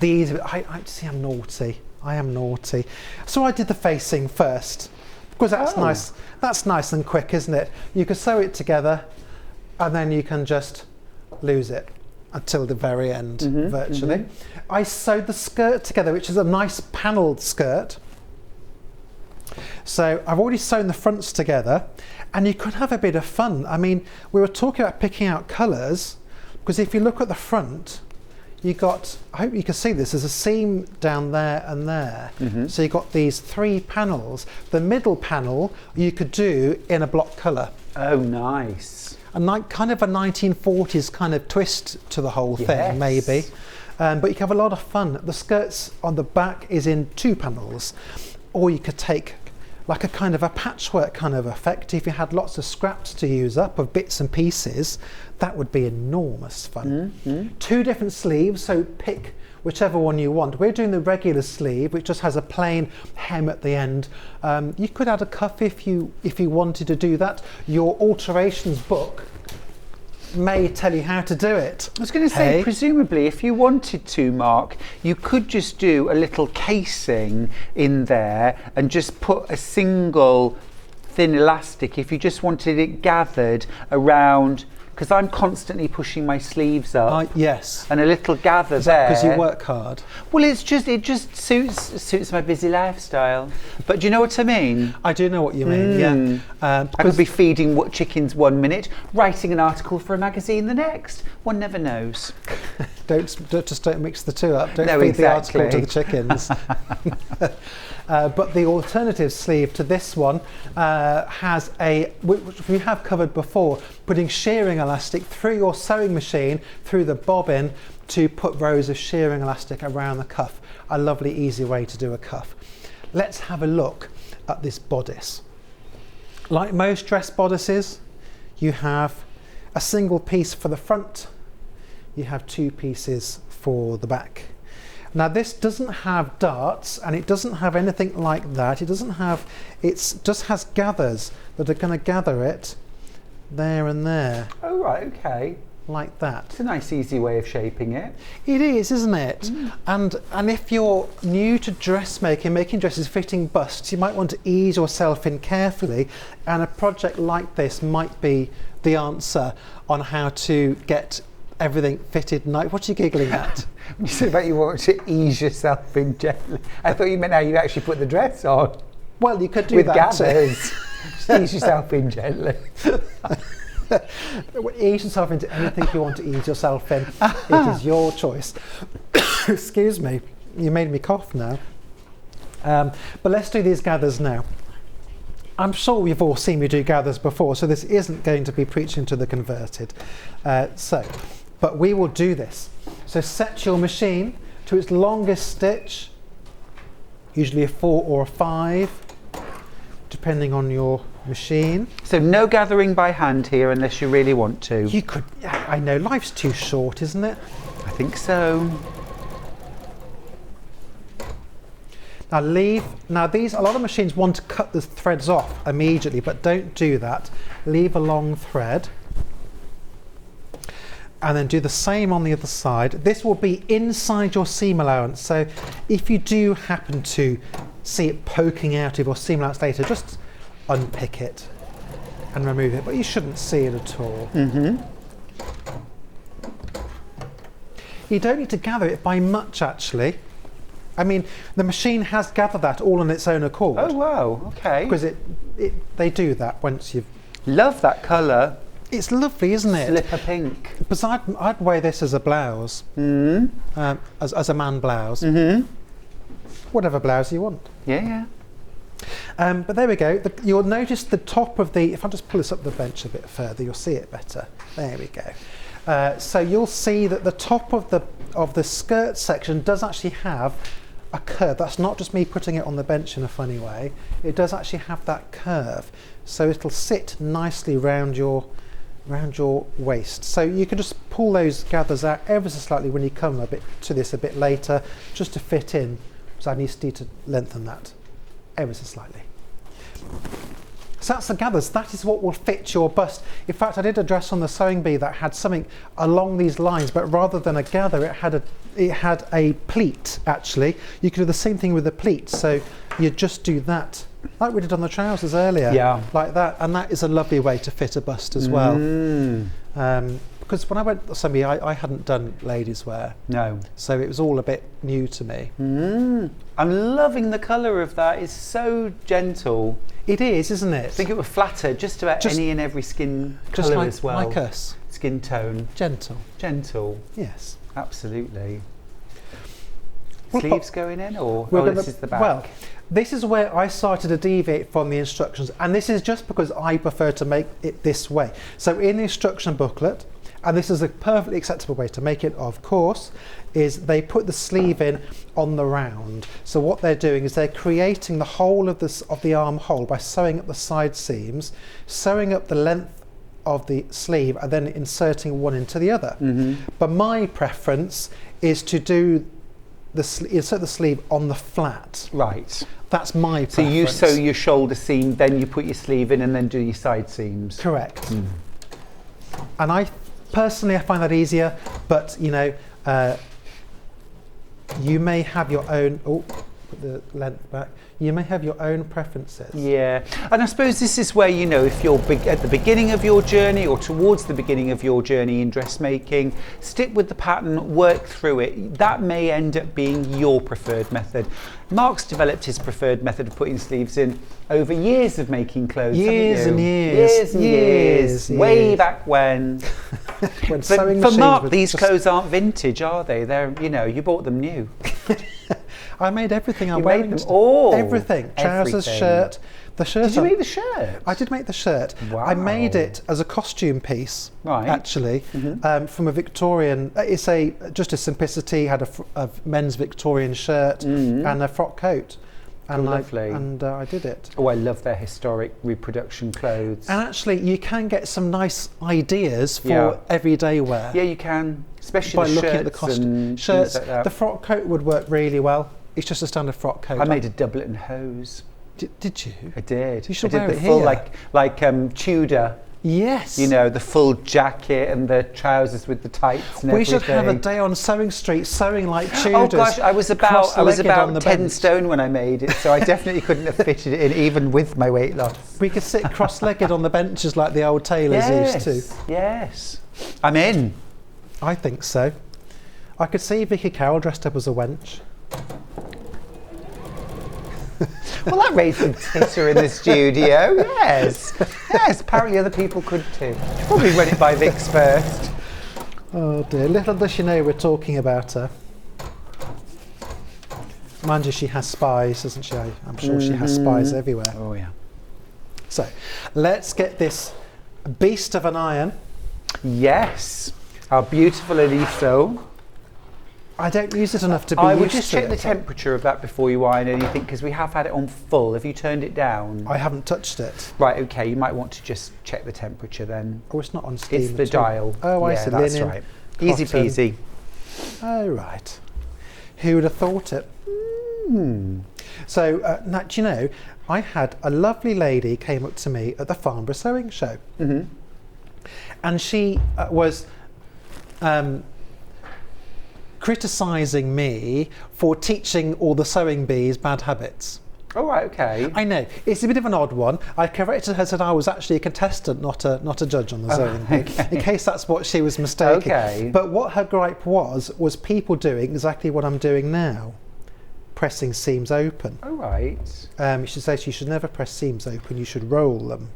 I see, I'm naughty. I am naughty. So I did the facing first. Because that's nice. That's nice and quick, isn't it? You can sew it together and then you can just lose it until the very end, virtually. I sewed the skirt together, which is a nice panelled skirt. So I've already sewn the fronts together, and you could have a bit of fun. I mean, we were talking about picking out colours, because if you look at the front, you got, I hope you can see this, there's a seam down there and there. So you've got these 3 panels. The middle panel you could do in a block colour. Oh, nice. Kind of a 1940s kind of twist to the whole thing, maybe. But you can have a lot of fun. The skirts on the back is in 2 panels. Or you could take like a kind of a patchwork kind of effect. If you had lots of scraps to use up of bits and pieces, that would be enormous fun. 2 different sleeves, so pick whichever one you want. We're doing the regular sleeve, which just has a plain hem at the end. You could add a cuff if you wanted to do that. Your alterations book may tell you how to do it. I was going to say, presumably, if you wanted to, Mark, you could just do a little casing in there and just put a single thin elastic if you just wanted it gathered around, because I'm constantly pushing my sleeves up. Yes. And a little gather there. Because you work hard. Well, it just suits my busy lifestyle. But do you know what I mean? I do know what you mean. Yeah. I could be feeding chickens 1 minute, writing an article for a magazine the next. One never knows. Don't mix the 2 up. Don't feed the article to the chickens. But the alternative sleeve to this one has which we have covered before, putting shearing elastic through your sewing machine, through the bobbin, to put rows of shearing elastic around the cuff. A lovely, easy way to do a cuff. Let's have a look at this bodice. Like most dress bodices, you have a single piece for the front, you have 2 pieces for the back. Now this doesn't have darts and it doesn't have anything like that. It just has gathers that are going to gather it there and there. Oh right, okay. Like that. It's a nice easy way of shaping it. It is, isn't it? And if you're new to dressmaking, making dresses, fitting busts, you might want to ease yourself in carefully, and a project like this might be the answer on how to get everything fitted nice. What are you giggling at? You said about you want to ease yourself in gently. I thought you meant how you actually put the dress on. Well, you could do with that gathers. Just ease yourself in gently. Ease yourself into anything you want to ease yourself in. It is your choice. Excuse me, you made me cough now. But let's do these gathers now. I'm sure we've all seen me do gathers before, so this isn't going to be preaching to the converted. But we will do this. So set your machine to its longest stitch, usually a 4 or a 5, depending on your machine. So no gathering by hand here unless you really want to. You could, I know, life's too short, isn't it? I think so. Now a lot of machines want to cut the threads off immediately, but don't do that. Leave a long thread. And then do the same on the other side. This will be inside your seam allowance, so if you do happen to see it poking out of your seam allowance later, just unpick it and remove it, but you shouldn't see it at all. You don't need to gather it by much, actually. I mean, the machine has gathered that all on its own accord. Oh wow, okay. Because they do that once you've... Love that colour. It's lovely, isn't it? Slipper pink. Because I'd wear this as a blouse, as a man blouse. Whatever blouse you want. Yeah. But there we go. You'll notice the top of the... If I just pull this up the bench a bit further, you'll see it better. There we go. So you'll see that the top of the skirt section does actually have a curve. That's not just me putting it on the bench in a funny way. It does actually have that curve. So it'll sit nicely round your waist. So you can just pull those gathers out ever so slightly when you come to this a bit later, just to fit in. So I need to lengthen that ever so slightly. So that's the gathers. That is what will fit your bust. In fact, I did a dress on the sewing bee that had something along these lines, but rather than a gather, it had a pleat, actually. You could do the same thing with the pleat. So you just do that, like we did on the trousers earlier. Yeah. Like that. And that is a lovely way to fit a bust as well. Because when I went to sewing bee, I hadn't done ladies' wear. No. So it was all a bit new to me. I'm loving the colour of that. It's so gentle. It is, isn't it? I think it would flatter just about any and every skin colour as well. Like us. Skin tone. Gentle. Gentle. Yes. Absolutely. Sleeves going in, or this is the back? Well, this is where I started to deviate from the instructions, and this is just because I prefer to make it this way. So in the instruction booklet, and this is a perfectly acceptable way to make it, of course, is they put the sleeve in on the round. So what they're doing is they're creating the whole of the armhole by sewing up the side seams, sewing up the length of the sleeve, and then inserting one into the other. But my preference is to do insert the sleeve on the flat. Right. That's my preference. So you sew your shoulder seam, then you put your sleeve in, and then do your side seams. Correct. And I find that easier, but you know, you may have your own. Put the length back. You may have your own preferences. Yeah, and I suppose this is where, you know, if you're at the beginning of your journey or towards the beginning of your journey in dressmaking, stick with the pattern, work through it. That may end up being your preferred method. Mark's developed his preferred method of putting sleeves in over years of making clothes. Years and years. Way back when. For Mark, these clothes aren't vintage, are they? They're, you know, you bought them new. I made everything I'm wearing. Made them all. Everything. Trousers, shirt. The shirt. Did you make the shirt? I did make the shirt. Wow. I made it as a costume piece, right? Actually, from a Victorian. It's just a simplicity. Had a men's Victorian shirt and a frock coat, And lovely. I did it. Oh, I love their historic reproduction clothes. And actually, you can get some nice ideas for Yeah. everyday wear. Yeah, you can, especially By the looking shirts at the costume. and Shirts, things like that. the frock coat would work really well. It's just a standard frock coat. I made a doublet and hose. Did you? I did. You should I wear did it the full here. like Tudor. Yes. You know, the full jacket and the trousers with the tights and We everything. should have a day on Sewing Street sewing like Tudors. Oh gosh, I was about cross-legged on the 10 bench. stone when I made it, so I definitely couldn't have fitted it in even with my weight loss. We could sit cross-legged on the benches like the old tailors used to. Yes. I'm in. I think so. I could see Vicky Carroll dressed up as a wench. Well, that raised some titter in the studio. Yes. Yes, apparently other people could too. Probably run it by Vix first. Oh dear, little does she know we're talking about her. Mind you, she has spies, doesn't she? I'm sure she has spies everywhere. Oh, yeah. So, let's get this beast of an iron. Yes. Our beautiful Eliso. I don't use it enough to be I would used just to check it. the temperature of that before you iron anything, because we have had it on full. Have you turned it down? I haven't touched it. Right, okay, you might want to just check the temperature then. Oh, it's not on steam It's the at all. dial. Oh, I yeah, see. that's Linen, right. Easy cotton. peasy. Oh, right. Who would have thought it? So, now, do you know, I had a lovely lady came up to me at the Farnborough Sewing Show. And she was criticising me for teaching all the sewing bees bad habits. Oh, right, okay. I know, it's a bit of an odd one. I corrected her, said I was actually a contestant, not a judge on the sewing bee, in case that's what she was mistaken. Okay. But what her gripe was people doing exactly what I'm doing now, pressing seams open. Oh, right. She says you should never press seams open, you should roll them.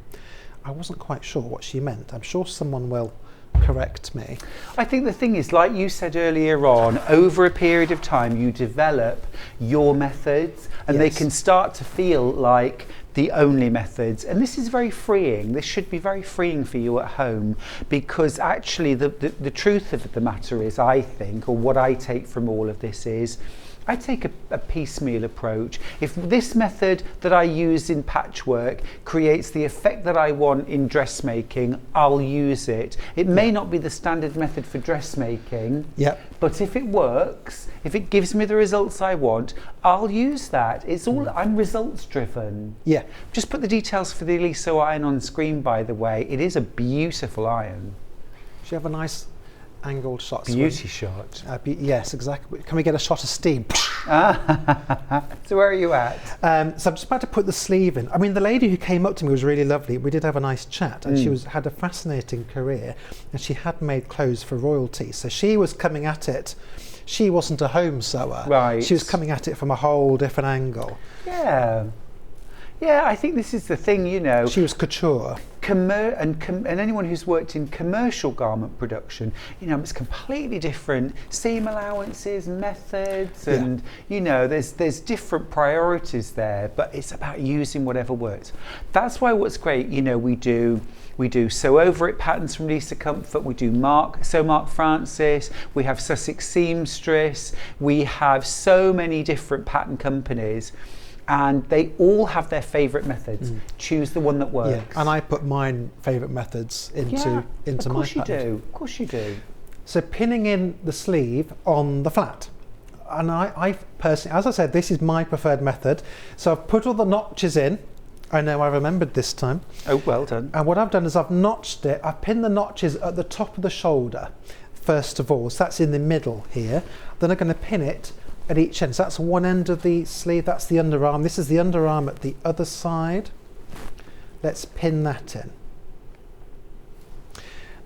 I wasn't quite sure what she meant. I'm sure someone will correct me. I think the thing is, like you said earlier on, over a period of time you develop your methods and they Yes. can start to feel like the only methods, and this is very freeing. This should be very freeing for you at home, because actually the truth of the matter is, I think, or what I take from all of this is, I take a piecemeal approach. If this method that I use in patchwork creates the effect that I want in dressmaking, I'll use it. It may not be the standard method for dressmaking, Yep. but if it works, if it gives me the results I want, I'll use that. It's all, I'm results driven. Yeah. Just put the details for the Eliso iron on screen, by the way. It is a beautiful iron. She have a nice angled shot. Beauty shot. Yes, exactly. Can we get a shot of steam? So where are you at? So I'm just about to put the sleeve in. I mean, the lady who came up to me was really lovely. We did have a nice chat, and she had a fascinating career, and she had made clothes for royalty. So she was coming at it. She wasn't a home sewer. Right. She was coming at it from a whole different angle. Yeah. Yeah, I think this is the thing, you know. She was couture. And anyone who's worked in commercial garment production, you know, it's completely different seam allowances, methods, and you know, there's different priorities there, but it's about using whatever works. That's why what's great, you know, we do Sew Over It patterns from Lisa Comfort, we do Mark Francis, we have Sussex Seamstress, we have so many different pattern companies. And they all have their favourite methods. Choose the one that works. Yeah, and I put my favourite methods into my pattern. Of course you do. Of course you do. So pinning in the sleeve on the flat. And I personally, as I said, this is my preferred method. So I've put all the notches in. I know I remembered this time. Oh, well done. And what I've done is I've notched it. I've pinned the notches at the top of the shoulder, first of all. So that's in the middle here. Then I'm going to pin it at each end. So that's one end of the sleeve, that's the underarm. This is the underarm at the other side. Let's pin that in.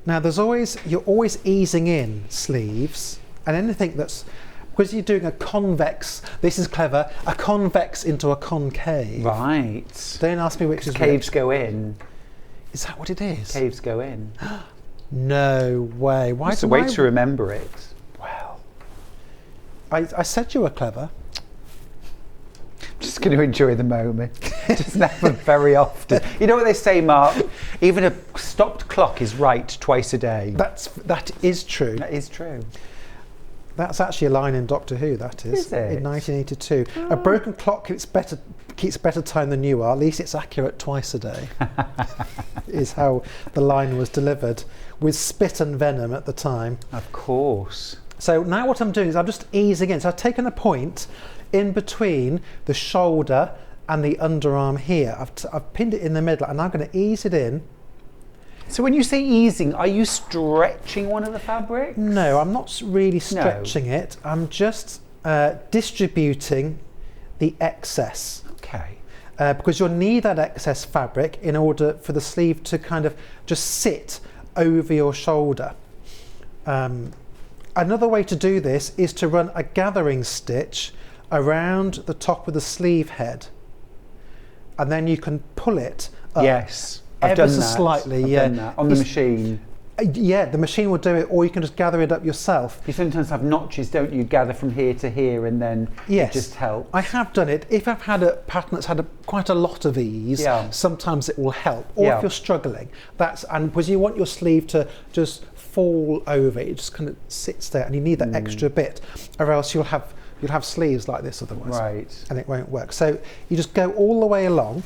Now you're always easing in sleeves, and anything that's, because you're doing a convex, this is clever, a convex into a concave. Right. Don't ask me which is Caves which. go in. Is that what it is? Caves go in. No way. Why It's a do way I... to remember it. Well, I said you were clever. Just going to enjoy the moment. It doesn't happen very often. You know what they say, Mark? Even a stopped clock is right twice a day. That is true. That is true. That's actually a line in Doctor Who, that is. Is it? In 1982. A broken clock keeps better time than you are. At least it's accurate twice a day. Is how the line was delivered, with spit and venom at the time. Of course. So now what I'm doing is I'm just easing in. So I've taken a point in between the shoulder and the underarm here. I've pinned it in the middle, and I'm going to ease it in. So when you say easing, are you stretching one of the fabrics? No, I'm not really stretching it. I'm just distributing the excess. Okay. Because you'll need that excess fabric in order for the sleeve to kind of just sit over your shoulder. Another way to do this is to run a gathering stitch around the top of the sleeve head, and then you can pull it up. Yes. I've done that. Slightly, I've done that on the machine. Yeah, the machine will do it, or you can just gather it up yourself. You sometimes have notches, don't you? Gather from here to here, and then Yes, it just helps. I have done it. If I've had a pattern that's had quite a lot of ease, sometimes it will help. Or if you're struggling, because you want your sleeve to just fall over, it just kind of sits there, and you need that extra bit, or else you'll have sleeves like this otherwise, right? And it won't work. So you just go all the way along,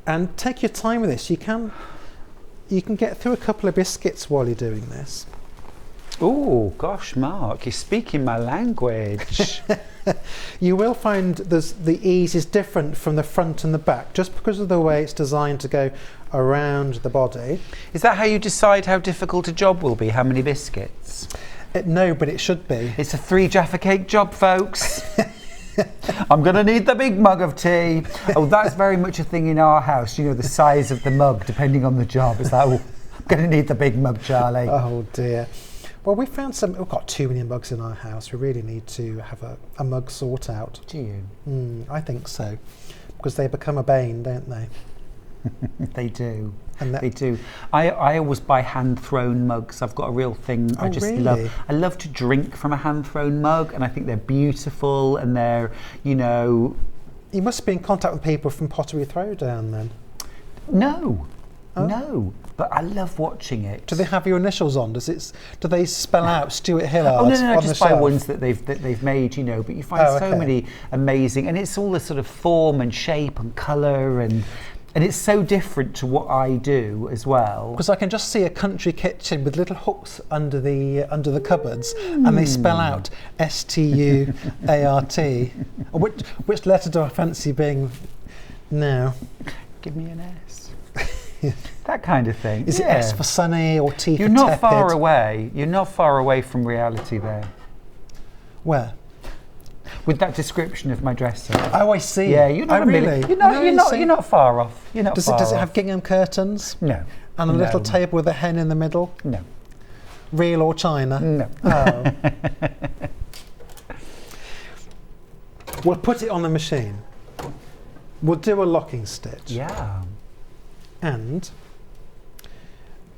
and take your time with this. You can get through a couple of biscuits while you're doing this. Oh gosh, Mark, you're speaking my language. You will find the ease is different from the front and the back, just because of the way it's designed to go around the body. Is that how you decide how difficult a job will be? How many biscuits? No, but it should be. It's a 3 Jaffa cake job, folks. I'm going to need the big mug of tea. Oh, that's very much a thing in our house. You know, the size of the mug, depending on the job. It's like, oh, I'm going to need the big mug, Charlie. Oh, dear. Well, we've got too many mugs in our house. We really need to have a mug sort out. Do you? I think so. Because they become a bane, don't they? They do. And they do. I always buy hand-thrown mugs. I've got a real thing. Oh, I just really? I love to drink from a hand-thrown mug, and I think they're beautiful, and they're, you know... You must be in contact with people from Pottery Throwdown then. No. Oh. No. But I love watching it. Do they have your initials on? Do they spell out Stuart Hillard? Oh no, on just the by shelf? ones that they've made, you know. But you find so many amazing, and it's all the sort of form and shape and colour, and it's so different to what I do as well. Because I can just see a country kitchen with little hooks under the cupboards, and they spell out STUART. Which letter do I fancy being now? Give me an S. That kind of thing. Is it S for sunny or T for You're not tepid? far away. You're not far away from reality there. Where? With that description of my dresser. Oh, I see. Yeah, you're not you're not far off. You're not does far it off. have gingham curtains? No. And a little table with a hen in the middle? No. Real or china? No. Oh. We'll put it on the machine. We'll do a locking stitch. Yeah. And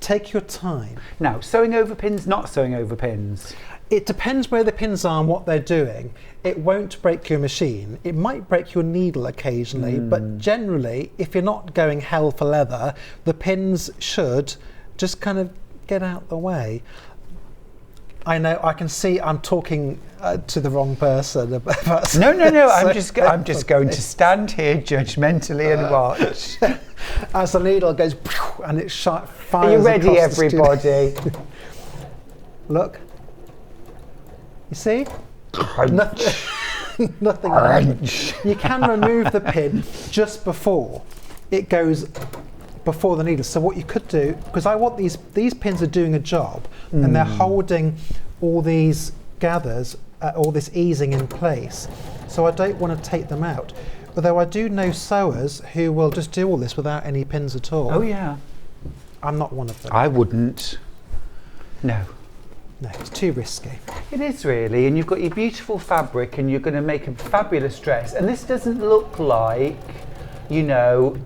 take your time. Now, sewing over pins, not sewing over pins. It depends where the pins are and what they're doing. It won't break your machine. It might break your needle occasionally, but generally, if you're not going hell for leather, the pins should just kind of get out the way. I know, I can see I'm talking to the wrong person about No, I'm just going to stand here judgmentally and watch. As the needle goes and it fires. Are you ready, everybody? Look. You see? Nothing. You can remove the pin just before it goes before the needle. So what you could do, because I want these pins are doing a job, and they're holding all these gathers, all this easing in place. So I don't want to take them out. Although I do know sewers who will just do all this without any pins at all. Oh yeah. I'm not one of them. I wouldn't. No. No, it's too risky. It is really, and you've got your beautiful fabric, and you're going to make a fabulous dress. And this doesn't look like, you know,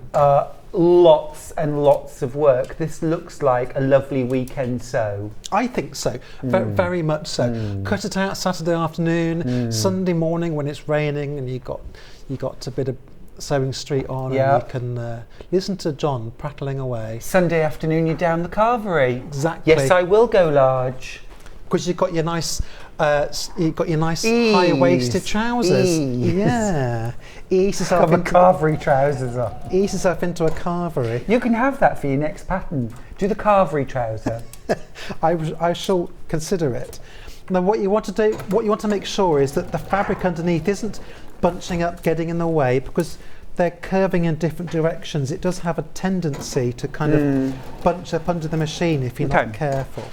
lots and lots of work. This looks like a lovely weekend sew. I think so, very much so. Cut it out Saturday afternoon, Sunday morning when it's raining, and you got a bit of Sewing Street on, and you can listen to John prattling away. Sunday afternoon, you're down the carvery. Exactly. Yes, I will go large. because you've got your nice high-waisted trousers. Ease. Yeah, ease yourself Got my into carvery trousers on. ease yourself into a carvery. You can have that for your next pattern. Do the carvery trouser. I shall consider it. Now, what you want to do, what you want to make sure is that the fabric underneath isn't bunching up, getting in the way, because they're curving in different directions. It does have a tendency to kind of bunch up under the machine if you're not careful.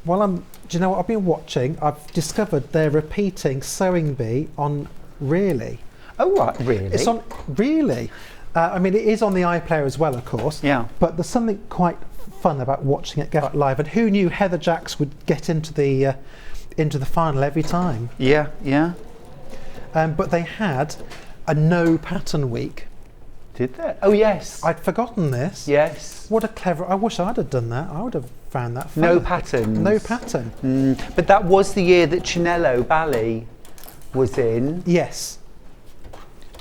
Do you know what I've been watching? I've discovered they're repeating Sewing Bee on Really. Oh, right, really? It's on Really. I mean, it is on the iPlayer as well, of course. Yeah. But there's something quite fun about watching it go live. And who knew Heather Jacks would get into the final every time? Yeah, yeah. But they had a no pattern week. Did they? Oh, yes. I'd forgotten this. Yes. What a clever... I wish I'd have done that. I would have found that fun. No patterns. No pattern. But that was the year that Chinello Bally was in. Yes.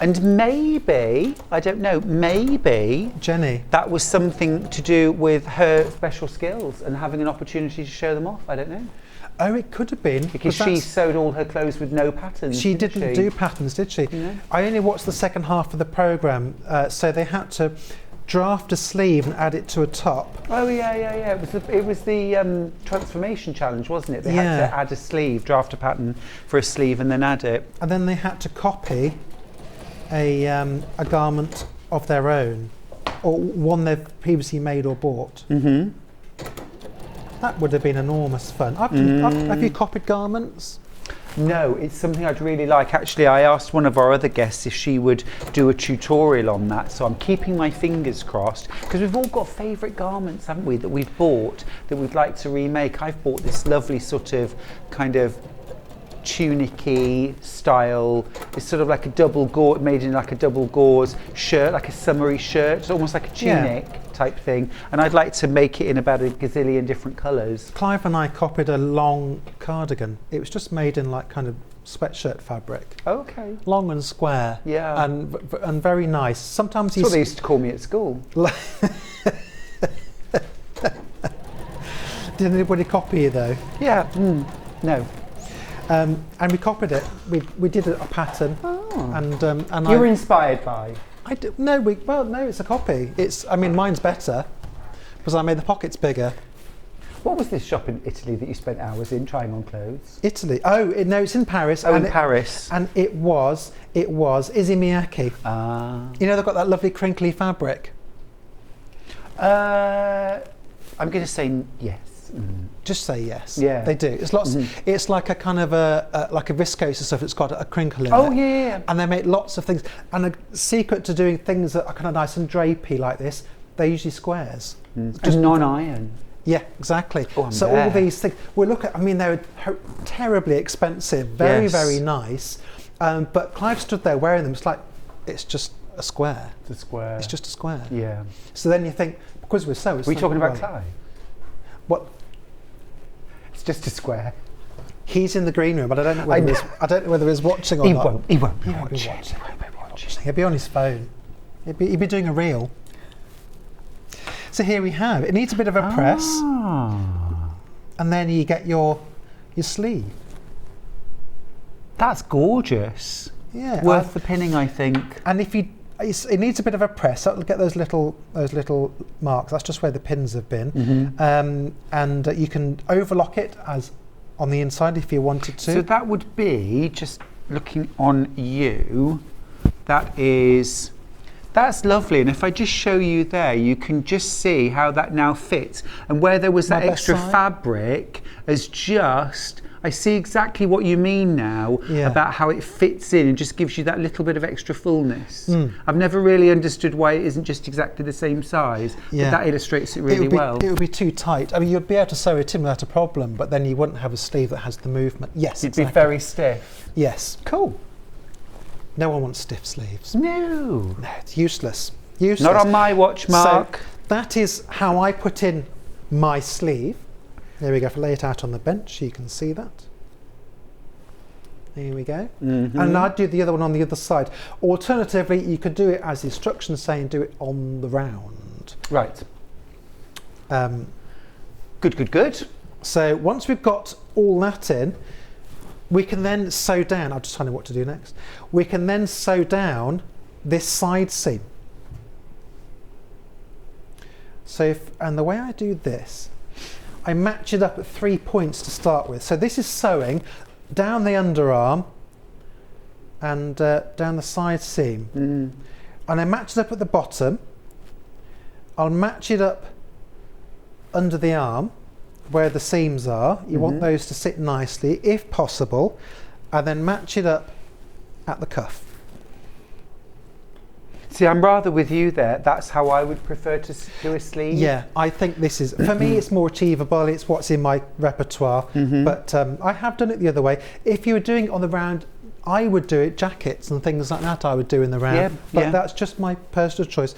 And maybe, I don't know, maybe Jenny. that was something to do with her special skills and having an opportunity to show them off. I don't know. Oh, it could have been. Because she sewed all her clothes with no patterns. She didn't do patterns, did she? No. I only watched the second half of the programme, so they had to draft a sleeve and add it to a top. Oh yeah. It was the transformation challenge, wasn't it? They had to add a sleeve, draft a pattern for a sleeve, and then add it. And then they had to copy a garment of their own, or one they've previously made or bought. Mm-hmm. That would have been enormous fun. Have you copied garments? No, it's something I'd really like. Actually, I asked one of our other guests if she would do a tutorial on that, so I'm keeping my fingers crossed, because we've all got favourite garments, haven't we, that we've bought that we'd like to remake. I've bought this lovely sort of kind of tunic-y style. It's sort of like a double gauze, made in like a double gauze shirt, like a summery shirt. It's almost like a tunic type thing, and I'd like to make it in about a gazillion different colours. Clive and I copied a long cardigan. It was just made in like kind of sweatshirt fabric. Okay. Long and square. Yeah. And very nice. Sometimes That's what they used to call me at school. Did anybody copy you though? Yeah. No. And we copied it. We did a pattern. Oh. And you were inspired by? No, it's a copy. Mine's better because I made the pockets bigger. What was this shop in Italy that you spent hours in trying on clothes? Italy? No, it's in Paris. Oh, in Paris. And it was Izzy Miyake. Ah. You know, they've got that lovely crinkly fabric. I'm going to say yes. Just say yes. Yeah, they do. It's lots. It's like a kind of like a viscose and stuff. It's got a crinkle in it. Oh yeah. And they make lots of things. And a secret to doing things that are kind of nice and drapey like this, they're usually squares. Just non-iron. Yeah, exactly. Oh, I'm so there. all these things. Well, look at. They're terribly expensive. Very, very nice. But Clive stood there wearing them. It's like it's just a square. It's a square. It's just a square. Yeah. So then you think, because we're so. Are we talking about Clive? What? It's just a square. He's in the green room, but I don't know whether he's watching or not. He won't be watching. He'll be on his phone. He'll be doing a reel. So here we have. It needs a bit of a press, and then you get your sleeve. That's gorgeous. Yeah, worth the pinning, I think. And if you. It needs a bit of a press. That'll get those little marks. That's just where the pins have been. And you can overlock it as on the inside if you wanted to. So that would be, just looking on you, that's lovely. And if I just show you there, you can just see how that now fits. And where there was that extra fabric as just, I see exactly what you mean now about how it fits in and just gives you that little bit of extra fullness. I've never really understood why it isn't just exactly the same size, but that illustrates it really well. It would be too tight. You'd be able to sew it in without a problem, but then you wouldn't have a sleeve that has the movement. Yes, It'd be very stiff. Yes. Cool. No one wants stiff sleeves. No, it's useless. Not on my watch, Mark. So that is how I put in my sleeve. There we go. If I lay it out on the bench, you can see that. There we go. And I'd do the other one on the other side. Alternatively, you could do it as the instructions say and do it on the round. Right. Good, good, good. So once we've got all that in, we can then sew down. I'll just tell you what to do next. We can then sew down this side seam. So and the way I do this, I match it up at 3 points to start with. So this is sewing down the underarm and down the side seam. And I match it up at the bottom. I'll match it up under the arm where the seams are. You want those to sit nicely if possible, and then match it up at the cuff. See, I'm rather with you there. That's how I would prefer to do a sleeve. Yeah, I think this is, for me, it's more achievable. It's what's in my repertoire. But I have done it the other way. If you were doing it on the round, I would do it jackets and things like that. I would do in the round. Yeah, but that's just my personal choice.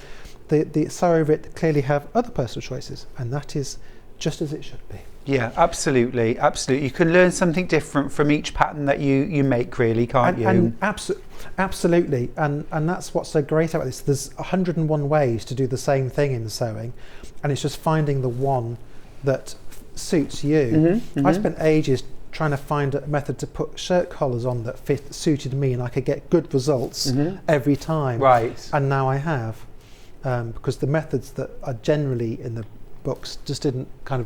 The sew over it clearly have other personal choices, and that is just as it should be. Yeah, absolutely, absolutely. You can learn something different from each pattern that you make, really, can't you? And absolutely, and that's what's so great about this. There's 101 ways to do the same thing in sewing, and it's just finding the one that suits you. I spent ages trying to find a method to put shirt collars on that suited me, and I could get good results every time. Right. And now I have, because the methods that are generally in the books just didn't kind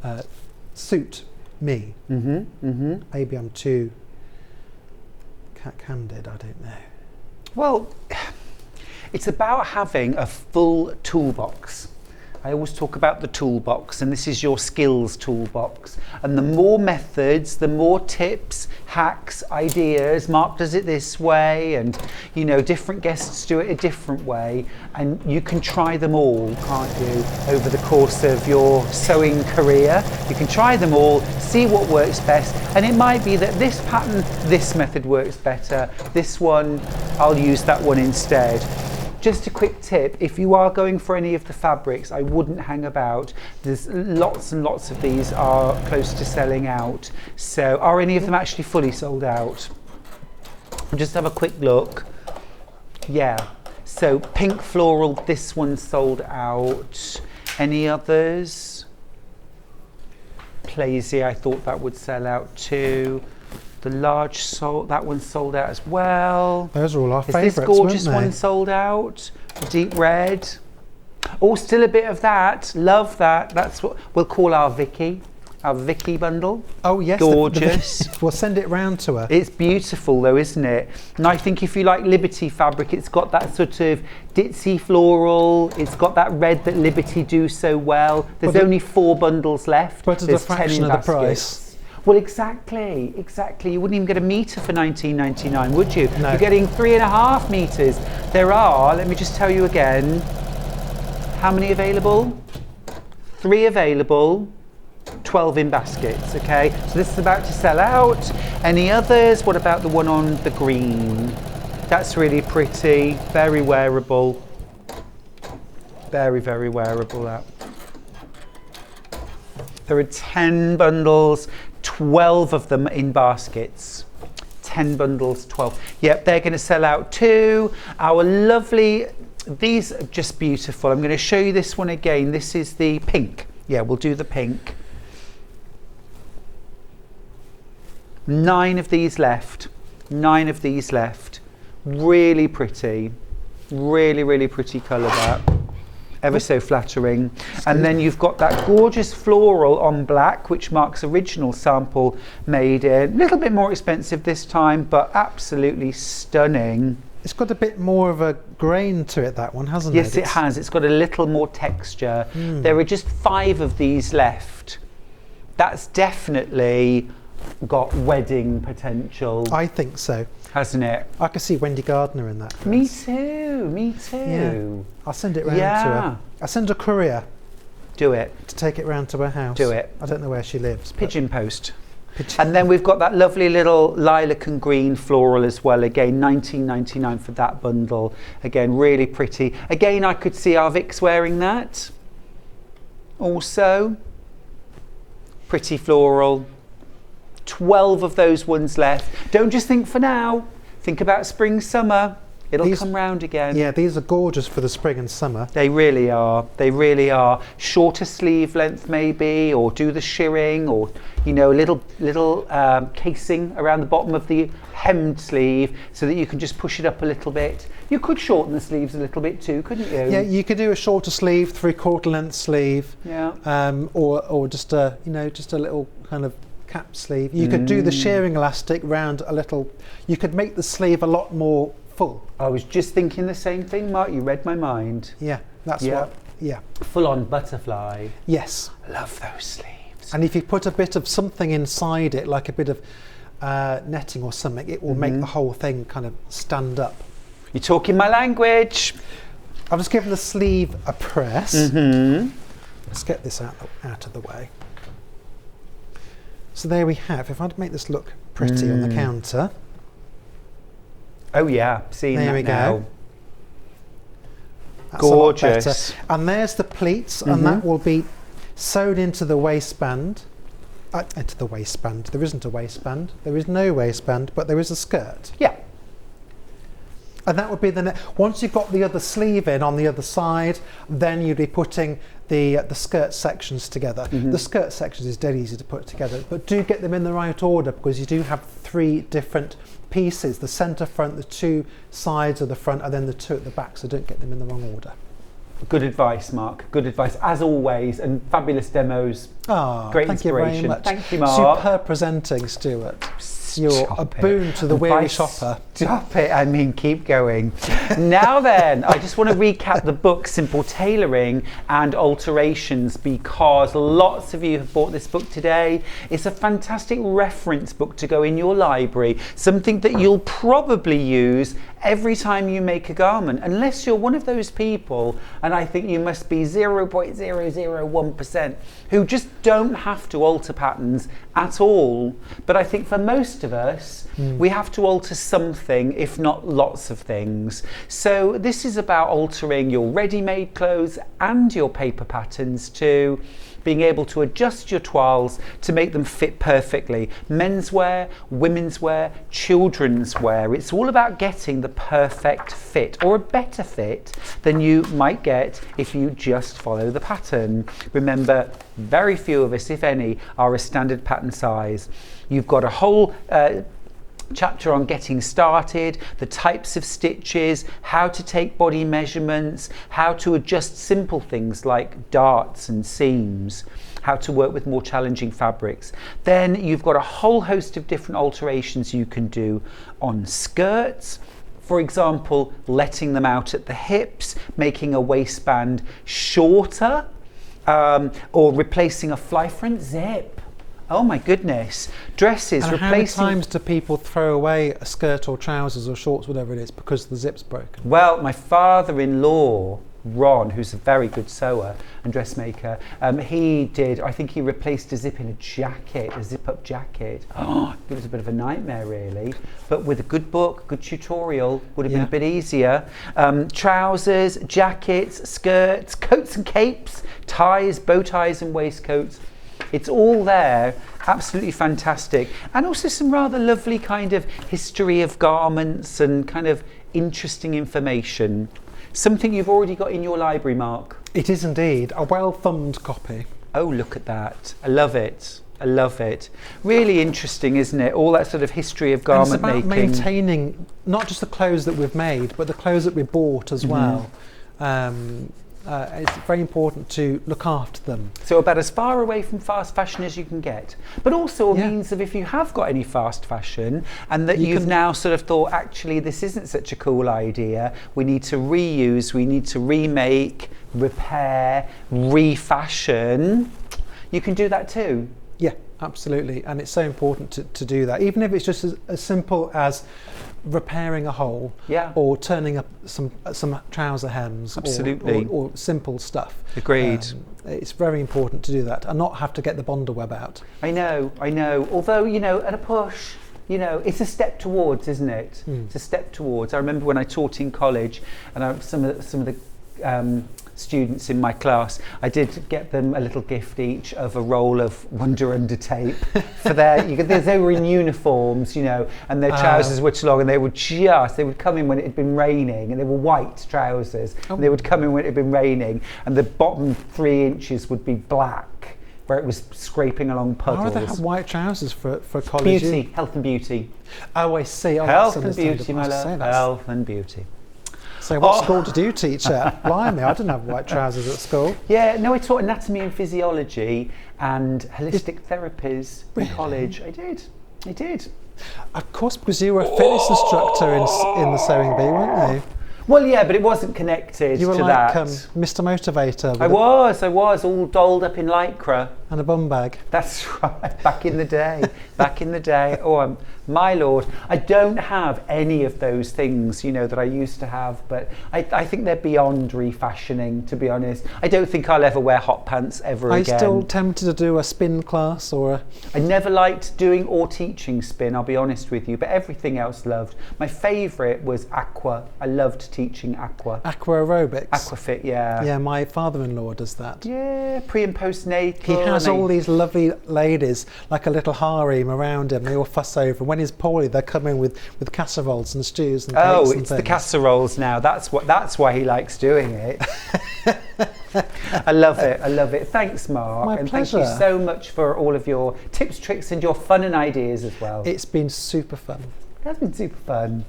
of suit me. Maybe I'm too candid, I don't know. Well, it's about having a full toolbox. I always talk about the toolbox, and this is your skills toolbox. And the more methods, the more tips, hacks, ideas. Mark does it this way, and you know, different guests do it a different way, and you can try them all, can't you, over the course of your sewing career. You can try them all, see what works best, and it might be that this pattern, this method works better. This one, I'll use that one instead. Just a quick tip, if you are going for any of the fabrics, I wouldn't hang about. There's lots and lots of these are close to selling out. So are any of them actually fully sold out? Just have a quick look. Yeah, so pink floral, this one's sold out. Any others? Plaisy, I thought that would sell out too. The large sold, that one's sold out as well. Those are all our favourites, Is this gorgeous one sold out? The deep red. Oh, still a bit of that. Love that. That's what we'll call our Vicky bundle. Oh yes, gorgeous. We'll send it round to her. It's beautiful though, isn't it? And I think if you like Liberty fabric, it's got that sort of ditzy floral. It's got that red that Liberty do so well. There's only 4 bundles left. But at a fraction of the price. Well, exactly. You wouldn't even get a metre for $19.99, would you? No. You're getting 3.5 metres. There are, let me just tell you again, how many available? 3 available, 12 in baskets, okay? So this is about to sell out. Any others? What about the one on the green? That's really pretty, very wearable. Very, very wearable, that. There are 10 bundles, 12 of them in baskets. 10 bundles, 12. Yep, they're going to sell out too. Our lovely, these are just beautiful. I'm going to show you this one again. This is the pink. Yeah, we'll do the pink. 9 of these left. 9 of these left. Really pretty. Really, really pretty colour that. Ever so flattering. And then you've got that gorgeous floral on black, which Mark's original sample made in. A little bit more expensive this time, but absolutely stunning. It's got a bit more of a grain to it, that one, hasn't it? Yes, it has. It's got a little more texture. There are just 5 of these left. That's definitely got wedding potential. I think so. Hasn't it? I could see Wendy Gardner in that dress. Me too, me too. Yeah. I'll send it round to her. I'll send a courier. Do it. To take it round to her house. Do it. I don't know where she lives. Pigeon post. And then we've got that lovely little lilac and green floral as well. Again, $19.99 for that bundle. Again, really pretty. Again, I could see our Vic's wearing that. Also, pretty floral. 12 of those ones left. Don't just think for now. Think about spring, summer. It'll come round again. Yeah, these are gorgeous for the spring and summer. They really are. They really are. Shorter sleeve length maybe, or do the shirring, or a little casing around the bottom of the hemmed sleeve so that you can just push it up a little bit. You could shorten the sleeves a little bit too, couldn't you? Yeah, you could do a shorter sleeve, 3/4 length sleeve. Yeah. Or just a little kind of cap sleeve. You could do the shearing elastic round a little. You could make the sleeve a lot more full. I was just thinking the same thing, Mark. You read my mind. Yeah, that's Yeah. what. Yeah. Full on butterfly. Yes. Love those sleeves. And if you put a bit of something inside it, like a bit of netting or something, it will make the whole thing kind of stand up. You're talking my language. I've just given the sleeve a press. Let's get this out of the way. So there we have. If I'd make this look pretty on the counter. Oh yeah, seeing There that we now. go. That's a lot better. Gorgeous. And there's the pleats, and that will be sewn into the waistband. Into the waistband. There isn't a waistband. There is no waistband, but there is a skirt. Yeah. And that would be the once you've got the other sleeve in on the other side, then you'd be putting the skirt sections together. The skirt sections is dead easy to put together, but do get them in the right order, because you do have 3 different pieces: the centre front, the 2 sides of the front, and then the 2 at the back. So don't get them in the wrong order. Good advice, Mark. Good advice, as always, and fabulous demos. Great Thank you inspiration. very much. Thank you, Mark. Superb presenting, Stuart. You're a Stop boon it. to the weary shopper. Stop it. I mean, keep going. Now then, I just want to recap the book, Simple Tailoring and Alterations, because lots of you have bought this book today. It's a fantastic reference book to go in your library, something that you'll probably use every time you make a garment, unless you're one of those people, and I think you must be 0.001%, who just don't have to alter patterns at all. But I think for most of us, we have to alter something, if not lots of things. So this is about altering your ready-made clothes and your paper patterns too, being able to adjust your toiles to make them fit perfectly. Menswear, women's wear, children's wear. It's all about getting the perfect fit, or a better fit than you might get if you just follow the pattern. Remember, very few of us, if any, are a standard pattern size. You've got a whole chapter on getting started, the types of stitches, how to take body measurements, how to adjust simple things like darts and seams, how to work with more challenging fabrics. Then you've got a whole host of different alterations you can do on skirts. For example, letting them out at the hips, making a waistband shorter, or replacing a fly front zip. Oh my goodness. Dresses, And replacing... how many times do people throw away a skirt or trousers or shorts, whatever it is, because the zip's broken? Well, my father-in-law, Ron, who's a very good sewer and dressmaker, he replaced a zip in a jacket, a zip-up jacket. Oh, it was a bit of a nightmare, really. But with a good book, good tutorial, would have been a bit easier. Trousers, jackets, skirts, coats and capes, ties, bow ties and waistcoats. It's all there, absolutely fantastic. And also some rather lovely kind of history of garments and kind of interesting information. Something you've already got in your library, Mark. It is indeed a well-thumbed copy. Oh, look at that. I love it. I love it. Really interesting, isn't it? All that sort of history of garment and it's about making. maintaining not just the clothes that we've made, but the clothes that we bought as well. It's very important to look after them. So about as far away from fast fashion as you can get. But also a means of, if you have got any fast fashion and that you've now sort of thought, actually, this isn't such a cool idea, we need to reuse, we need to remake, repair, refashion, you can do that too. Yeah, absolutely. And it's so important to do that. Even if it's just as simple as repairing a hole, or turning up some trouser hems, absolutely, or simple stuff. Agreed. It's very important to do that and not have to get the Bonder web out. I know. Although, at a push, it's a step towards, isn't it? It's a step towards. I remember when I taught in college, and some of the students in my class, I did get them a little gift each of a roll of Wonder Under tape for they were in uniforms, you know, and their trousers were too long, and they would come in when it had been raining, and they were white trousers, and they would come in when it had been raining, and the bottom 3 inches would be black, where it was scraping along puddles. Why do they have white trousers for college? Beauty, health and beauty. Oh, I see. Oh, Health that's and beauty, my understandable. love. Health and beauty. So what school did you teach at? Blimey, I didn't have white trousers at school. Yeah, no, I taught anatomy and physiology and holistic therapies in college. I did. Of course, because you were a fitness instructor in the sewing bee, weren't you? Well, yeah, but it wasn't connected You were to like that. Mr. Motivator. I was all dolled up in lycra. And a bum bag. That's right, back in the day. Oh, my lord. I don't have any of those things, you know, that I used to have, but I think they're beyond refashioning, to be honest. I don't think I'll ever wear hot pants ever Are again. you still tempted to do a spin class or a... I never liked doing or teaching spin, I'll be honest with you, but everything else loved. My favourite was aqua. I loved teaching aqua. Aqua aerobics? Aquafit, yeah. Yeah, my father-in-law does that. Yeah, pre and postnatal. He has all these lovely ladies, like a little harem around him. They all fuss over. And when he's poorly, they come in with casseroles and stews and cakes and it's things. the casseroles now. That's why he likes doing it. I love it. Thanks, Mark. My and pleasure. Thank you so much for all of your tips, tricks, and your fun and ideas as well. It's been super fun. That's been super fun.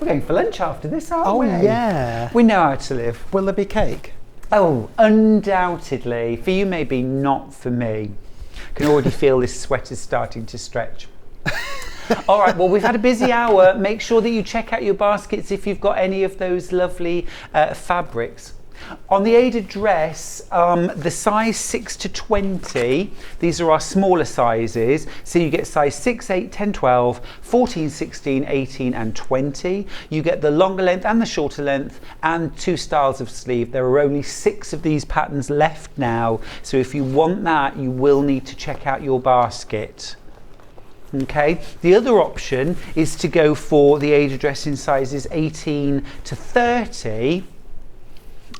We're going for lunch after this, aren't we? Oh, yeah. We know how to live. Will there be cake? Oh, undoubtedly. For you, maybe, not for me. I can already feel this sweat is starting to stretch. All right, well, we've had a busy hour. Make sure that you check out your baskets if you've got any of those lovely fabrics. On the Aida dress, the size 6 to 20, these are our smaller sizes. So you get size 6, 8, 10, 12, 14, 16, 18 and 20. You get the longer length and the shorter length and 2 styles of sleeve. There are only 6 of these patterns left now. So if you want that, you will need to check out your basket. Okay, the other option is to go for the Aida dress in sizes 18 to 30.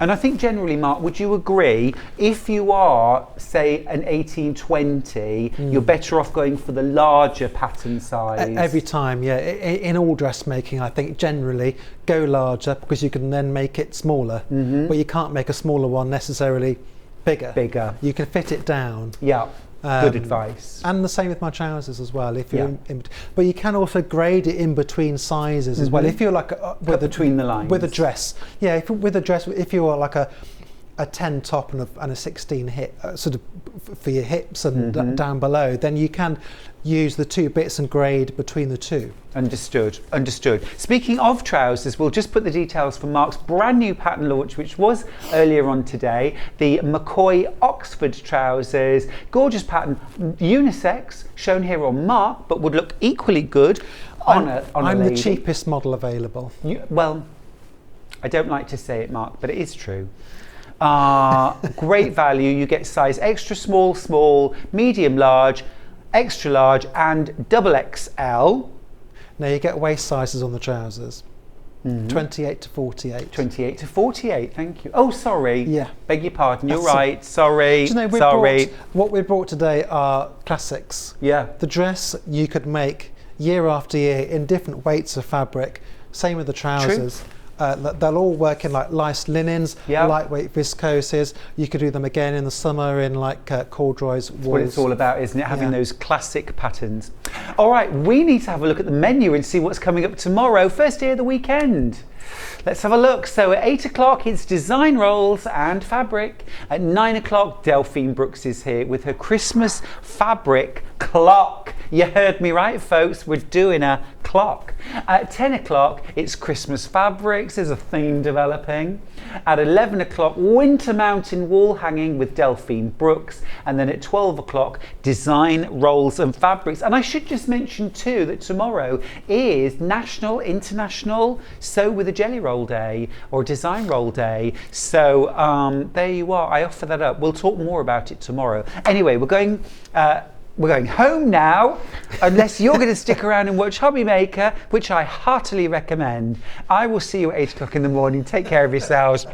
And I think generally, Mark, would you agree, if you are, say, an 18-20, you're better off going for the larger pattern size? Every time, yeah. In all dressmaking, I think generally go larger because you can then make it smaller. But you can't make a smaller one necessarily bigger. You can fit it down. Yeah. Good advice. And the same with my trousers as well. If you're but you can also grade it in between sizes as well. If you're like between the lines with a dress, yeah. With a dress, if you're like a 10 top and a 16 hip, sort of for your hips and down below, then you can use the 2 bits and grade between the 2. Understood. Speaking of trousers, we'll just put the details for Mark's brand new pattern launch, which was earlier on today. The McCoy Oxford trousers, gorgeous pattern, unisex, shown here on Mark, but would look equally good on a lady. I'm the cheapest model available. Well, I don't like to say it, Mark, but it is true. Great value. You get size extra small, small, medium large, extra large and double XL. Now you get waist sizes on the trousers. 28 to 48. 28 to 48, thank you. Oh, sorry. Yeah. Beg your pardon, you're That's right. Sorry. Do you know, sorry. What we brought today are classics. Yeah. The dress you could make year after year in different weights of fabric. Same with the trousers. They'll all work in like lice linens, lightweight viscoses. You could do them again in the summer in like corduroys, wools. What it's all about, isn't it? Having those classic patterns. All right, we need to have a look at the menu and see what's coming up tomorrow. First day of the weekend. Let's have a look. So at 8 o'clock, it's design rolls and fabric. At 9 o'clock, Delphine Brooks is here with her Christmas fabric clock. You heard me right, folks. We're doing a clock. At 10 o'clock, it's Christmas fabrics. There's a theme developing. At 11 o'clock, Winter Mountain wall hanging with Delphine Brooks. And then at 12 o'clock, design rolls and fabrics. And I should just mention too that tomorrow is National International Sew with a Jelly Roll Day or Design Roll Day. So there you are. I offer that up. We'll talk more about it tomorrow. Anyway, we're going home now, unless you're going to stick around and watch Hobby Maker, which I heartily recommend. I will see you at 8 o'clock in the morning. Take care of yourselves.